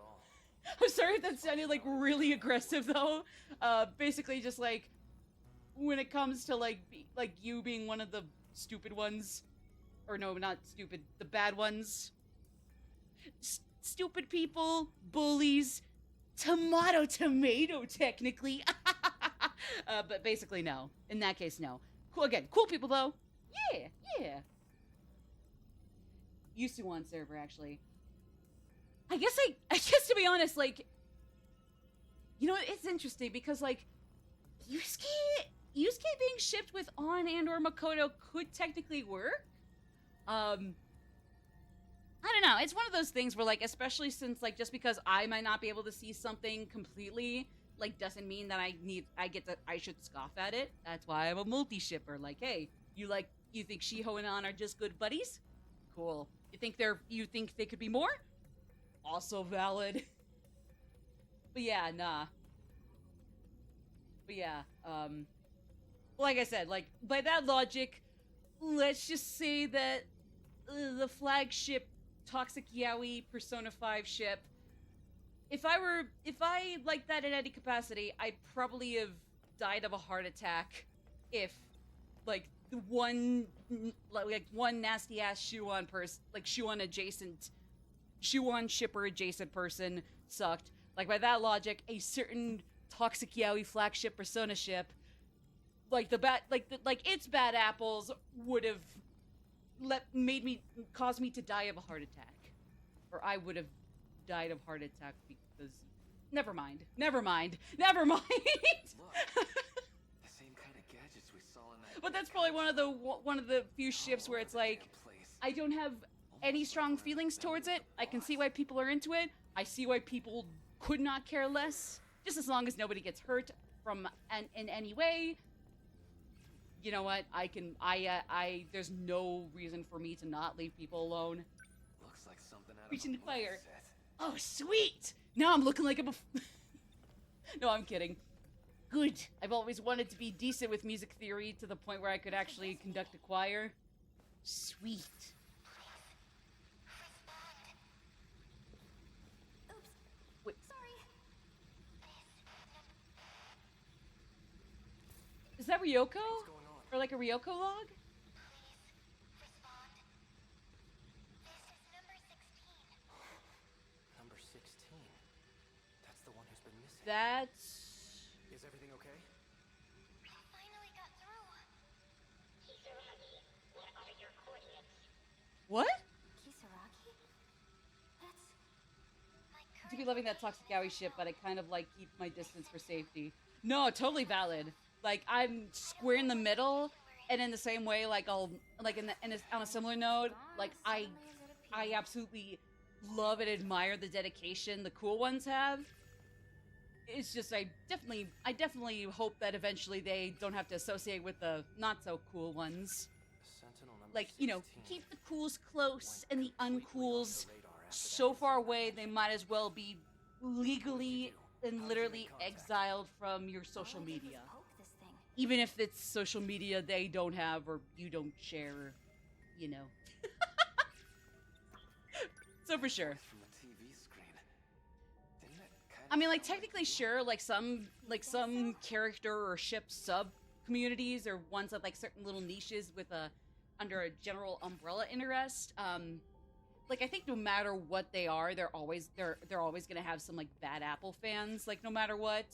I'm sorry if that sounded like really aggressive though. Basically just like when it comes to like you being one of the stupid ones, or no, not stupid, the bad ones. Stupid people, bullies, tomato, technically. But basically no. In that case, no. Cool again. Cool people though. Yeah, yeah. Used to on server actually. I guess to be honest, like, you know, it's interesting because like Yusuke being shipped with On and or Makoto could technically work. I don't know. It's one of those things where like, especially since like just because I might not be able to see something completely, like doesn't mean that I should scoff at it. That's why I'm a multi-shipper. Like, hey, you think Shiho and On are just good buddies? Cool. You think they could be more? Also valid. But yeah, nah. But yeah, like I said, like, by that logic, let's just say that the flagship Toxic Yaoi Persona 5 ship, if I liked that in any capacity, I'd probably have died of a heart attack if, like, one nasty ass Shuon person, like Shuon shipper adjacent person sucked. Like, by that logic, a certain Toxic Yaoi flagship Persona ship, like its bad apples would have caused me to die of a heart attack, or I would have died of heart attack because. Never mind. Look, the same kind of gadgets we saw in that. But that's probably one of the few ships where it's like, I don't have any strong feelings towards it. I can see why people are into it. I see why people could not care less, just as long as nobody gets hurt in any way. You know what? There's no reason for me to not leave people alone. Looks like something out of Reaching a the fire. movie set. Oh, sweet! Now I'm looking like a No, I'm kidding. Good. I've always wanted to be decent with music theory to the point where I could actually conduct a choir. Sweet. Oops. Wait. Sorry. Is that Ryoko? What's going on? Or like a Ryoko log? Number 16. That's the one who's been missing. That's... Is everything okay? Finally got through. What? Kisaragi? That's... I do be loving that Toxic Yaoi ship, but I kind of like keep my distance for safety. No, totally valid. Like, I'm square in the middle, and in the same way, like, I'll, like, on a similar note, like, I absolutely love and admire the dedication the cool ones have. It's just, I definitely hope that eventually they don't have to associate with the not-so-cool ones. Sentinel number Like, you know, 16 keep the cools close and the went completely off uncools the radar after so that far incident away last they year. might as well be legally and How'd you literally make contact? exiled from your social All I did was media. poke this thing. Even if it's social media they don't have or you don't share, you know. So for sure. From a TV screen. Didn't it kind I mean, like, of sound technically, sure, like some character or ship sub communities or ones that like certain little niches with under a general umbrella interest. Like, I think no matter what they are, they're always gonna have some like bad apple fans. Like, no matter what,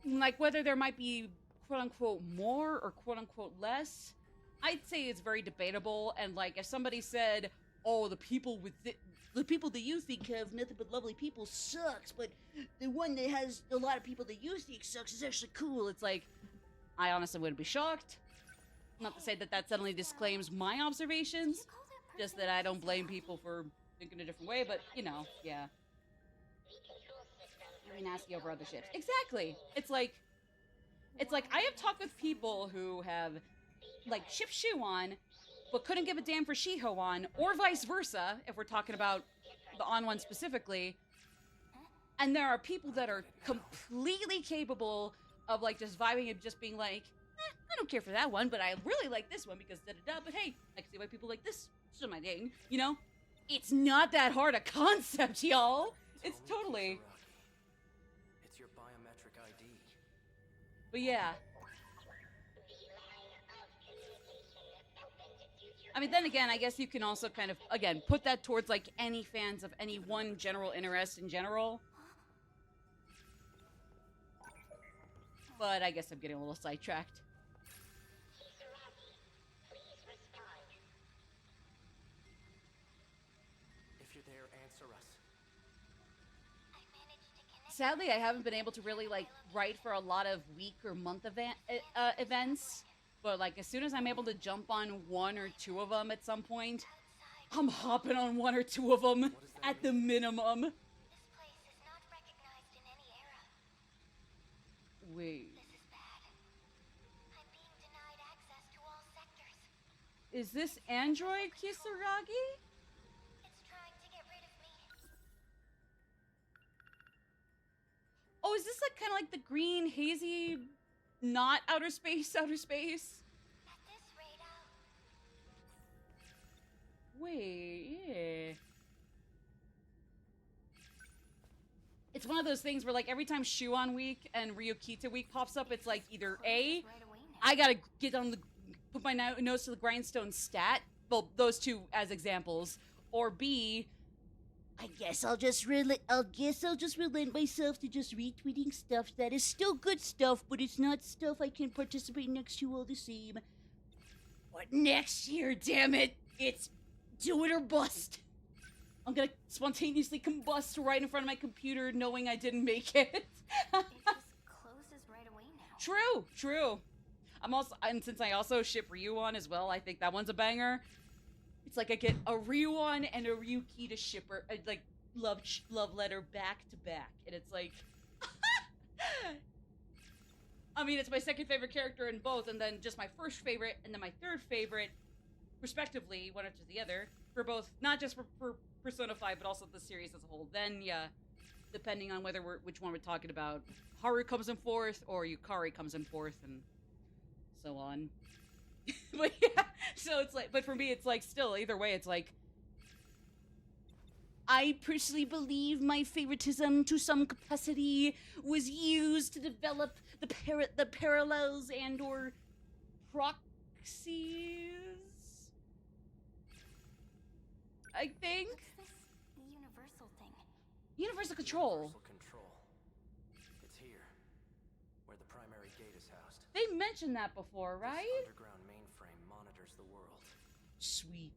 like whether there might be quote-unquote more or quote-unquote less, I'd say it's very debatable. And like, if somebody said, oh, the people that you think of nothing but lovely people sucks, but the one that has a lot of people that you think sucks is actually cool, it's like, I honestly wouldn't be shocked. Not to say that that suddenly disclaims my observations, just that I don't blame people for thinking a different way, but, you know, yeah. Very nasty over other ships. Exactly! It's like, I have talked with people who have, like, shipped Shuon, but couldn't give a damn for Shihoan, or vice versa, if we're talking about the On one specifically. And there are people that are completely capable of, like, just vibing and just being like, I don't care for that one, but I really like this one because da-da-da, but hey, I can see why people like this. It's not my thing, you know? It's not that hard a concept, y'all. It's totally... It's your biometric ID. But yeah. I mean, then again, I guess you can also kind of, again, put that towards, like, any fans of any one general interest in general. But I guess I'm getting a little sidetracked. If you're there, answer us. Sadly, I haven't been able to really, like, write for a lot of week or month events. But, like, as soon as I'm able to jump on one or two of them at some point, I'm hopping on one or two of them at the minimum. This place is not recognized in any era. Wait. This is bad. I'm being denied access to all sectors. Is this Android Kisaragi? It's trying to get rid of me. Oh, is this like kind of like the green, hazy, not outer space, outer space? At this rate, Wait, yeah. It's one of those things where, like, every time Shuon Week and Ryokita Week pops up, it's like either A, I gotta get on the, put my nose to the grindstone stat, well, those two as examples, or B, I guess I'll just relent myself to just retweeting stuff that is still good stuff, but it's not stuff I can participate next to all the same. But next year, damn it, it's do it or bust. I'm gonna spontaneously combust right in front of my computer knowing I didn't make it. It just closes right away now. True. And since I also ship Ryuon as well, I think that one's a banger. It's like I get a Ryuon and a Ryukita shipper, like love letter back to back, and it's like, I mean, it's my second favorite character in both, and then just my first favorite, and then my third favorite, respectively, one after the other, for both, not just for Persona 5, but also the series as a whole. Then, yeah, depending on which one we're talking about, Haru comes in fourth, or Yukari comes in fourth, and so on. But yeah, so it's like, but for me, it's like, still, either way, it's like, I personally believe my favoritism to some capacity was used to develop the parallels and or proxies, I think. What's this universal thing? Universal control. Universal control. It's here, where the primary gate is housed. They mentioned that before, right? This underground mainframe monitors the world. Sweet.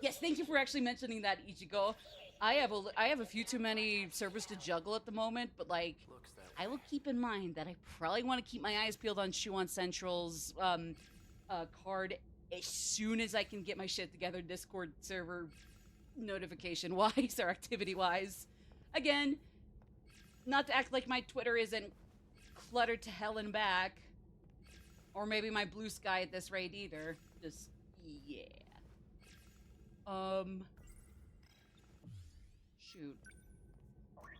Yes, thank you for actually mentioning that, Ichigo. I have a few too many servers to juggle at the moment, but like, I will keep in mind that I probably want to keep my eyes peeled on Shuon Central's card as soon as I can get my shit together, Discord server notification-wise or activity-wise. Again, not to act like my Twitter isn't cluttered to hell and back, or maybe my blue sky at this rate either. Just, yeah. Shoot. Wait.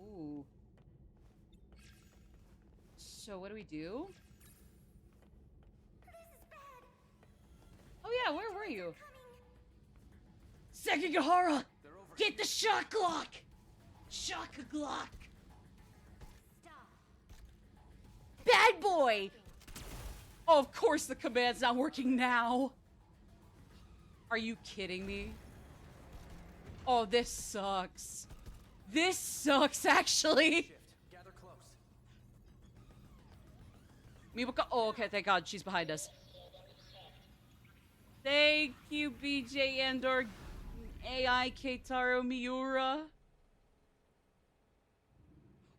Ooh. So what do we do? This is bad. Oh yeah, where were you? Sekigahara! Get the shock Glock! Shock Glock! Stop. Bad boy! Oh, of course the command's not working now. Are you kidding me? Oh, this sucks. This sucks, actually. Shift. Gather close. Miwako. Oh, okay. Thank God she's behind us. Thank you, BJ and/or AI Keitaro Miura.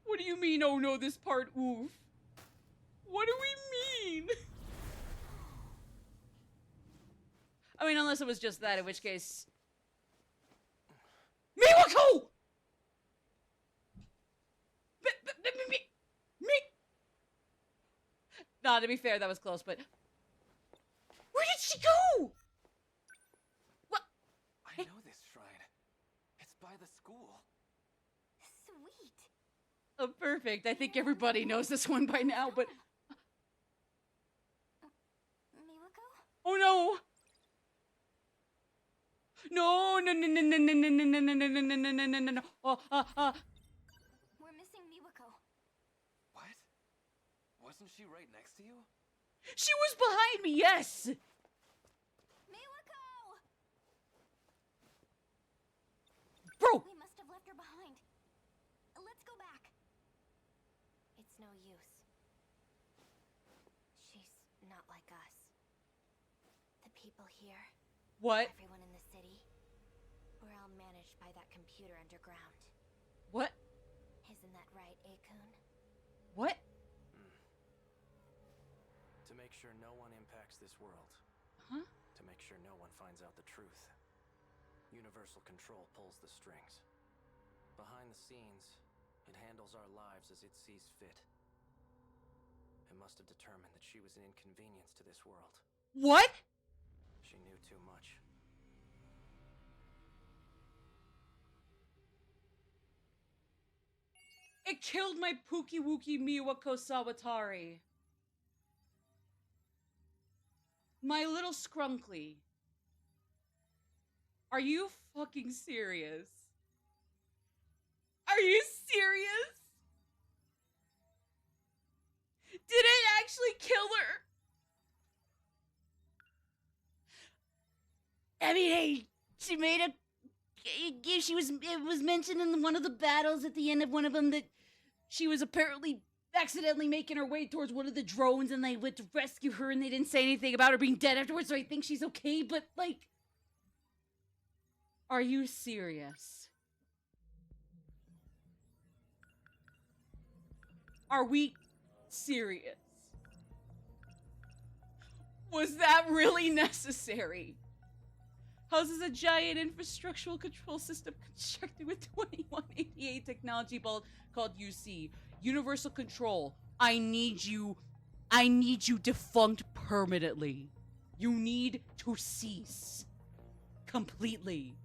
What do you mean? Oh no, this part. Oof. What do we mean? I mean, unless it was just that, in which case. Miwako! Me. Nah, to be fair, that was close, but. Where did she go? What? I know this shrine. It's by the school. Sweet. Oh, perfect. I think everybody knows this one by now, but. Miwako? Oh no! No, no, no, no, no, no, no, no, no, no, no, no, no, no, no, no, no. We're missing Miwako. What? Wasn't she right next to you? She was behind me, yes! Miwako! Bro! We must have left her behind. Let's go back. It's no use. She's not like us. The people here, What? everyone in the city, we're all managed by that computer underground. What? Isn't that right, Akun? What? To make sure no one impacts this world. Huh? To make sure no one finds out the truth. Universal control pulls the strings. Behind the scenes, it handles our lives as it sees fit. It must have determined that she was an inconvenience to this world. What? She knew too much. It killed my Pookie Wookie Miwako Sawatari. My little Scrunkly. Are you fucking serious? Are you serious? Did it actually kill her? I mean, hey, she made a. It was mentioned in one of the battles at the end of one of them that she was apparently accidentally making her way towards one of the drones and they went to rescue her and they didn't say anything about her being dead afterwards, so I think she's okay, but like. Are you serious? Are we serious? Was that really necessary? Houses a giant infrastructural control system constructed with 2188 technology called UC. Universal Control. I need you defunct permanently. You need to cease. Completely.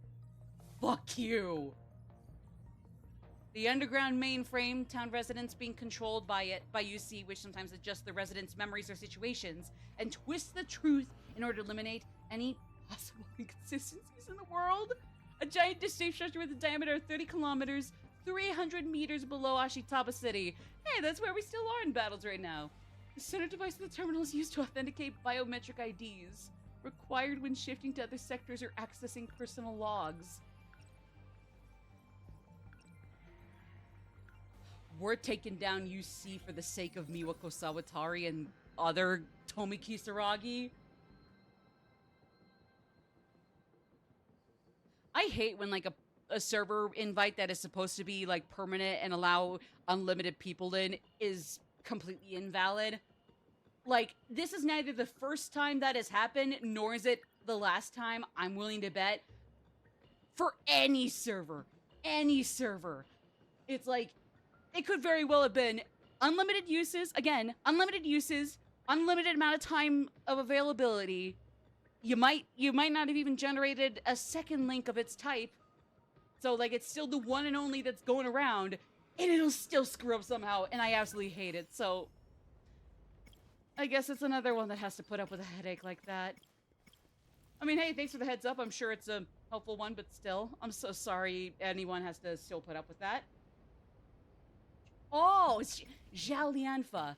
Fuck you. The underground mainframe, town residents being controlled by it, by UC, which sometimes adjusts the residents' memories or situations, and twists the truth in order to eliminate any possible inconsistencies in the world. A giant distinct structure with a diameter of 30 kilometers, 300 meters below Ashitaba City. Hey, that's where we still are in battles right now. The center device of the terminal is used to authenticate biometric IDs, required when shifting to other sectors or accessing personal logs. We're taking down UC for the sake of Miwako Sawatari and other Tomi Kisaragi. I hate when like a server invite that is supposed to be like permanent and allow unlimited people in is completely invalid. Like, this is neither the first time that has happened, nor is it the last time, I'm willing to bet, for any server. Any server. It's like, it could very well have been unlimited uses, again, unlimited uses, unlimited amount of time of availability. You might not have even generated a second link of its type. So, like, it's still the one and only that's going around, and it'll still screw up somehow, and I absolutely hate it, so I guess it's another one that has to put up with a headache like that. I mean, hey, thanks for the heads up. I'm sure it's a helpful one, but still, I'm so sorry anyone has to still put up with that. Oh, it's Zhao Lianfa.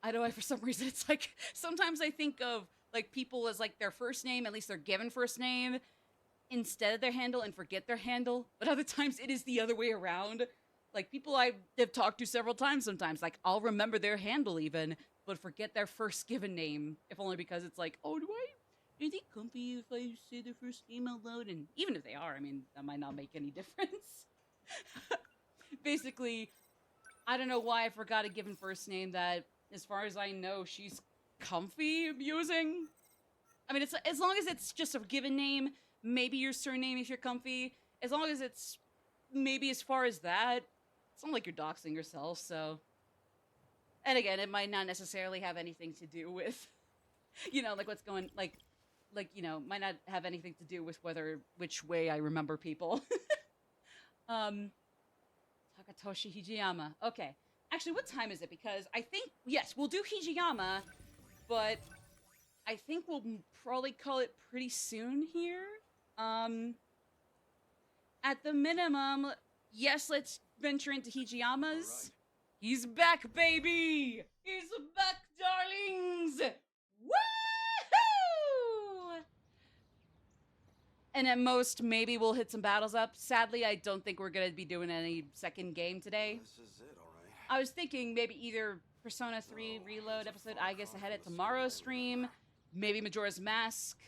I don't know, for some reason, it's like, sometimes I think of, like, people as, like, their first name, at least their given first name, instead of their handle and forget their handle, but other times it is the other way around. Like, people I have talked to several times sometimes, like, I'll remember their handle even, but forget their first given name, if only because it's like, oh, is it comfy if I say their first name out loud? And even if they are, I mean, that might not make any difference. Basically, I don't know why I forgot a given first name that, as far as I know, she's comfy using. I mean, it's as long as it's just a given name, maybe your surname if you're comfy. As long as it's maybe as far as that, it's not like you're doxing yourself, so. And again, it might not necessarily have anything to do with, you know, like what's going, like, you know, might not have anything to do with which way I remember people. Takatoshi Hijiyama. Okay. Actually, what time is it? Because I think, yes, we'll do Hijiyama, but I think we'll probably call it pretty soon here. At the minimum, yes, let's venture into Hijiyamas. Right. He's back, baby! He's back, darlings! Woohoo! And at most, maybe we'll hit some battles up. Sadly, I don't think we're gonna be doing any second game today. This is it, all right. I was thinking maybe either Persona 3 Reload episode, I guess ahead at tomorrow's stream, maybe Majora's Mask,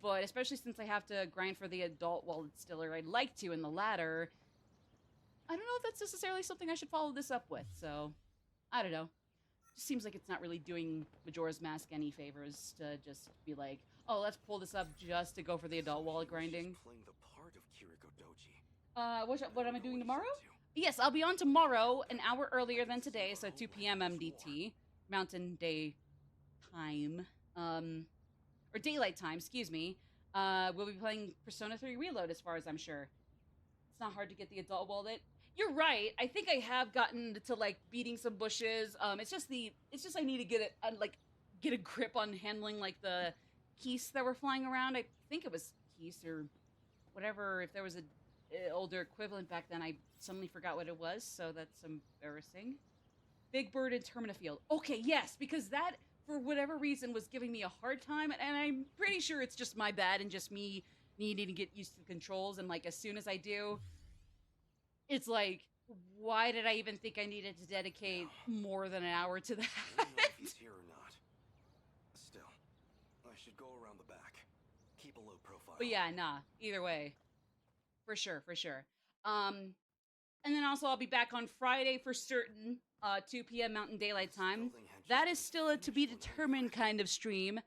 but especially since I have to grind for the adult while it's still, or I'd like to in the latter, I don't know if that's necessarily something I should follow this up with, so I don't know. Just seems like it's not really doing Majora's Mask any favors to just be like, oh, let's pull this up just to go for the adult while grinding. She's playing the part of Kiriko Doji. What am I doing tomorrow? Yes, I'll be on tomorrow, an hour earlier than today, so 2 p.m. MDT, Mountain Day Time, or Daylight Time, excuse me. We'll be playing Persona 3 Reload, as far as I'm sure. It's not hard to get the adult wallet. You're right. I think I have gotten to like beating some bushes. It's just I need to get it get a grip on handling like the keys that were flying around. I think it was keys or whatever. If there was a older equivalent back then, I suddenly forgot what it was. So that's embarrassing. Big Bird and Termina Field. Okay, yes, because that for whatever reason was giving me a hard time, and I'm pretty sure it's just my bad and just me needing to get used to the controls. And like as soon as I do, it's like, why did I even think I needed to dedicate more than an hour to that? I don't know if he's here or not. Still, I should go around the back. Keep a low profile. But yeah, nah. Either way, for sure, for sure. And then also I'll be back on Friday for certain, 2 p.m. Mountain Daylight Time. That is still a to be determined kind of stream.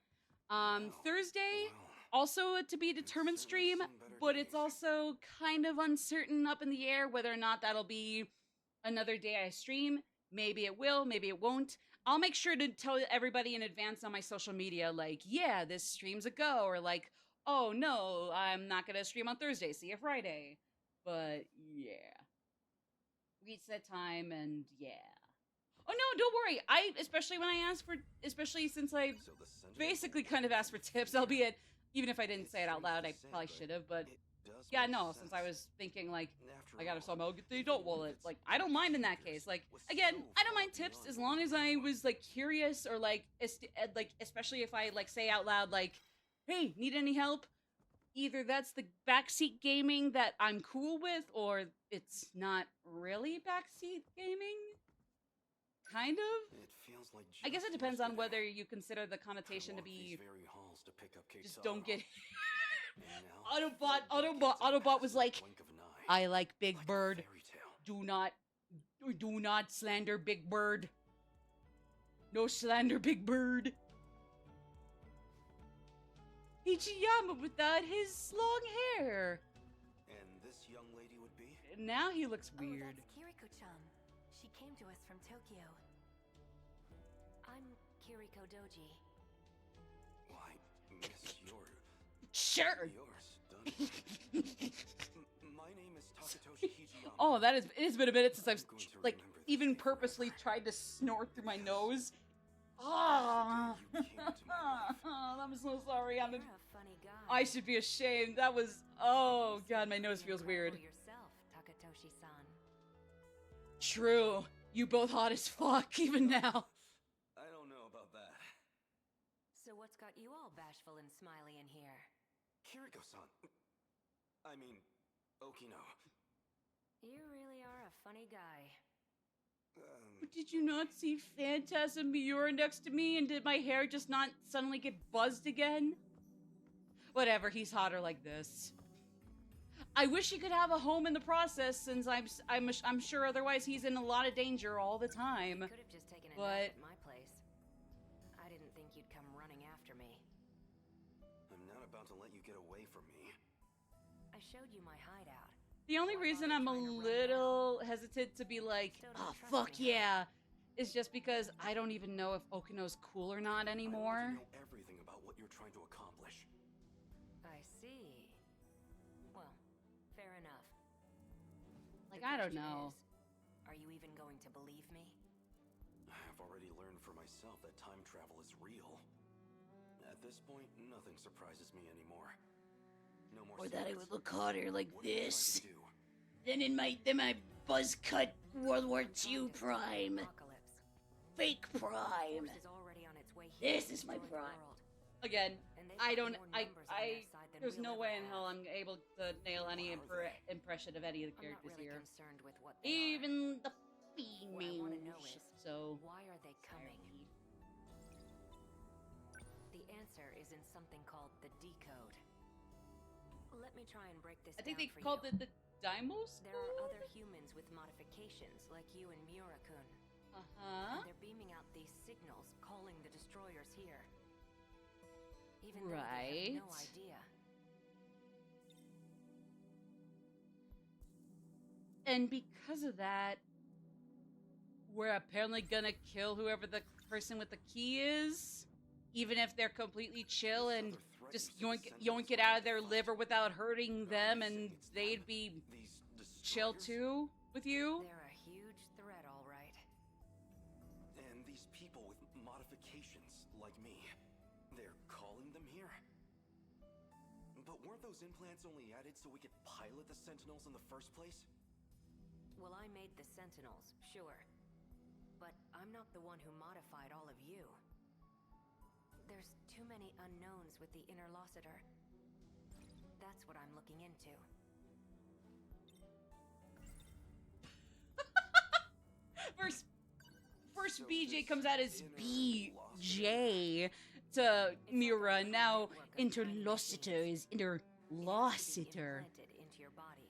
Thursday, also a to be determined stream, but it's also kind of uncertain, up in the air whether or not that'll be another day I stream. Maybe it will, maybe it won't. I'll make sure to tell everybody in advance on my social media, like, yeah, this stream's a go, or like, oh no, I'm not gonna stream on Thursday, see you Friday. But yeah. Reset time, and yeah. Oh no, don't worry. Especially when I asked for, especially since I basically kind of asked for tips, albeit, even if I didn't say it out loud, I probably should have, but yeah, no, since I was thinking, like, I gotta somehow get the adult wallet, like, I don't mind in that case. Like, again, I don't mind tips as long as I was, like, curious, or, like, especially if I, like, say out loud, like, hey, need any help? Either that's the backseat gaming that I'm cool with, or it's not really backseat gaming. Kind of? It feels like I guess it just depends on yesterday, whether you consider the connotation to I walked these be very halls to pick up just Keitaro. don't get And now, Autobot was like, blink of an eye, I like Big like a Bird. fairy tale. Do not slander Big Bird. No slander Big Bird. Ichiyama without his long hair. And this young lady would be? Now he looks Oh, weird. that's Kiriko-chan. She came to us from Tokyo. I'm Kiriko Doji. Why, miss, you're... Sure. Yours, done. My name is Takatoshi Hijiyama. Oh, it has been a minute since I've I'm going to like remember this even day forever. purposely tried to snort through my nose. Ah, You came into my life. I'm so sorry. You're a funny guy. I should be ashamed. That was, oh god, my nose feels weird. Yourself, Takatoshi-san. True. You both hot as fuck, even now. I don't know about that. So what's got you all bashful and smiley in here? Kiriko-san, I mean, Okino. You really are a funny guy. But did you not see Phantasm Miura next to me, and did my hair just not suddenly get buzzed again? Whatever, he's hotter like this. I wish he could have a home in the process, since I'm sure otherwise he's in a lot of danger all the time. Could have just taken a But nap at my place. I didn't think you'd come running after me. I'm not about to let you get away from me. I showed you my hideout. the only reason I'm a little hesitant to be like, oh fuck yeah, is just because I don't even know if Okino's cool or not anymore. I want to know everything about what you're trying to accomplish. I see. Well, fair enough. Like, The I don't question know. is, are you even going to believe me? I've already learned for myself that time travel is real. At this point, nothing surprises me anymore. No more Or that I secrets. would look hotter like What are you trying this. to do? Than in my buzz cut World War II prime. Apocalypse. Fake prime. Force is already on its way here This to is my destroy the prime. world. Again, And they've I got don't, more numbers on their side than there's we'll no ever way in have. hell I'm able to nail any What are they? impression of any of the I'm not characters really here. concerned with what they are. Even the What I want to know females. is, So, why are they coming? The answer is in something called the decode. Let me try and break this I think down they for called you. it the Daimos There are other humans with modifications, like you and Miura-kun. Uh-huh. And they're beaming out these signals, calling the destroyers here. Even though they have no Right. idea. And because of that, we're apparently gonna kill whoever the person with the key is, even if they're completely chill This and other threat just you said the yoink Sentinels it out of wanted their to fight. liver without hurting Are them, you and saying it's they'd them? be These chill destroyers? too with you. They're a huge threat, all right. And these people with modifications, like me, they're calling them here? But weren't those implants only added so we could pilot the Sentinels in the first place? Well, I made the Sentinels, sure. But I'm not the one who modified all of you. There's too many unknowns with the Interlocutor. That's what I'm looking into. First So BJ this comes out as Interlocutor- BJ to Miura, and now Network of Interlocutor is It has to be Interlocutor. implanted into your body.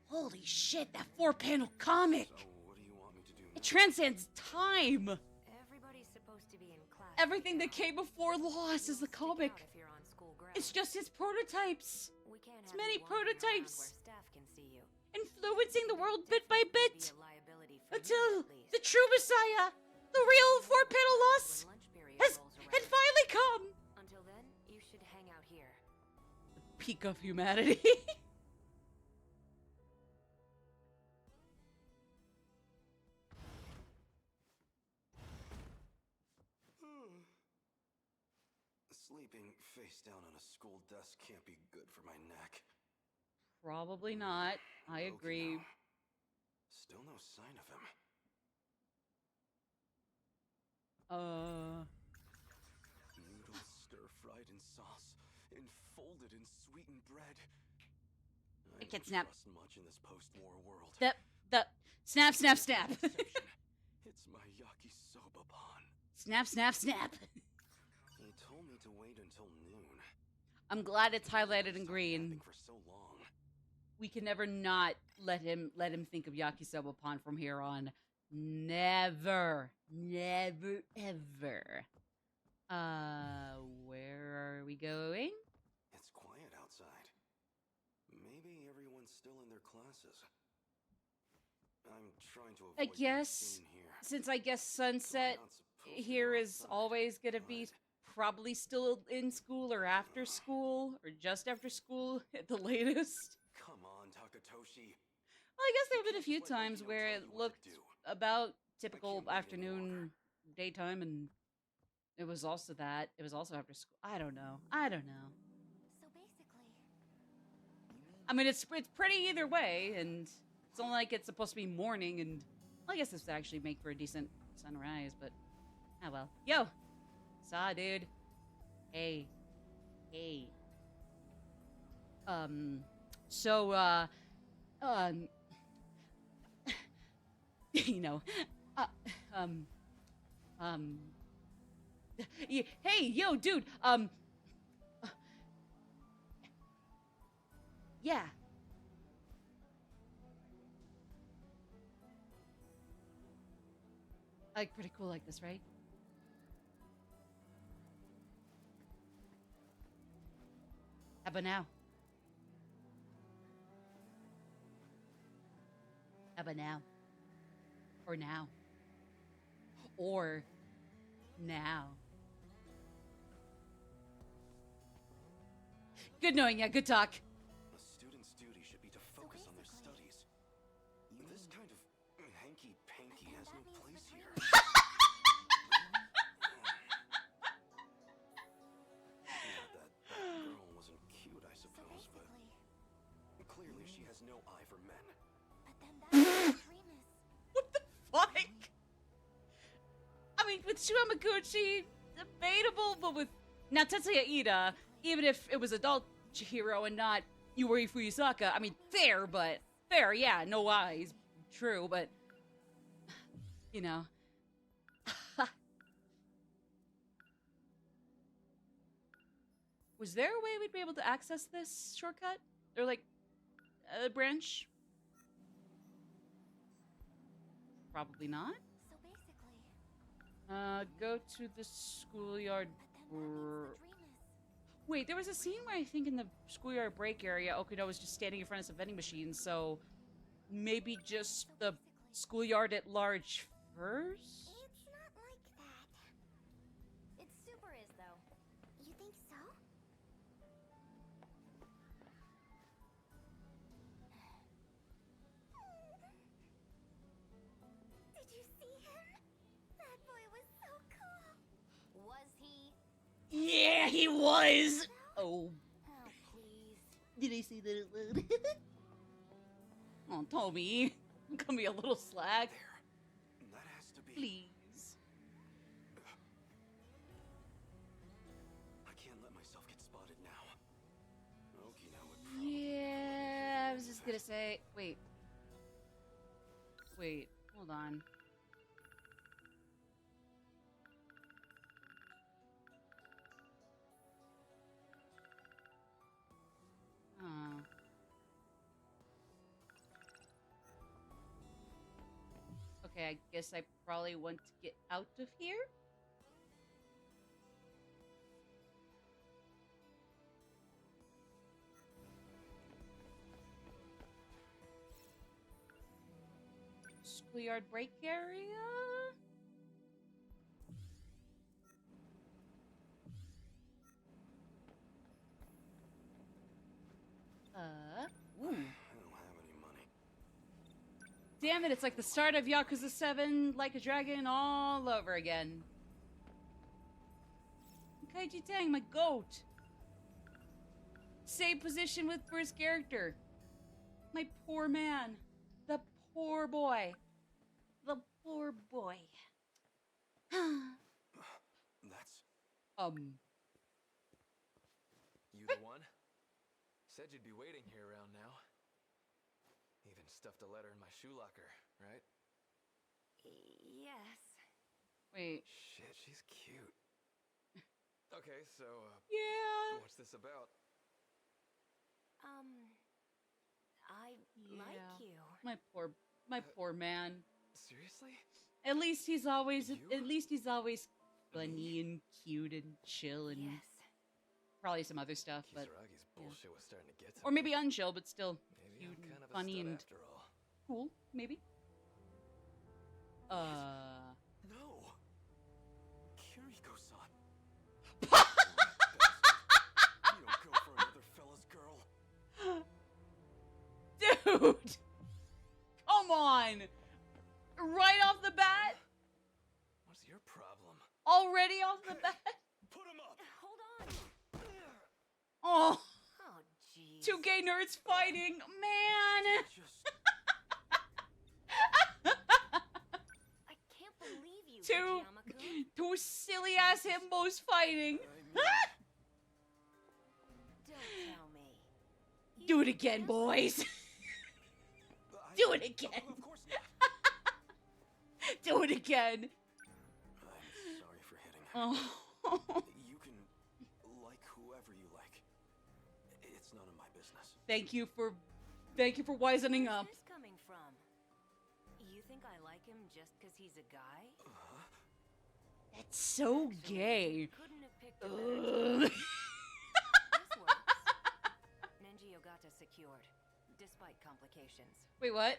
Holy shit, that 4-panel comic! So what do you want me to do now? It transcends time. Everybody's supposed to be in class. Everything right that now. came before Lost is the You'll stick comic. out if you're on school grounds. It's just his prototypes. We can't it's have many you wandering around prototypes. where staff can see you. Influencing the world bit by Definitely bit. be a liability for you, Until at least. the true Messiah, the real 4-panel Lost, When lunch period has rolls had around. finally come. Until then, you should hang out here. The peak of humanity. Sleeping face down on a school desk can't be good for my neck. Probably not. I Okino. agree. Still no sign of him. Noodles stir-fried in sauce, enfolded in sweetened bread. I It can don't snap. trust much in this post-war world. The snap, snap, snap. Exception. It's my yakisoba pan. Snap, snap, snap. He told me to wait until noon. I'm glad it's highlighted in Stopped green. napping for so long. We can never not let him think of Yakisoba Pond from here on. Never. Never ever. Where are we going? It's quiet outside. Maybe everyone's still in their classes. I'm trying to avoid I being guess, seen here. since I guess So I'm sunset not supposed to here go is outside, always gonna be but probably still in school or after school or just after school at the latest. come on, Takatoshi. Well, I guess there have You been a can't few just let times Okino where tell it you what to looked do. about typical can't wait any afternoon, longer. daytime, and it was also that. It was also after school. I don't know. I don't know. So basically, I mean, it's pretty either way, and it's not like it's supposed to be morning, and well, I guess this would actually make for a decent sunrise, but oh well. Yo! Saw, dude. Hey. Hey. So, um, you know, uh, um, um, hey, yo, dude, yeah. Like, pretty cool like this, right? How about now? How about now? Or now? Or now? Good knowing ya, good talk. A student's duty should be to focus on their studies. This kind of hanky-panky has no place here. That girl wasn't cute, I suppose, but clearly she has no eye for men. But then that's extremist. What the fuck? I mean, with Shu Hamaguchi, debatable, but with... Now, Tetsuya Ida, even if it was adult Chihiro and not Yuri Fuyusaka, I mean, fair, yeah, no eyes. True, but... You know... Was there a way we'd be able to access this shortcut? Or, like, a branch? Probably not. So basically, Go to the schoolyard. but then what makes the dreamers? Wait, there was a scene where I think in the schoolyard break area, Okuno was just standing in front of some vending machines, so maybe just the schoolyard at large first? It's not like that. It super is, though. You think so? Did you see him? That boy was so cool. Was he? Yeah, he was. Oh, Oh, please. did I say that out loud? Oh, Toby. I'm gonna be a little slag. There. That has to be... Please. I can't let myself get spotted now. Okina would probably... Yeah, I was just gonna say. Wait. Wait, hold on. Oh. Okay, I guess I probably want to get out of here. Schoolyard break area? Ooh. I don't have any money. Damn it, it's like the start of Yakuza 7, Like a Dragon, all over again. Kaiji Tang, my goat. Same position with first character. My poor man. The poor boy. The poor boy. That's... You the one? Said you'd be waiting here around now. Even stuffed a letter in my shoe locker, right? Yes. Wait. Shit, she's cute. Okay, so, Yeah. what's this about? I Yeah. like you. My poor man. Seriously? At least he's always You? funny and cute and chill and Yes. probably some other stuff, but Kisaragi's bullshit was starting to get to or me. maybe unchill, but still Maybe cute I'm and kind of a funny stud and after all. cool, maybe. No! Kiriko-san! You don't go for another fella's girl. Dude! Come on! Right off the bat? What's your problem? Already off the bat? Put him up! Hold on. Oh, Oh, jeez. two gay nerds fighting, man! Just... I can't believe you, Two, Fujiyama-kun. two silly ass himbos fighting. I mean... Don't tell me. Do it again, boys. Do it again. Of course not. Do it again. I'm sorry for hitting. Oh. You can like whoever you like. It's none of my business. Thank you for wisening up. Where's this coming from? You think I like him just because he's a guy? That's so gay. Couldn't have picked a better time. This works. Nenji Ogata secured, despite complications. Wait, what?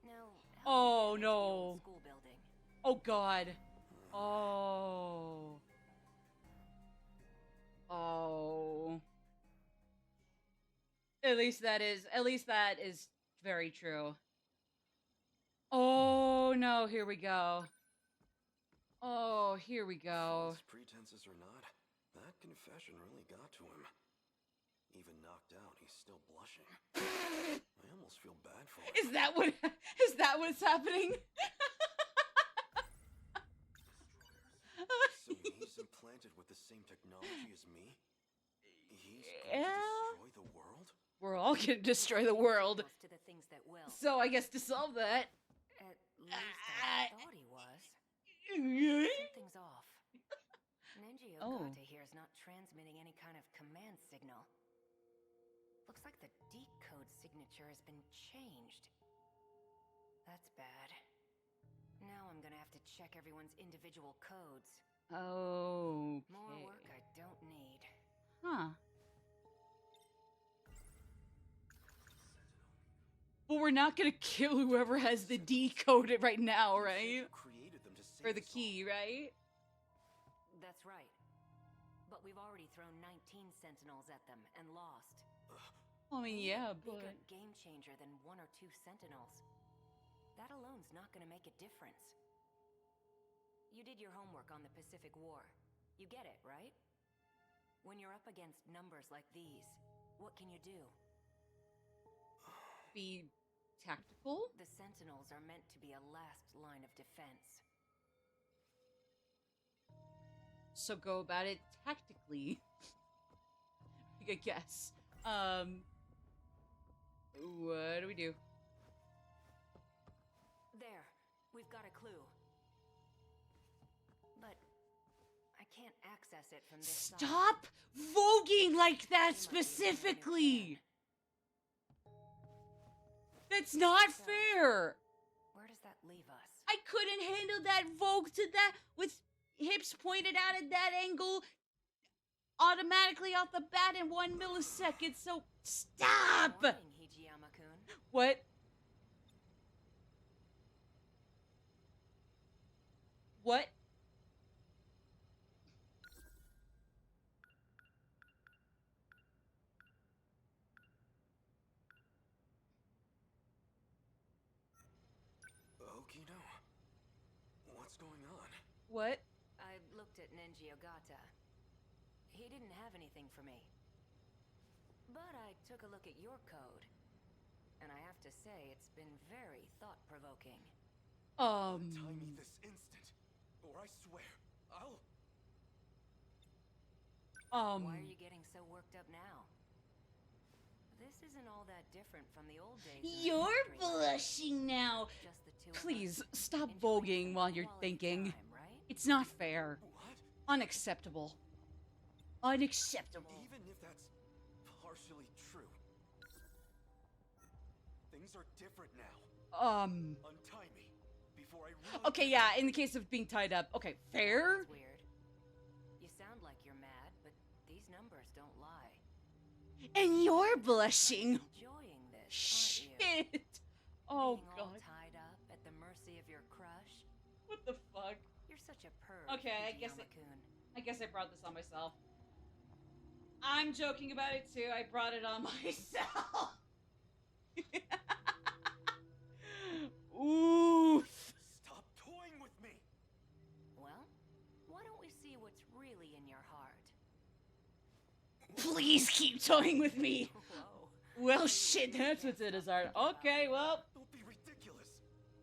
Now, Oh, help me finish the no. old school building. Oh god. Oh. Oh. At least that is very true. Oh no, here we go. Oh, here we go. False pretenses or not, that confession really got to him. Even knocked out, he's still blushing. I almost feel bad for him. Is that what's happening? So he's implanted with the same technology as me? He's going Yeah. to destroy the world? We're all gonna destroy the world. Close to the things that will. So I guess to solve that. At least I thought he was. Yeah. Something's off. Nenji Oh. Ogata here is not transmitting any kind of command signal. Looks like the decode signature has been changed. That's bad. Now I'm gonna have to check everyone's individual codes. Oh. More work I don't need. Huh. But we're not gonna kill whoever has the decoded right now, You said right? you created them to save Or the us all. key, right? That's right. But we've already thrown 19 Sentinels at them and lost. I mean, yeah, Bigger but game changer than 1 or 2 Sentinels. That alone's not gonna make a difference. You did your homework on the Pacific War. You get it, right? When you're up against numbers like these, what can you do? be tactical. The Sentinels are meant to be a last line of defense. So go about it tactically. I guess. What do we do? There, we've got a clue. But I can't access it from this side. Stop voguing like that specifically! That's not fair! Where does that leave us? I couldn't handle that vogue to that with hips pointed out at that angle automatically off the bat in 1 millisecond, so stop! Morning, Hijiyama-kun. What? What? Okino, what's going on? What? I looked at Nenji Ogata. He didn't have anything for me. But I took a look at your code. And I have to say, it's been very thought-provoking. Tie me this instant, or I swear, I'll... Why are you getting so worked up now? This isn't all that different from the old days. in the You're factory line. blushing now. Just the two of us Please, stop enjoying voguing some while you're quality thinking. time, right? It's not fair. What? Unacceptable. Unacceptable. Even if that's partially true, things are different now. Untie me before I really... Okay, yeah, in the case of being tied up. Okay, fair? That's weird. You sound like you're mad, but these numbers don't lie. And you're blushing. Enjoying this, aren't you? Shit. Oh, Being all God. tied up at the mercy of your crush. What the fuck? You're such a perv. Okay, Hijiyama-kun. I guess I brought this on myself. I'm joking about it too. I brought it on myself. Oof. Stop toying with me! Well, why don't we see what's really in your heart? Please keep toying with me. Whoa. Well, shit, that's what's in his heart. Okay, well, Don't be ridiculous!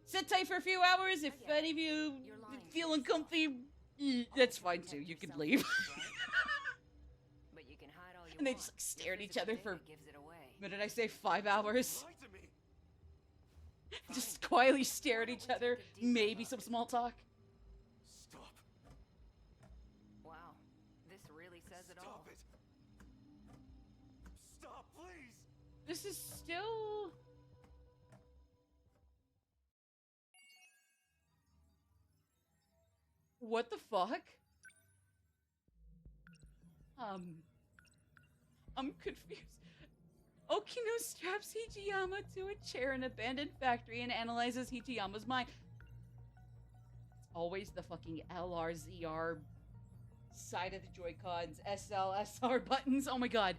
sit tight for a few hours. If any of you You're lying to feeling yourself. comfy, that's fine too. You can leave. But you can hide all you And they want. just like, stare at Your each other physical for data gives it away. What did I say? 5 hours? Lie to me. Just quietly stare at each other. Maybe some small talk. Stop. Wow, this really says it all. Stop it. Stop, please. This is still... What the fuck? I'm confused. Okino straps Hichiyama to a chair in an abandoned factory and analyzes Hichiyama's mind. It's always the fucking LRZR side of the Joy-Cons, SL, SR buttons. Oh my god.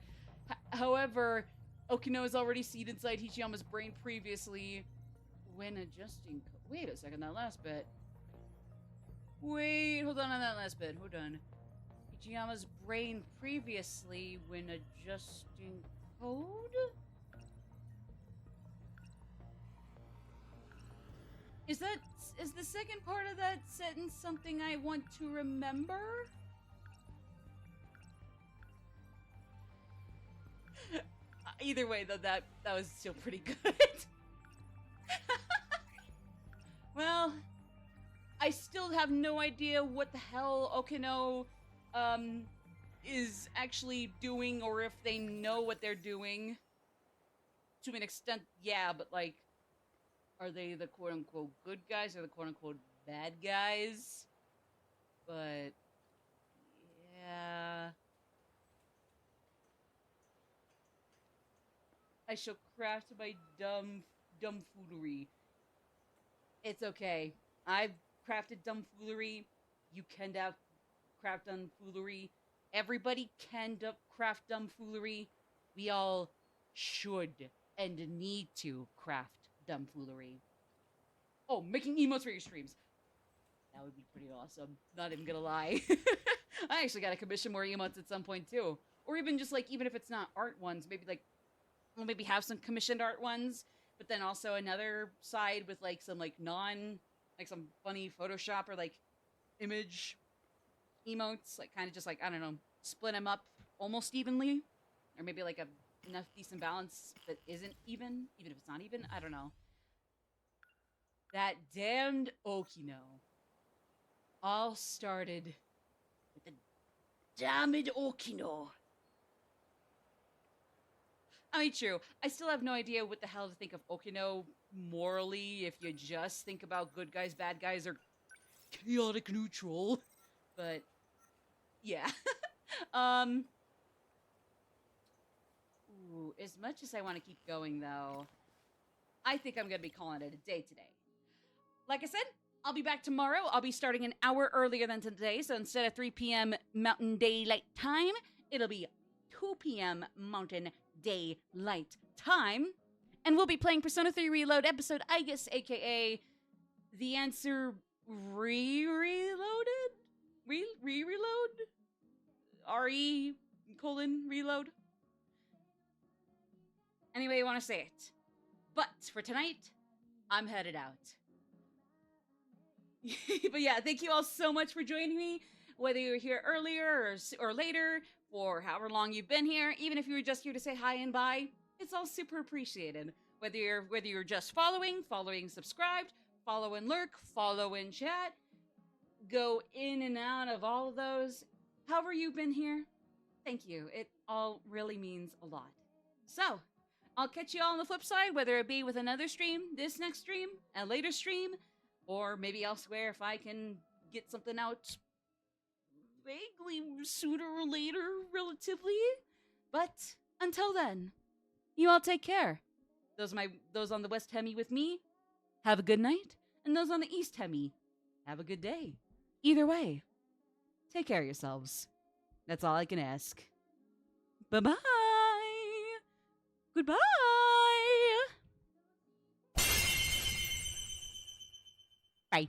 However, Okino is already seen inside Hichiyama's brain previously when adjusting... Wait a second, that last bit. Wait, hold on that last bit. Hold on. Hichiyama's brain previously when adjusting code? Is the second part of that sentence something I want to remember? Either way, though, that was still pretty good. Well, I still have no idea what the hell Okino is actually doing, or if they know what they're doing. To an extent, yeah, but like, are they the quote-unquote good guys or the quote-unquote bad guys? But, yeah... I shall craft my dumb foolery. It's okay. I've crafted dumb foolery. You can craft dumb foolery. Everybody can craft dumb foolery. We all should and need to craft dumb foolery. Oh, making emotes for your streams. That would be pretty awesome. Not even gonna lie. I actually gotta commission more emotes at some point too. Or even just like, even if it's not art ones, maybe like, we'll maybe have some commissioned art ones, but then also another side with like some like like some funny Photoshop or like image emotes, like kind of just like, I don't know, split them up almost evenly, or maybe like enough decent balance that isn't even if it's not even, I don't know. That damned Okino all started with the damned Okino. I mean, true. I still have no idea what the hell to think of Okino morally if you just think about good guys, bad guys, or chaotic neutral. But, yeah. Ooh, as much as I want to keep going, though, I think I'm going to be calling it a day today. Like I said, I'll be back tomorrow. I'll be starting an hour earlier than today, so instead of 3 p.m. Mountain Daylight Time, it'll be 2 p.m. Mountain Daylight Time, and we'll be playing Persona 3 Reload episode Aegis, aka The Answer Reloaded? Reload? RE:*reload? Any way you want to say it. But for tonight, I'm headed out. But yeah, thank you all so much for joining me, whether you were here earlier or later, for however long you've been here. Even if you were just here to say hi and bye, it's all super appreciated. Whether you're just following, subscribed, follow and lurk, follow and chat, go in and out of all of those, however you've been here, thank you. It all really means a lot. So, I'll catch you all on the flip side, whether it be with another stream, this next stream, a later stream, or maybe elsewhere if I can get something out vaguely sooner or later, relatively. But until then, you all take care. Those on the West Hemi with me, have a good night, and those on the East Hemi, have a good day. Either way, take care of yourselves. That's all I can ask. Bye-bye. Goodbye. Bye.